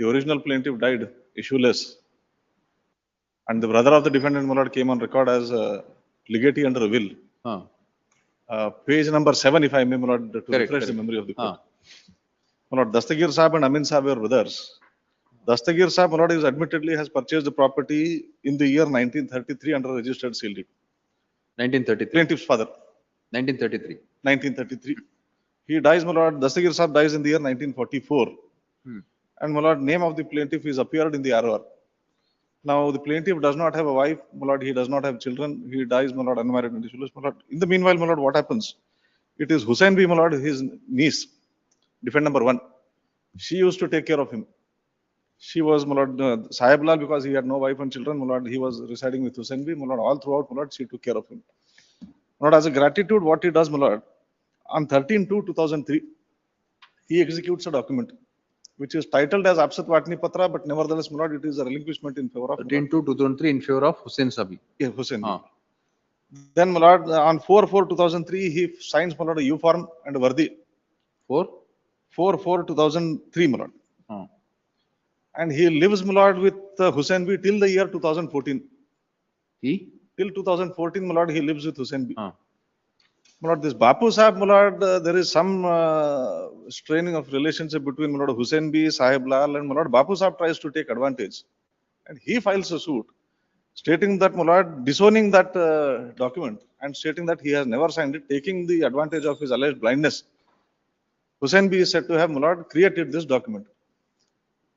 original plaintiff died issueless. And the brother of the defendant, my lord, came on record as legatee under a will. Page number 7, if I may, my lord, to refresh the memory of the court. My lord, Dastagir Saab and Amin Saab were brothers. Dastagir Saab, my lord, is admittedly has purchased the property in the year 1933 under a registered seal deed. 1933. Plaintiff's father. 1933. 1933. He dies, my lord, Dastagir Saab dies in the year 1944. And my lord, name of the plaintiff is appeared in the ROR. Now, the plaintiff does not have a wife, my lord, he does not have children, he dies, my lord, unmarried and issueless, my lord. In the meanwhile, my lord, what happens? It is Hussain B, my lord, his niece, defendant number 1. She used to take care of him. She was, my lord, Sahib Lal, because he had no wife and children, my lord, he was residing with Hussain B, my lord, all throughout, my lord, she took care of him. My lord, as a gratitude, what he does, my lord, on 13/2/2003, he executes a document, which is titled as Apsat Vatni Patra, but nevertheless, my lord, it is a relinquishment in favor of 13/2/2003 in favor of Hussain Sabi. Yeah, Hussain. Then, my lord, on 4/4/2003, he signs, my lord, a U form and a Vardi. 4/4/2003, my lord. And he lives, my lord, with Hussain B till the year 2014. Till 2014, my lord, he lives with Hussain B. My lord, this Bapu Sahib, my lord, there is some straining of relationship between, my lord, Hussain B, Sahib Lal, and my lord, Bapu Sahib tries to take advantage. And he files a suit stating that, my lord, disowning that document and stating that he has never signed it, taking the advantage of his alleged blindness. Hussain B is said to have, my lord, created this document.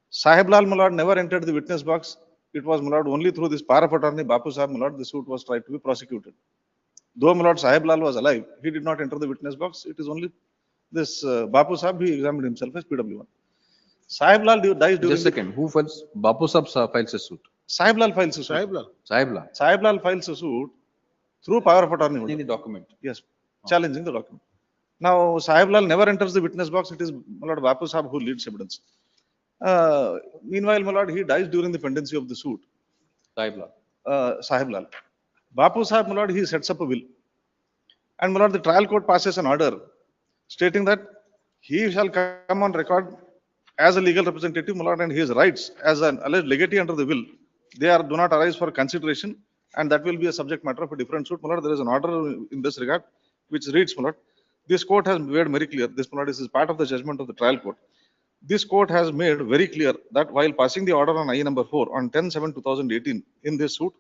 Sahib Lal, my lord, never entered the witness box. It was, my lord, only through this power of attorney, Bapu Sahib, my lord, the suit was tried to be prosecuted. Though, my lord, Sahib Lal was alive, he did not enter the witness box. It is only this Bapu Sahib, he examined himself as PW1. Sahib Lal dies during... Just a second, who files? Bapu Sahib files a suit. Sahib Lal files a suit. Sahib Lal. Sahib Lal. Sahib Lal files a suit through power of attorney. In the document. Yes, challenging the document. Now, Sahib Lal never enters the witness box. It is, my lord, Bapu Sahib who leads evidence. Meanwhile, my lord, he dies during the pendency of the suit. Sahib Lal. Sahib Lal. Bapu Sahib, my lord, he sets up a will. And, my lord, the trial court passes an order stating that he shall come on record as a legal representative, my lord, and his rights as an alleged legatee under the will, they do not arise for consideration, and that will be a subject matter of a different suit, my lord. There is an order in this regard which reads, my lord, this court has made very clear, this, my lord, is part of the judgment of the trial court. This court has made very clear that while passing the order on I number 4 on 10/7/2018 in this suit,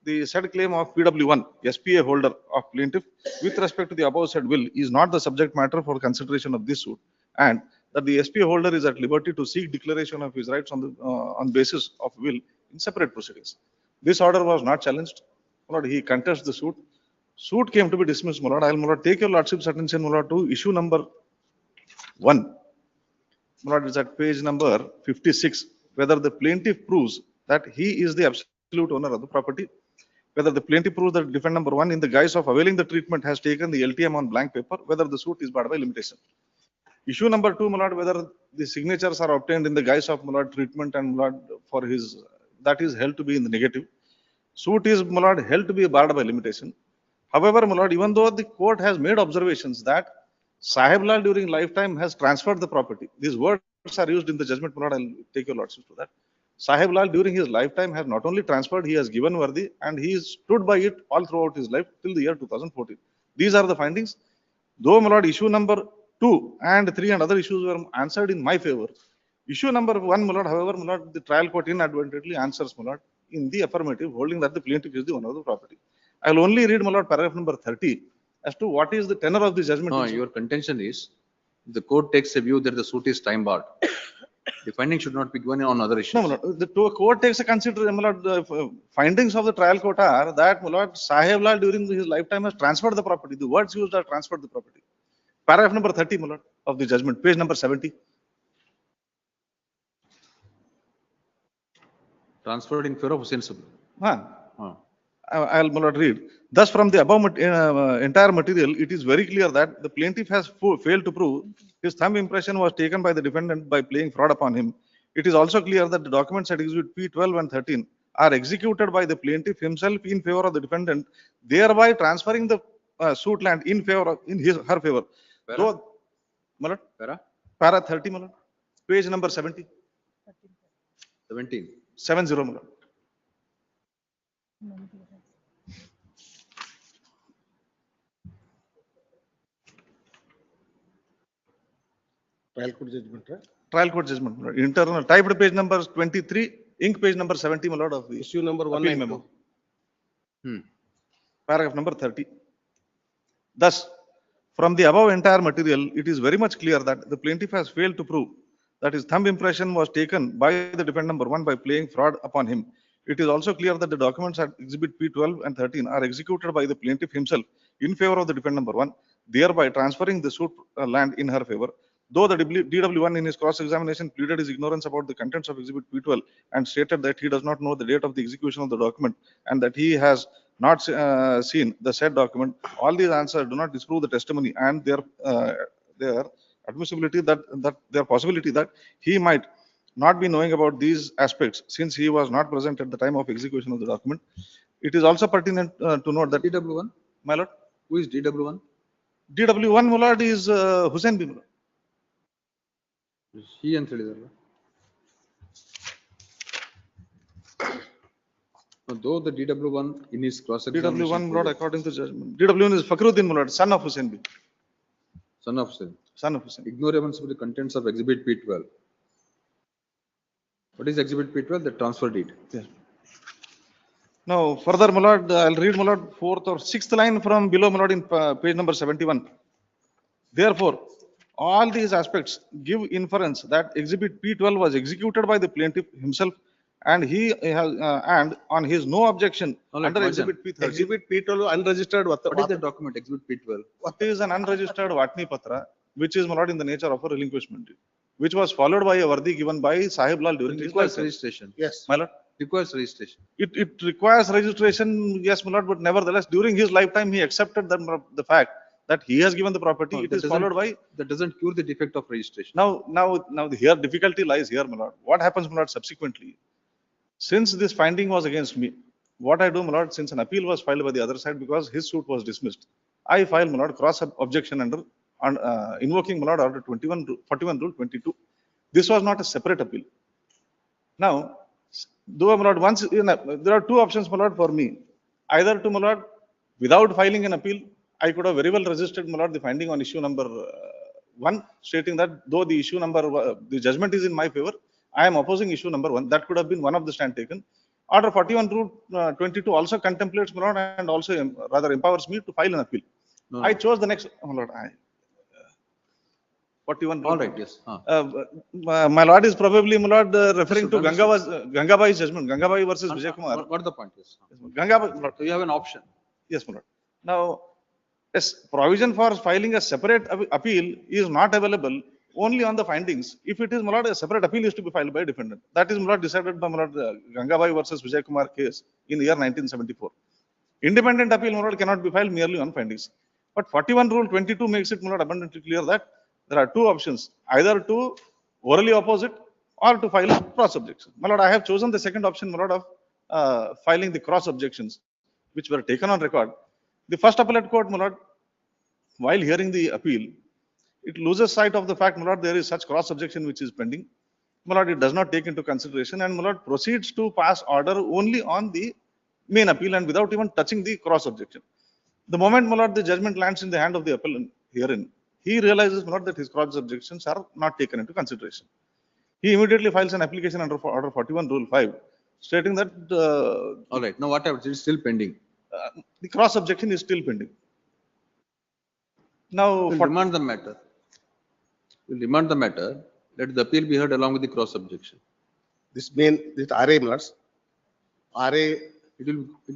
the said claim of PW1, SPA holder of plaintiff with respect to the above said will is not the subject matter for consideration of this suit, and that the SPA holder is at liberty to seek declaration of his rights on basis of will in separate proceedings. This order was not challenged. My lord, he contests the suit. Suit came to be dismissed, my lord. I will, my lord, take your lordship's attention, my lord, to issue number 1. My lord, it's at page number 56, whether the plaintiff proves that he is the absolute owner of the property, whether the plaintiff proves that defendant number 1 in the guise of availing the treatment has taken the LTM on blank paper, whether the suit is barred by limitation. Issue number 2, my lord, whether the signatures are obtained in the guise of, my lord, treatment and, my lord, for his, that is held to be in the negative. Suit is, my lord, held to be barred by limitation. However, my lord, even though the court has made observations that Sahib Lal during lifetime has transferred the property, these words are used in the judgment, my lord, I'll take your lordship to that. Sahib Lal during his lifetime has not only transferred, he has given worthy and he stood by it all throughout his life till the year 2014. These are the findings. Though, my lord, issue number 2 and 3 and other issues were answered in my favor. Issue number 1, my lord, however, my lord, the trial court inadvertently answers, my lord, in the affirmative, holding that the plaintiff is the owner of the property. I will only read, my lord, paragraph number 30 as to what is the tenor of the judgment. No, your contention is the court takes a view that the suit is time barred. The finding should not be given on other issues. No, my lord, the court takes a consideration, my lord, the findings of the trial court are that, my lord, Sahib Lal during his lifetime has transferred the property. The words used are transferred the property. Paragraph number 30, my lord, of the judgment, page number 70. Transferred in favor of Hussain Sabri. I'll, my lord, read. Thus, from the above entire material, it is very clear that the plaintiff has failed to prove his thumb impression was taken by the defendant by playing fraud upon him. It is also clear that the documents at Exhibit P12 and 13 are executed by the plaintiff himself in favor of the defendant, thereby transferring the suit land in favor of, her favor. Though, my lord, para 30, my lord, page number 70. 17. 70, my lord. Trial court judgment, right? Trial court judgment, my lord. Internal, typed page number 23, ink page number 70, my lord, of the Issue number appeal 192. memo. Paragraph number 30. Thus, from the above entire material, it is very much clear that the plaintiff has failed to prove that his thumb impression was taken by the defendant number 1 by playing fraud upon him. It is also clear that the documents at Exhibit P12 and 13 are executed by the plaintiff himself in favor of the defendant number 1, thereby transferring the suit land in her favor. Though the DW1 in his cross-examination pleaded his ignorance about the contents of Exhibit P12 and stated that he does not know the date of the execution of the document and that he has not seen the said document, all these answers do not disprove the testimony and their admissibility that their possibility that he might not be knowing about these aspects since he was not present at the time of execution of the document. It is also pertinent to note that DW1, my lord, who is DW1? DW1, my lord, is Hussain B. He and Thelidar. Though the DW1 in his cross-examination. DW1, my lord, according to judgment. DW1 is Fakhruddin, my lord, son of Hussain B. Son of Hussain. Son of Hussain. Ignorance of the contents of Exhibit P12. What is Exhibit P12? The transfer deed. Yes. Now, further, my lord, I'll read, my lord, 4th or 6th line from below, my lord, in page number 71. Therefore, all these aspects give inference that Exhibit P12 was executed by the plaintiff himself, and he has, and on his no objection under Exhibit P13. Exhibit P12 unregistered. What is the document? Exhibit P12. What is an unregistered Vatni Patra, which is, my lord, in the nature of a relinquishment deed, which was followed by a vardi given by Sahib Lal during It his requires lifetime. registration. Yes. My lord. Requires registration. It requires registration, yes, my lord, but nevertheless, during his lifetime, he accepted the fact that he has given the property. No, it is followed by. That doesn't cure the defect of registration. Now, here difficulty lies here, my lord. What happens, my lord, subsequently? Since this finding was against me, what I do, my lord, since an appeal was filed by the other side because his suit was dismissed, I filed, my lord, cross objection under invoking, my lord, order 41 rule 22. This was not a separate appeal. Now, though, my lord, once there are two options, my lord, for me. Either to, my lord, without filing an appeal, I could have very well resisted, my lord, the finding on issue number 1, stating that though the issue number, the judgment is in my favor, I am opposing issue number 1. That could have been one of the stand taken. Order 41 rule 22 also contemplates, my lord, and also rather empowers me to file an appeal. No, I chose the next, my lord, 41. All right, yes. My lord is probably, my lord, referring to Understood. Gangabai's judgment, Gangabai versus Vijay Kumar. What the point is? Gangabai, So you have an option. yes, my lord. Now, yes, provision for filing a separate appeal is not available only on the findings. If it is, my lord, a separate appeal is to be filed by a defendant. That is, my lord, decided by, my lord, Gangabai versus Vijay Kumar case in the year 1974. Independent appeal, my lord, cannot be filed merely on findings. But 41 rule 22 makes it, my lord, abundantly clear that there are two options, either to orally oppose it or to file a cross objection. My lord, I have chosen the second option, my lord, of filing the cross objections, which were taken on record. The first appellate court, my lord, while hearing the appeal, it loses sight of the fact, my lord, there is such cross objection which is pending. My lord, it does not take into consideration, and my lord proceeds to pass order only on the main appeal and without even touching the cross objection. The moment, my lord, the judgment lands in the hand of the appellant herein, he realizes, my lord, that his cross objections are not taken into consideration. He immediately files an application under order 41 rule 5, stating that All right, now whatever, it is still pending. The cross objection is still pending. Now, We'll remand the matter. We'll remand the matter. Let the appeal be heard along with the cross objection. This RA, my lords. RA, It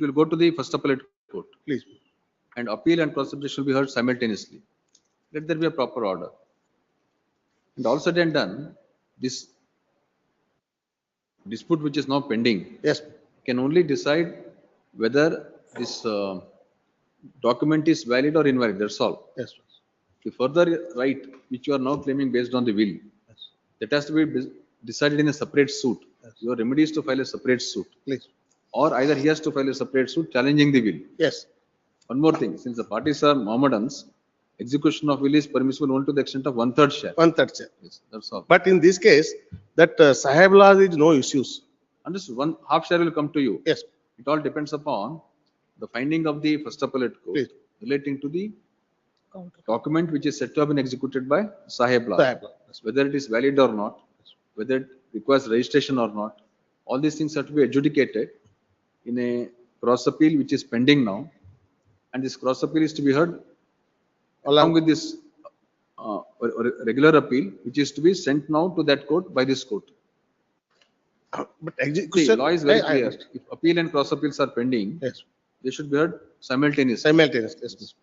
will go to the first appellate court. please. And appeal and cross objection will be heard simultaneously. Let there be a proper order. And all said and done, this dispute which is now pending. Yes. Can only decide whether this document is valid or invalid, that's all. Yes. The further right which you are now claiming based on the will, that has to be decided in a separate suit. Your remedy is to file a separate suit. Please. Or either he has to file a separate suit challenging the will. Yes. One more thing, since the parties are Mohammedans, execution of will is permissible only to the extent of 1/3 share. 1/3 share. Yes, that's all. But in this case, that Sahib law is no issues. Understood. 1/2 share will come to you. Yes. It all depends upon the finding of the first appellate court Please. relating to the document which is said to have been executed by Sahib law. Sahib law. Whether it is valid or not, whether it requires registration or not, all these things have to be adjudicated in a cross appeal which is pending now. And this cross appeal is to be heard along with this regular appeal, which is to be sent now to that court by this court. But The execution. law is very clear. If appeal and cross appeals are pending, Yes. they should be heard simultaneously. Simultaneous. Yes.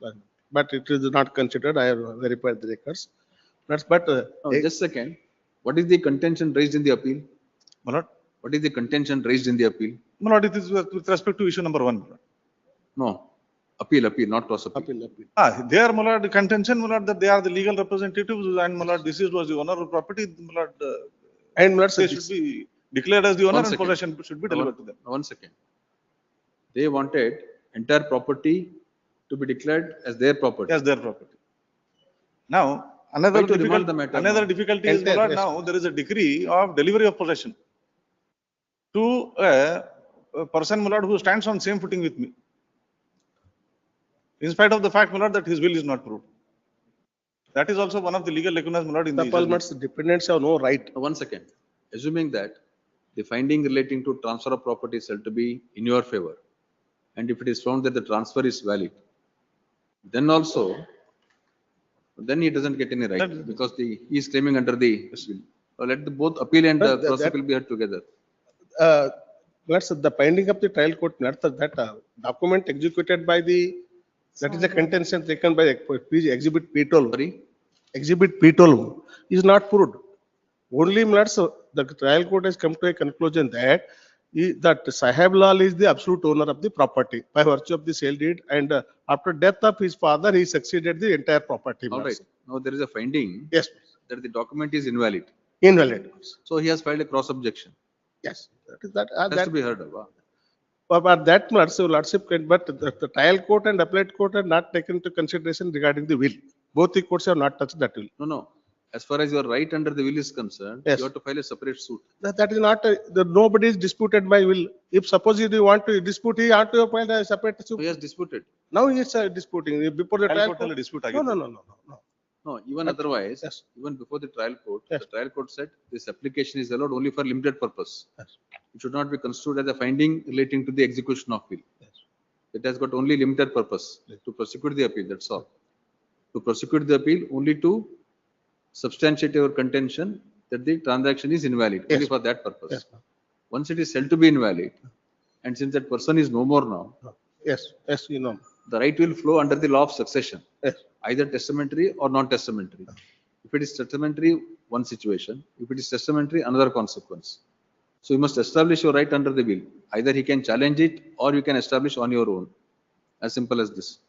But it is not considered. I have verified the records. But Now, just a second. What is the contention raised in the appeal? my lord, What is the contention raised in the appeal? my lord, it is with respect to issue number 1. My lord. No, appeal, not cross appeal. appeal. They are, my lord, the contention, my lord, that they are the legal representatives, and my lord, this was the owner of property, my lord, And my lord, they should be declared as the owner One and second. possession should be delivered to them. 1 second. They wanted entire property to be declared as their property. As their property. Now, another Why to remand the matter now? difficulty is, my Entire, lord, yes. now there is a decree of delivery of possession to a person, my lord, who stands on same footing with me. In spite of the fact, my lord, that his will is not proved. That is also one of the legal lacunas, my lord, in the Suppose judgment. dependents have no right. 1 second. Assuming that the finding relating to transfer of property is held to be in your favor, and if it is found that the transfer is valid, then also, then he doesn't get any right because he is claiming under the will. So let the both appeal and But cross that- appeal be heard together. That's the finding of the trial court, that document executed by that is the contention taken by exhibit P12. Sorry? Exhibit P12 is not proved. Only, the trial court has come to a conclusion that that Sahib Lal is the absolute owner of the property by virtue of the sale deed, and after death of his father, he succeeded the entire property. All right. Now there is a finding Yes, that the document is invalid. invalid. So he has filed a cross objection. Yes, that is Has to be heard of. But that lordship can, but the trial court and appellate court are not taken into consideration regarding the will. Both the courts have not touched that will. No. As far as your right under the will is concerned, Yes. you have to file a separate suit. That is not, nobody is disputed my will. If suppose you want to dispute, he ought to file a separate So suit. he has disputed. Now he is disputing before the Trial trial court court. will dispute No, again. no. No, even otherwise, Yes. even before the trial court, Yes. the trial court said this application is allowed only for limited purpose. Yes. It should not be construed as a finding relating to the execution of will. It has got only limited purpose to prosecute the appeal, that's all. To prosecute the appeal only to substantiate your contention that the transaction is invalid, only for that purpose. Yes. Once it is held to be invalid, and since that person is no more now, Yes, yes, you know. the right will flow under the law of succession, Yes. either testamentary or non-testamentary. If it is testamentary, one situation. If it is testamentary, another consequence. So you must establish your right under the will. Either he can challenge it or you can establish on your own. As simple as this.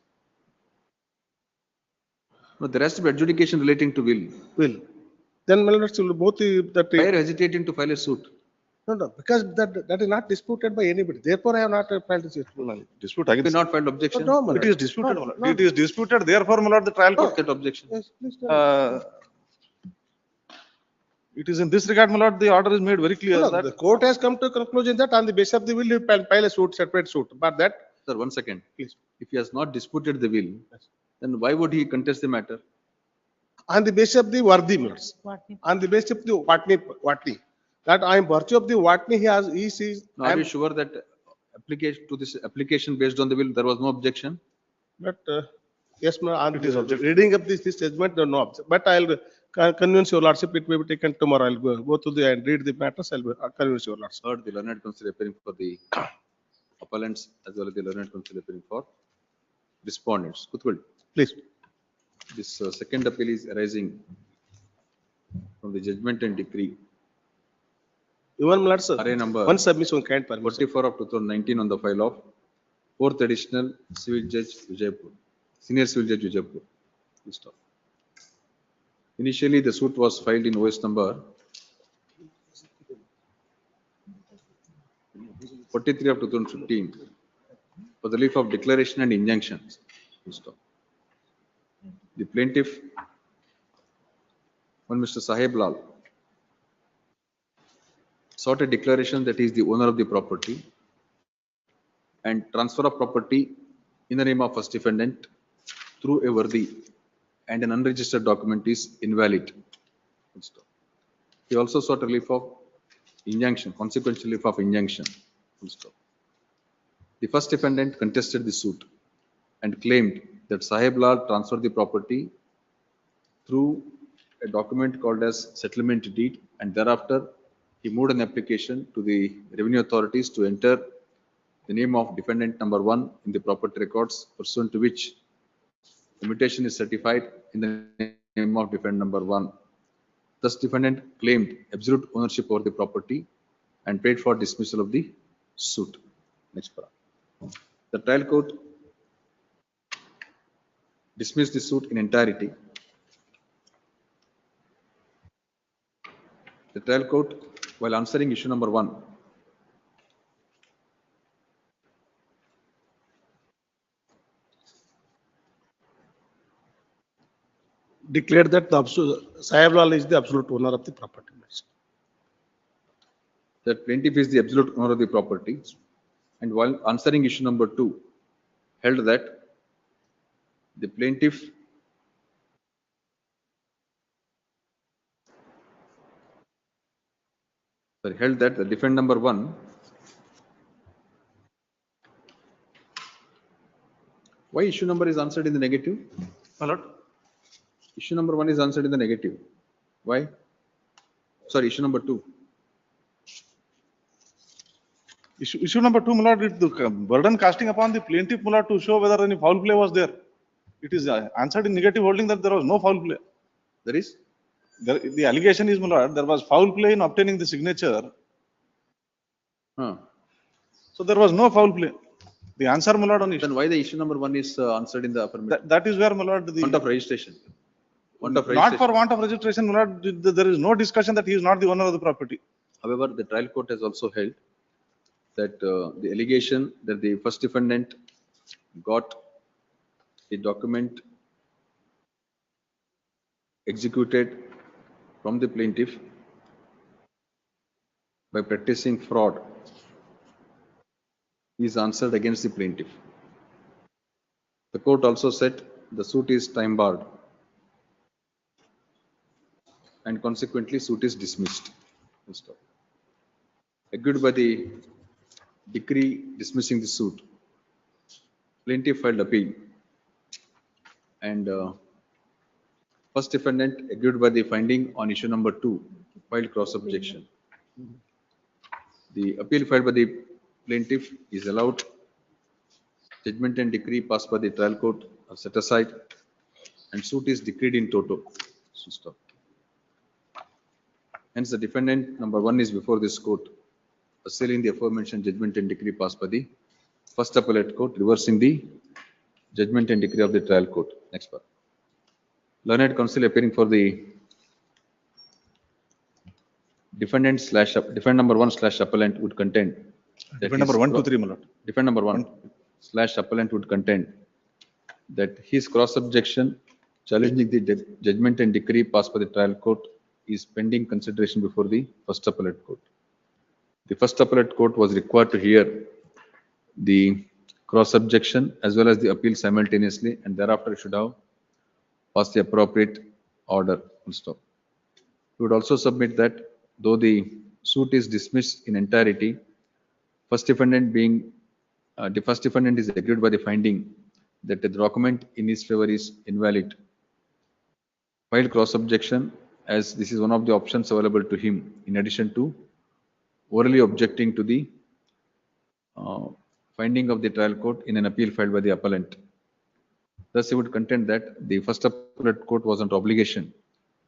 No, there has to be adjudication relating to will. Will. Then, my lords, will both that. Why are you hesitating to file a suit? No, because that is not disputed by anybody. Therefore, I have not filed this. Dispute You against. not filed objection? No, my It lord. is disputed. No, my lord. no. It is disputed. Therefore, my lord, the trial court. That objection. Yes, please tell me. It is in this regard, my lord, the order is made very clear No, that the court has come to a conclusion that on the basis of the will, you file a suit, separate suit. But that, Sir, 1 second. please, If he has not disputed the will, then why would he contest the matter? on the basis of the worthy merits, on the basis of the Watney, that I am virtue of the Watney, he sees. Now, are you sure that application to this application based on the will, there was no objection? But, yes, ma'am, on It is the objective. reading of this judgment, no, objection. But I'll convince your lordship, it may be taken tomorrow. I'll go to the and read the matters. I'll convince your lordship. Third, the learned counsel appearing for the appellants as well as the learned counsel appearing for respondents. Kutkul, Please. this second appeal is arising from the judgment and decree. Even, my lord, sir, Array number one submission can't permit. 44 of 2019 on the file of 4th additional civil judge Vijaypur, senior civil judge Vijaypur. Please stop. Initially, the suit was filed in OS number 43 of 2015 for the relief of declaration and injunction. Full stop. The plaintiff, one Mr. Sahib Lal, sought a declaration that he is the owner of the property and transfer of property in the name of first defendant through a worthy and an unregistered document is invalid. Full stop. He also sought relief of injunction, consequential relief of injunction. Full stop. The first defendant contested the suit and claimed that Sahib Lal transferred the property through a document called as settlement deed, and thereafter he moved an application to the revenue authorities to enter the name of defendant number 1 in the property records, pursuant to which the mutation is certified in the name of defendant number 1. Thus, defendant claimed absolute ownership over the property and paid for dismissal of the suit. Next paragraph. The trial court dismissed the suit in entirety. The trial court, while answering issue number 1, Declared that the Sahib Lal is the absolute owner of the property. that plaintiff is the absolute owner of the property, and while answering issue number 2, held that the plaintiff held that the defendant number 1, why issue number is answered in the negative? My lord. Issue number 1 is answered in the negative. Why? Sorry, issue number 2. Issue number 2, my lord, the burden casting upon the plaintiff, my lord, to show whether any foul play was there. It is answered in negative, holding that there was no foul play. There is? The allegation is, my lord, there was foul play in obtaining the signature. So there was no foul play. The answer, my lord, on issue. Then why the issue number 1 is answered in the affirmative? That is where, my lord, the Want of registration. Want of not registration. for want of registration, my lord, there is no discussion that he is not the owner of the property. However, the trial court has also held that the allegation that the first defendant got a document executed from the plaintiff by practicing fraud is answered against the plaintiff. The court also said the suit is time barred and consequently suit is dismissed. agreed by the decree dismissing the suit. Plaintiff filed appeal. And first defendant agreed by the finding on issue number 2, filed cross objection. The appeal filed by the plaintiff is allowed. Judgment and decree passed by the trial court are set aside and suit is decreed in toto. So stop. Hence, the defendant number 1 is before this court, assailing the aforementioned judgment and decree passed by the first appellate court, reversing the judgment and decree of the trial court. Next part. Learned counsel appearing for the defendant number 1 / appellant would contend. Defendant number 1, 2, 3, my lord. Defendant number 1 / appellant would contend that his cross objection challenging the judgment and decree passed by the trial court is pending consideration before the first appellate court. The first appellate court was required to hear the cross objection as well as the appeal simultaneously, and thereafter it should have passed the appropriate order. Full stop. We would also submit that though the suit is dismissed in entirety, the first defendant is agreed by the finding that the document in his favor is invalid. Filed cross objection, as this is one of the options available to him, in addition to orally objecting to the finding of the trial court in an appeal filed by the appellant. Thus, he would contend that the first appellate court was under obligation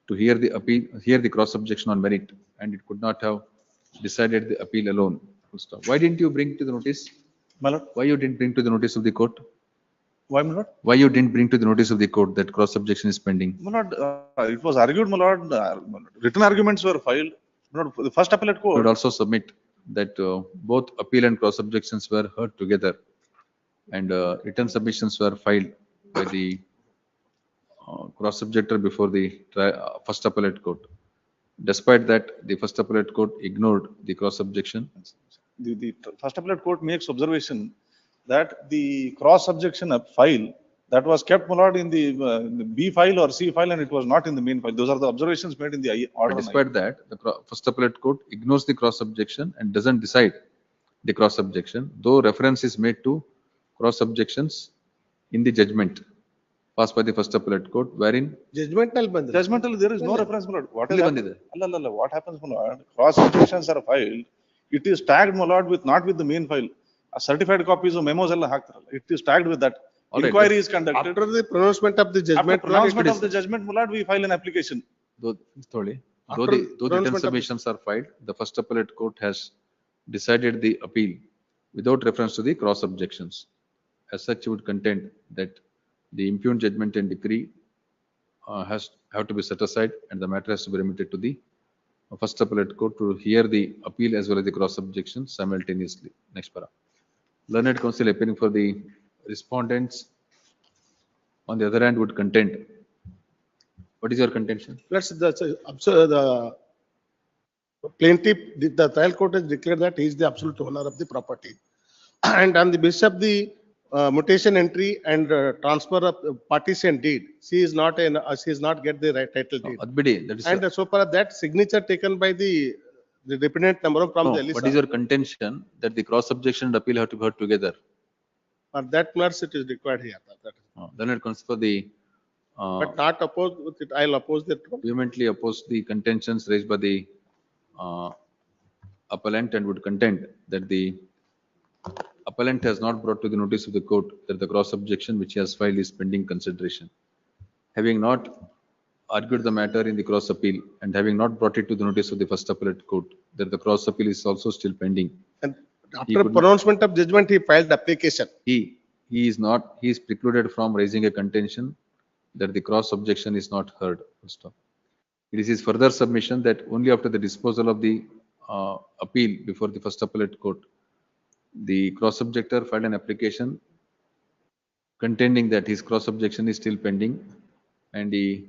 to hear the cross objection on merit, and it could not have decided the appeal alone. Full stop. Why didn't you bring to the notice? My lord. Why you didn't bring to the notice of the court? Why, my lord? Why you didn't bring to the notice of the court that cross objection is pending? My lord, it was argued, my lord. Written arguments were filed. My lord, the first appellate We court. would also submit that both appeal and cross objections were heard together, and written submissions were filed by the cross objector before the first appellate court. Despite that, the first appellate court ignored the cross objection. The first appellate court makes observation that the cross objection file that was kept, my lord, in the B file or C file, and it was not in the main file. Those are the observations made in the order. But despite that, the first appellate court ignores the cross objection and doesn't decide the cross objection, though reference is made to cross objections in the judgment passed by the first appellate court, wherein Judgmental, there is no reference, my lord. What is what happens, my lord? Cross objections are filed. It is tagged, my lord, with not with the main file. A certified copies of memos all haaktaralla. It is tagged with that. Inquiry is conducted. After the pronouncement of the judgment. After pronouncement of the judgment, my lord, we file an application. though the written submissions are filed, the first appellate court has decided the appeal without reference to the cross objections. As such, you would contend that the impugned judgment and decree have to be set aside, and the matter has to be remitted to the first appellate court to hear the appeal as well as the cross objections simultaneously. Next para. Learned counsel appearing for the respondents, on the other hand, would contend. What is your contention? The plaintiff, the trial court has declared that he is the absolute owner of the property. And on the basis of the mutation entry and transfer of partition deed, she is not get the right title deed. That is And so far that signature taken by the dependent number from the what is your contention that the cross objection and appeal have to be heard together? For that merits it is required here. Then it comes for the But not opposed with it, I'll oppose that. vehemently oppose the contentions raised by the appellant and would contend that the appellant has not brought to the notice of the court that the cross objection which he has filed is pending consideration. Having not argued the matter in the cross appeal and having not brought it to the notice of the first appellate court, that the cross appeal is also still pending. And after pronouncement of judgment, he filed application. He is precluded from raising a contention that the cross objection is not heard. It is his further submission that only after the disposal of the appeal before the first appellate court, the cross objector filed an application contending that his cross objection is still pending, and he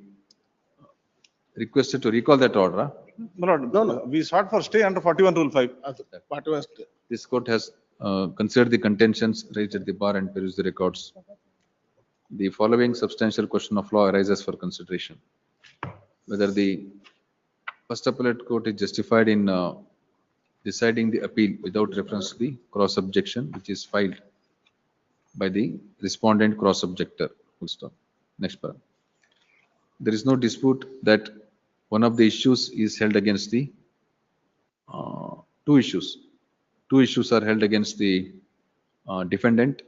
requested to recall that order. No. We sought for stay under 41 Rule 5. This court has considered the contentions raised at the bar and perused the records. The following substantial question of law arises for consideration: whether the first appellate court is justified in deciding the appeal without reference to the cross objection which is filed by the respondent cross objector. Full stop. Next paragraph. There is no dispute that one of the issues is held against the two issues. Two issues are held against the defendant,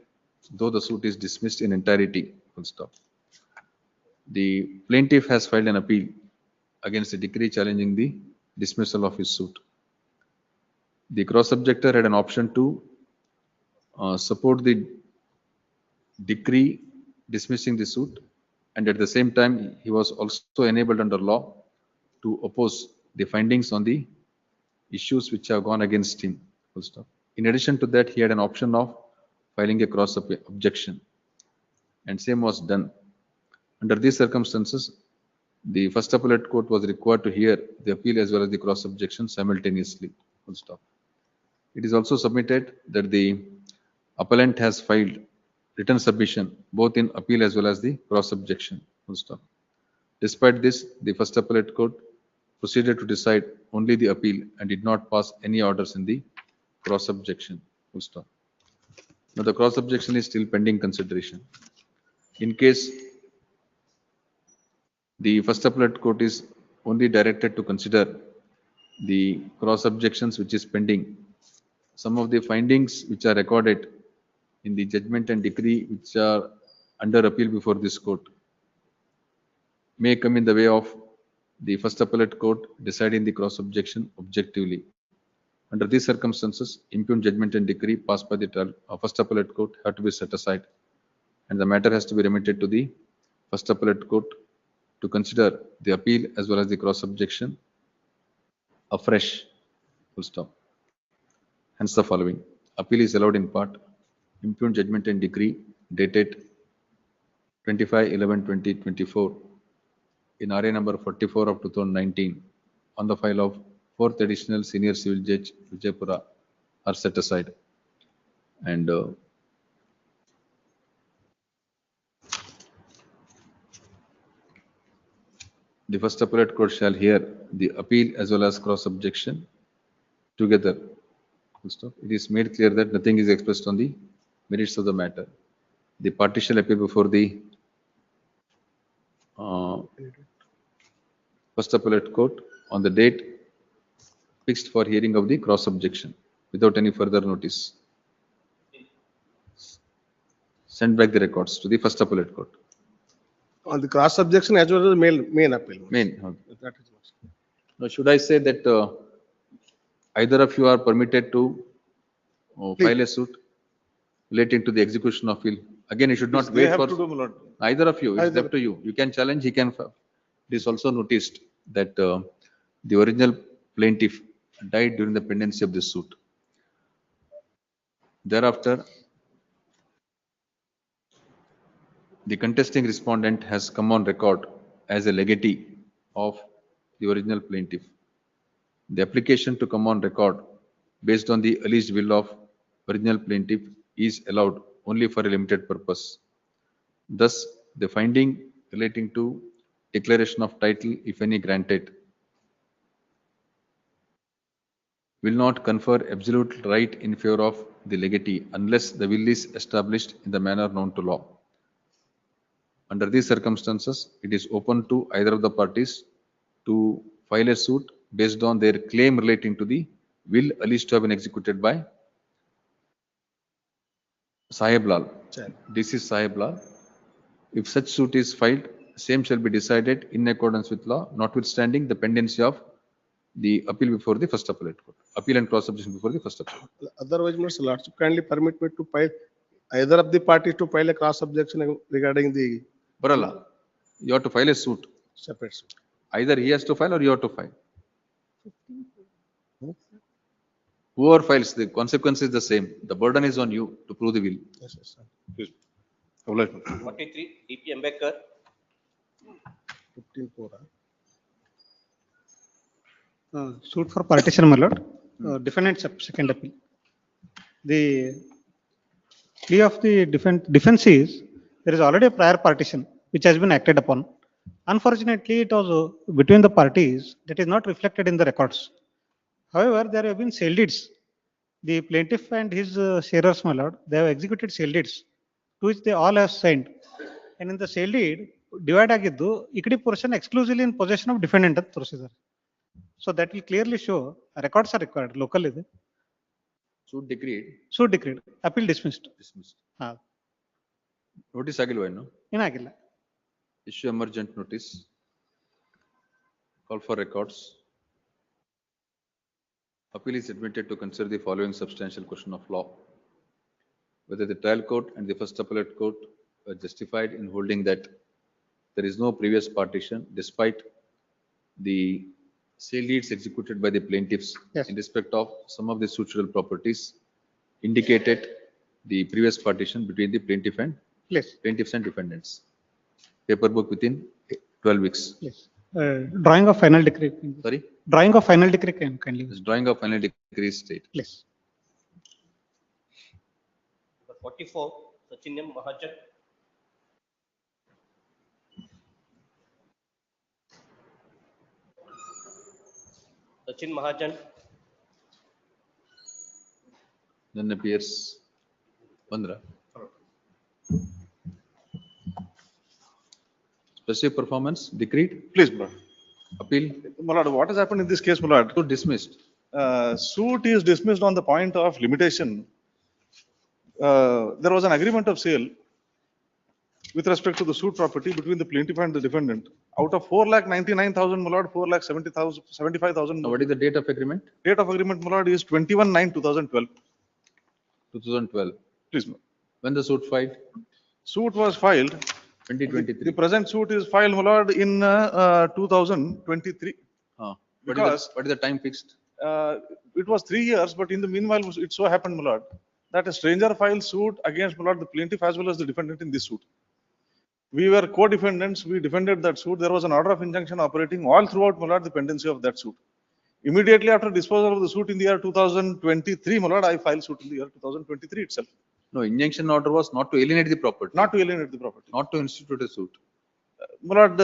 though the suit is dismissed in entirety. Full stop. The plaintiff has filed an appeal against the decree challenging the dismissal of his suit. The cross objector had an option to support the decree dismissing the suit, and at the same time he was also enabled under law to oppose the findings on the issues which have gone against him. Full stop. In addition to that, he had an option of filing a cross objection, and same was done. Under these circumstances, the first appellate court was required to hear the appeal as well as the cross objection simultaneously. Full stop. It is also submitted that the appellant has filed written submission both in appeal as well as the cross objection. Full stop. Despite this, the first appellate court proceeded to decide only the appeal and did not pass any orders in the cross objection. Full stop. Now the cross objection is still pending consideration. In case the first appellate court is only directed to consider the cross objections which is pending, some of the findings which are recorded in the judgment and decree which are under appeal before this court may come in the way of the first appellate court deciding the cross objection objectively. Under these circumstances, impugned judgment and decree passed by the first appellate court have to be set aside, and the matter has to be remitted to the first appellate court to consider the appeal as well as the cross objection afresh. Full stop. Hence the following. Appeal is allowed in part. Impugned judgment and decree dated 25/11/2024 in RA number 44 of 2019 on the file of 4th Additional Senior Civil Judge Vijaypura are set aside, and the first appellate court shall hear the appeal as well as cross objection together. Full stop. It is made clear that nothing is expressed on the merits of the matter. The party shall appear before the first appellate court on the date fixed for hearing of the cross objection without any further notice. Send back the records to the first appellate court. On the cross objection as well as main appeal. Main. That is what. Now, should I say that either of you are permitted to file a suit relating to the execution of will? Again, you should not They wait have for to do, my lord. either of you. It's up to you. You can challenge. He can. It is also noticed that the original plaintiff died during the pendency of this suit. Thereafter, the contesting respondent has come on record as a legatee of the original plaintiff. The application to come on record based on the alleged will of original plaintiff is allowed only for a limited purpose. Thus, the finding relating to declaration of title, if any granted, will not confer absolute right in favor of the legatee unless the will is established in the manner known to law. Under these circumstances, it is open to either of the parties to file a suit based on their claim relating to the will alleged to have been executed by Sahib Lal. This is Sahib Lal. If such suit is filed, same shall be decided in accordance with law, notwithstanding the pendency of the appeal before the first appellate court. Appeal and cross objection before the first appellate court. Otherwise, Mr. Lordship, kindly permit me to file either of the parties to file a cross objection regarding the Barala, you have to file a suit. separate suit. Either he has to file or you have to file. Whoever files, the consequence is the same. The burden is on you to prove the will. Yes, yes, sir. 43, DP Ambedkar. 15-4. Suit for partition, my lord. Defendant's second appeal. The plea of the defense is there is already a prior partition which has been acted upon. Unfortunately, it was between the parties that is not reflected in the records. However, there have been sale deeds. The plaintiff and his sharers, my lord, they have executed sale deeds, to which they all have signed. And in the sale deed, divide ಆಗಿದ್ದು equity portion exclusively in possession of defendant ಅಂತ ತೋರಿಸಿದ್ದಾರೆ. So that will clearly show records are required, local ಇದೆ. Suit decreed, Suit decreed, appeal dismissed. dismissed. ಹಾ, Notice ಆಗಿಲ್ವಾ ಇನ್ನು? ಏನಾಗಿಲ್ಲ. Issue emergent notice. Call for records. Appeal is admitted to consider the following substantial question of law. Whether the trial court and the first appellate court were justified in holding that there is no previous partition despite the sale deeds executed by the plaintiffs Yes. in respect of some of the suitural properties indicated the previous partition between the plaintiffs and defendants. Paper book within 12 weeks. Yes. Drawing of final decree. Sorry? Drawing of final decree can kindly. This drawing of final decree state. Yes. Number 44, Sachin M. Mahajan. Sachin Mahajan. Then appears Bandra. Specific performance decreed. Please, my lord. Appeal. My lord, what has happened in this case, my lord? So dismissed. Suit is dismissed on the point of limitation. There was an agreement of sale with respect to the suit property between the plaintiff and the defendant. Out of 4,99,000, my lord, 4,75,000. Now, what is the date of agreement? Date of agreement, my lord, is 21/9/2012. 2012. Please, my lord. When the suit filed? Suit was filed. 2023. The present suit is filed, my lord, in 2023. What is the time fixed? It was 3 years, but in the meanwhile, it so happened, my lord, that a stranger filed suit against, my lord, the plaintiff as well as the defendant in this suit. We were co-defendants. We defended that suit. There was an order of injunction operating all throughout, my lord, the pendency of that suit. Immediately after disposal of the suit in the year 2023, my lord, I filed suit in the year 2023 itself. No, injunction order was not to alienate the property. Not to alienate the property. Not to institute a suit. My lord,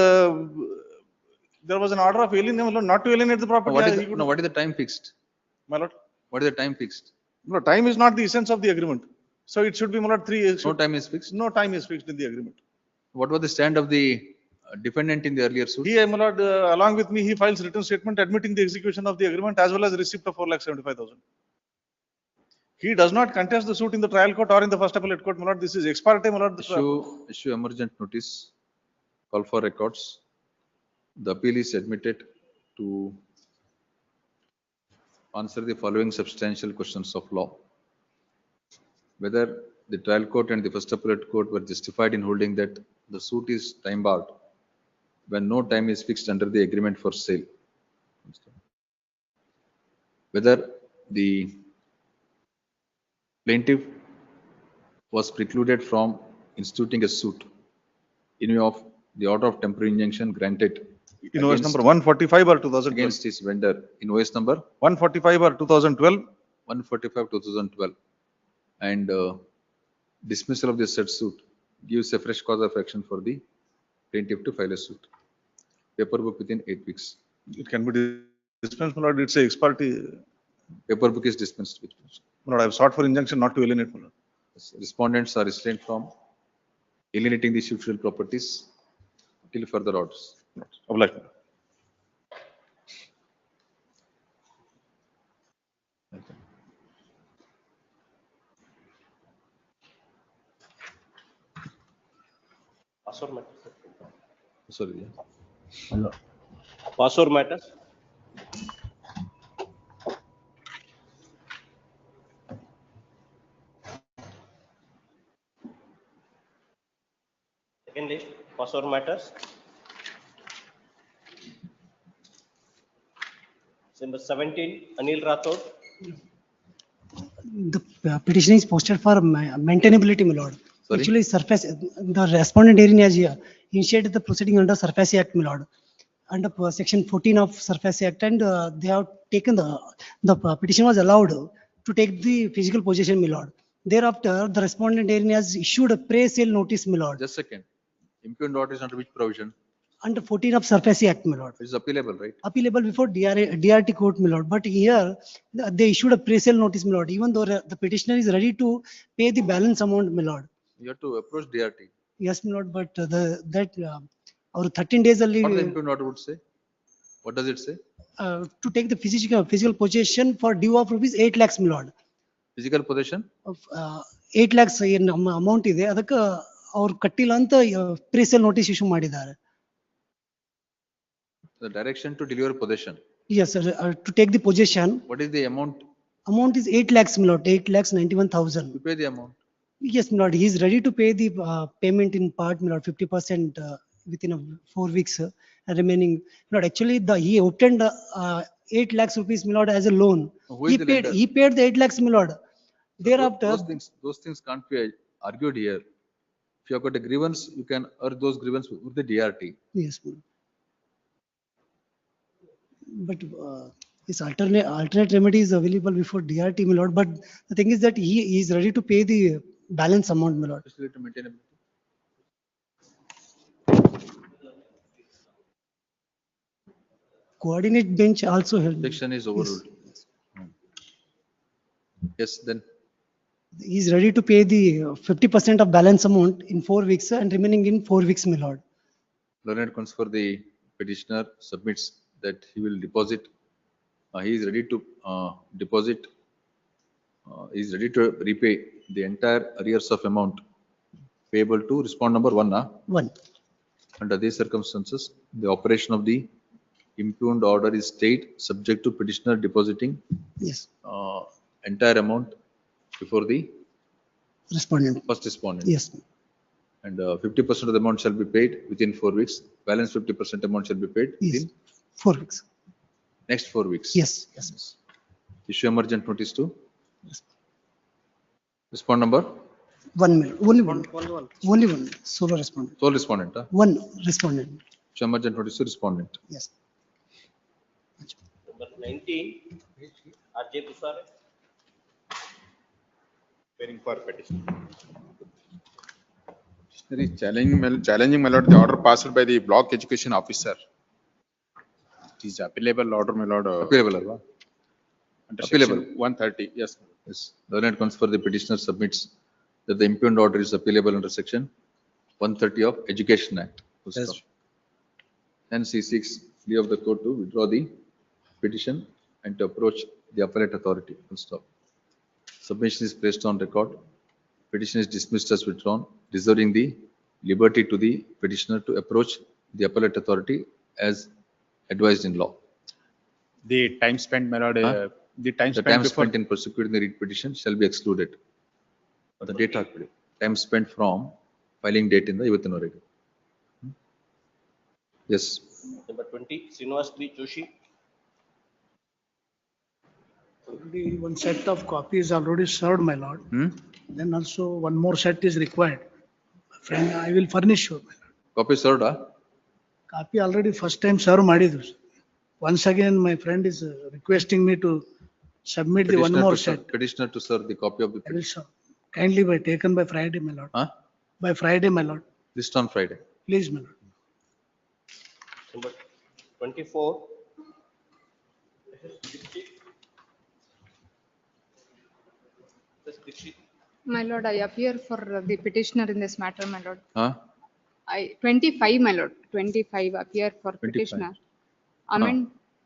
there was an order of alienation, my lord, not to alienate the property. What is the time fixed? My lord. What is the time fixed? No, time is not the essence of the agreement. So it should be, my lord, 3 years. No time is fixed? No time is fixed in the agreement. What was the stand of the defendant in the earlier suit? He, my lord, along with me, he files written statement admitting the execution of the agreement as well as the receipt of 4,75,000. He does not contest the suit in the trial court or in the first appellate court, my lord. This is ex parte, my lord. Issue emergent notice. Call for records. The appeal is admitted to answer the following substantial questions of law. Whether the trial court and the first appellate court were justified in holding that the suit is time barred when no time is fixed under the agreement for sale. Whether the plaintiff was precluded from instituting a suit in view of the order of temporary injunction granted invoice number 145 or 2012 against his vendor. Invoice number 145 or 2012. 145 2012, and dismissal of the said suit gives a fresh cause of action for the plaintiff to file a suit. Paper book within 8 weeks. It can be dispensed, my lord. It's a ex parte. Paper book is dispensed with. My lord, I have sought for injunction not to alienate, my lord. Respondents are restrained from alienating the suitural properties till further orders. Obliged. Password matters. Sorry. Password matters. Second list, password matters. Number 17, Anil Rathod. The petition is posted for maintainability, my lord. Sorry? Actually, surface, the respondent herein has initiated the proceeding under Surface Act, my lord. Under section 14 of Surface Act, and they have taken the petition was allowed to take the physical possession, my lord. Thereafter, the respondent herein has issued a pre-sale notice, my lord. Just a second. Impugned order is under which provision? under 14 of Surface Act, my lord. It is appealable, right? Appealable before DRT court, my lord. But here they issued a pre-sale notice, my lord. Even though the petitioner is ready to pay the balance amount, my lord. You have to approach DRT. Yes, my lord. But our 13 days What the early impugned order would say? What does it say? to take the physical possession for due of rupees 8 lakhs, my lord. Physical possession? Of 8 lakhs in amount ಇದೆ ಅದಕ್ಕೆ ಅವ್ರು ಕಟ್ಟಿಲ್ಲ ಅಂತ ಪ್ರೀಸೇಲ್ notice issue ಮಾಡಿದ್ದಾರೆ. The direction to deliver possession. Yes, sir, to take the possession. What is the amount? Amount is 8 lakhs, my lord, 8,91,000. You pay the amount. Yes, my lord, he is ready to pay the payment in part, my lord, 50% within 4 weeks. Remaining, my lord, actually he obtained 8 lakhs rupees, my lord, as a loan. Who is the lender? He paid the 8 lakhs, my lord. Thereafter, Those things can't be argued here. If you have got a grievance, you can urge those grievances with the DRT. yes, my lord. But his alternate remedy is available before DRT, my lord. But the thing is that he is ready to pay the balance amount, my lord. Especially to maintainability. Coordinate bench also helped. Objection is overruled. Yes, then He is ready to pay the 50% of balance amount in 4 weeks and remaining in 4 weeks, my lord. learned counsel for the petitioner submits that he will deposit. He is ready to deposit. He is ready to repay the entire arrears of amount payable to respond number 1. 1. Under these circumstances, the operation of the impugned order is stayed subject to petitioner depositing Yes, entire amount before the respondent. first respondent. Yes, And 50% of the amount shall be paid within 4 weeks. Balance 50% amount shall be paid yes, within 4 weeks. next 4 weeks. Yes, yes. Issue emergent notice to respond number, One minute, only one, solo respondent. sole respondent. One respondent, Issue emergent notice to respondent. yes. Number 19, RJ Pusare. Hearing for petition. Petitioner is challenging, my lord, the order passed by the block education officer. It is appealable order, my lord. Appealable, alva? Under appealable. section 130, yes. Yes. Learned counsel for the petitioner submits that the impugned order is appealable under section 130 of Education Act. Full Yes. stop. Hence, he seeks leave of the court to withdraw the petition and to approach the appellate authority. Full stop. Submission is placed on record. Petition is dismissed as withdrawn, reserving the liberty to the petitioner to approach the appellate authority as advised in law. The time spent, my lord, the time The spent time before. spent in prosecuting the writ petition shall be excluded. The date of time spent from filing date in the Ivattanavaraga. Yes. Number 20, Srinivas B. Joshi. Already one set of copies already served, my lord. Then also one more set is required. Friend, I will furnish you. my lord. Copy served, Copy already first time serve ಮಾಡಿದ್ರು. Once again, my friend is requesting me to submit the one more set. Petitioner to serve the copy of the I will serve. Kindly by taken by Friday, my lord. Huh? By Friday, my lord. List on Friday. Please, my lord. Number 24. My lord, I appear for the petitioner in this matter, my lord. Huh? 25, my lord, 25 appear for 25. petitioner.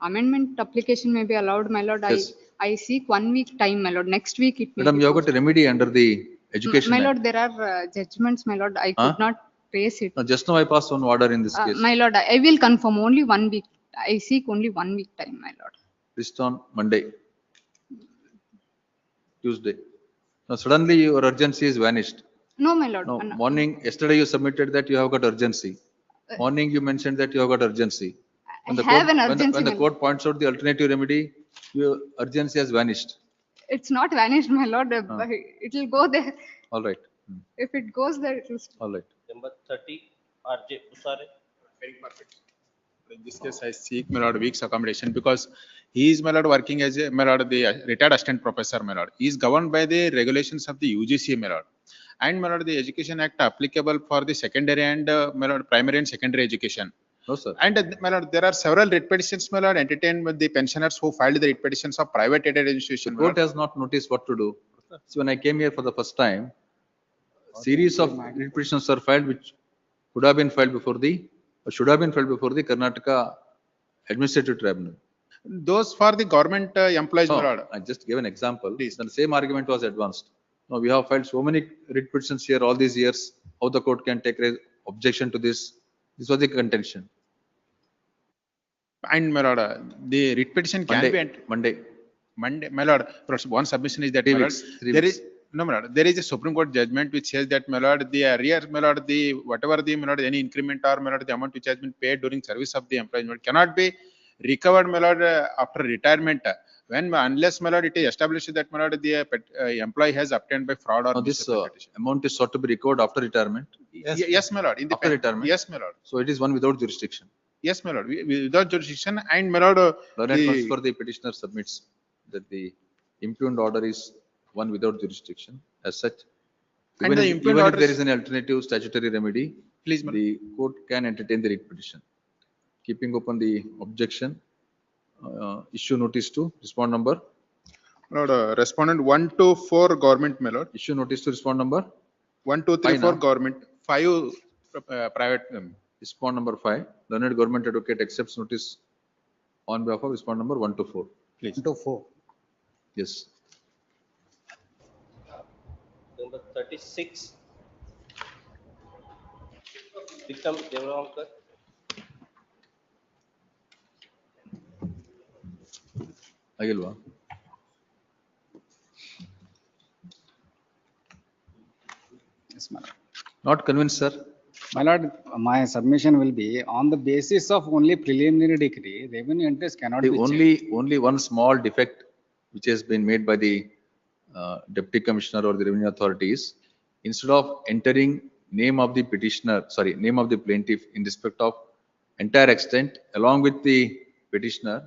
Amendment application may be allowed, my lord. Yes. I seek 1 week time, my lord. Next week it may Madam, be you have got a remedy under the Education My Act. lord, there are judgments, my lord. I could Huh? not trace it. No, just now I passed one order in this case. My lord, I will confirm only 1 week. I seek only 1 week time, my lord. List on Monday. Tuesday. Now suddenly your urgency is vanished. No, my lord. No, morning, yesterday you submitted that you have got urgency. Morning you mentioned that you have got urgency. When the have court- an when the- urgency, When the my court points out the alternative remedy, your urgency has vanished. It's not vanished, my lord. It will go there. All right, If it goes there, it will. all right. Number 30, RJ Pusare. Hearing for petition. In this case, I seek, my lord, week's accommodation because he is, my lord, working as a, my lord, the retired assistant professor, my lord. He is governed by the regulations of the UGC, my lord. And, my lord, the Education Act applicable for the secondary and, my lord, primary and secondary education. No, sir. And my lord, there are several writ petitions, my lord, entertained with the pensioners who filed the writ petitions of private aided institution. my Court lord. has not noticed what to do. So when I came here for the first time, series of writ petitions are filed which could have been filed before the, or should have been filed before the Karnataka Administrative Tribunal. Those for the government employees, my No, lord. I just gave an example. Then the same argument was advanced. No, we have filed so many writ petitions here all these years. How the court can take objection to this? This was the contention. And my lord, the writ petition can be. Monday, my lord, one submission is that, my lord, there is, no, my lord, there is a Supreme Court judgment which says that, my lord, the arrears, my lord, the, whatever the, my lord, any increment or, my lord, the amount which has been paid during service of the employee, my lord, cannot be recovered, my lord, after retirement. When, unless, my lord, it is established that, my lord, the employee has obtained by fraud or Now this amount is sought to be recovered after retirement. Yes, my lord. In the After retirement? Yes, my lord. So it is one without jurisdiction. Yes, my lord. Without jurisdiction and, my lord, Learned transfer, the petitioner submits that the impugned order is one without jurisdiction. As such, And even, the if, impugned even if order there is- is an alternative statutory remedy, Please, my the court can entertain the writ petition. Keeping open the objection, issue notice to respond number. Lord, respondent 1 to 4 government, my lord. Issue notice to respond number. 1, 2, 3, Five 4 na? government, 5 private. Respond number 5. Learned government advocate accepts notice on behalf of respond number 1 to 4. Please. 1 to 4. Yes. Number 36. Vikram Devarankar. Agilva. Yes, my lord. Not convinced, sir. My lord, my submission will be on the basis of only preliminary decree, revenue interest cannot The be only one small defect which has been made by the deputy commissioner or the revenue authorities, instead of entering name of the petitioner, sorry, name of the plaintiff in respect of entire extent along with the petitioner,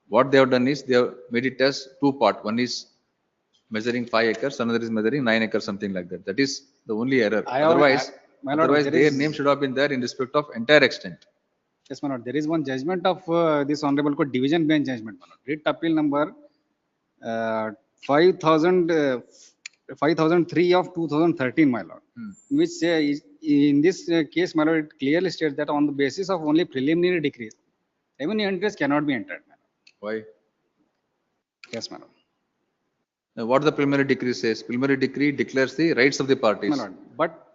what they have done is they have made it as two part. One is measuring 5 acres, another is measuring 9 acres, something like that. That is the only error. Otherwise, my lord, there their is- name should have been there in respect of entire extent. Yes, my lord. There is one judgment of this honorable court division bench judgment, my lord. Writ appeal number 5003 of 2013, my lord. Which in this case, my lord, it clearly states that on the basis of only preliminary decree, revenue interest cannot be entered, my lord. Why? Yes, my lord. Now, what the preliminary decree says? Preliminary decree declares the rights of the parties. My lord, but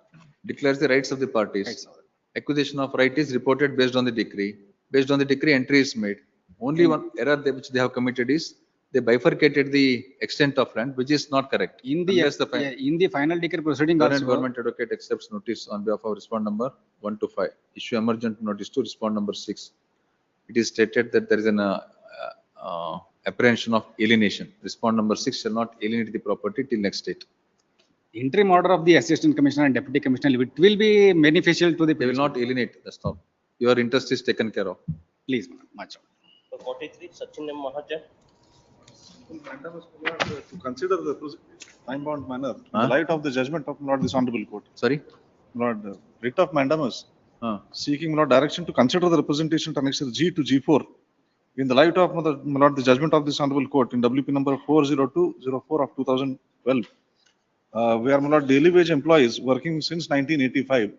Declares the rights of the parties. Acquisition of right is reported based on the decree. Based on the decree, entry is made. Only one error which they have committed is they bifurcated the extent of land, which is not correct. in the final decree proceeding Current also, government advocate accepts notice on behalf of respond number 1 to 5. Issue emergent notice to respond number 6. It is stated that there is an apprehension of alienation. Respond number 6 shall not alienate the property till next date. interim order of the assistant commissioner and deputy commissioner, it will be beneficial to the. They will not alienate. That's not. Your interest is taken care of. Please, much. 43, Sachin M. Mahajan. To consider the time-bound manner in Huh? the light of the judgment of Lord this honorable court. Sorry? Lord, writ of mandamus seeking Lord direction to consider the representation to annexure G to G4 in the light of Lord the judgment of this honorable court in WP number 40204 of 2012. We are Lord daily wage employees working since 1985.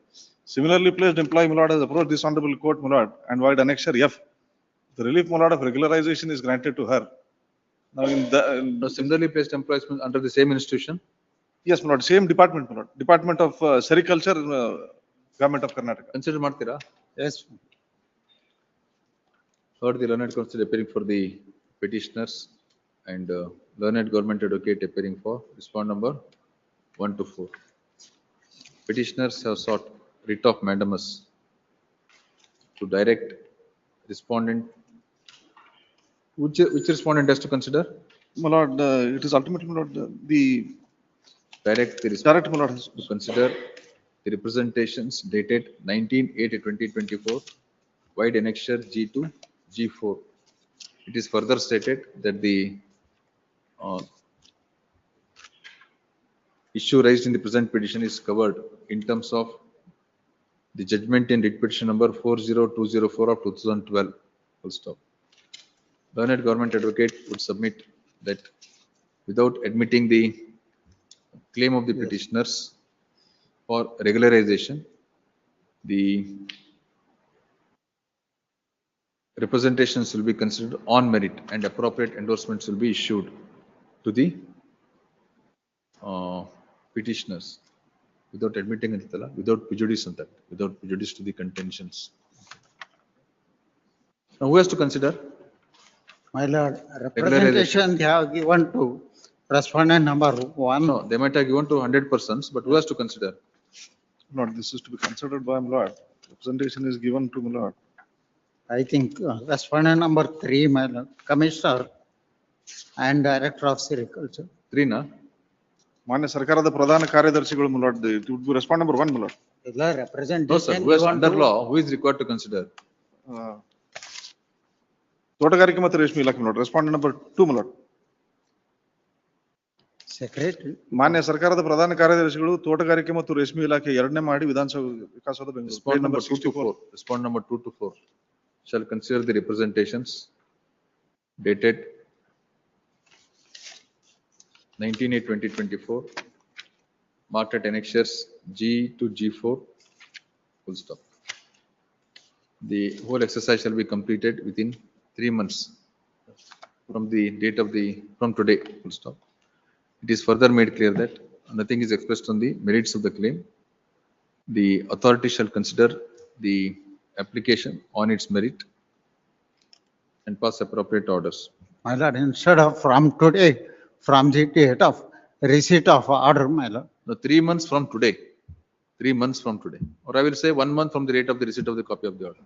Similarly placed employee Lord has approached this honorable court Lord and void annexure F. The relief Lord of regularization is granted to her. Now in the No, similarly placed employees under the same institution. yes, my lord, same department, my lord. Department of Sericulture, Government of Karnataka. Consider Martira. Yes. Heard the learned counsel appearing for the petitioners and learned government advocate appearing for respond number 1 to 4. Petitioners have sought writ of mandamus to direct respondent. Which respondent has to consider? My lord, it is ultimately, my lord, the direct the direct, my lord, has to consider the representations dated 19/8/2024, wide annexure G to G4. It is further stated that the issue raised in the present petition is covered in terms of the judgment in writ petition number 40204 of 2012, full stop. Learned government advocate would submit that without admitting the claim of the petitioners for regularization, the representations will be considered on merit and appropriate endorsements will be issued to the petitioners without admitting it, without prejudice on that, without prejudice to the contentions. Now, who has to consider? My lord, representation they have given to respondent number 1. No, they might have given to 100 persons, but who has to consider? Lord, this is to be considered by my lord. Representation is given to my lord. I think respondent number 3, my lord, commissioner and director of sericulture. 3 na? ಮಾನ್ಯ ಸರ್ಕಾರದ ಪ್ರಧಾನ ಕಾರ್ಯದರ್ಶಿಗಳು my lord, it would be respond number 1 my lord. No, representation. No, sir. Who has under law? Who is required to consider? ತೋಟಗಾರಿಕೆ ಮತ್ತು ರೇಷ್ಮೆ ಇಲಾಖೆ my lord. Respondent number 2 my lord. Secretary. ಮಾನ್ಯ ಸರ್ಕಾರದ ಪ್ರಧಾನ ಕಾರ್ಯದರ್ಶಿಗಳು ತೋಟಗಾರಿಕೆ ಮತ್ತು ರೇಷ್ಮೆ ಇಲಾಖೆ ಎರಡನೇ ಮಾಡಿ ವಿಧಾನಸಭಾ ವಿಕಾಸದ Bengaluru. Respond number 2 to 4. Respond number 2 to 4 shall consider the representations dated 19/8/2024, marked at annexures G to G4, full stop. The whole exercise shall be completed within 3 months from the date of from today, full stop. It is further made clear that nothing is expressed on the merits of the claim. The authority shall consider the application on its merit and pass appropriate orders. My lord, instead of from today, from the date of receipt of order, my lord. No, 3 months from today. 3 months from today. Or I will say 1 month from the date of the receipt of the copy of the order.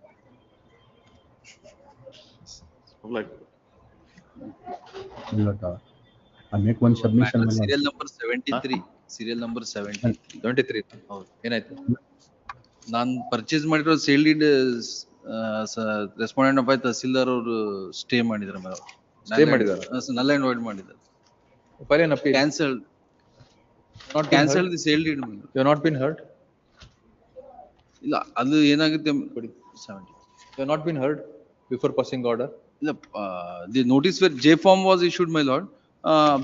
Like. I make one submission. Serial number 73. Serial number 73. 23. ಏನಾಯ್ತು? ನಾನು purchase ಮಾಡಿರೋ sale deed respondent of tahsildar ಅವರು stay ಮಾಡಿದ್ರು madam. Stay ಮಾಡಿದಾರೆ? ನಲ್ and wide ಮಾಡಿದ್ದಾರೆ. File an appeal. Cancelled. Not Cancelled the sale deed. You have not been heard? ಇಲ್ಲ ಅದು ಏನಾಗುತ್ತೆ 70. You have not been heard before passing order? ಇಲ್ಲ the notice where J form was issued my lord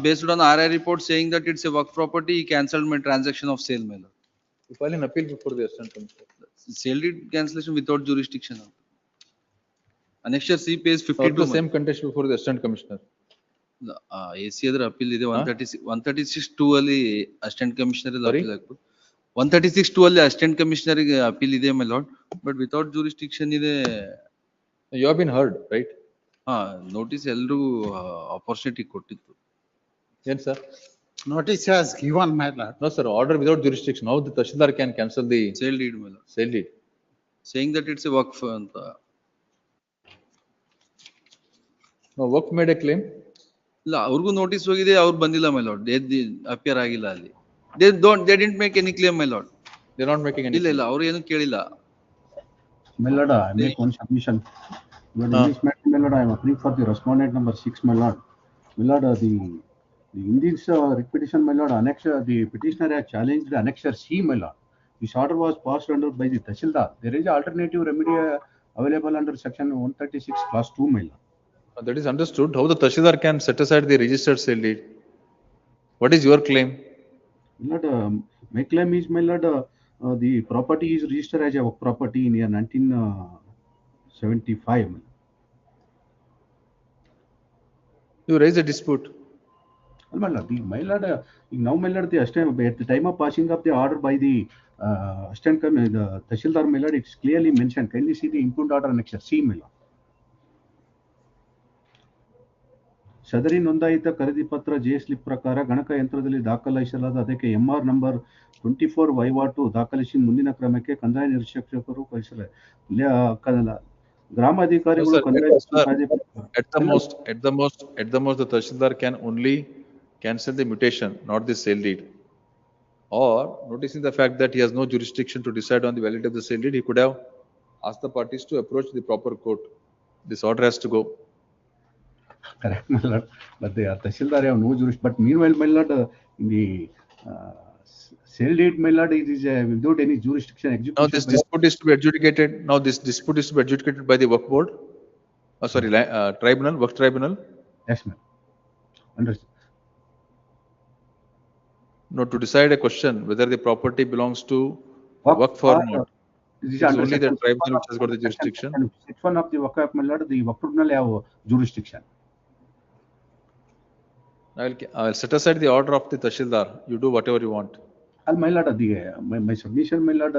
based on RI report saying that it's a work property, he cancelled my transaction of sale my lord. You file an appeal before the assistant commissioner. Sale deed cancellation without jurisdiction. Annexure C page 52. The same contest before the assistant commissioner. AC ಅದರ appeal ಇದೆ 136(2) ಅಲ್ಲಿ assistant commissioner appeal ಆಗ್ಬೋದು. 136(2) ಅಲ್ಲಿ assistant commissioner ಗೆ appeal ಇದೆ my lord, but without jurisdiction ಇದೆ. You have been heard, right? Notice ಎಲ್ರಿಗೂ opportunity ಕೊಟ್ಟಿತ್ತು. Yes, sir. Notice has given, my lord. No, sir. Order without jurisdiction. How the Tahsildar can cancel the sale deed, my lord. Sale deed. Saying that it's a work ಅಂತ. No, work made a claim. ಇಲ್ಲ ಅವ್ರಿಗೂ notice ಹೋಗಿದೆ, ಅವ್ರು ಬಂದಿಲ್ಲ my lord. They appear ಆಗಿಲ್ಲ ಅಲ್ಲಿ. They didn't make any claim my lord. They're not making any. ಇಲ್ಲ ಅವ್ರು ಏನು ಕೇಳಿಲ್ಲ. My lord, I make one submission. In this matter, my lord, I am appealing for the respondent number 6, my lord. My lord, in this writ petition, my lord, annexure, the petitioner has challenged the annexure C, my lord. This order was passed under by the Tahsildar. There is an alternative remedy available under section 136 clause 2, my lord. That is understood. How the Tahsildar can set aside the registered sale deed? What is your claim? My lord, my claim is, my lord, the property is registered as a property in year 1975. You raise a dispute. My lord, now my lord, at the time of passing of the order by the assistant the Tahsildar, my lord, it's clearly mentioned. Kindly see the impugned order annexure C, my lord. ಸದರಿ ನೋಂದಾಯಿತ ಖರೀದಿ ಪತ್ರ J slip ಪ್ರಕಾರ ಗಣಕಯಂತ್ರದಲ್ಲಿ ದಾಖಲಿಸಲಾದ ಅದಕ್ಕೆ MR number 24 ವಹಿವಾಟು ದಾಖಲಿಸಿ ಮುಂದಿನ ಕ್ರಮಕ್ಕೆ ಕಂದಾಯ ನಿರೀಕ್ಷಕರು ಕಳಿಸಲಿದ್ದಾರೆ. ಗ್ರಾಮಾಧಿಕಾರಿಗಳು at the most the Tahsildar can only cancel the mutation, not the sale deed. Or noticing the fact that he has no jurisdiction to decide on the validity of the sale deed, he could have asked the parties to approach the proper court. This order has to go. Correct, my lord. But the Tahsildar have no jurisdiction. But meanwhile, my lord, in the sale deed, my lord, it is without any jurisdiction execution. Now this dispute is to be adjudicated. Now this dispute is to be adjudicated by the work board. Tribunal, work tribunal. Yes, ma'am. Understood. No, to decide a question whether the property belongs to work or not. This It is only the tribunal which has got the jurisdiction. Section of the work, my lord, the work tribunal have jurisdiction. I'll set aside the order of the Tashildar. You do whatever you want. My lord, my submission, my lord.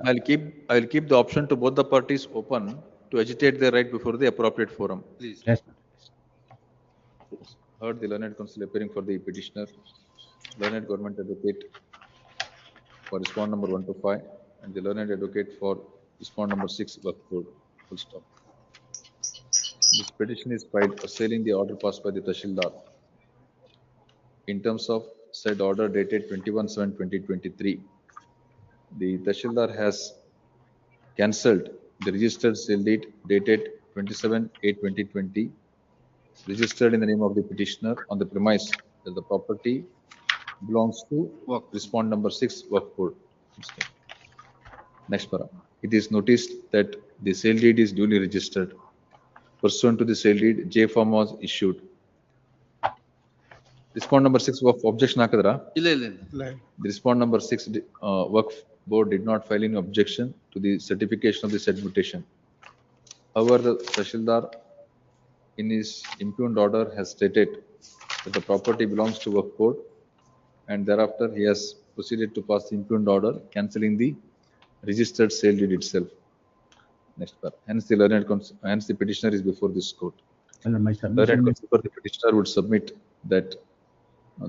I'll keep the option to both the parties open to agitate their right before the appropriate forum. Please. Yes, ma'am. Heard the learned counsel appearing for the petitioner, learned government advocate for respond number 1 to 5, and the learned advocate for respond number 6 work code. Full stop. This petition is filed assailing the order passed by the Tashildar. In terms of said order dated 21/7/2023, the Tashildar has cancelled the registered sale deed dated 27/8/2020, registered in the name of the petitioner on the premise that the property belongs to respond number 6 work code. Next para. It is noticed that the sale deed is duly registered. Pursuant to the sale deed, J form was issued. Respond number 6 work objection hakadra? The respond number 6 work board did not file any objection to the certification of the said mutation. However, the Tashildar in his impugned order has stated that the property belongs to work board, and thereafter he has proceeded to pass the impugned order cancelling the registered sale deed itself. Next part. Hence the petitioner is before this court. Learned counsel for the petitioner would submit that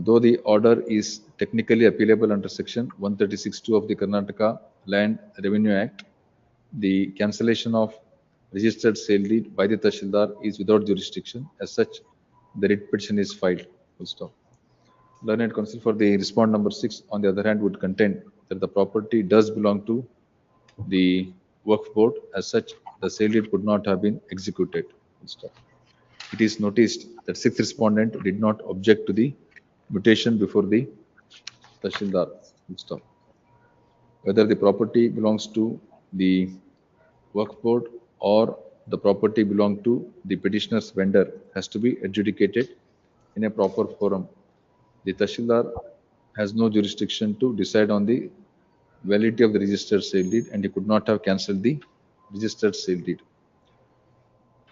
though the order is technically appealable under section 136(2) of the Karnataka Land Revenue Act, the cancellation of registered sale deed by the Tashildar is without jurisdiction. As such, the writ petition is filed. Full stop. Learned counsel for the respond number 6, on the other hand, would contend that the property does belong to the work board. As such, the sale deed could not have been executed. Full stop. It is noticed that 6th respondent did not object to the mutation before the Tashildar. Full stop. Whether the property belongs to the work board or the property belong to the petitioner's vendor has to be adjudicated in a proper forum. The Tashildar has no jurisdiction to decide on the validity of the registered sale deed, and he could not have cancelled the registered sale deed.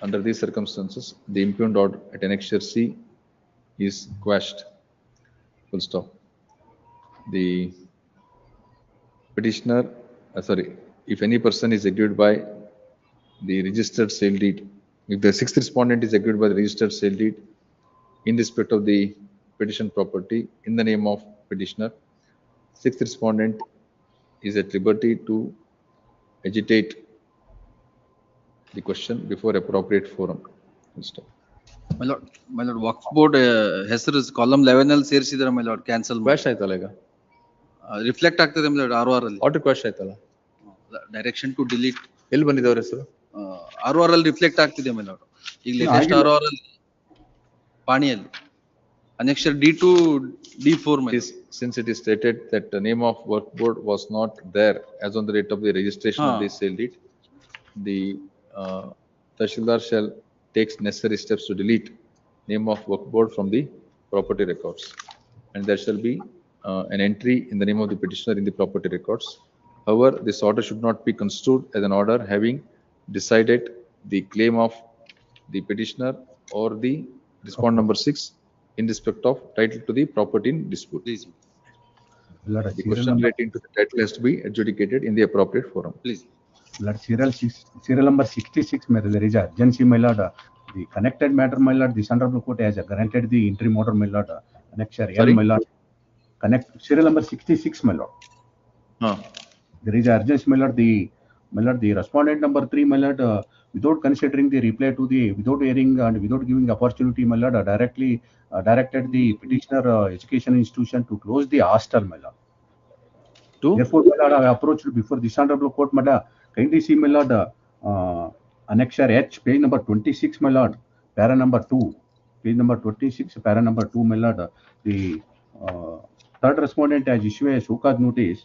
Under these circumstances, the impugned order at Annexure C is quashed. Full stop. The petitioner, if any person is aggrieved by the registered sale deed, if the 6th respondent is aggrieved by the registered sale deed in respect of the petition property in the name of petitioner, 6th respondent is at liberty to agitate the question before appropriate forum. Full stop. My lord, Waqf board ಹೆಸರು column 11 ಅಲ್ಲಿ ಸೇರಿಸಿದ್ರೆ my lord cancel quash ಆಯ್ತಲ್ಲ ಈಗ reflect ಆಗ್ತದೆ my lord ROR ಅಲ್ಲಿ order quash ಆಯ್ತಲ್ಲ direction to delete ಎಲ್ಲಿ ಬಂದಿದೆ ಅವರ ಹೆಸರು ROR ಅಲ್ಲಿ ರಿಫ್ಲೆಕ್ಟ್ ಆಗ್ತಿದೆ my lord ಈಗ ಲೇಟೆಸ್ಟ್ ROR ಅಲ್ಲಿ ಪಾಣಿಯಲ್ಲಿ annexure D2 D4 my lord. Since it is stated that the name of work board was not there as on the date of the registration of the sale deed, the Tashildar shall take necessary steps to delete name of work board from the property records, and there shall be an entry in the name of the petitioner in the property records. However, this order should not be construed as an order having decided the claim of the petitioner or the respond number 6 in respect of title to the property in dispute. Please. The question relating to the title has to be adjudicated in the appropriate forum. Please. Lord, serial number 66, there is urgency, my lord. The connected matter, my lord, the Honorable Court has granted the interim order, my lord. Annexure L, my lord. Serial number 66, my lord. There is urgency, my lord. The respondent number 3, my lord, without considering the reply to the, without hearing and without giving opportunity, my lord, directly directed the petitioner education institution to close the hostel, my lord. Therefore, my lord, I approached before this Honorable Court, my lord. Kindly see, my lord, Annexure H, page number 26, my lord, para number 2, page number 26, para number 2, my lord. The third respondent has issued a show-cause notice.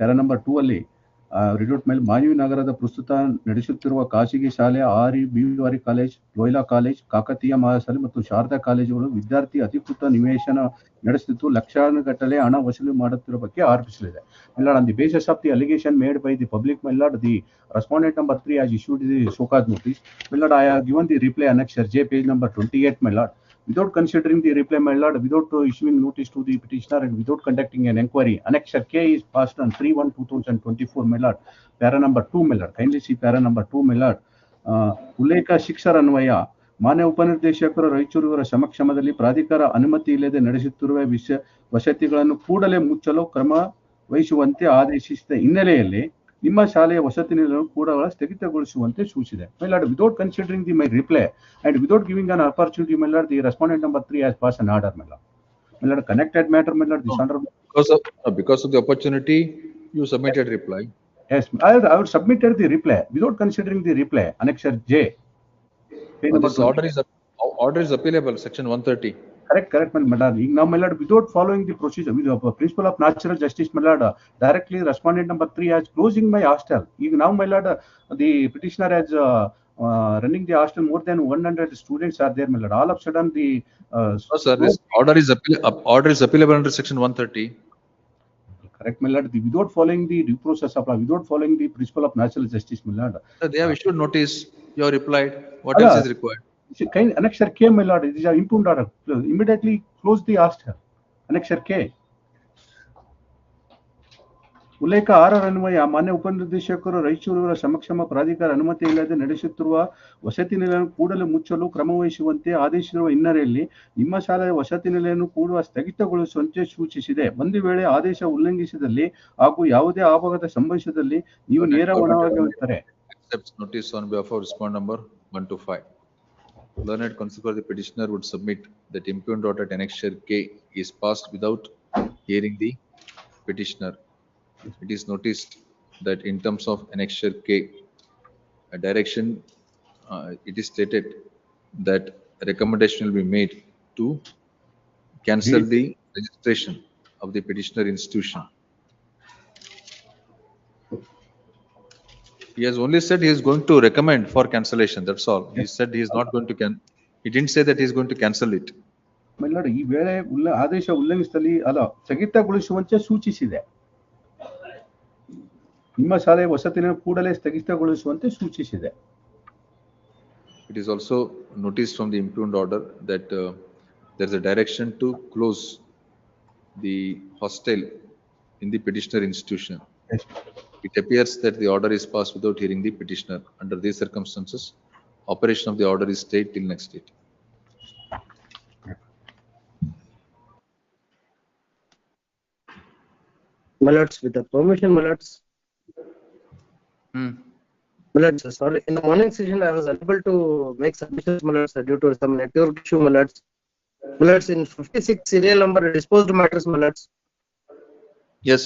Para number 2 ಅಲ್ಲಿ ರಿಡೋಟ್ ಮೇಲೆ ಮಾನವಿ ನಗರದ ಪ್ರಸ್ತುತ ನಡೆಸುತ್ತಿರುವ ಖಾಸಗಿ ಶಾಲೆ ಬಿವಾರಿ college, ಲೋಯ್ಲಾ college, Kakatiya ಮಹಾಶಾಲೆ ಮತ್ತು ಶಾರದಾ ಕಾಲೇಜುಗಳು ವಿದ್ಯಾರ್ಥಿ ಅಧಿಕೃತ ನಿವೇಶನ ನಡೆಸುತ್ತಿದ್ದು ಲಕ್ಷಾನುಗಟ್ಟಲೆ ಹಣ ವಸೂಲಿ ಮಾಡುತ್ತಿರುವ ಬಗ್ಗೆ ಆರೋಪಿಸಲಿದೆ. My lord, on the basis of the allegation made by the public, my lord, the respondent number 3 has issued the show-cause notice. My lord, I have given the reply annexure J, page number 28, my lord. Without considering the reply, my lord, without issuing notice to the petitioner and without conducting an inquiry, annexure K is passed on 3/1/2024, my lord. Para number 2, my lord. Kindly see para number 2, my lord. ಉಲ್ಲೇಖ ಶಿಕ್ಷರ ಅನ್ವಯ ಮಾನ್ಯ ಉಪನಿರ್ದೇಶಕರು ರಾಯಚೂರು ಇವರ ಸಮಕ್ಷಮದಲ್ಲಿ ಪ್ರಾಧಿಕಾರ ಅನುಮತಿ ಇಲ್ಲದೆ ನಡೆಸುತ್ತಿರುವ ವಸತಿಗಳನ್ನು ಕೂಡಲೇ ಮುಚ್ಚಲು ಕ್ರಮ ವಹಿಸುವಂತೆ ಆದೇಶಿಸಿದ ಹಿನ್ನೆಲೆಯಲ್ಲಿ ನಿಮ್ಮ ಶಾಲೆಯ ವಸತಿ ನಿಲಯವನ್ನು ಕೂಡ ಸ್ಥಗಿತಗೊಳಿಸುವಂತೆ ಸೂಚಿಸಿದೆ. My lord, without considering my reply and without giving an opportunity, my lord, the respondent number 3 has passed an order, my lord. My lord, connected matter, my lord, this honorable. Because of the opportunity, you submitted reply. Yes, I would submitted the reply without considering the reply, annexure J. This order is appealable, section 130. Correct, my lord. Now, my lord, without following the procedure, with the principle of natural justice, my lord, directly respondent number 3 has closing my hostel. Now, my lord, the petitioner has running the hostel, more than 100 students are there, my lord. All of a sudden, the No, sir, this order is appealable under section 130. Correct, my lord. Without following the due process of law, without following the principle of natural justice, my lord. Sir, they have issued notice. You have replied. What else is required? Kind annexure K, my lord. It is an impugned order. Immediately close the hostel. Annexure K. ಉಲ್ಲೇಖ 6 ಅನ್ವಯ ಮಾನ್ಯ ಉಪನಿರ್ದೇಶಕರು ರಾಯಚೂರು ಸಮಕ್ಷಮ ಪ್ರಾಧಿಕಾರ ಅನುಮತಿ ಇಲ್ಲದೆ ನಡೆಸುತ್ತಿರುವ ವಸತಿ ನಿಲಯವನ್ನು ಕೂಡಲೇ ಮುಚ್ಚಲು ಕ್ರಮವಹಿಸುವಂತೆ ಆದೇಶಿಸಿರುವ ಹಿನ್ನೆಲೆಯಲ್ಲಿ ನಿಮ್ಮ ಶಾಲೆಯ ವಸತಿ ನಿಲಯವನ್ನು ಕೂಡ ಸ್ಥಗಿತಗೊಳಿಸುವಂತೆ ಸೂಚಿಸಿದೆ. ಒಂದು ವೇಳೆ ಆದೇಶ ಉಲ್ಲಂಘಿಸಿದಲ್ಲಿ ಹಾಗೂ ಯಾವುದೇ ಅಪಘಾತ ಸಂಭವಿಸಿದಲ್ಲಿ ನೀವು ನೇರ ಹೊಣೆಗಾರರಾಗಿರುತ್ತಾರೆ. Accepts notice on behalf of respondent number 1 to 5. Learned counsel, the petitioner would submit that impugned order at annexure K is passed without hearing the petitioner. It is noticed that in terms of annexure K, a direction, it is stated that a recommendation will be made to cancel the registration of the petitioner institution. He has only said he is going to recommend for cancellation. That's all. He said he is not going to he didn't say that he is going to cancel it. My lord, ಈ ವೇಳೆ ಆದೇಶ ಉಲ್ಲಂಘಿಸಿದಲ್ಲಿ ಸ್ಥಗಿತಗೊಳಿಸುವಂತೆ ಸೂಚಿಸಿದೆ. ನಿಮ್ಮ ಶಾಲೆಯ ವಸತಿನ ಕೂಡಲೇ ಸ್ಥಗಿತಗೊಳಿಸುವಂತೆ ಸೂಚಿಸಿದೆ. It is also noticed from the impugned order that there is a direction to close the hostel in the petitioner institution. Yes. It appears that the order is passed without hearing the petitioner. Under these circumstances, operation of the order is stayed till next date. My lords, with the permission, my lords. My lords, sorry, in the morning session I was unable to make submissions, my lords, due to some network issue, my lords. My lords, in 56 serial number disposed matters, my lords. Yes.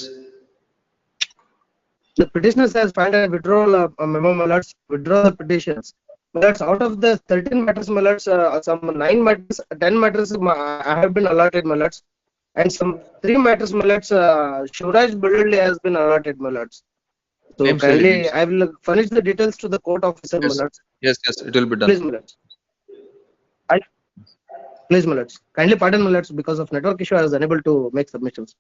The petitioners has filed a withdrawal memo, my lords, withdraw the petitions. My lords, out of the 13 matters, my lords, some 9 matters, 10 matters I have been allotted, my lords. And some 3 matters, my lords, Shivraj Bulli has been allotted, my lords. So kindly, I will furnish the details to the court officer, my lords. Yes, it will be done. Please, my lords. Please, my lords. Kindly pardon, my lords, because of network issue, I was unable to make submissions.